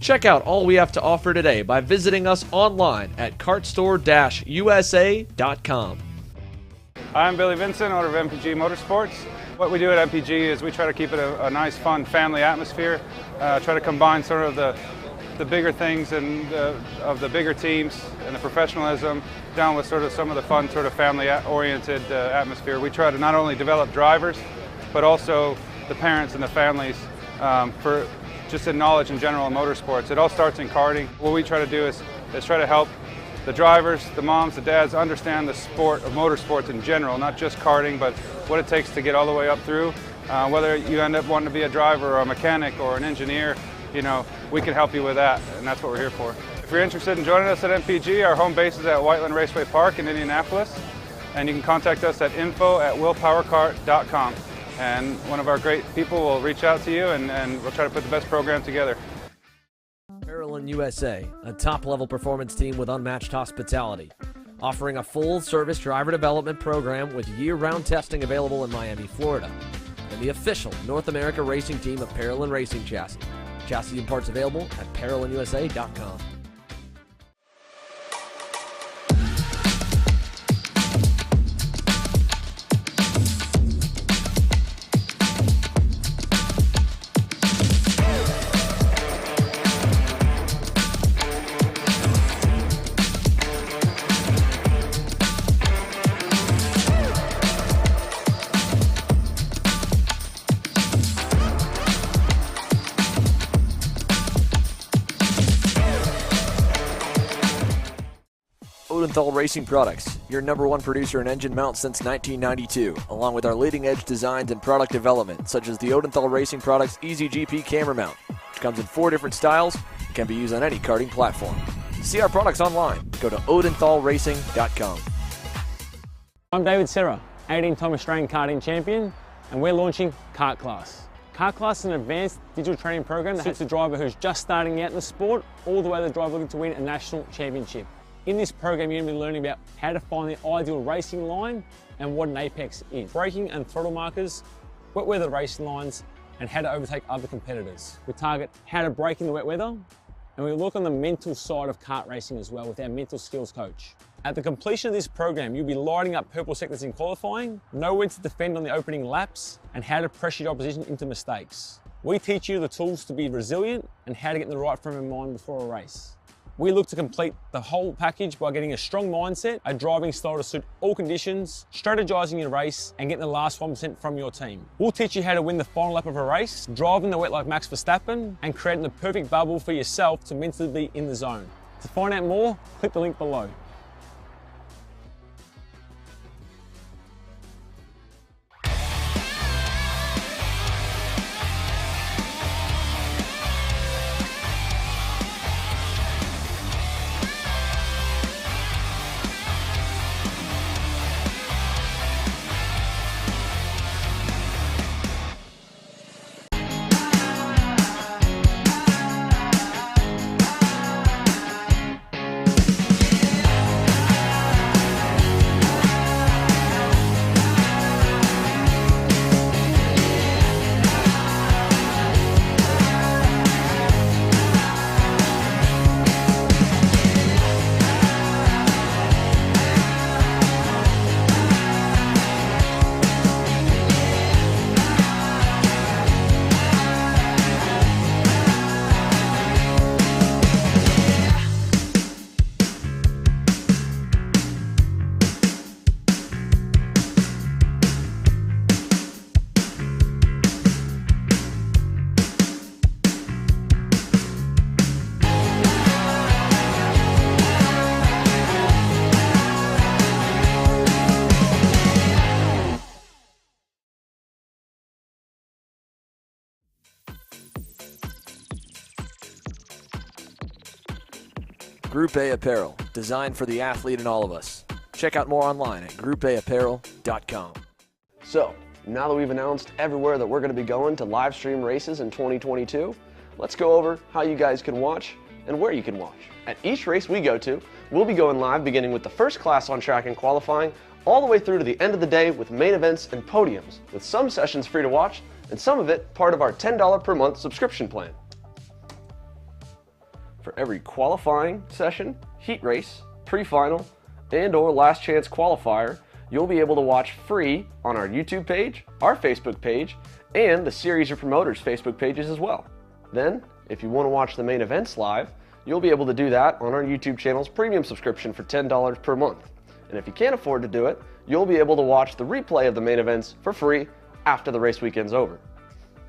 Check out all we have to offer today by visiting us online at kartstore-usa.com. I'm Billy Vincent, owner of MPG Motorsports. What we do at MPG is we try to keep it a nice, fun family atmosphere, try to combine sort of the bigger things and of the bigger teams and the professionalism down with sort of some of the fun sort of family-oriented atmosphere. We try to not only develop drivers, but also the parents and the families for just in knowledge in general in motorsports. It all starts in karting. What we try to do is try to help the drivers, the moms, the dads understand the sport of motorsports in general, not just karting, but what it takes to get all the way up through. Whether you end up wanting to be a driver or a mechanic or an engineer, you know, we can help you with that, and that's what we're here for. If you're interested in joining us at MPG, our home base is at Whiteland Raceway Park in Indianapolis, and you can contact us at info@willpowerkart.com, and one of our great people will reach out to you, and we'll try to put the best program together. Maryland USA, a top-level performance team with unmatched hospitality, offering a full-service driver development program with year-round testing available in Miami, Florida. and the official North America racing team of Parolin Racing Chassis. Chassis and parts available at ParolinUSA.com. Untitled Racing Products, your #1 producer in engine mounts since 1992, along with our leading-edge designs and product development, such as the Untitled Racing Products Easy GP camera mount, which comes in 4 different styles and can be used on any karting platform. To see our products online, go to odenthalracing.com. I'm David Serra, 18-time Australian karting champion, and we're launching Kart Class. Kart Class is an advanced digital training program that suits a driver who's just starting out in the sport, all the way to the driver looking to win a national championship. In this program, you're going to be learning about how to find the ideal racing line and what an apex is, braking and throttle markers, wet weather racing lines, and how to overtake other competitors. We target how to brake in the wet weather, and we look on the mental side of kart racing as well with our mental skills coach. At the completion of this program, you'll be lighting up purple sectors in qualifying, know when to defend on the opening laps, and how to pressure your opposition into mistakes. We teach you the tools to be resilient and how to get in the right frame of mind before a race. We look to complete the whole package by getting a strong mindset, a driving style to suit all conditions, strategizing your race, and getting the last 1% from your team. We'll teach you how to win the final lap of a race, driving the wet like Max Verstappen, and creating the perfect bubble for yourself to mentally be in the zone. To find out more, click the link below. Group A Apparel, designed for the athlete and all of us. Check out more online at groupAapparel.com. So, now that we've announced everywhere that we're going to be going to live stream races in 2022, let's go over how you guys can watch and where you can watch. At each race we go to, we'll be going live beginning with the first class on track and qualifying, all the way through to the end of the day with main events and podiums, with some sessions free to watch and some of it part of our $10 per month subscription plan. For every qualifying session, heat race, pre-final, and or last chance qualifier, you'll be able to watch free on our YouTube page, our Facebook page, and the Series or Promoters Facebook pages as well. Then, if you want to watch the main events live, you'll be able to do that on our YouTube channel's premium subscription for $10 per month. And if you can't afford to do it, you'll be able to watch the replay of the main events for free after the race weekend's over.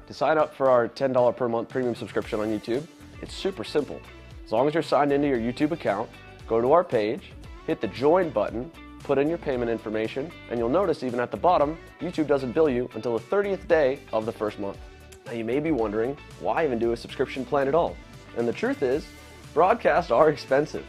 To sign up for our $10 per month premium subscription on YouTube, it's super simple. As long as you're signed into your YouTube account, go to our page, hit the join button, put in your payment information, and you'll notice even at the bottom, YouTube doesn't bill you until the 30th day of the first month. Now you may be wondering, why even do a subscription plan at all? And the truth is, broadcasts are expensive.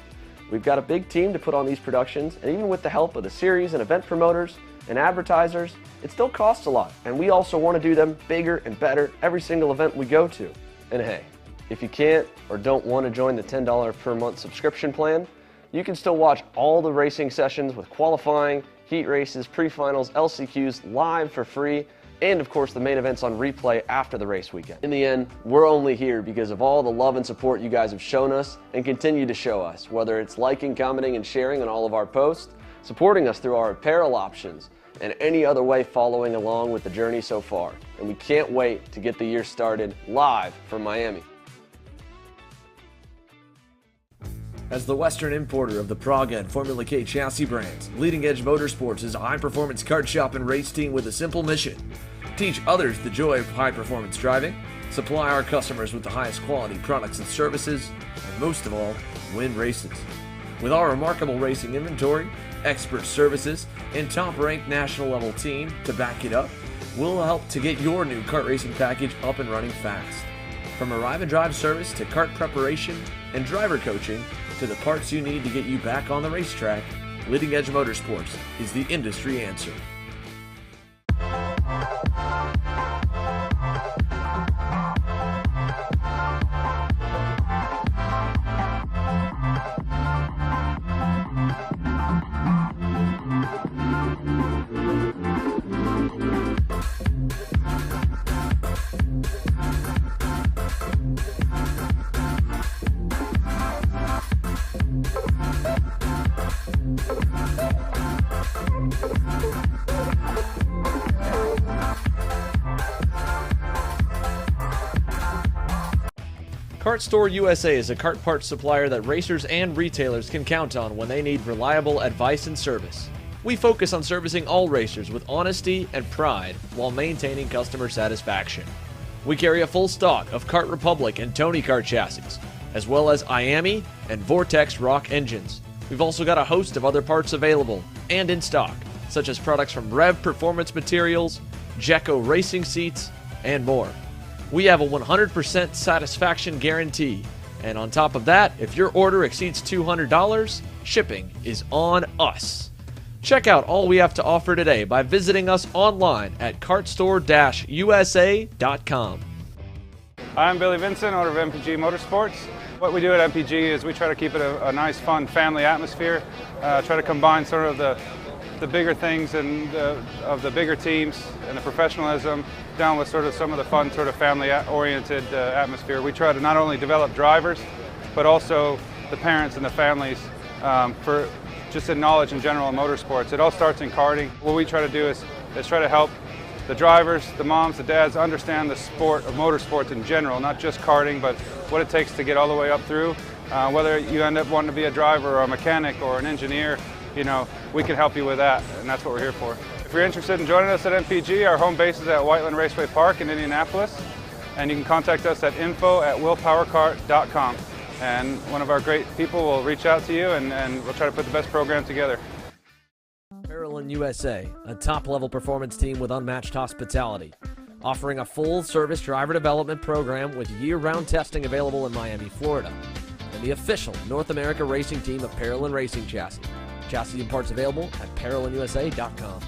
We've got a big team to put on these productions, and even with the help of the series and event promoters and advertisers, it still costs a lot. And we also want to do them bigger and better every single event we go to. And hey, if you can't or don't want to join the $10 per month subscription plan, you can still watch all the racing sessions with qualifying, heat races, pre-finals, LCQs live for free and of course the main events on replay after the race weekend. In the end, we're only here because of all the love and support you guys have shown us and continue to show us, whether it's liking, commenting, and sharing on all of our posts, supporting us through our apparel options, and any other way following along with the journey so far. And we can't wait to get the year started live from Miami. As the Western importer of the Praga and Formula K chassis brands, Leading Edge Motorsports is a high-performance kart shop and race team with a simple mission: teach others the joy of high-performance driving, supply our customers with the highest quality products and services, and most of all, win races. With our remarkable racing inventory, expert services, and top-ranked national-level team to back it up, we'll help to get your new kart racing package up and running fast. From arrive and drive service to kart preparation and driver coaching to the parts you need to get you back on the racetrack, Leading Edge Motorsports is the industry answer. Kart Store USA is a kart parts supplier that racers and retailers can count on when they need reliable advice and service. We focus on servicing all racers with honesty and pride while maintaining customer satisfaction. We carry a full stock of Kart Republic and Tony Kart chassis, as well as Iami and Vortex Rock engines. We've also got a host of other parts available and in stock, such as products from Rev Performance Materials, Jecco Racing Seats, and more. We have a 100% satisfaction guarantee, and on top of that, if your order exceeds $200, shipping is on us. Check out all we have to offer today by visiting us online at kartstore-usa.com. I'm Billy Vincent, owner of MPG Motorsports. What we do at MPG is we try to keep it a nice, fun family atmosphere, try to combine sort of the bigger things and of the bigger teams and the professionalism down with sort of some of the fun sort of family-oriented atmosphere. We try to not only develop drivers, but also the parents and the families for just in knowledge in general in motorsports. It all starts in karting. What we try to do is try to help the drivers, the moms, the dads understand the sport of motorsports in general, not just karting, but what it takes to get all the way up through. Whether you end up wanting to be a driver or a mechanic or an engineer, you know, we can help you with that, and that's what we're here for. If you're interested in joining us at MPG, our home base is at Whiteland Raceway Park in Indianapolis, and you can contact us at info@willpowerkart.com, and one of our great people will reach out to you, and we'll try to put the best program together. Parallel USA, a top-level performance team with unmatched hospitality, offering a full-service driver development program with year-round testing available in Miami, Florida, and the official North America racing team of Parallel Racing Chassis. Chassis and parts available at ParalleLUSA.com.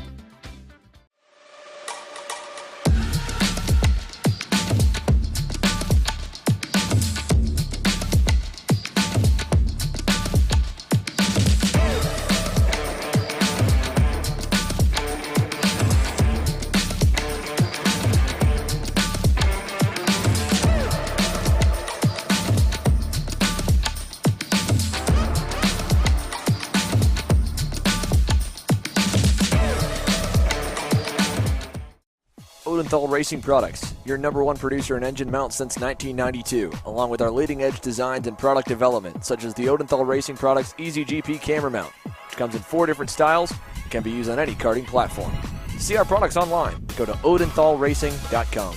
Untitled Racing Products, your #1 producer in engine mounts since 1992, along with our leading-edge designs and product development, such as the Untitled Racing Products Easy GP camera mount, which comes in 4 different styles and can be used on any karting platform. To see our products online, go to odenthalracing.com.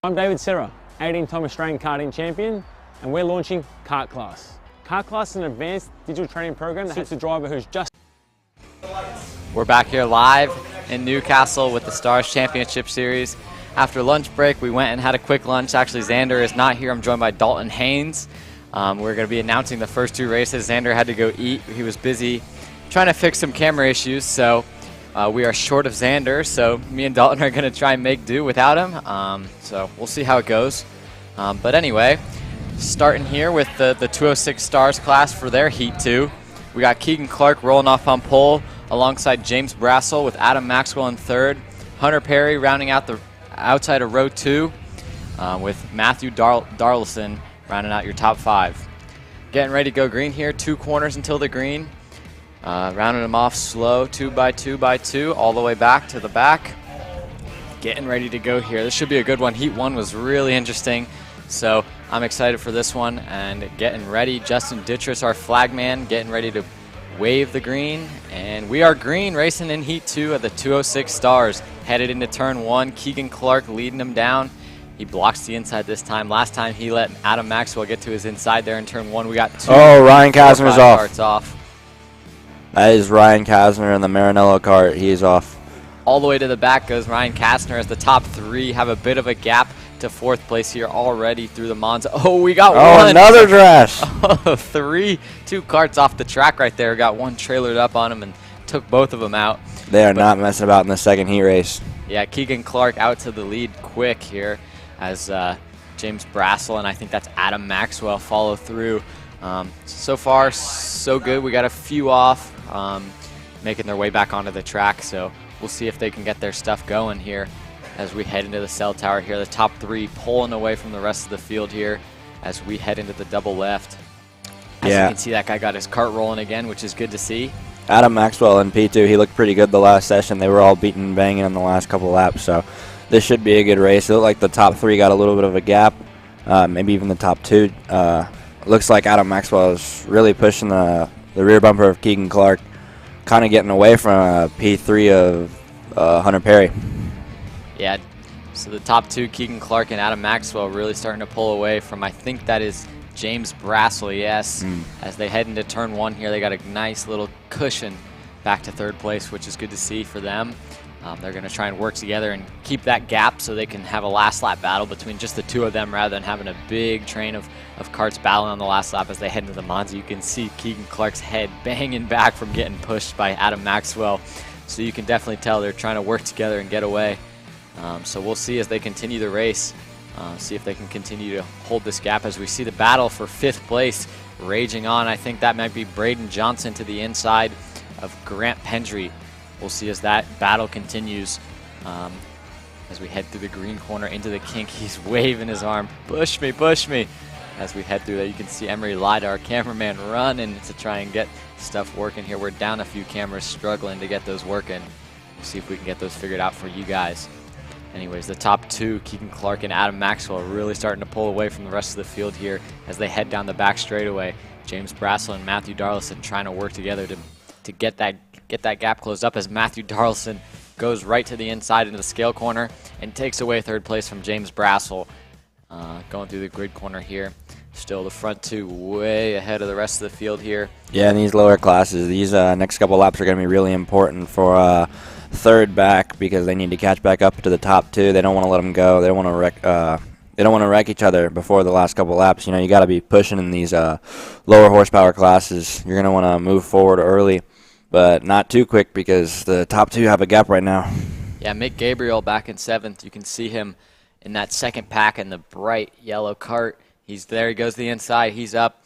I'm David Serra, 18-time Australian karting champion, and we're launching Kart Class. Kart Class is an advanced digital training program that suits a driver who's just... We're back here live in Newcastle with the Stars Championship Series. After lunch break, we went and had a quick lunch. Actually, Xander is not here. I'm joined by Dalton Haynes. We're going to be announcing the first 2 races. Xander had to go eat. He was busy trying to fix some camera issues, so we are short of Xander. So me and Dalton are going to try and make do without him. So we'll see how it goes. But anyway, starting here with the 206 Stars class for their Heat 2. We got Keegan Clark rolling off on pole, alongside James Brassel with Adam Maxwell in 3rd, Hunter Perry rounding out the outside of row 2 with Matthew Darlison rounding out your top 5. Getting ready to go green here, 2 corners until the green. Rounding them off slow, 2 by 2 by 2, all the way back to the back. Getting ready to go here. This should be a good one. Heat 1 was really interesting, so I'm excited for this one. And getting ready, Justin Dittress, our flagman, getting ready to wave the green. And we are green, racing in Heat 2 of the 206 Stars. Headed into turn 1, Keegan Clark leading them down. He blocks the inside this time. Last time he let Adam Maxwell get to his inside there in turn 1. We got 2. Oh, Ryan Kasner's carts off. That is Ryan Kasner in the Marinello cart. He's off. All the way to the back goes Ryan Kastner as the top 3 have a bit of a gap to 4th place here already through the Monza. Oh, we got one. Oh, another crash. Oh, 2 carts off the track right there. Got one trailered up on him and took both of them out. They are not messing about in the second heat race. Yeah, Keegan Clark out to the lead quick here as James Brassel and I think that's Adam Maxwell follow through. So far, so good. We got a few off, making their way back onto the track, so we'll see if they can get their stuff going here as we head into the cell tower here. The top 3 pulling away from the rest of the field here as we head into the double left. As you can see, that guy got his cart rolling again, which is good to see. Adam Maxwell in P2, he looked pretty good the last session. They were all beating and banging in the last couple laps, so this should be a good race. It looked like the top 3 got a little bit of a gap, maybe even the top 2. Looks like Adam Maxwell is really pushing the rear bumper of Keegan Clark, kind of getting away from P3 of Hunter Perry. Yeah, so the top 2, Keegan Clark and Adam Maxwell, really starting to pull away from, I think that is James Brassel, yes. As they head into turn 1 here, they got a nice little cushion back to 3rd place, which is good to see for them. They're going to try and work together and keep that gap so they can have a last lap battle between just the 2 of them rather than having a big train of carts battling on the last lap as they head into the Monza. You can see Keegan Clark's head banging back from getting pushed by Adam Maxwell. So you can definitely tell they're trying to work together and get away. So we'll see as they continue the race, see if they can continue to hold this gap as we see the battle for 5th place raging on. I think that might be Braden Johnson to the inside of Grant Pendry. We'll see as that battle continues as we head through the green corner into the kink. He's waving his arm, push me, push me. As we head through that, you can see Emery Lyda, our cameraman, running to try and get stuff working here. We're down a few cameras, struggling to get those working. We'll see if we can get those figured out for you guys. Anyways, the top 2, Keegan Clark and Adam Maxwell, are really starting to pull away from the rest of the field here as they head down the back straightaway. James Brassel and Matthew Darlison trying to work together to get that gap closed up as Matthew Darlison goes right to the inside into the scale corner and takes away 3rd place from James Brassel. Going through the grid corner here. Still the front 2 way ahead of the rest of the field here. Yeah, in these lower classes, these next couple laps are going to be really important for 3rd back because they need to catch back up to the top 2. They don't want to let them go. They don't want to wreck. They don't want to wreck each other before the last couple laps. You know, you got to be pushing in these lower horsepower classes. You're going to want to move forward early, but not too quick because the top 2 have a gap right now. Yeah, Mick Gabriel back in 7th. You can see him in that 2nd pack in the bright yellow cart. He's there. He goes to the inside. He's up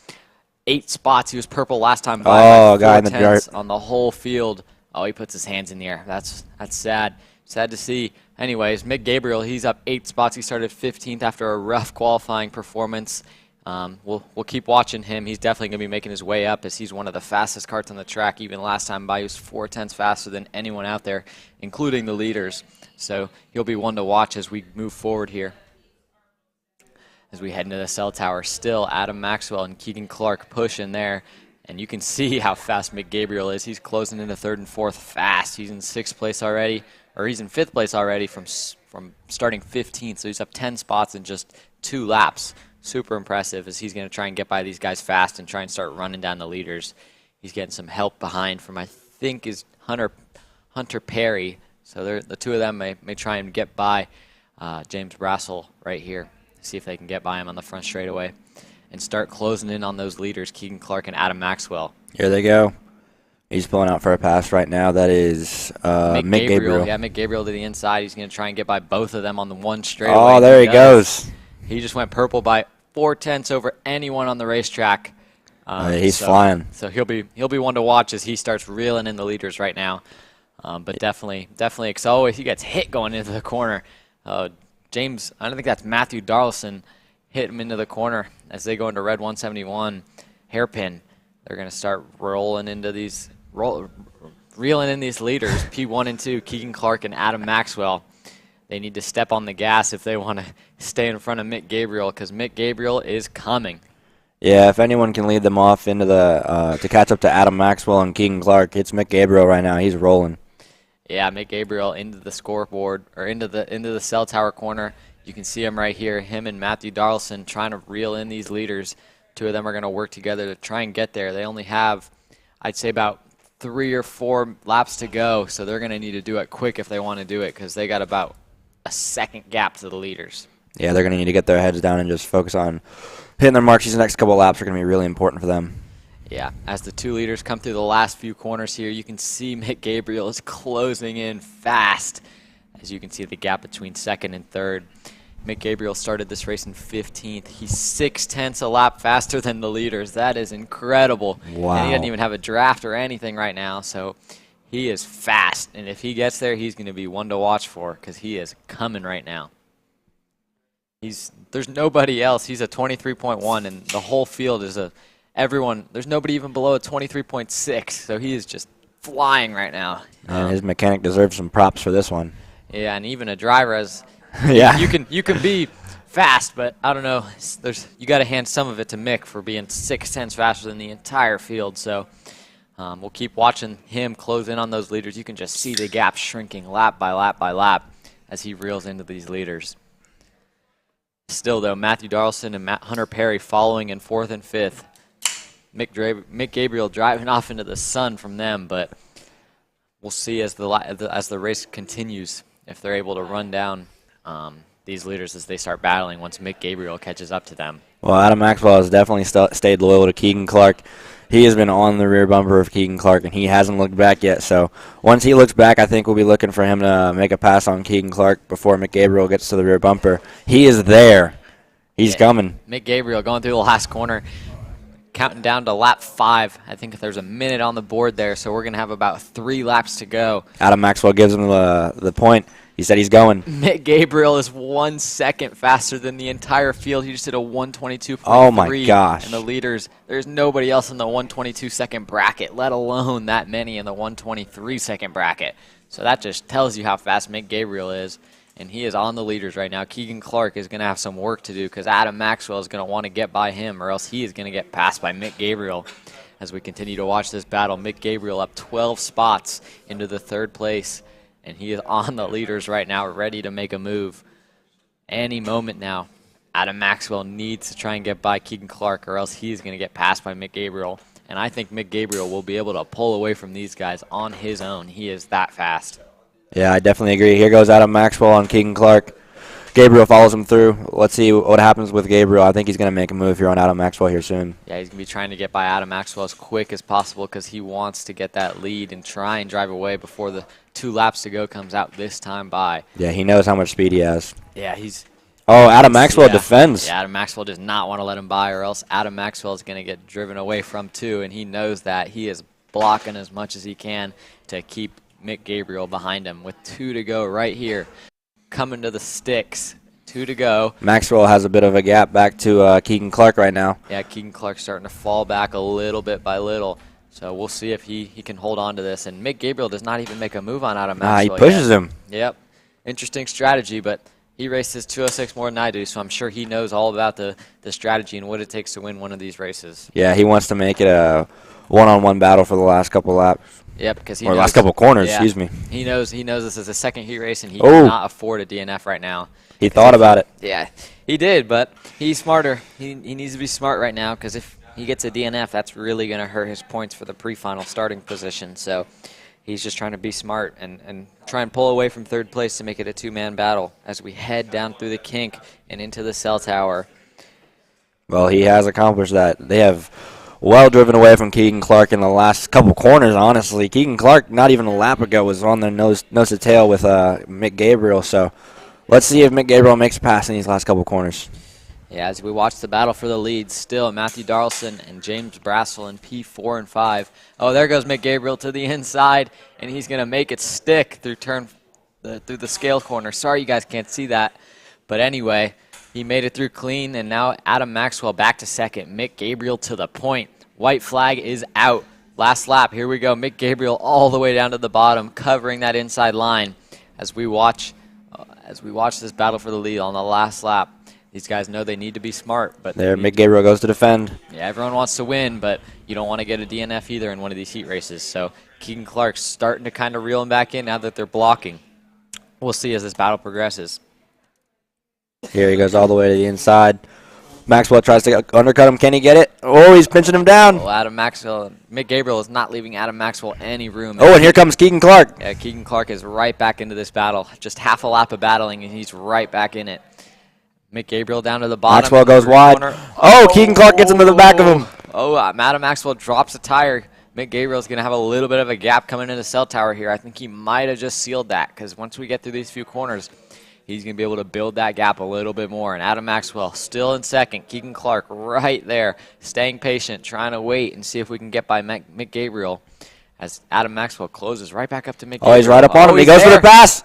8 spots. He was purple last time by guy in the dirt on the whole field. Oh, he puts his hands in the air. That's sad. Sad to see. Anyways, Mick Gabriel, he's up 8 spots. He started 15th after a rough qualifying performance. We'll keep watching him. He's definitely going to be making his way up as he's one of the fastest carts on the track. Even last time by, he was 4/10 faster than anyone out there, including the leaders. So he'll be one to watch as we move forward here. As we head into the cell tower, still Adam Maxwell and Keegan Clark pushing there. And you can see how fast Mick Gabriel is. He's closing into 3rd and 4th fast. He's in 6th place already, or he's in 5th place already from starting 15th. So he's up 10 spots in just 2 laps. Super impressive as he's going to try and get by these guys fast and try and start running down the leaders. He's getting some help behind from, I think, is Hunter Perry. So the 2 of them may try and get by James Brassel right here. See if they can get by him on the front straightaway and start closing in on those leaders, Keegan Clark and Adam Maxwell. Here they go. He's pulling out for a pass right now. That is Mick Gabriel. Yeah, Mick Gabriel to the inside. He's going to try and get by both of them on the one straightaway. Oh, there he goes. He just went purple by 4/10 over anyone on the racetrack. He's flying. So he'll be one to watch as he starts reeling in the leaders right now. But definitely he gets hit going into the corner. James, I don't think that's Matthew Darlison, hit him into the corner as they go into red 171 hairpin. They're going to start reeling in these leaders, P1 and 2, Keegan Clark and Adam Maxwell. They need to step on the gas if they want to stay in front of Mick Gabriel, because Mick Gabriel is coming. Yeah, if anyone can lead them off into the to catch up to Adam Maxwell and Keegan Clark, it's Mick Gabriel right now. He's rolling. Yeah, Mick Gabriel into the scoreboard, or into the cell tower corner. You can see him right here, him and Matthew Darlison trying to reel in these leaders. Two of them are going to work together to try and get there. They only have, I'd say, about 3 or 4 laps to go, so they're going to need to do it quick if they want to do it, because they got about a second gap to the leaders. Yeah, they're going to need to get their heads down and just focus on hitting their marks. These next couple of laps are going to be really important for them. Yeah, as the 2 leaders come through the last few corners here, you can see Mick Gabriel is closing in fast. As you can see the gap between 2nd and 3rd. Mick Gabriel started this race in 15th. He's 0.6 a lap faster than the leaders. That is incredible. Wow. And he doesn't even have a draft or anything right now, so he is fast. And if he gets there, he's going to be one to watch for, because he is coming right now. There's nobody else. He's a 23.1, and the whole field is everyone. There's nobody even below a 23.6, so he is just flying right now. And his mechanic deserves some props for this one. Yeah, and even a driver has. Yeah. You can be fast, but I don't know. You got to hand some of it to Mick for being 0.6 faster than the entire field. So we'll keep watching him close in on those leaders. You can just see the gap shrinking lap by lap by lap as he reels into these leaders. Still, though, Matthew Darlison and Hunter Perry following in 4th and 5th. Mick Gabriel driving off into the sun from them, but we'll see as the race continues if they're able to run down these leaders as they start battling once Mick Gabriel catches up to them. Well, Adam Maxwell has definitely stayed loyal to Keegan Clark. He has been on the rear bumper of Keegan Clark, and he hasn't looked back yet. So once he looks back, I think we'll be looking for him to make a pass on Keegan Clark before Mick Gabriel gets to the rear bumper. He is there. He's coming. Mick Gabriel going through the last corner, counting down to lap 5. I think there's a minute on the board there, so we're going to have about 3 laps to go. Adam Maxwell gives him the point. He said he's going. Mick Gabriel is 1 second faster than the entire field. He just did a 1:22.3. Oh, my gosh. And the leaders, there's nobody else in the 1:22 bracket, let alone that many in the 1:23 bracket. So that just tells you how fast Mick Gabriel is. And he is on the leaders right now. Keegan Clark is going to have some work to do because Adam Maxwell is going to want to get by him, or else he is going to get passed by Mick Gabriel. As we continue to watch this battle, Mick Gabriel up 12 spots into the 3rd place. And he is on the leaders right now, ready to make a move. Any moment now, Adam Maxwell needs to try and get by Keegan Clark, or else he's going to get passed by Mick Gabriel. And I think Mick Gabriel will be able to pull away from these guys on his own. He is that fast. Yeah, I definitely agree. Here goes Adam Maxwell on Keegan Clark. Gabriel follows him through. Let's see what happens with Gabriel. I think he's going to make a move here on Adam Maxwell here soon. Yeah, he's going to be trying to get by Adam Maxwell as quick as possible because he wants to get that lead and try and drive away before the 2 laps to go comes out this time by. Yeah, he knows how much speed he has. Yeah, he's... Oh, Adam Maxwell defends. Yeah, Adam Maxwell does not want to let him by, or else Adam Maxwell is going to get driven away from 2, and he knows that. He is blocking as much as he can to keep Mick Gabriel behind him with 2 to go right here. Coming to the sticks. 2 to go. Maxwell has a bit of a gap back to Keegan Clark right now. Yeah, Keegan Clark's starting to fall back a little bit by little. So we'll see if he can hold on to this. And Mick Gabriel does not even make a move on Adam Maxwell. He pushes him. Yep. Interesting strategy, but he races 206 more than I do, so I'm sure he knows all about the strategy and what it takes to win one of these races. Yeah, he wants to make it a one-on-one battle for the last couple laps. Yep, because he knows, last couple corners, yeah, excuse me. He knows this is a second heat race, and he cannot afford a DNF right now. He thought about it. Yeah, he did, but he's smarter. He needs to be smart right now because if he gets a DNF, that's really going to hurt his points for the pre-final starting position. So he's just trying to be smart and try and pull away from 3rd place to make it a 2-man battle as we head down through the kink and into the cell tower. Well, he has accomplished that. They have well driven away from Keegan Clark in the last couple corners, honestly. Keegan Clark, not even a lap ago, was on their nose to tail with Mick Gabriel. So let's see if Mick Gabriel makes a pass in these last couple corners. Yeah, as we watch the battle for the lead, still Matthew Darlson and James Brassel in P4 and 5. Oh, there goes Mick Gabriel to the inside, and he's going to make it stick through through the scale corner. Sorry you guys can't see that. But anyway, he made it through clean, and now Adam Maxwell back to second. Mick Gabriel to the point. White flag is out. Last lap, here we go. Mick Gabriel all the way down to the bottom, covering that inside line as we watch this battle for the lead on the last lap. These guys know they need to be smart. But there, Mick Gabriel goes to defend. Yeah, everyone wants to win, but you don't want to get a DNF either in one of these heat races. So Keegan Clark's starting to kind of reel him back in now that they're blocking. We'll see as this battle progresses. Here he goes all the way to the inside. Maxwell tries to undercut him. Can he get it? Oh, he's pinching him down. Well, Mick Gabriel is not leaving Adam Maxwell any room. Oh, and here comes Keegan Clark. Yeah, Keegan Clark is right back into this battle. Just half a lap of battling, and he's right back in it. Mick Gabriel down to the bottom. Maxwell goes wide. Oh, Keegan Clark gets into the back of him. Oh, Adam Maxwell drops a tire. Mick Gabriel's going to have a little bit of a gap coming into the cell tower here. I think he might have just sealed that because once we get through these few corners, he's going to be able to build that gap a little bit more. And Adam Maxwell still in second. Keegan Clark right there, staying patient, trying to wait and see if we can get by Mick Gabriel as Adam Maxwell closes right back up to Mick Gabriel. Oh, he's right up on him. He goes for the pass.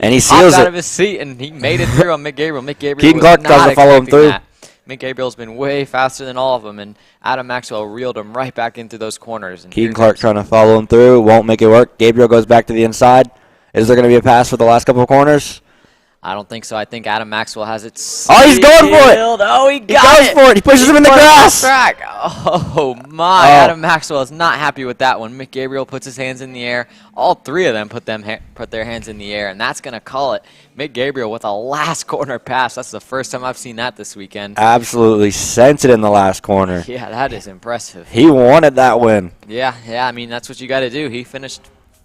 And he seals it. Out of his seat, and he made it through on Mick Gabriel. Mick Gabriel Keegan Clark tries to follow him through. That. Mick Gabriel's been way faster than all of them, and Adam Maxwell reeled him right back into those corners. And Keegan Clark trying to follow him through. Won't make it work. Gabriel goes back to the inside. Is there going to be a pass for the last couple of corners? I don't think so. I think Adam Maxwell has it. Oh, he's going for it. Oh, he goes for it. He pushes him in the grass. Oh, my. Adam Maxwell is not happy with that one. Mick Gabriel puts his hands in the air. All three of them put their hands in the air, and that's going to call it. Mick Gabriel with a last corner pass. That's the first time I've seen that this weekend. Absolutely sent it in the last corner. Yeah, that is impressive. He wanted that win. Yeah. I mean, that's what you got to do. He finished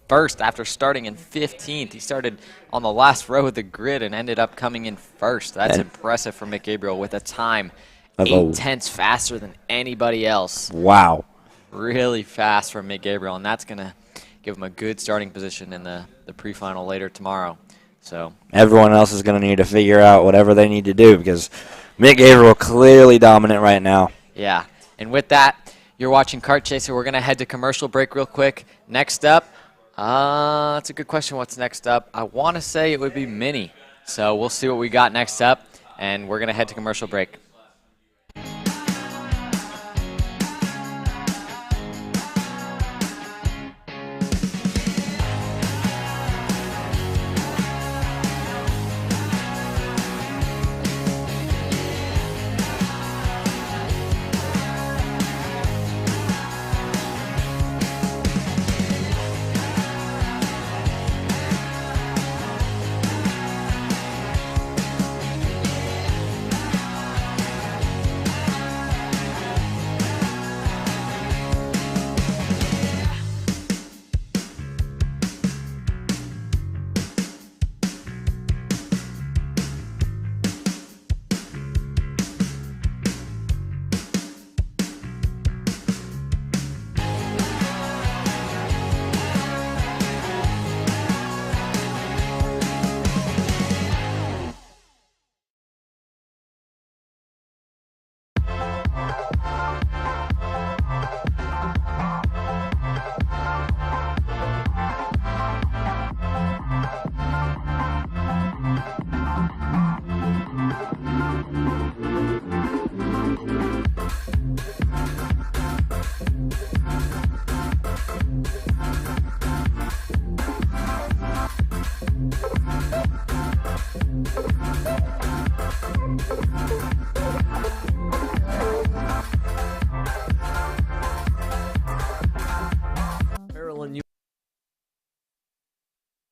first after starting in 15th. He started on the last row of the grid and ended up coming in first. That's impressive for Mick Gabriel with a time 8/10 faster than anybody else. Wow. Really fast for Mick Gabriel, and that's going to give him a good starting position in the pre-final later tomorrow. So everyone else is going to need to figure out whatever they need to do because Mick Gabriel clearly dominant right now. Yeah, and with that, you're watching Kart Chaser. We're going to head to commercial break real quick. Next up, that's a good question. What's next up? I want to say it would be Mini. So we'll see what we got next up, and we're going to head to commercial break.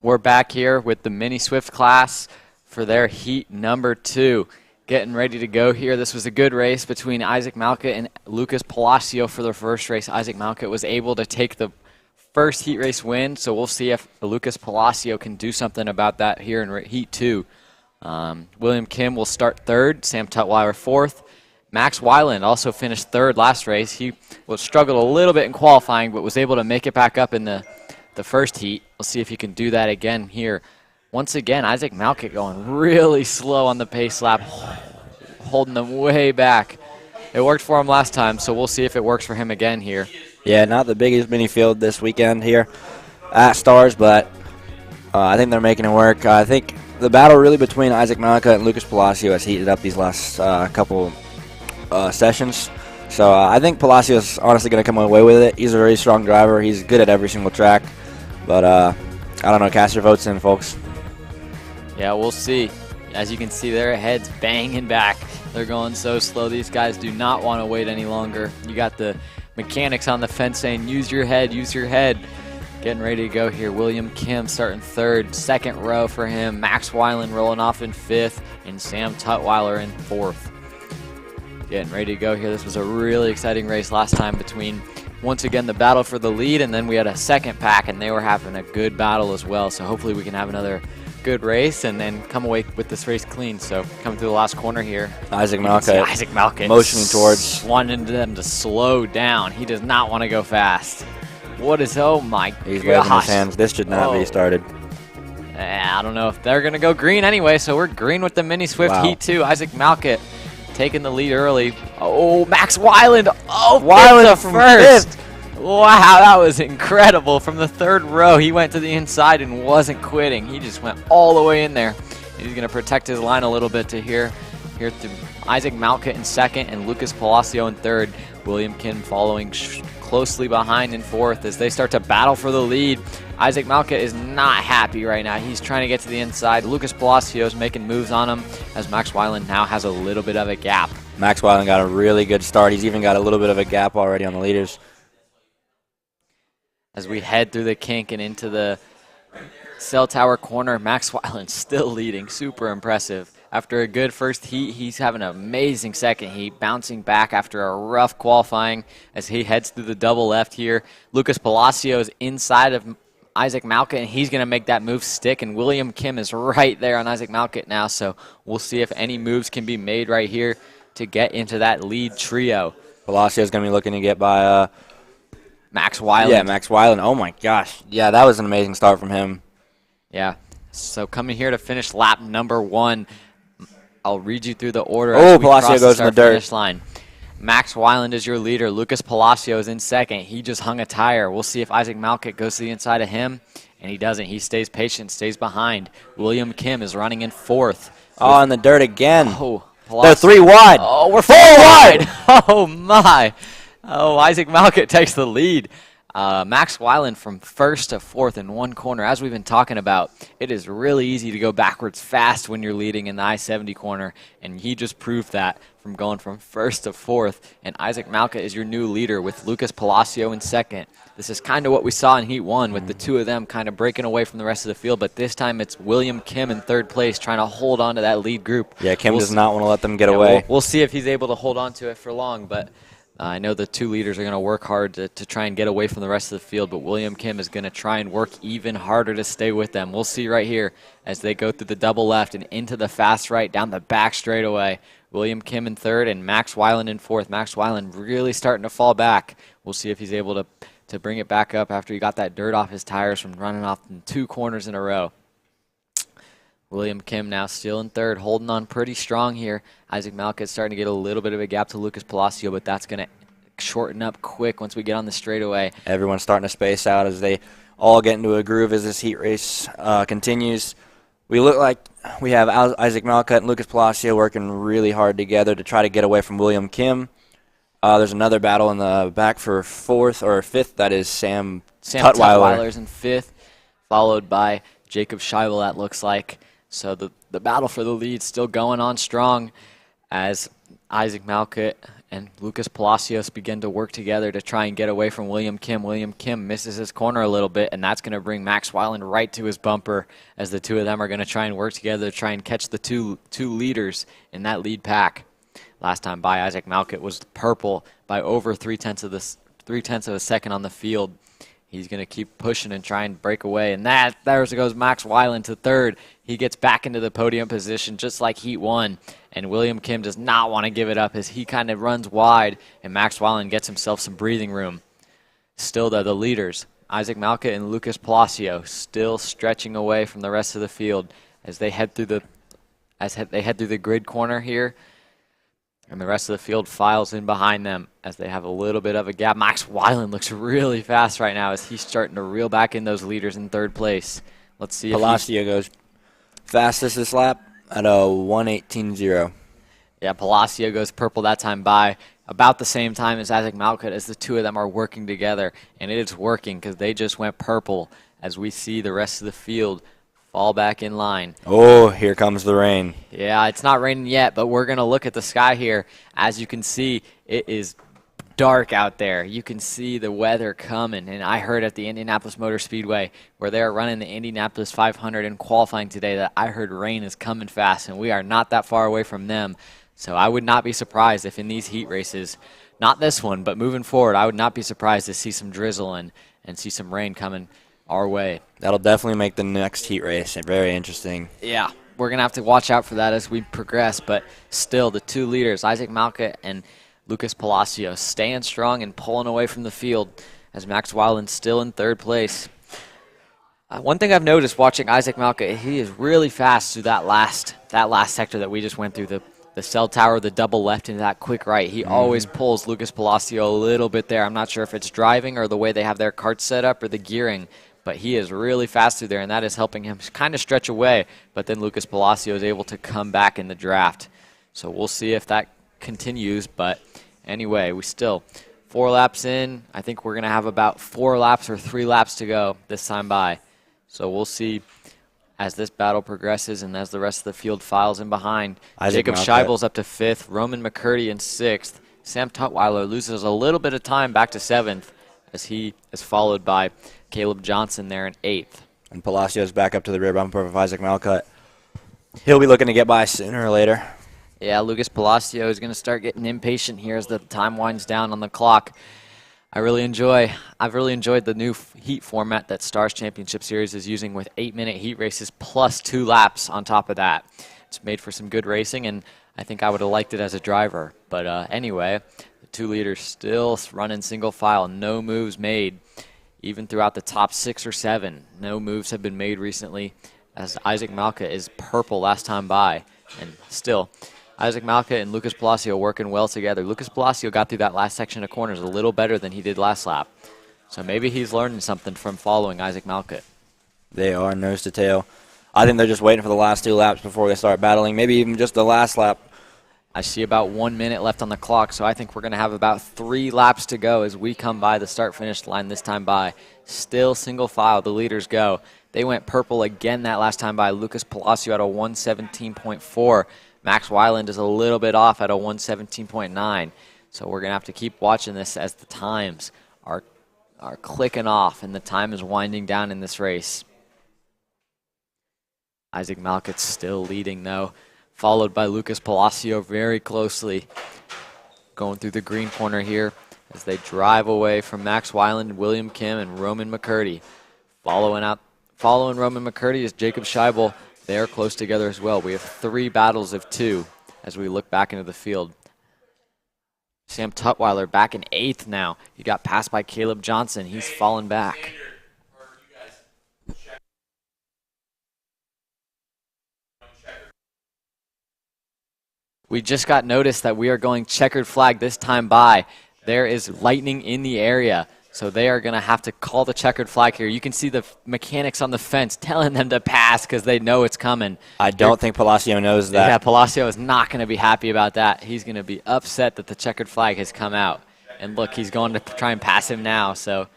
We're back here with the Mini Swift class for their heat number 2. Getting ready to go here. This was a good race between Isaac Malka and Lucas Palacio for their first race. Isaac Malka was able to take the first heat race win, so we'll see if Lucas Palacio can do something about that here in heat 2. William Kim will start third, Sam Tutwiler fourth. Max Weiland also finished third last race. He struggled a little bit in qualifying, but was able to make it back up in the first heat. We'll see if he can do that again here. Once again, Isaac Malka going really slow on the pace lap. holding them way back. It worked for him last time, so we'll see if it works for him again here. Yeah, not the biggest mini field this weekend here at Stars, but I think they're making it work. I think the battle really between Isaac Malika and Lucas Palacio has heated up these last couple sessions. So I think Palacios honestly going to come away with it. He's a very strong driver. He's good at every single track. But I don't know. Cast your votes in, folks. Yeah, we'll see. As you can see, their heads banging back. They're going so slow. These guys do not want to wait any longer. You got the mechanics on the fence saying, use your head, use your head. Getting ready to go here. William Kim starting third. Second row for him. Max Weiland rolling off in fifth. And Sam Tutwiler in fourth. Getting ready to go here. This was a really exciting race last time between, once again, the battle for the lead. And then we had a second pack, and they were having a good battle as well. So hopefully we can have another good race and then come away with this race clean. So coming through the last corner here, Isaac Malka motioning towards, wanting them to slow down. He does not want to go fast. What is, oh my gosh. He's waving his hands. This should not be started. I don't know if they're going to go green anyway, so we're green with the Mini Swift Heat 2. Isaac Malka taking the lead early. Oh, Max Weiland. Oh, Weiland from first. Wow, that was incredible. From the third row, he went to the inside and wasn't quitting. He just went all the way in there. He's going to protect his line a little bit to here to Isaac Malka in second and Lucas Palacio in third. William Kim following closely behind in fourth as they start to battle for the lead. Isaac Malka is not happy right now. He's trying to get to the inside. Lucas Palacio is making moves on him as Max Weiland now has a little bit of a gap. Max Weiland got a really good start. He's even got a little bit of a gap already on the leaders. As we head through the kink and into the cell tower corner, Max Weiland still leading. Super impressive. After a good first heat, he's having an amazing second heat, bouncing back after a rough qualifying as he heads through the double left here. Lucas Palacio is inside of Isaac Malka, and he's going to make that move stick, and William Kim is right there on Isaac Malka now, so we'll see if any moves can be made right here to get into that lead trio. Palacio is going to be looking to get by Max Weiland. Yeah, Max Weiland. Oh, my gosh. Yeah, that was an amazing start from him. Yeah. So coming here to finish lap number 1, I'll read you through the order. Oh, Palacio goes in the dirt. Finish line. Max Weiland is your leader. Lucas Palacio is in second. He just hung a tire. We'll see if Isaac Malka goes to the inside of him, and he doesn't. He stays patient, stays behind. William Kim is running in fourth. Oh, in the dirt again. Oh, they're 3 wide. Oh, we're 4 wide. Oh, my. Oh, Isaac Malka takes the lead. Max Weiland from first to fourth in one corner. As we've been talking about, it is really easy to go backwards fast when you're leading in the I-70 corner, and he just proved that from going from first to fourth. And Isaac Malka is your new leader with Lucas Palacio in second. This is kind of what we saw in Heat 1 with the two of them kind of breaking away from the rest of the field, but this time it's William Kim in third place trying to hold on to that lead group. Yeah, Kim does not want to let them get away. We'll see if he's able to hold on to it for long, but I know the two leaders are going to work hard to try and get away from the rest of the field, but William Kim is going to try and work even harder to stay with them. We'll see right here as they go through the double left and into the fast right down the back straightaway. William Kim in third and Max Weiland in fourth. Max Weiland really starting to fall back. We'll see if he's able to bring it back up after he got that dirt off his tires from running off in 2 corners in a row. William Kim now still in third, holding on pretty strong here. Isaac Malka is starting to get a little bit of a gap to Lucas Palacio, but that's going to shorten up quick once we get on the straightaway. Everyone's starting to space out as they all get into a groove as this heat race continues. We look like we have Isaac Malka and Lucas Palacio working really hard together to try to get away from William Kim. There's another battle in the back for fourth or fifth. That is Sam Tutwiler's in fifth, followed by Jacob Scheibel, that looks like. So the battle for the lead still going on strong as Isaac Malka and Lucas Palacios begin to work together to try and get away from William Kim. William Kim misses his corner a little bit, and that's going to bring Max Weiland right to his bumper as the two of them are going to try and work together to try and catch the two leaders in that lead pack. Last time by, Isaac Malka was purple by over 3/10 of a second on the field. He's going to keep pushing and try and break away. And there goes Max Weiland to third. He gets back into the podium position just like Heat 1. And William Kim does not want to give it up as he kind of runs wide. And Max Weiland gets himself some breathing room. Still, though, the leaders, Isaac Malka and Lucas Palacio, still stretching away from the rest of the field as they head through the grid corner here. And the rest of the field files in behind them as they have a little bit of a gap. Max Weiland looks really fast right now as he's starting to reel back in those leaders in third place. Let's see if Palacio goes fastest this lap at a 1:18.0. Yeah, Palacio goes purple that time by about the same time as Isaac Malcutt, as the two of them are working together. And it is working because they just went purple as we see the rest of the field fall back in line. Oh, here comes the rain. Yeah, it's not raining yet, but we're going to look at the sky here. As you can see, it is dark out there. You can see the weather coming, and I heard at the Indianapolis Motor Speedway where they're running the Indianapolis 500 and qualifying today that I heard rain is coming fast, and we are not that far away from them. So I would not be surprised if in these heat races, not this one, but moving forward, I would not be surprised to see some drizzle and see some rain coming our way. That'll definitely make the next heat race very interesting. Yeah, we're going to have to watch out for that as we progress, but still the two leaders, Isaac Malcutt and Lucas Palacio, staying strong and pulling away from the field as Max Weiland's still in third place. One thing I've noticed watching Isaac Malcutt, he is really fast through that last sector that we just went through, the cell tower, the double left into that quick right. He always pulls Lucas Palacio a little bit there. I'm not sure if it's driving or the way they have their carts set up or the gearing, but he is really fast through there, and that is helping him kind of stretch away. But then Lucas Palacio is able to come back in the draft. So we'll see if that continues. But anyway, we still 4 laps in. I think we're going to have about 4 laps or 3 laps to go this time by. So we'll see as this battle progresses and as the rest of the field files in behind. Jacob Scheibel's up to 5th, Roman McCurdy in 6th. Sam Tutwiler loses a little bit of time back to 7th as he is followed by Caleb Johnson there in 8th. And Palacio's back up to the rear bumper of Isaac Malcutt. He'll be looking to get by sooner or later. Yeah, Lucas Palacio is going to start getting impatient here as the time winds down on the clock. I've really enjoyed the new heat format that Stars Championship Series is using with 8-minute heat races plus 2 laps on top of that. It's made for some good racing, and I think I would have liked it as a driver. But anyway, the 2 leaders still running single file, no moves made. Even throughout the top 6 or 7, no moves have been made recently as Isaac Malcutt is purple last time by. And still, Isaac Malcutt and Lucas Palacio working well together. Lucas Palacio got through that last section of corners a little better than he did last lap. So maybe he's learning something from following Isaac Malcutt. They are nose to tail. I think they're just waiting for the last 2 laps before they start battling, maybe even just the last lap. I see about 1 minute left on the clock, so I think we're going to have about 3 laps to go as we come by the start-finish line this time by. Still single file, the leaders go. They went purple again that last time by. Lucas Palacio at a 1:17.4. Max Weiland is a little bit off at a 1:17.9. So we're going to have to keep watching this as the times are clicking off and the time is winding down in this race. Isaac Malcutt's still leading, though, followed by Lucas Palacio very closely. Going through the green corner here as they drive away from Max Weiland, William Kim, and Roman McCurdy. Following Roman McCurdy is Jacob Scheibel. They are close together as well. We have 3 battles of 2 as we look back into the field. Sam Tutwiler back in 8th now. He got passed by Caleb Johnson. He's fallen back. We just got notice that we are going checkered flag this time by. There is lightning in the area, so they are going to have to call the checkered flag here. You can see the mechanics on the fence telling them to pass because they know it's coming. I don't think Palacio knows that. Yeah, Palacio is not going to be happy about that. He's going to be upset that the checkered flag has come out. And look, he's going to try and pass him now. So,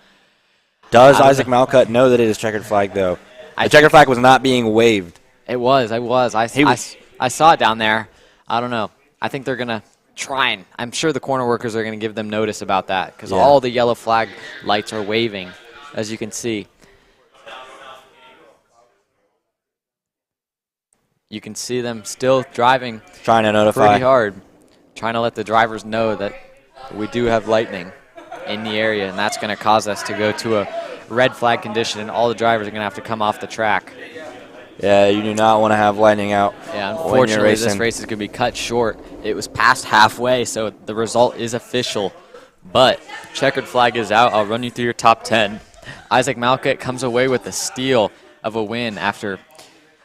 does Isaac Malcutt know that it is checkered flag, though? The checkered flag was not being waved. It was. I saw it down there. I don't know. I think they're going to try and I'm sure the corner workers are going to give them notice about that because all the yellow flag lights are waving, as you can see. You can see them still driving. Trying to notify. Pretty hard. Trying to let the drivers know that we do have lightning in the area, and that's going to cause us to go to a red flag condition, and all the drivers are going to have to come off the track. Yeah, you do not want to have lightning out. Yeah, unfortunately, this race is going to be cut short. It was past halfway, so the result is official. But checkered flag is out. I'll run you through your top 10. Isaac Malcutt comes away with the steal of a win after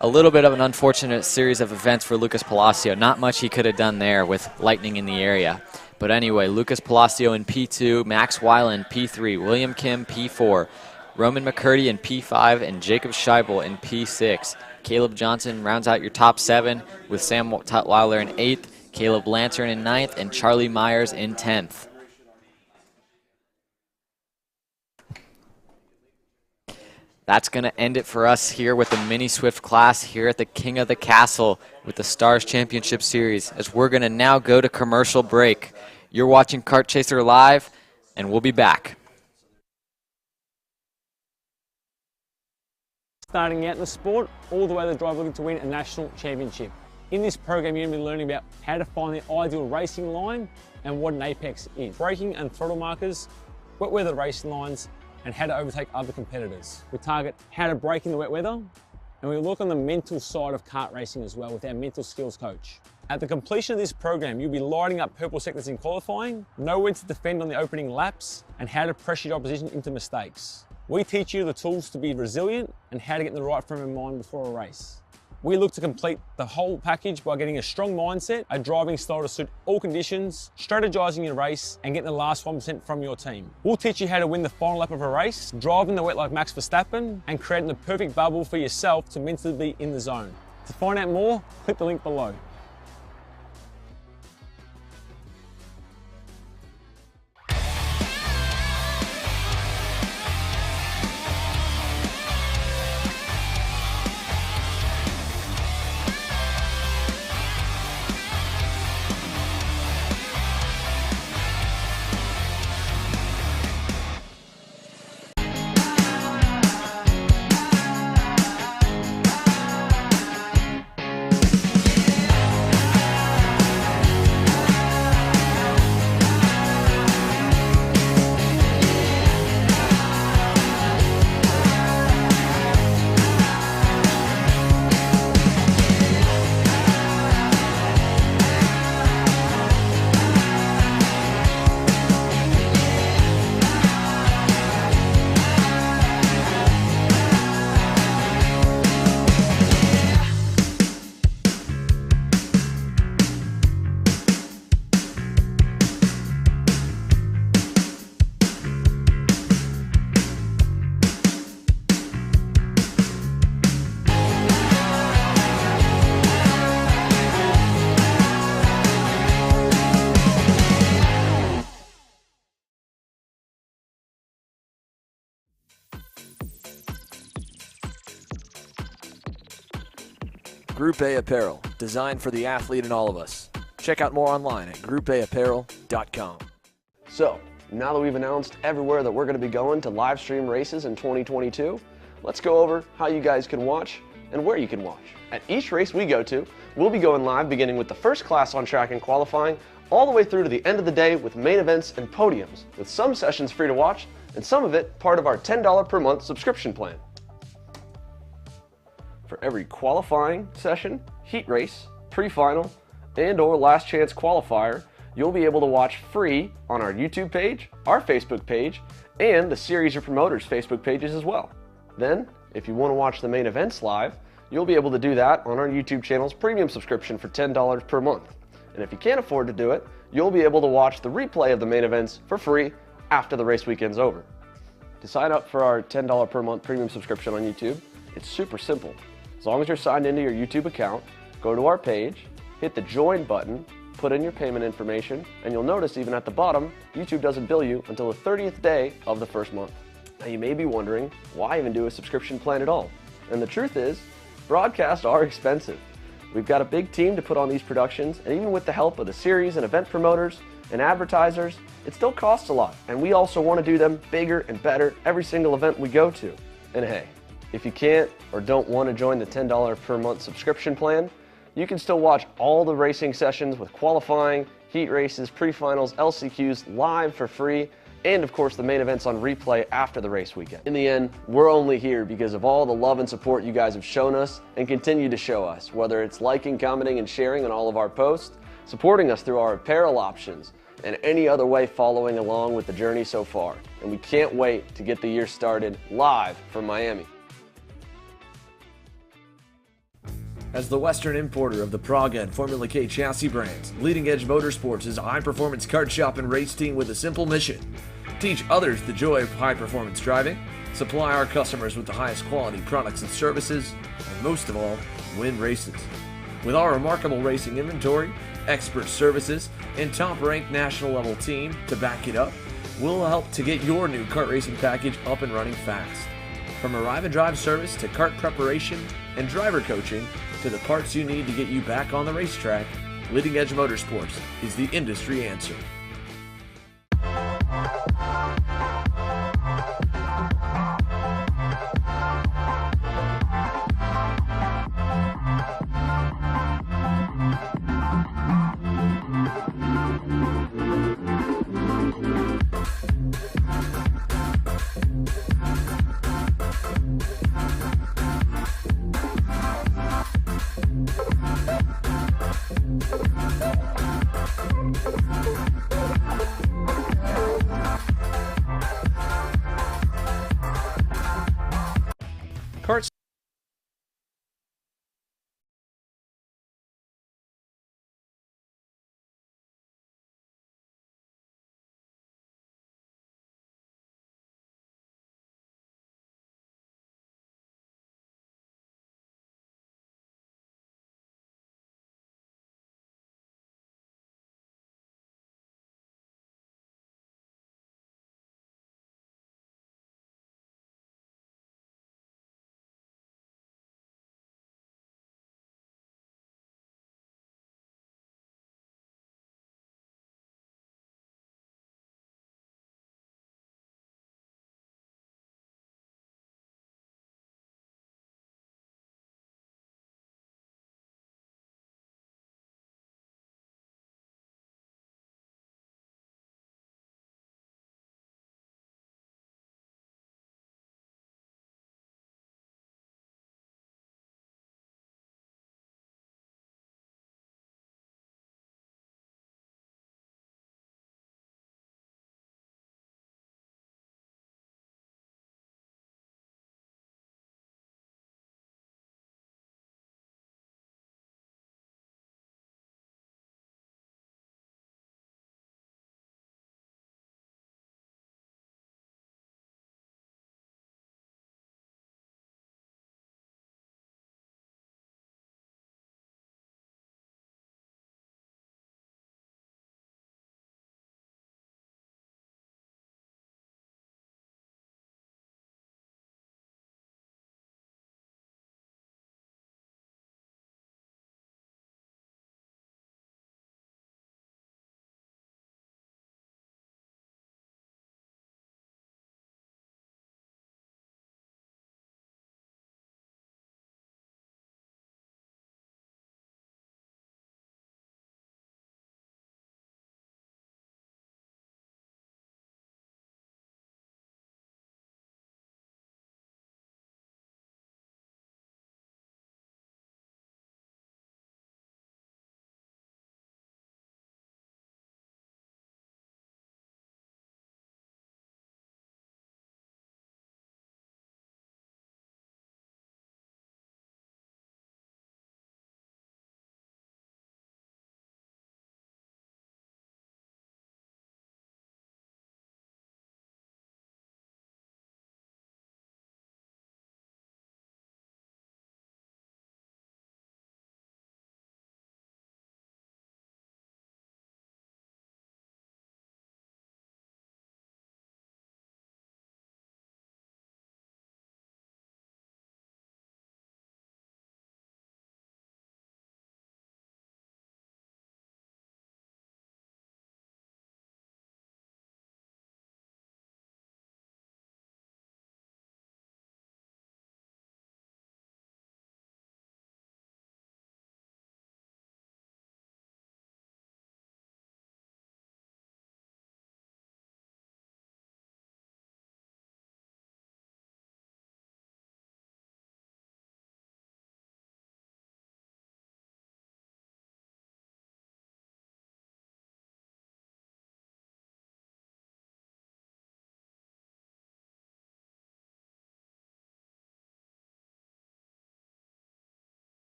A little bit of an unfortunate series of events for Lucas Palacio. Not much he could have done there with lightning in the area. But anyway, Lucas Palacio in P2, Max Weill in P3, William Kim P4, Roman McCurdy in P5, and Jacob Scheibel in P6. Caleb Johnson rounds out your top 7 with Sam Tutwiler in 8th, Caleb Lantern in 9th, and Charlie Myers in 10th. That's going to end it for us here with the Mini Swift class here at the King of the Castle with the Stars Championship Series, as we're going to now go to commercial break. You're watching Kart Chaser Live, and we'll be back. Starting out in the sport, all the way to the driver looking to win a national championship. In this program, you're going to be learning about how to find the ideal racing line and what an apex is. Braking and throttle markers, wet weather racing lines, and how to overtake other competitors. We target how to brake in the wet weather, and we look on the mental side of kart racing as well with our mental skills coach. At the completion of this program, you'll be lighting up purple sectors in qualifying, know when to defend on the opening laps, and how to pressure your opposition into mistakes. We teach you the tools to be resilient and how to get in the right frame of mind before a race. We look to complete the whole package by getting a strong mindset, a driving style to suit all conditions, strategizing your race, and getting the last 1% from your team. We'll teach you how to win the final lap of a race, drive in the wet like Max Verstappen, and creating the perfect bubble for yourself to mentally be in the zone. To find out more, click the link below. Group A Apparel, designed for the athlete in all of us. Check out more online at groupAapparel.com. So, now that we've announced everywhere that we're going to be going to live stream races in 2022, let's go over how you guys can watch and where you can watch. At each race we go to, we'll be going live beginning with the first class on track and qualifying, all the way through to the end of the day with main events and podiums, with some sessions free to watch and some of it part of our $10 per month subscription plan. For every qualifying session, heat race, pre-final, and or last chance qualifier, you'll be able to watch free on our YouTube page, our Facebook page, and the Series of Promoters Facebook pages as well. Then, if you want to watch the main events live, you'll be able to do that on our YouTube channel's premium subscription for $10 per month. And if you can't afford to do it, you'll be able to watch the replay of the main events for free after the race weekend's over. To sign up for our $10 per month premium subscription on YouTube, it's super simple. As long as you're signed into your YouTube account, go to our page, hit the join button, put in your payment information, and you'll notice even at the bottom, YouTube doesn't bill you until the 30th day of the first month. Now you may be wondering, why even do a subscription plan at all? And the truth is, broadcasts are expensive. We've got a big team to put on these productions, and even with the help of the series and event promoters and advertisers, it still costs a lot. And we also want to do them bigger and better every single event we go to. And hey, if you can't or don't want to join the $10 per month subscription plan, you can still watch all the racing sessions with qualifying, heat races, pre-finals, LCQs live for free, and of course the main events on replay after the race weekend. In the end, we're only here because of all the love and support you guys have shown us and continue to show us, whether it's liking, commenting, and sharing on all of our posts, supporting us through our apparel options, and any other way following along with the journey so far. And we can't wait to get the year started live from Miami. As the Western importer of the Praga and Formula K chassis brands, Leading Edge Motorsports is a high-performance kart shop and race team with a simple mission: teach others the joy of high-performance driving, supply our customers with the highest quality products and services, and most of all, win races. With our remarkable racing inventory, expert services, and top-ranked national-level team to back it up, we'll help to get your new kart racing package up and running fast. From arrive and drive service to kart preparation and driver coaching to the parts you need to get you back on the racetrack, Leading Edge Motorsports is the industry answer.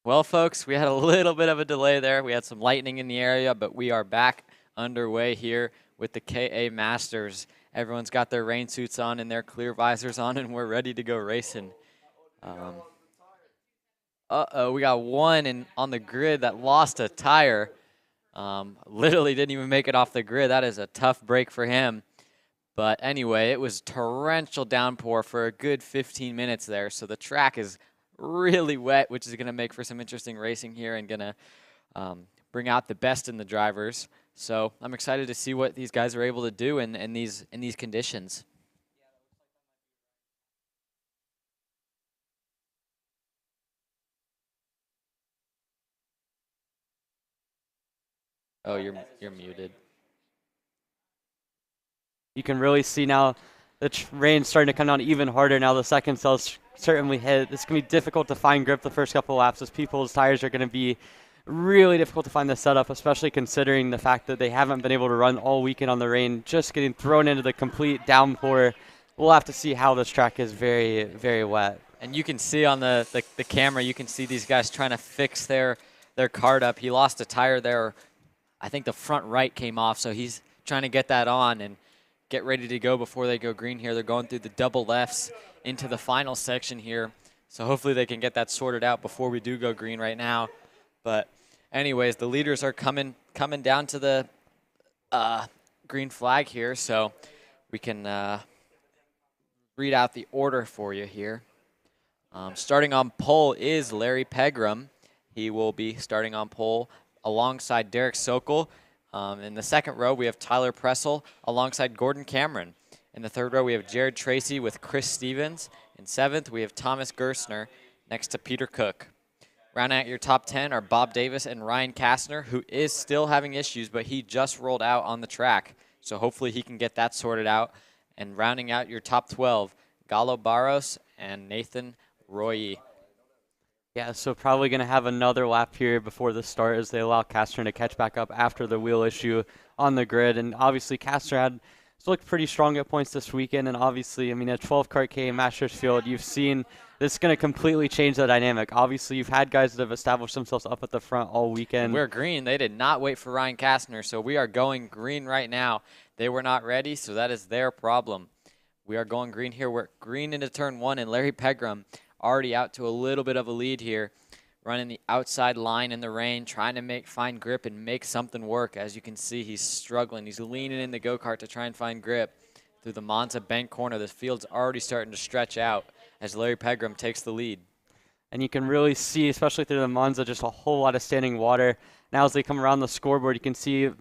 Well, folks, we had a little bit of a delay there. We had some lightning in the area, but we are back underway here with the KA Masters. Everyone's got their rain suits on and their clear visors on, and we're ready to go racing. We got one on the grid that lost a tire. Literally didn't even make it off the grid. That is a tough break for him. But anyway, it was torrential downpour for a good 15 minutes there, so the track is really wet, which is going to make for some interesting racing here and going to bring out the best in the drivers. So I'm excited to see what these guys are able to do in these conditions. Oh, you're muted. You can really see now the rain's starting to come down even harder now. The second cell's certainly hit. It's going to be difficult to find grip the first couple of laps as people's tires are going to be really difficult to find the setup, especially considering the fact that they haven't been able to run all weekend on the rain, just getting thrown into the complete downpour. We'll have to see how this track is very, very wet. And you can see on the camera, you can see these guys trying to fix their cart up. He lost a tire there. I think the front right came off, so he's trying to get that on and get ready to go before they go green here. They're going through the double lefts into the final section here. So hopefully they can get that sorted out before we do go green right now. But anyways, the leaders are coming down to the green flag here. So we can read out the order for you here. Starting on pole is Larry Pegram. He will be starting on pole alongside Derek Sokol. In the second row, we have Tyler Pressel alongside Gordon Cameron. In the third row, we have Jared Tracy with Chris Stevens. In seventh, we have Thomas Gerstner next to Peter Cook. Rounding out your top 10 are Bob Davis and Ryan Kastner, who is still having issues, but he just rolled out on the track. So hopefully he can get that sorted out. And rounding out your top 12, Galo Barros and Nathan Roye. Yeah, so probably going to have another lap here before the start as they allow Kastner to catch back up after the wheel issue on the grid. And obviously Kastner looked pretty strong at points this weekend. And obviously, I mean, a 12-kart K Masters field, you've seen this is going to completely change the dynamic. Obviously, you've had guys that have established themselves up at the front all weekend. We're green. They did not wait for Ryan Kastner, so we are going green right now. They were not ready, so that is their problem. We are going green here. We're green into turn one, and Larry Pegram already out to a little bit of a lead here, running the outside line in the rain, trying to find grip and make something work. As you can see, he's struggling. He's leaning in the go-kart to try and find grip. Through the Monza bank corner, the field's already starting to stretch out as Larry Pegram takes the lead. And you can really see, especially through the Monza, just a whole lot of standing water. Now as they come around the scoreboard, you can see a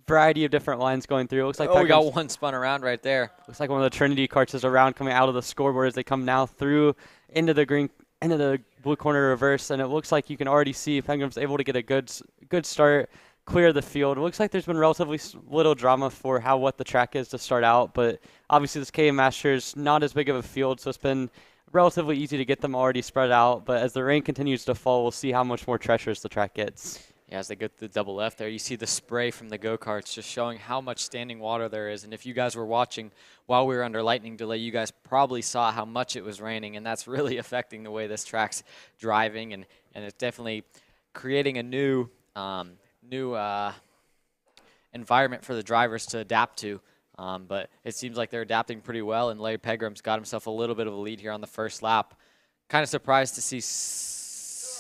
variety of different lines going through. It looks like we got one spun around right there. Looks like one of the Trinity carts is around coming out of the scoreboard as they come now through into the blue corner reverse, and it looks like you can already see Pegram's able to get a good start, clear the field. It looks like there's been relatively little drama for how what the track is to start out, but obviously this KA Masters not as big of a field, so it's been relatively easy to get them already spread out. But as the rain continues to fall, we'll see how much more treacherous the track gets. Yeah, as they go through the double left there, you see the spray from the go-karts just showing how much standing water there is. And if you guys were watching while we were under lightning delay, you guys probably saw how much it was raining, and that's really affecting the way this track's driving, and it's definitely creating a new environment for the drivers to adapt to. But it seems like they're adapting pretty well, and Larry Pegram's got himself a little bit of a lead here on the first lap. Kind of surprised to see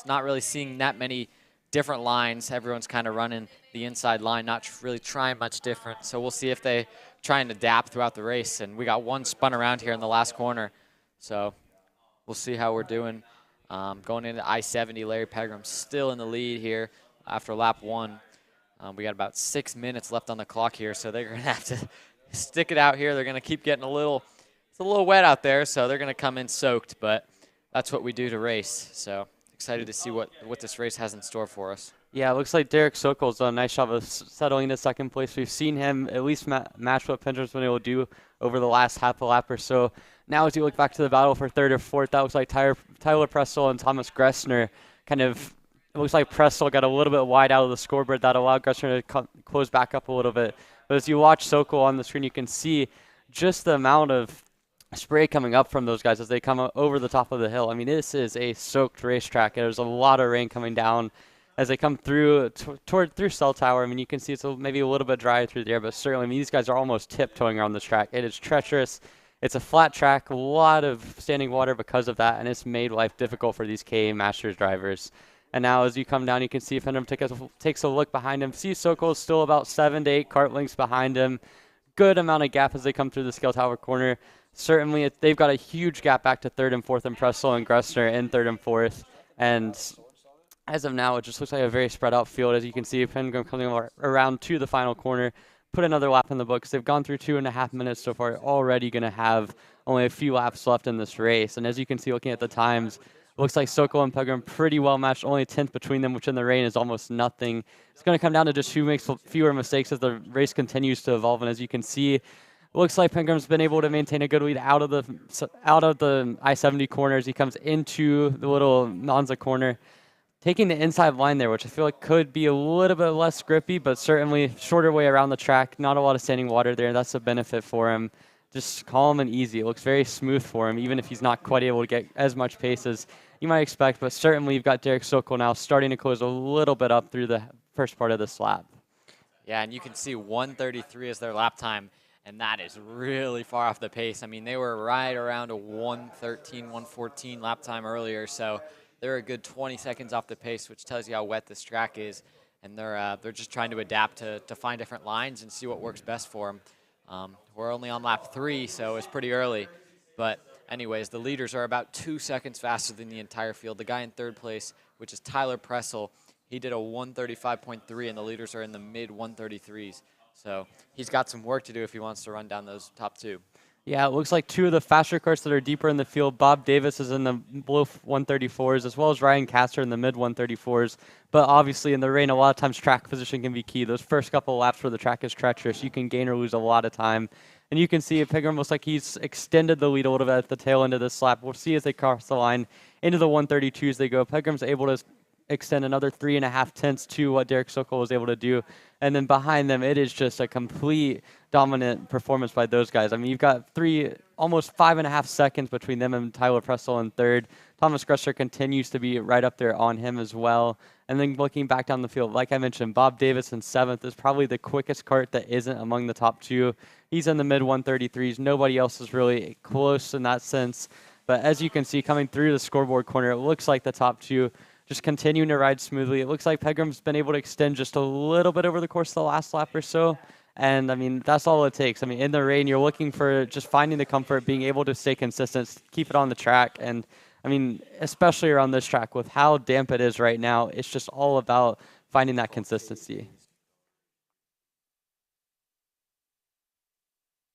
not really seeing that many different lines. Everyone's kind of running the inside line, not really trying much different. So we'll see if they try and adapt throughout the race. And we got one spun around here in the last corner. So we'll see how we're doing. Going into I-70, Larry Pegram still in the lead here after lap one. We got about 6 minutes left on the clock here, so they're going to have to stick it out here. They're going to keep getting it's a little wet out there, so they're going to come in soaked, but that's what we do to race. So excited to see what this race has in store for us. Yeah, it looks like Derek Sokol's done a nice job of settling into second place. We've seen him at least match what Pendrum's been able to do over the last half a lap or so. Now as you look back to the battle for third or fourth, that looks like Tyler Pressel and Thomas Gressner kind of, it looks like Pressel got a little bit wide out of the scoreboard. That allowed Gressner to close back up a little bit. But as you watch Sokol on the screen, you can see just the amount of spray coming up from those guys as they come over the top of the hill. I mean, this is a soaked racetrack. There's a lot of rain coming down as they come through through Cell Tower. I mean, you can see it's maybe a little bit dry through there, but certainly, I mean, these guys are almost tiptoeing around this track. It is treacherous. It's a flat track, a lot of standing water because of that, and it's made life difficult for these KA Masters drivers. And now as you come down, you can see Fendham takes a look behind him. See Sokol is still about 7 to 8 kart lengths behind him. Good amount of gap as they come through the Scale Tower corner. Certainly, they've got a huge gap back to 3rd and 4th, and Pressel and Gressner in 3rd and 4th. And as of now, it just looks like a very spread out field. As you can see, Fendham coming around to the final corner. Put another lap in the books. They've gone through 2.5 minutes so far. Already going to have only a few laps left in this race. And as you can see, looking at the times, looks like Sokol and Pegram pretty well matched. Only a 10th between them, which in the rain is almost nothing. It's going to come down to just who makes fewer mistakes as the race continues to evolve. And as you can see, it looks like Pengram's been able to maintain a good lead out of the I-70 corner as he comes into the little Monza corner. Taking the inside line there, which I feel like could be a little bit less grippy, but certainly shorter way around the track. Not a lot of standing water there. That's a benefit for him. Just calm and easy. It looks very smooth for him, even if he's not quite able to get as much pace as you might expect. But certainly you've got Derek Sokol now starting to close a little bit up through the first part of this lap. Yeah, and you can see 1:33 is their lap time, and that is really far off the pace. I mean, they were right around a 1:13, 1:14 lap time earlier, so they're a good 20 seconds off the pace, which tells you how wet this track is. And they're just trying to adapt to find different lines and see what works best for them. We're only on lap 3, so it's pretty early. But anyways, the leaders are about 2 seconds faster than the entire field. The guy in 3rd place, which is Tyler Pressel, he did a 1:35.3, and the leaders are in the mid 1:33s. So he's got some work to do if he wants to run down those top 2. Yeah, it looks like 2 of the faster karts that are deeper in the field. Bob Davis is in the below 134s, as well as Ryan Castor in the mid 134s. But obviously in the rain, a lot of times track position can be key. Those first couple of laps where the track is treacherous, you can gain or lose a lot of time. And you can see Pegram looks like he's extended the lead a little bit at the tail end of this lap. We'll see as they cross the line into the 132s they go. Pegram's able to extend another 3.5 tenths to what Derek Sokol was able to do. And then behind them, it is just a complete dominant performance by those guys. I mean, you've got almost 5.5 seconds between them and Tyler Pressel in 3rd. Thomas Gressler continues to be right up there on him as well. And then looking back down the field, like I mentioned, Bob Davis in 7th is probably the quickest kart that isn't among the top 2. He's in the mid 133s. Nobody else is really close in that sense. But as you can see, coming through the scoreboard corner, it looks like the top 2 just continuing to ride smoothly. It looks like Pegram's been able to extend just a little bit over the course of the last lap or so. And, I mean, that's all it takes. I mean, in the rain, you're looking for just finding the comfort, being able to stay consistent, keep it on the track. And, I mean, especially around this track with how damp it is right now, it's just all about finding that consistency.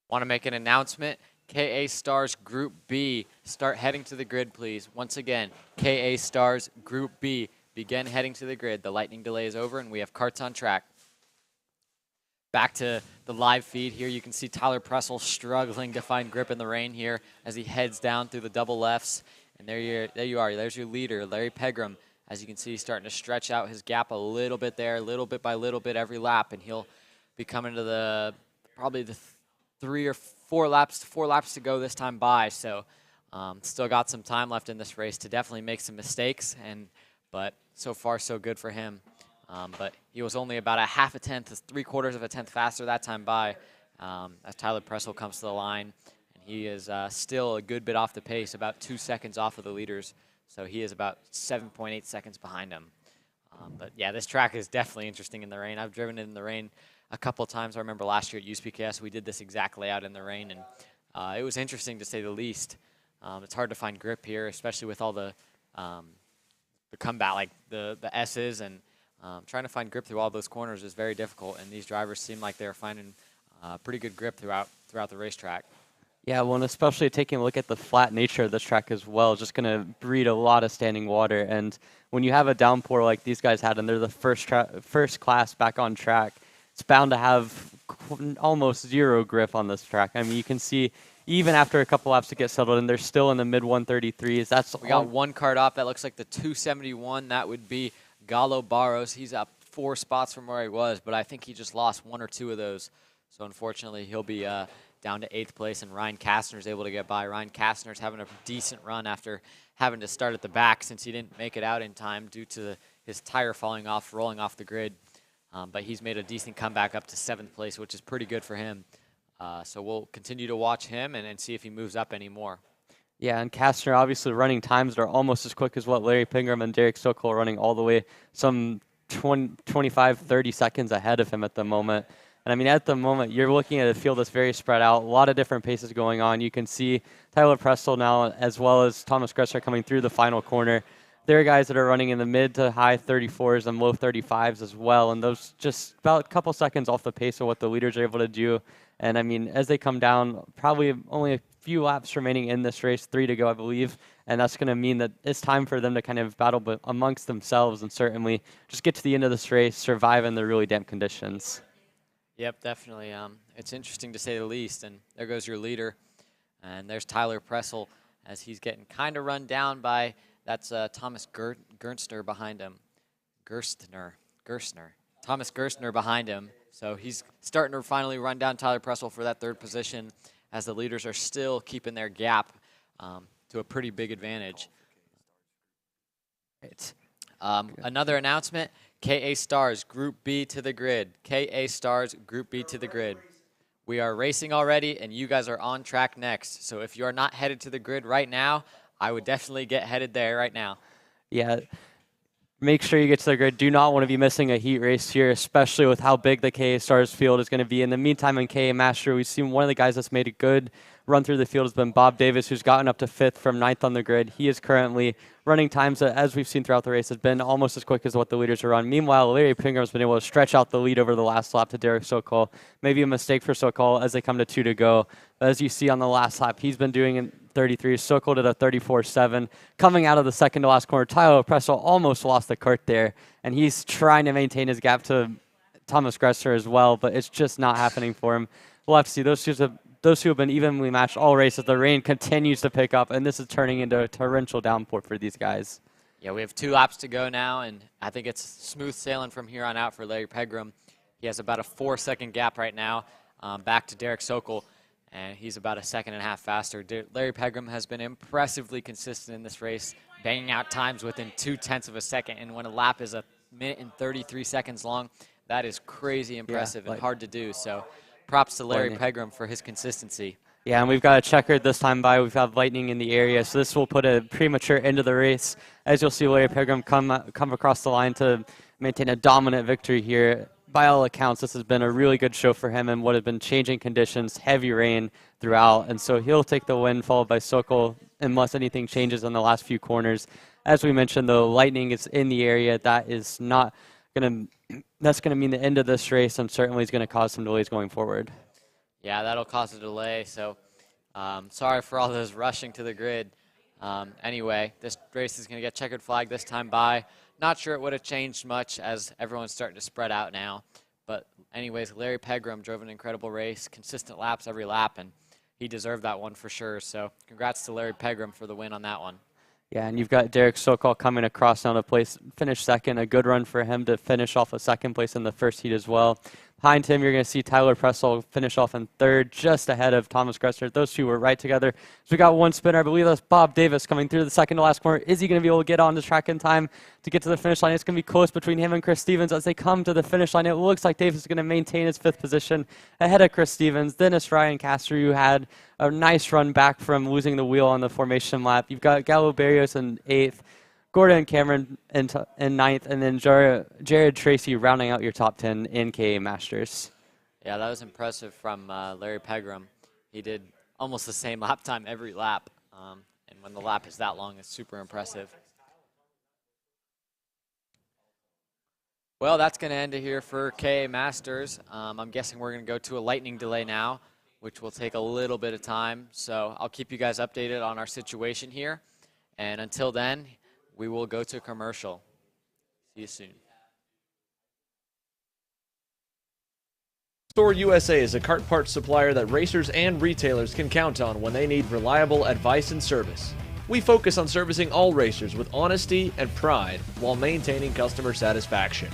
Want to make an announcement? KA Stars Group B, start heading to the grid, please. Once again, KA Stars Group B, begin heading to the grid. The lightning delay is over, and we have karts on track. Back to the live feed here. You can see Tyler Pressel struggling to find grip in the rain here as he heads down through the double lefts. And there you are. There's your leader, Larry Pegram. As you can see, he's starting to stretch out his gap a little bit there, little bit by little bit every lap, and he'll be coming to probably the 3 or 4 laps to go this time by. So still got some time left in this race to definitely make some mistakes, but so far so good for him. But he was only about a 0.5 tenth, 3/4 of a tenth faster that time by as Tyler Pressel comes to the line. And he is still a good bit off the pace, about 2 seconds off of the leaders. So he is about 7.8 seconds behind him. But yeah, this track is definitely interesting in the rain. I've driven it in the rain a couple of times. I remember last year at USPKS, we did this exact layout in the rain, and it was interesting to say the least. It's hard to find grip here, especially with all the comeback, like the S's, and trying to find grip through all those corners is very difficult, and these drivers seem like they're finding pretty good grip throughout the racetrack. Yeah, well, and especially taking a look at the flat nature of this track as well, just going to breed a lot of standing water. And when you have a downpour like these guys had, and they're the first class back on track, it's bound to have almost zero grip on this track. I mean, you can see even after a couple laps to get settled in, they're still in the mid 133s. We got one kart off. That looks like the 271. That would be Galo Barros. He's up 4 spots from where he was, but I think he just lost 1 or 2 of those. So unfortunately, he'll be down to 8th place, and Ryan Kastner's able to get by. Ryan Kastner's having a decent run after having to start at the back since he didn't make it out in time due to his tire falling off, rolling off the grid. But he's made a decent comeback up to 7th place, which is pretty good for him. So we'll continue to watch him and see if he moves up anymore. Yeah, and Kastner obviously running times that are almost as quick as what Larry Pingram and Derek Sokol are running, all the way some 25, 30 seconds ahead of him at the moment. And I mean, at the moment, you're looking at a field that's very spread out, a lot of different paces going on. You can see Tyler Pressel now, as well as Thomas Gressler coming through the final corner. There are guys that are running in the mid to high 34s and low 35s as well, and those just about a couple seconds off the pace of what the leaders are able to do. And I mean, as they come down, probably only a few laps remaining in this race, 3 to go, I believe. And that's going to mean that it's time for them to kind of battle amongst themselves and certainly just get to the end of this race, survive in the really damp conditions. Yep, definitely. It's interesting to say the least. And there goes your leader. And there's Tyler Pressel as he's getting kind of run down by, that's Thomas Gerstner behind him. Gerstner. Thomas Gerstner behind him. So he's starting to finally run down Tyler Pressel for that 3rd position as the leaders are still keeping their gap to a pretty big advantage. Right. Another announcement, KA Stars Group B to the grid. KA Stars Group B to the grid. We are racing already, and you guys are on track next. So if you are not headed to the grid right now, I would definitely get headed there right now. Yeah. Make sure you get to the grid. Do not want to be missing a heat race here, especially with how big the KA Stars field is going to be. In the meantime, in KA Master, we've seen one of the guys that's made a good run through the field has been Bob Davis, who's gotten up to 5th from 9th on the grid. He is currently running times that, as we've seen throughout the race, has been almost as quick as what the leaders are run. Meanwhile, Larry Pingram's been able to stretch out the lead over the last lap to Derek Sokol. Maybe a mistake for Sokol as they come to 2 to go. But as you see on the last lap, he's been doing in 33. Sokol did a 34.7. Coming out of the second to last corner, Tyler Pressel almost lost the cart there, and he's trying to maintain his gap to Thomas Gressler as well, but it's just not happening for him. We'll have to see. Those who have been evenly matched all races, the rain continues to pick up, and this is turning into a torrential downpour for these guys. Yeah, we have 2 laps to go now, and I think it's smooth sailing from here on out for Larry Pegram. He has about a 4-second gap right now back to Derek Sokol, and he's about a 1.5 seconds faster. Larry Pegram has been impressively consistent in this race, banging out times within 0.2 of a second, and when a lap is 1 minute and 33 seconds long, that is crazy impressive and hard to do. So props to Larry Pegram for his consistency. Yeah, and we've got a checkered this time by. We've got lightning in the area, so this will put a premature end to the race. As you'll see Larry Pegram come across the line to maintain a dominant victory here. By all accounts, this has been a really good show for him in what have been changing conditions, heavy rain throughout, and so he'll take the win, followed by Sokol, unless anything changes in the last few corners. As we mentioned, the lightning is in the area. That's going to mean the end of this race, and certainly is going to cause some delays going forward. Yeah, that'll cause a delay, so sorry for all those rushing to the grid. Anyway, this race is going to get checkered flag this time by. Not sure it would have changed much as everyone's starting to spread out now. But anyways, Larry Pegram drove an incredible race, consistent laps every lap, and he deserved that one for sure. So congrats to Larry Pegram for the win on that one. Yeah, and you've got Derek Sokol coming across now to finish second. A good run for him to finish off a second place in the first heat as well. Behind him, you're going to see Tyler Pressel finish off in 3rd, just ahead of Thomas Gressler. Those two were right together. So we got one spinner. I believe that's Bob Davis coming through the second to last corner. Is he going to be able to get on the track in time to get to the finish line? It's going to be close between him and Chris Stevens as they come to the finish line. It looks like Davis is going to maintain his 5th position ahead of Chris Stevens. Then it's Ryan Castro, who had a nice run back from losing the wheel on the formation lap. You've got Gallo Barrios in 8th. Gordon Cameron in 9th, and then Jared Tracy rounding out your top 10 in KA Masters. Yeah, that was impressive from Larry Pegram. He did almost the same lap time every lap, and when the lap is that long, it's super impressive. Well, that's going to end it here for KA Masters. I'm guessing we're going to go to a lightning delay now, which will take a little bit of time, so I'll keep you guys updated on our situation here, and until then, we will go to commercial. See you soon. Store USA is a kart parts supplier that racers and retailers can count on when they need reliable advice and service. We focus on servicing all racers with honesty and pride while maintaining customer satisfaction.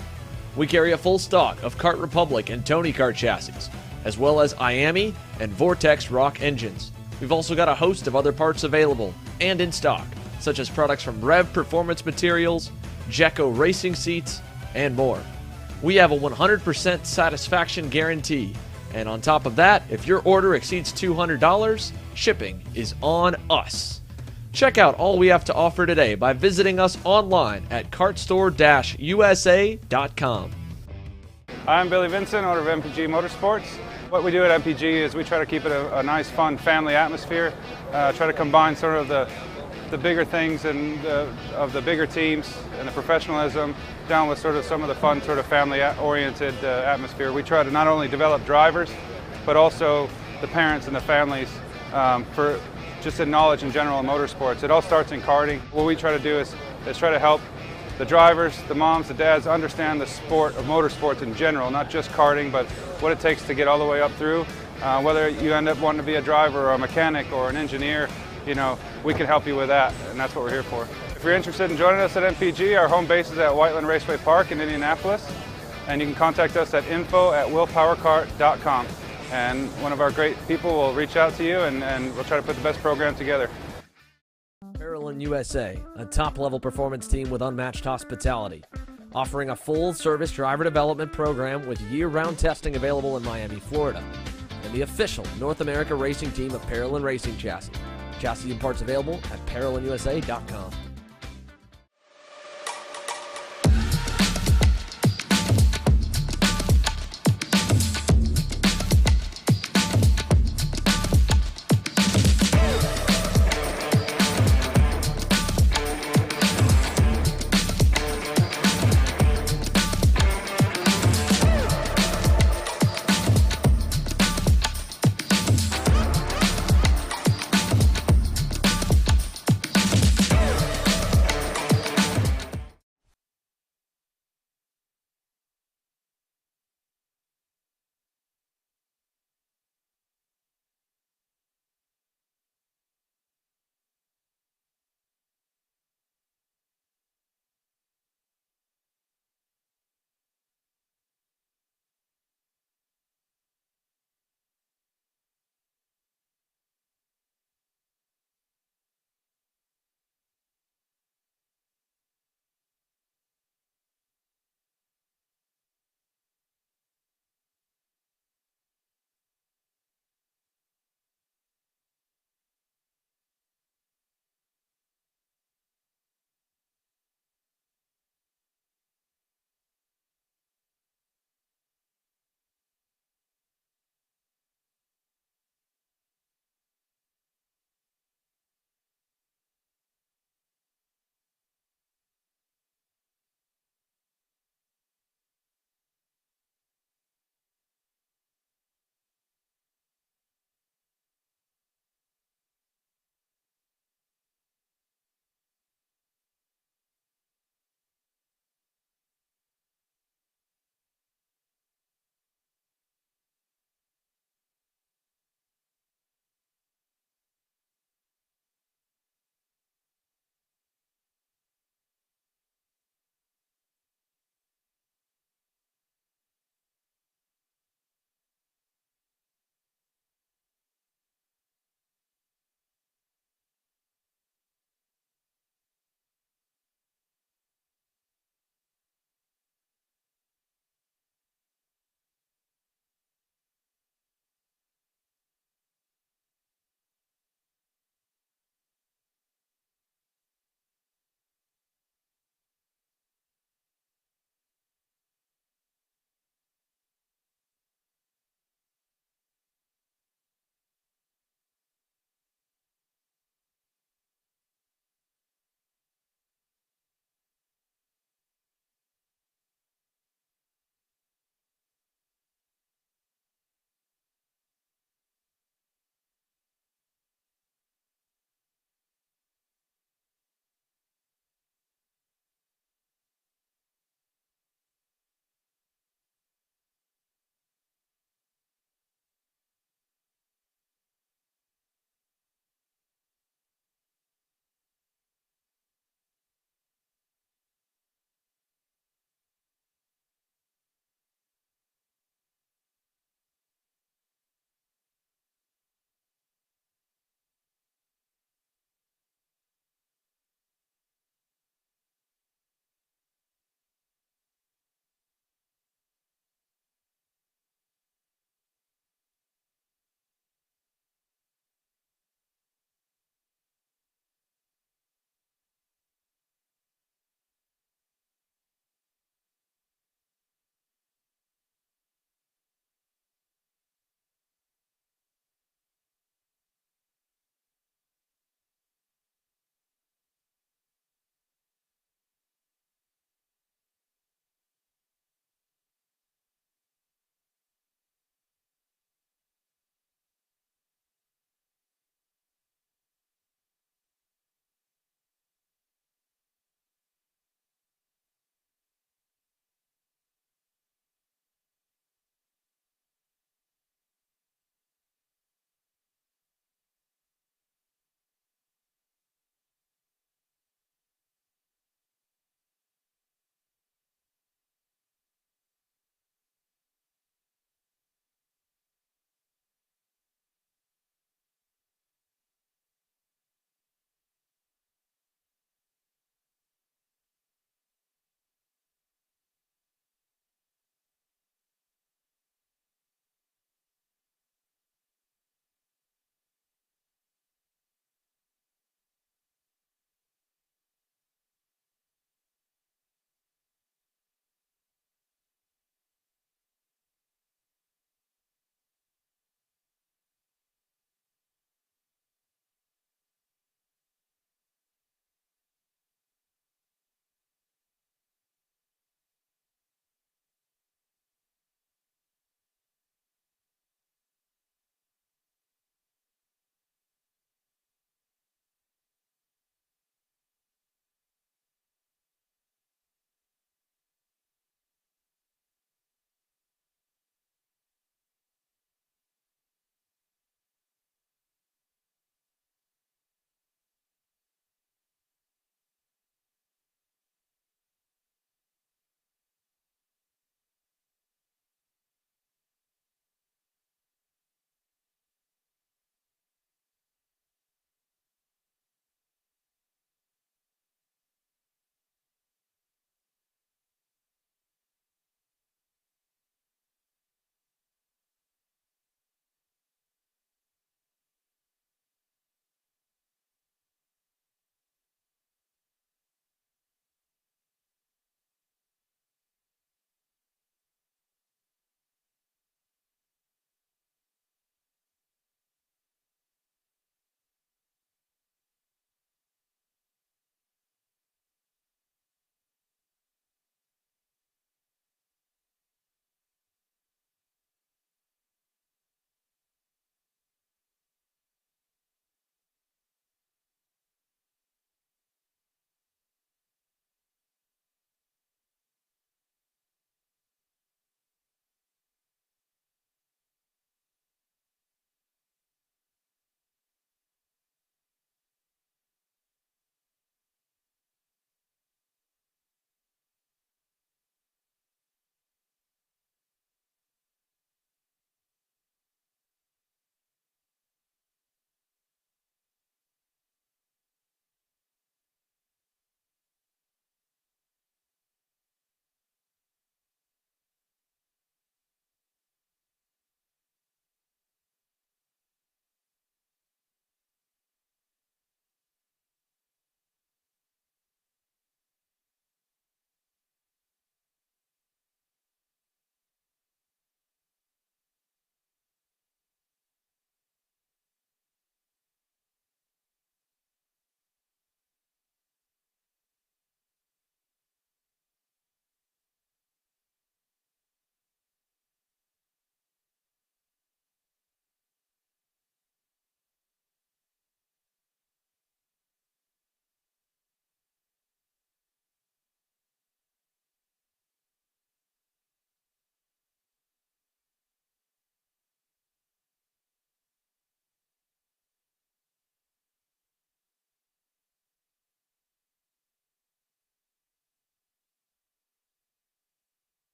We carry a full stock of Kart Republic and Tony Kart chassis, as well as IAMI and Vortex Rock engines. We've also got a host of other parts available and in stock, such as products from Rev Performance Materials, Jecco Racing Seats, and more. We have a 100% satisfaction guarantee, and on top of that, if your order exceeds $200, shipping is on us. Check out all we have to offer today by visiting us online at kartstore-usa.com. I'm Billy Vincent, owner of MPG Motorsports. What we do at MPG is we try to keep it a nice, fun family atmosphere, try to combine sort of the bigger things and of the bigger teams and the professionalism down with sort of some of the fun sort of family-oriented atmosphere. We try to not only develop drivers, but also the parents and the families for just in knowledge in general in motorsports. It all starts in karting. What we try to do is try to help the drivers, the moms, the dads understand the sport of motorsports in general, not just karting, but what it takes to get all the way up through. Whether you end up wanting to be a driver or a mechanic or an engineer, you know, we can help you with that, and that's what we're here for. If you're interested in joining us at MPG, our home base is at Whiteland Raceway Park in Indianapolis, and you can contact us at info@willpowerkart.com, and one of our great people will reach out to you, and we'll try to put the best program together. Parallel USA, a top-level performance team with unmatched hospitality, offering a full-service driver development program with year-round testing available in Miami, Florida, and the official North America racing team of Parallel Racing Chassis. Chassis and parts available at ParalleLUSA.com.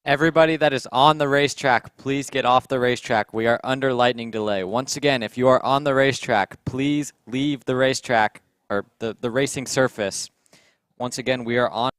Everybody that is on the racetrack, please get off the racetrack. We are under lightning delay. Once again, if you are on the racetrack, please leave the racetrack or the racing surface. Once again, we are on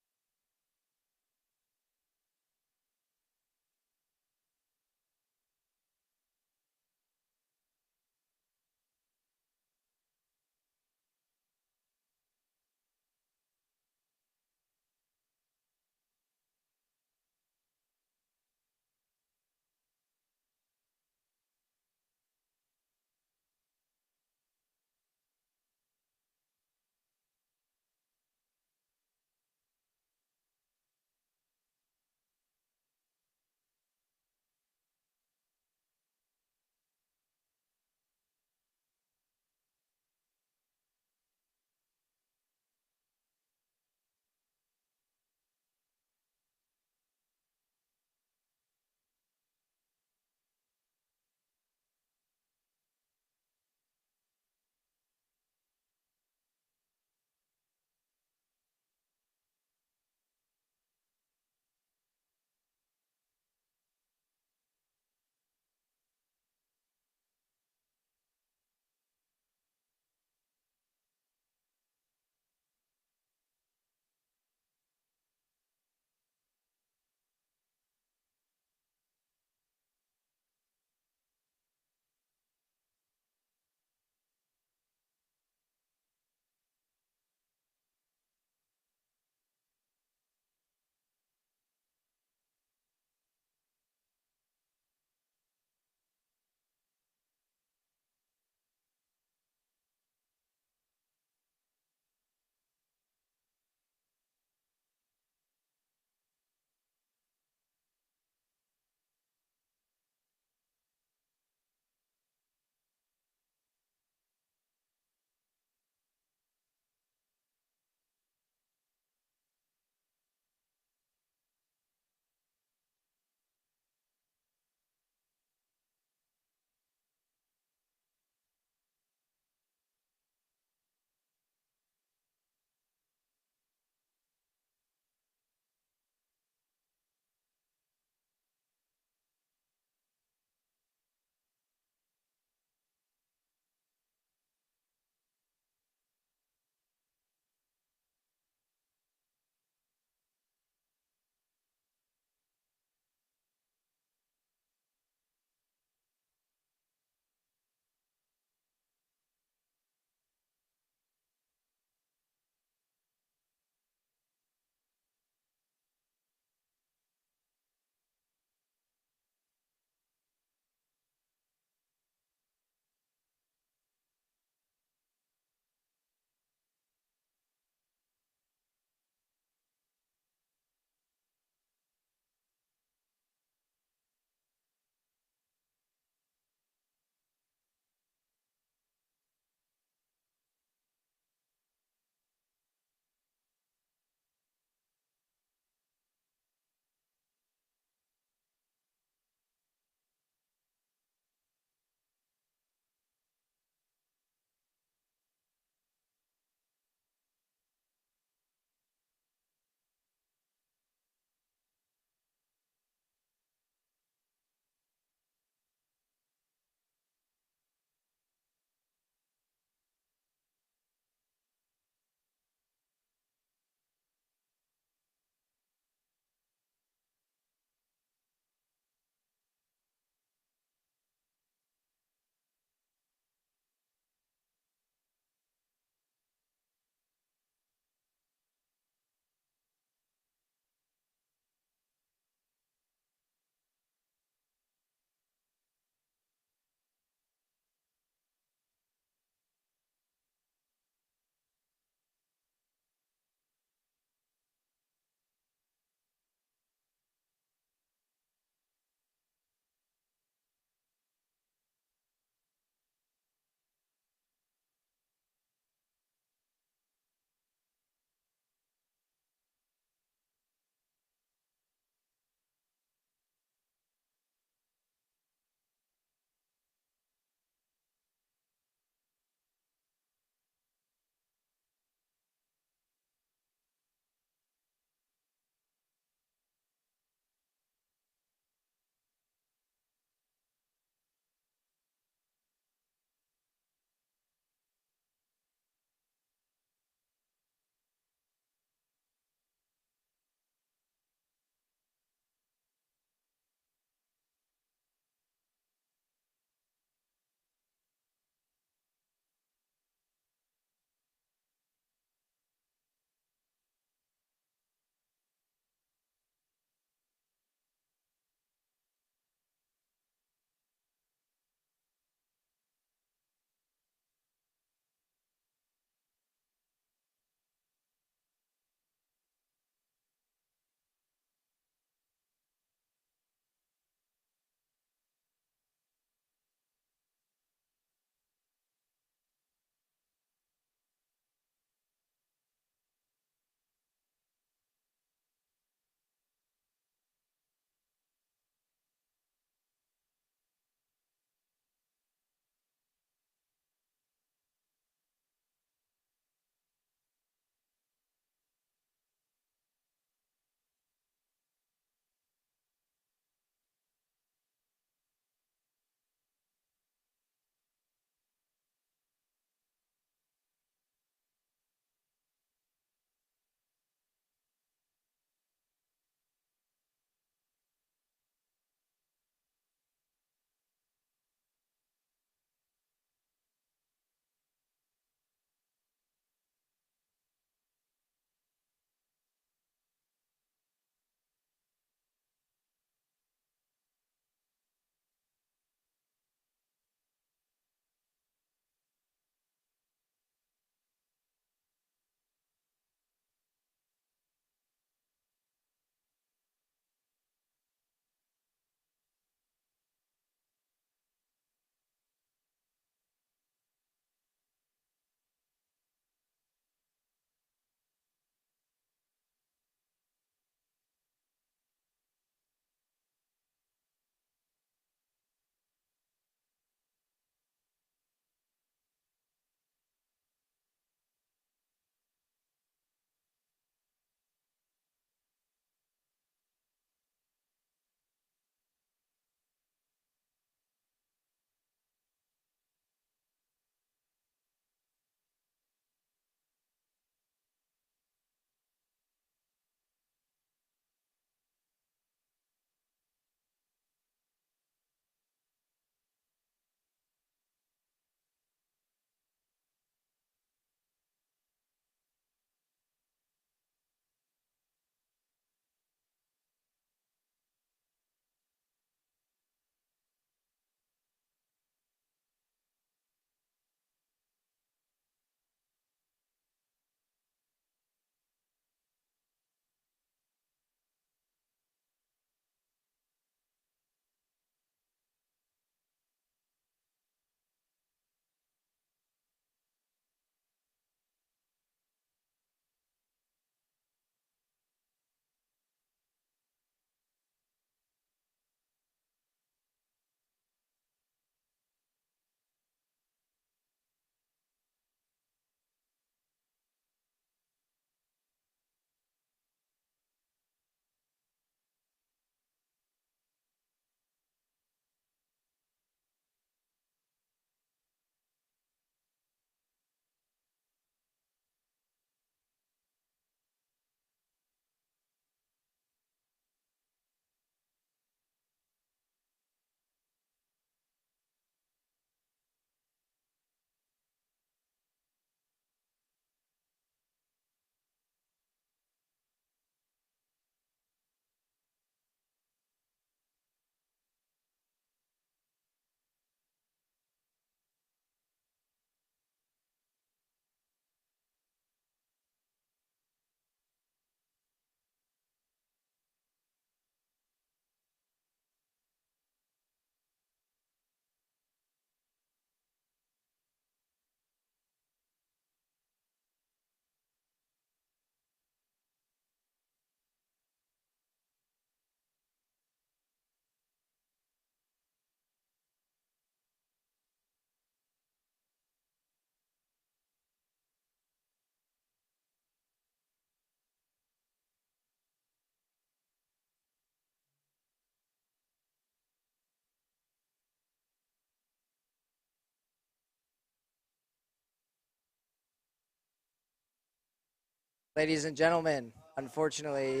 Ladies and gentlemen, unfortunately,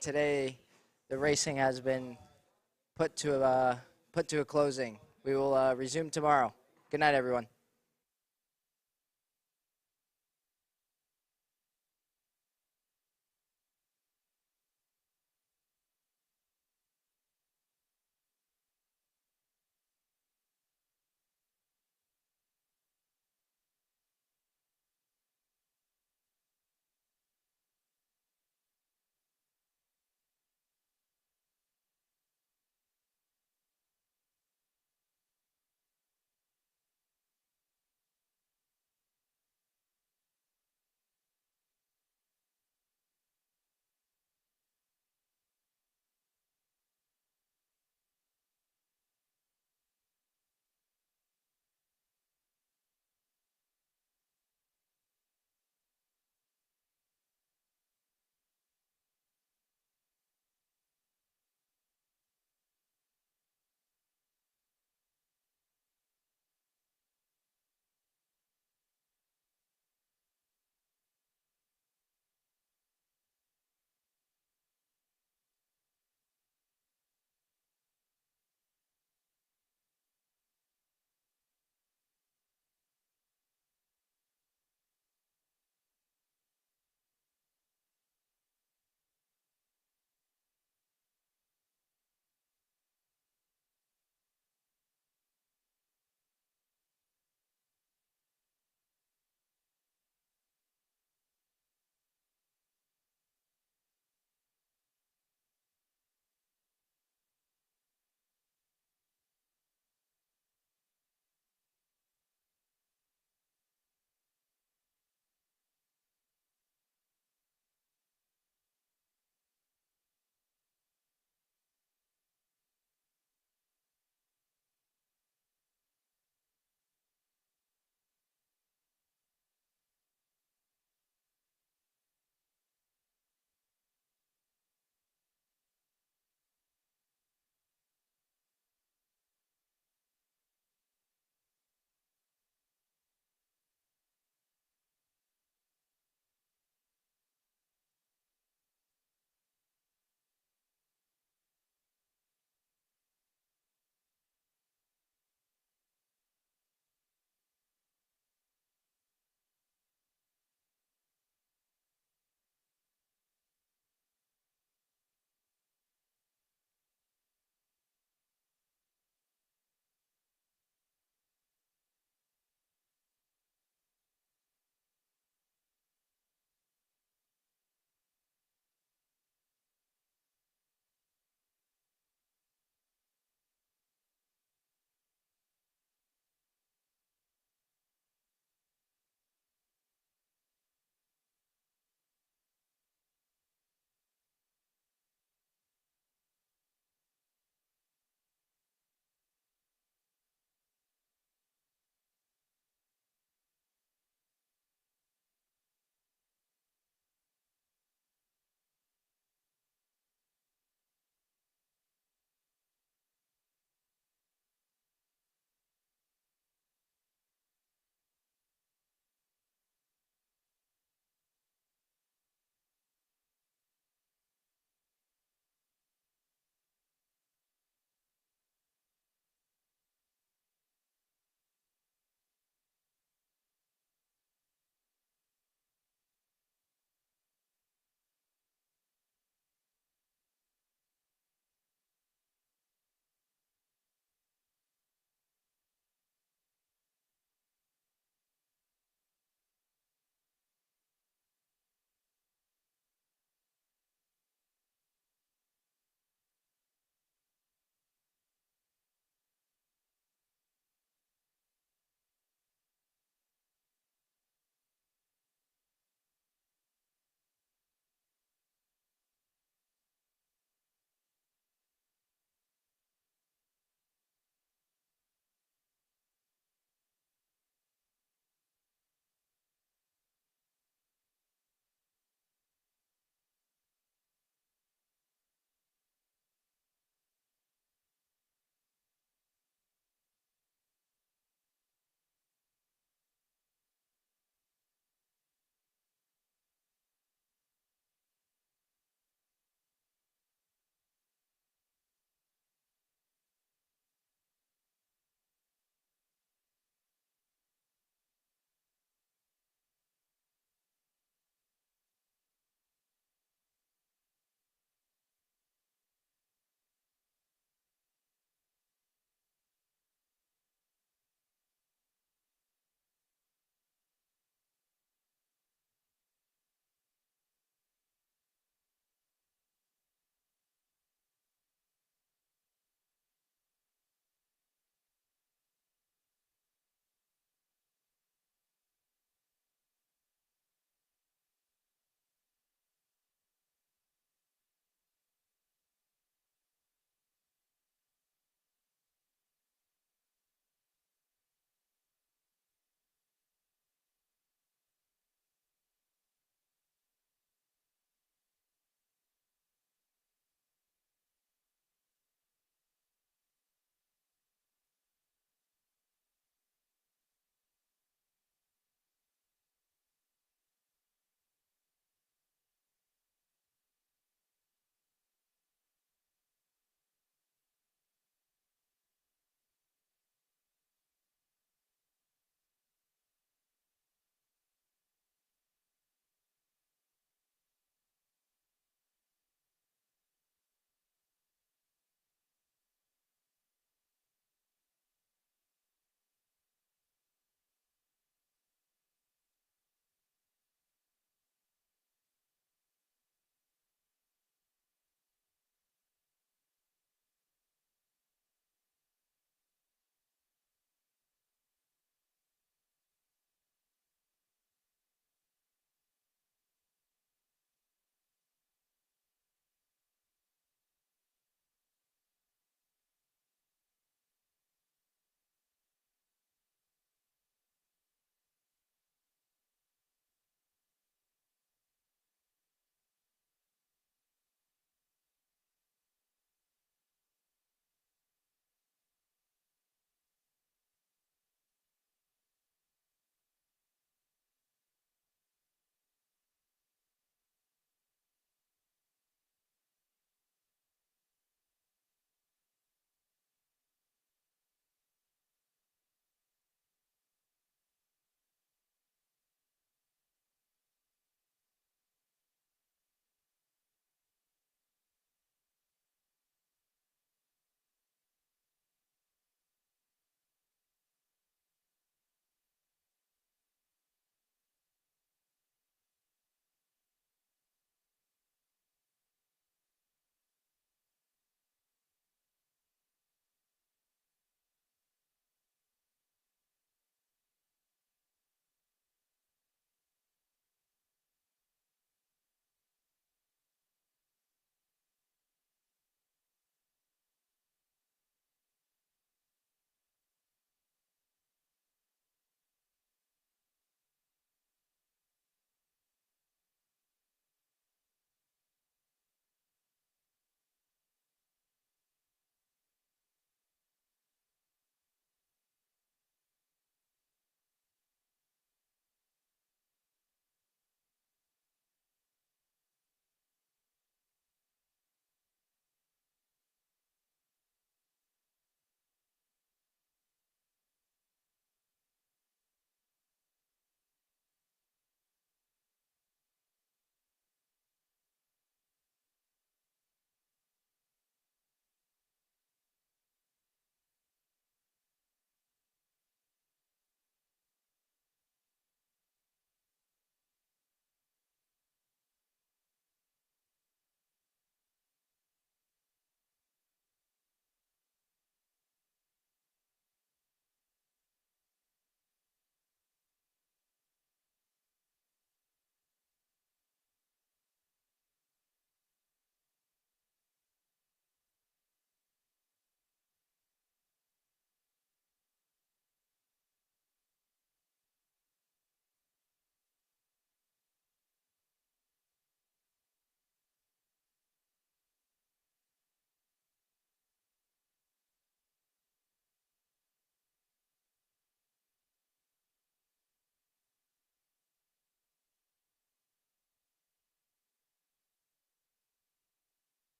today the racing has been put to a closing. We will resume tomorrow. Good night, everyone.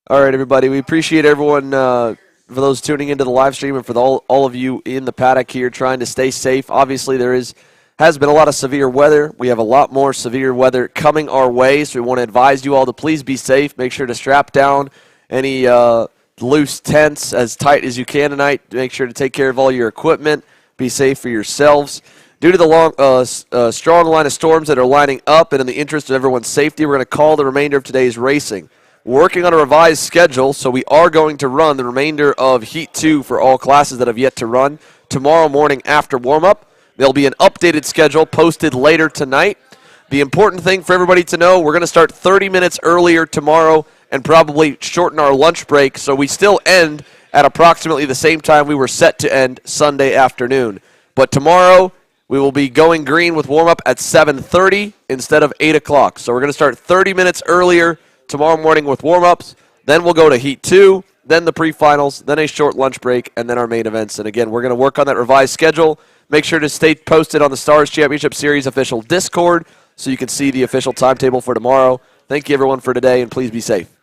All right, everybody. We appreciate everyone for those tuning into the live stream and for all of you in the paddock here trying to stay safe. Obviously, has been a lot of severe weather. We have a lot more severe weather coming our way, so we want to advise you all to please be safe. Make sure to strap down any loose tents as tight as you can tonight. Make sure to take care of all your equipment. Be safe for yourselves. Due to the strong line of storms that are lining up and in the interest of everyone's safety, we're going to call the remainder of today's racing. We're working on a revised schedule, so we are going to run the remainder of Heat 2 for all classes that have yet to run tomorrow morning after warm-up. There'll be an updated schedule posted later tonight. The important thing for everybody to know, we're going to start 30 minutes earlier tomorrow and probably shorten our lunch break, so we still end at approximately the same time we were set to end Sunday afternoon. But tomorrow, we will be going green with warm-up at 7:30 instead of 8 o'clock. So we're going to start 30 minutes earlier tomorrow morning with warm-ups. Then we'll go to Heat 2, then the pre-finals, then a short lunch break, and then our main events. And again, we're going to work on that revised schedule. Make sure to stay posted on the Stars Championship Series official Discord so you can see the official timetable for tomorrow. Thank you, everyone, for today, and please be safe.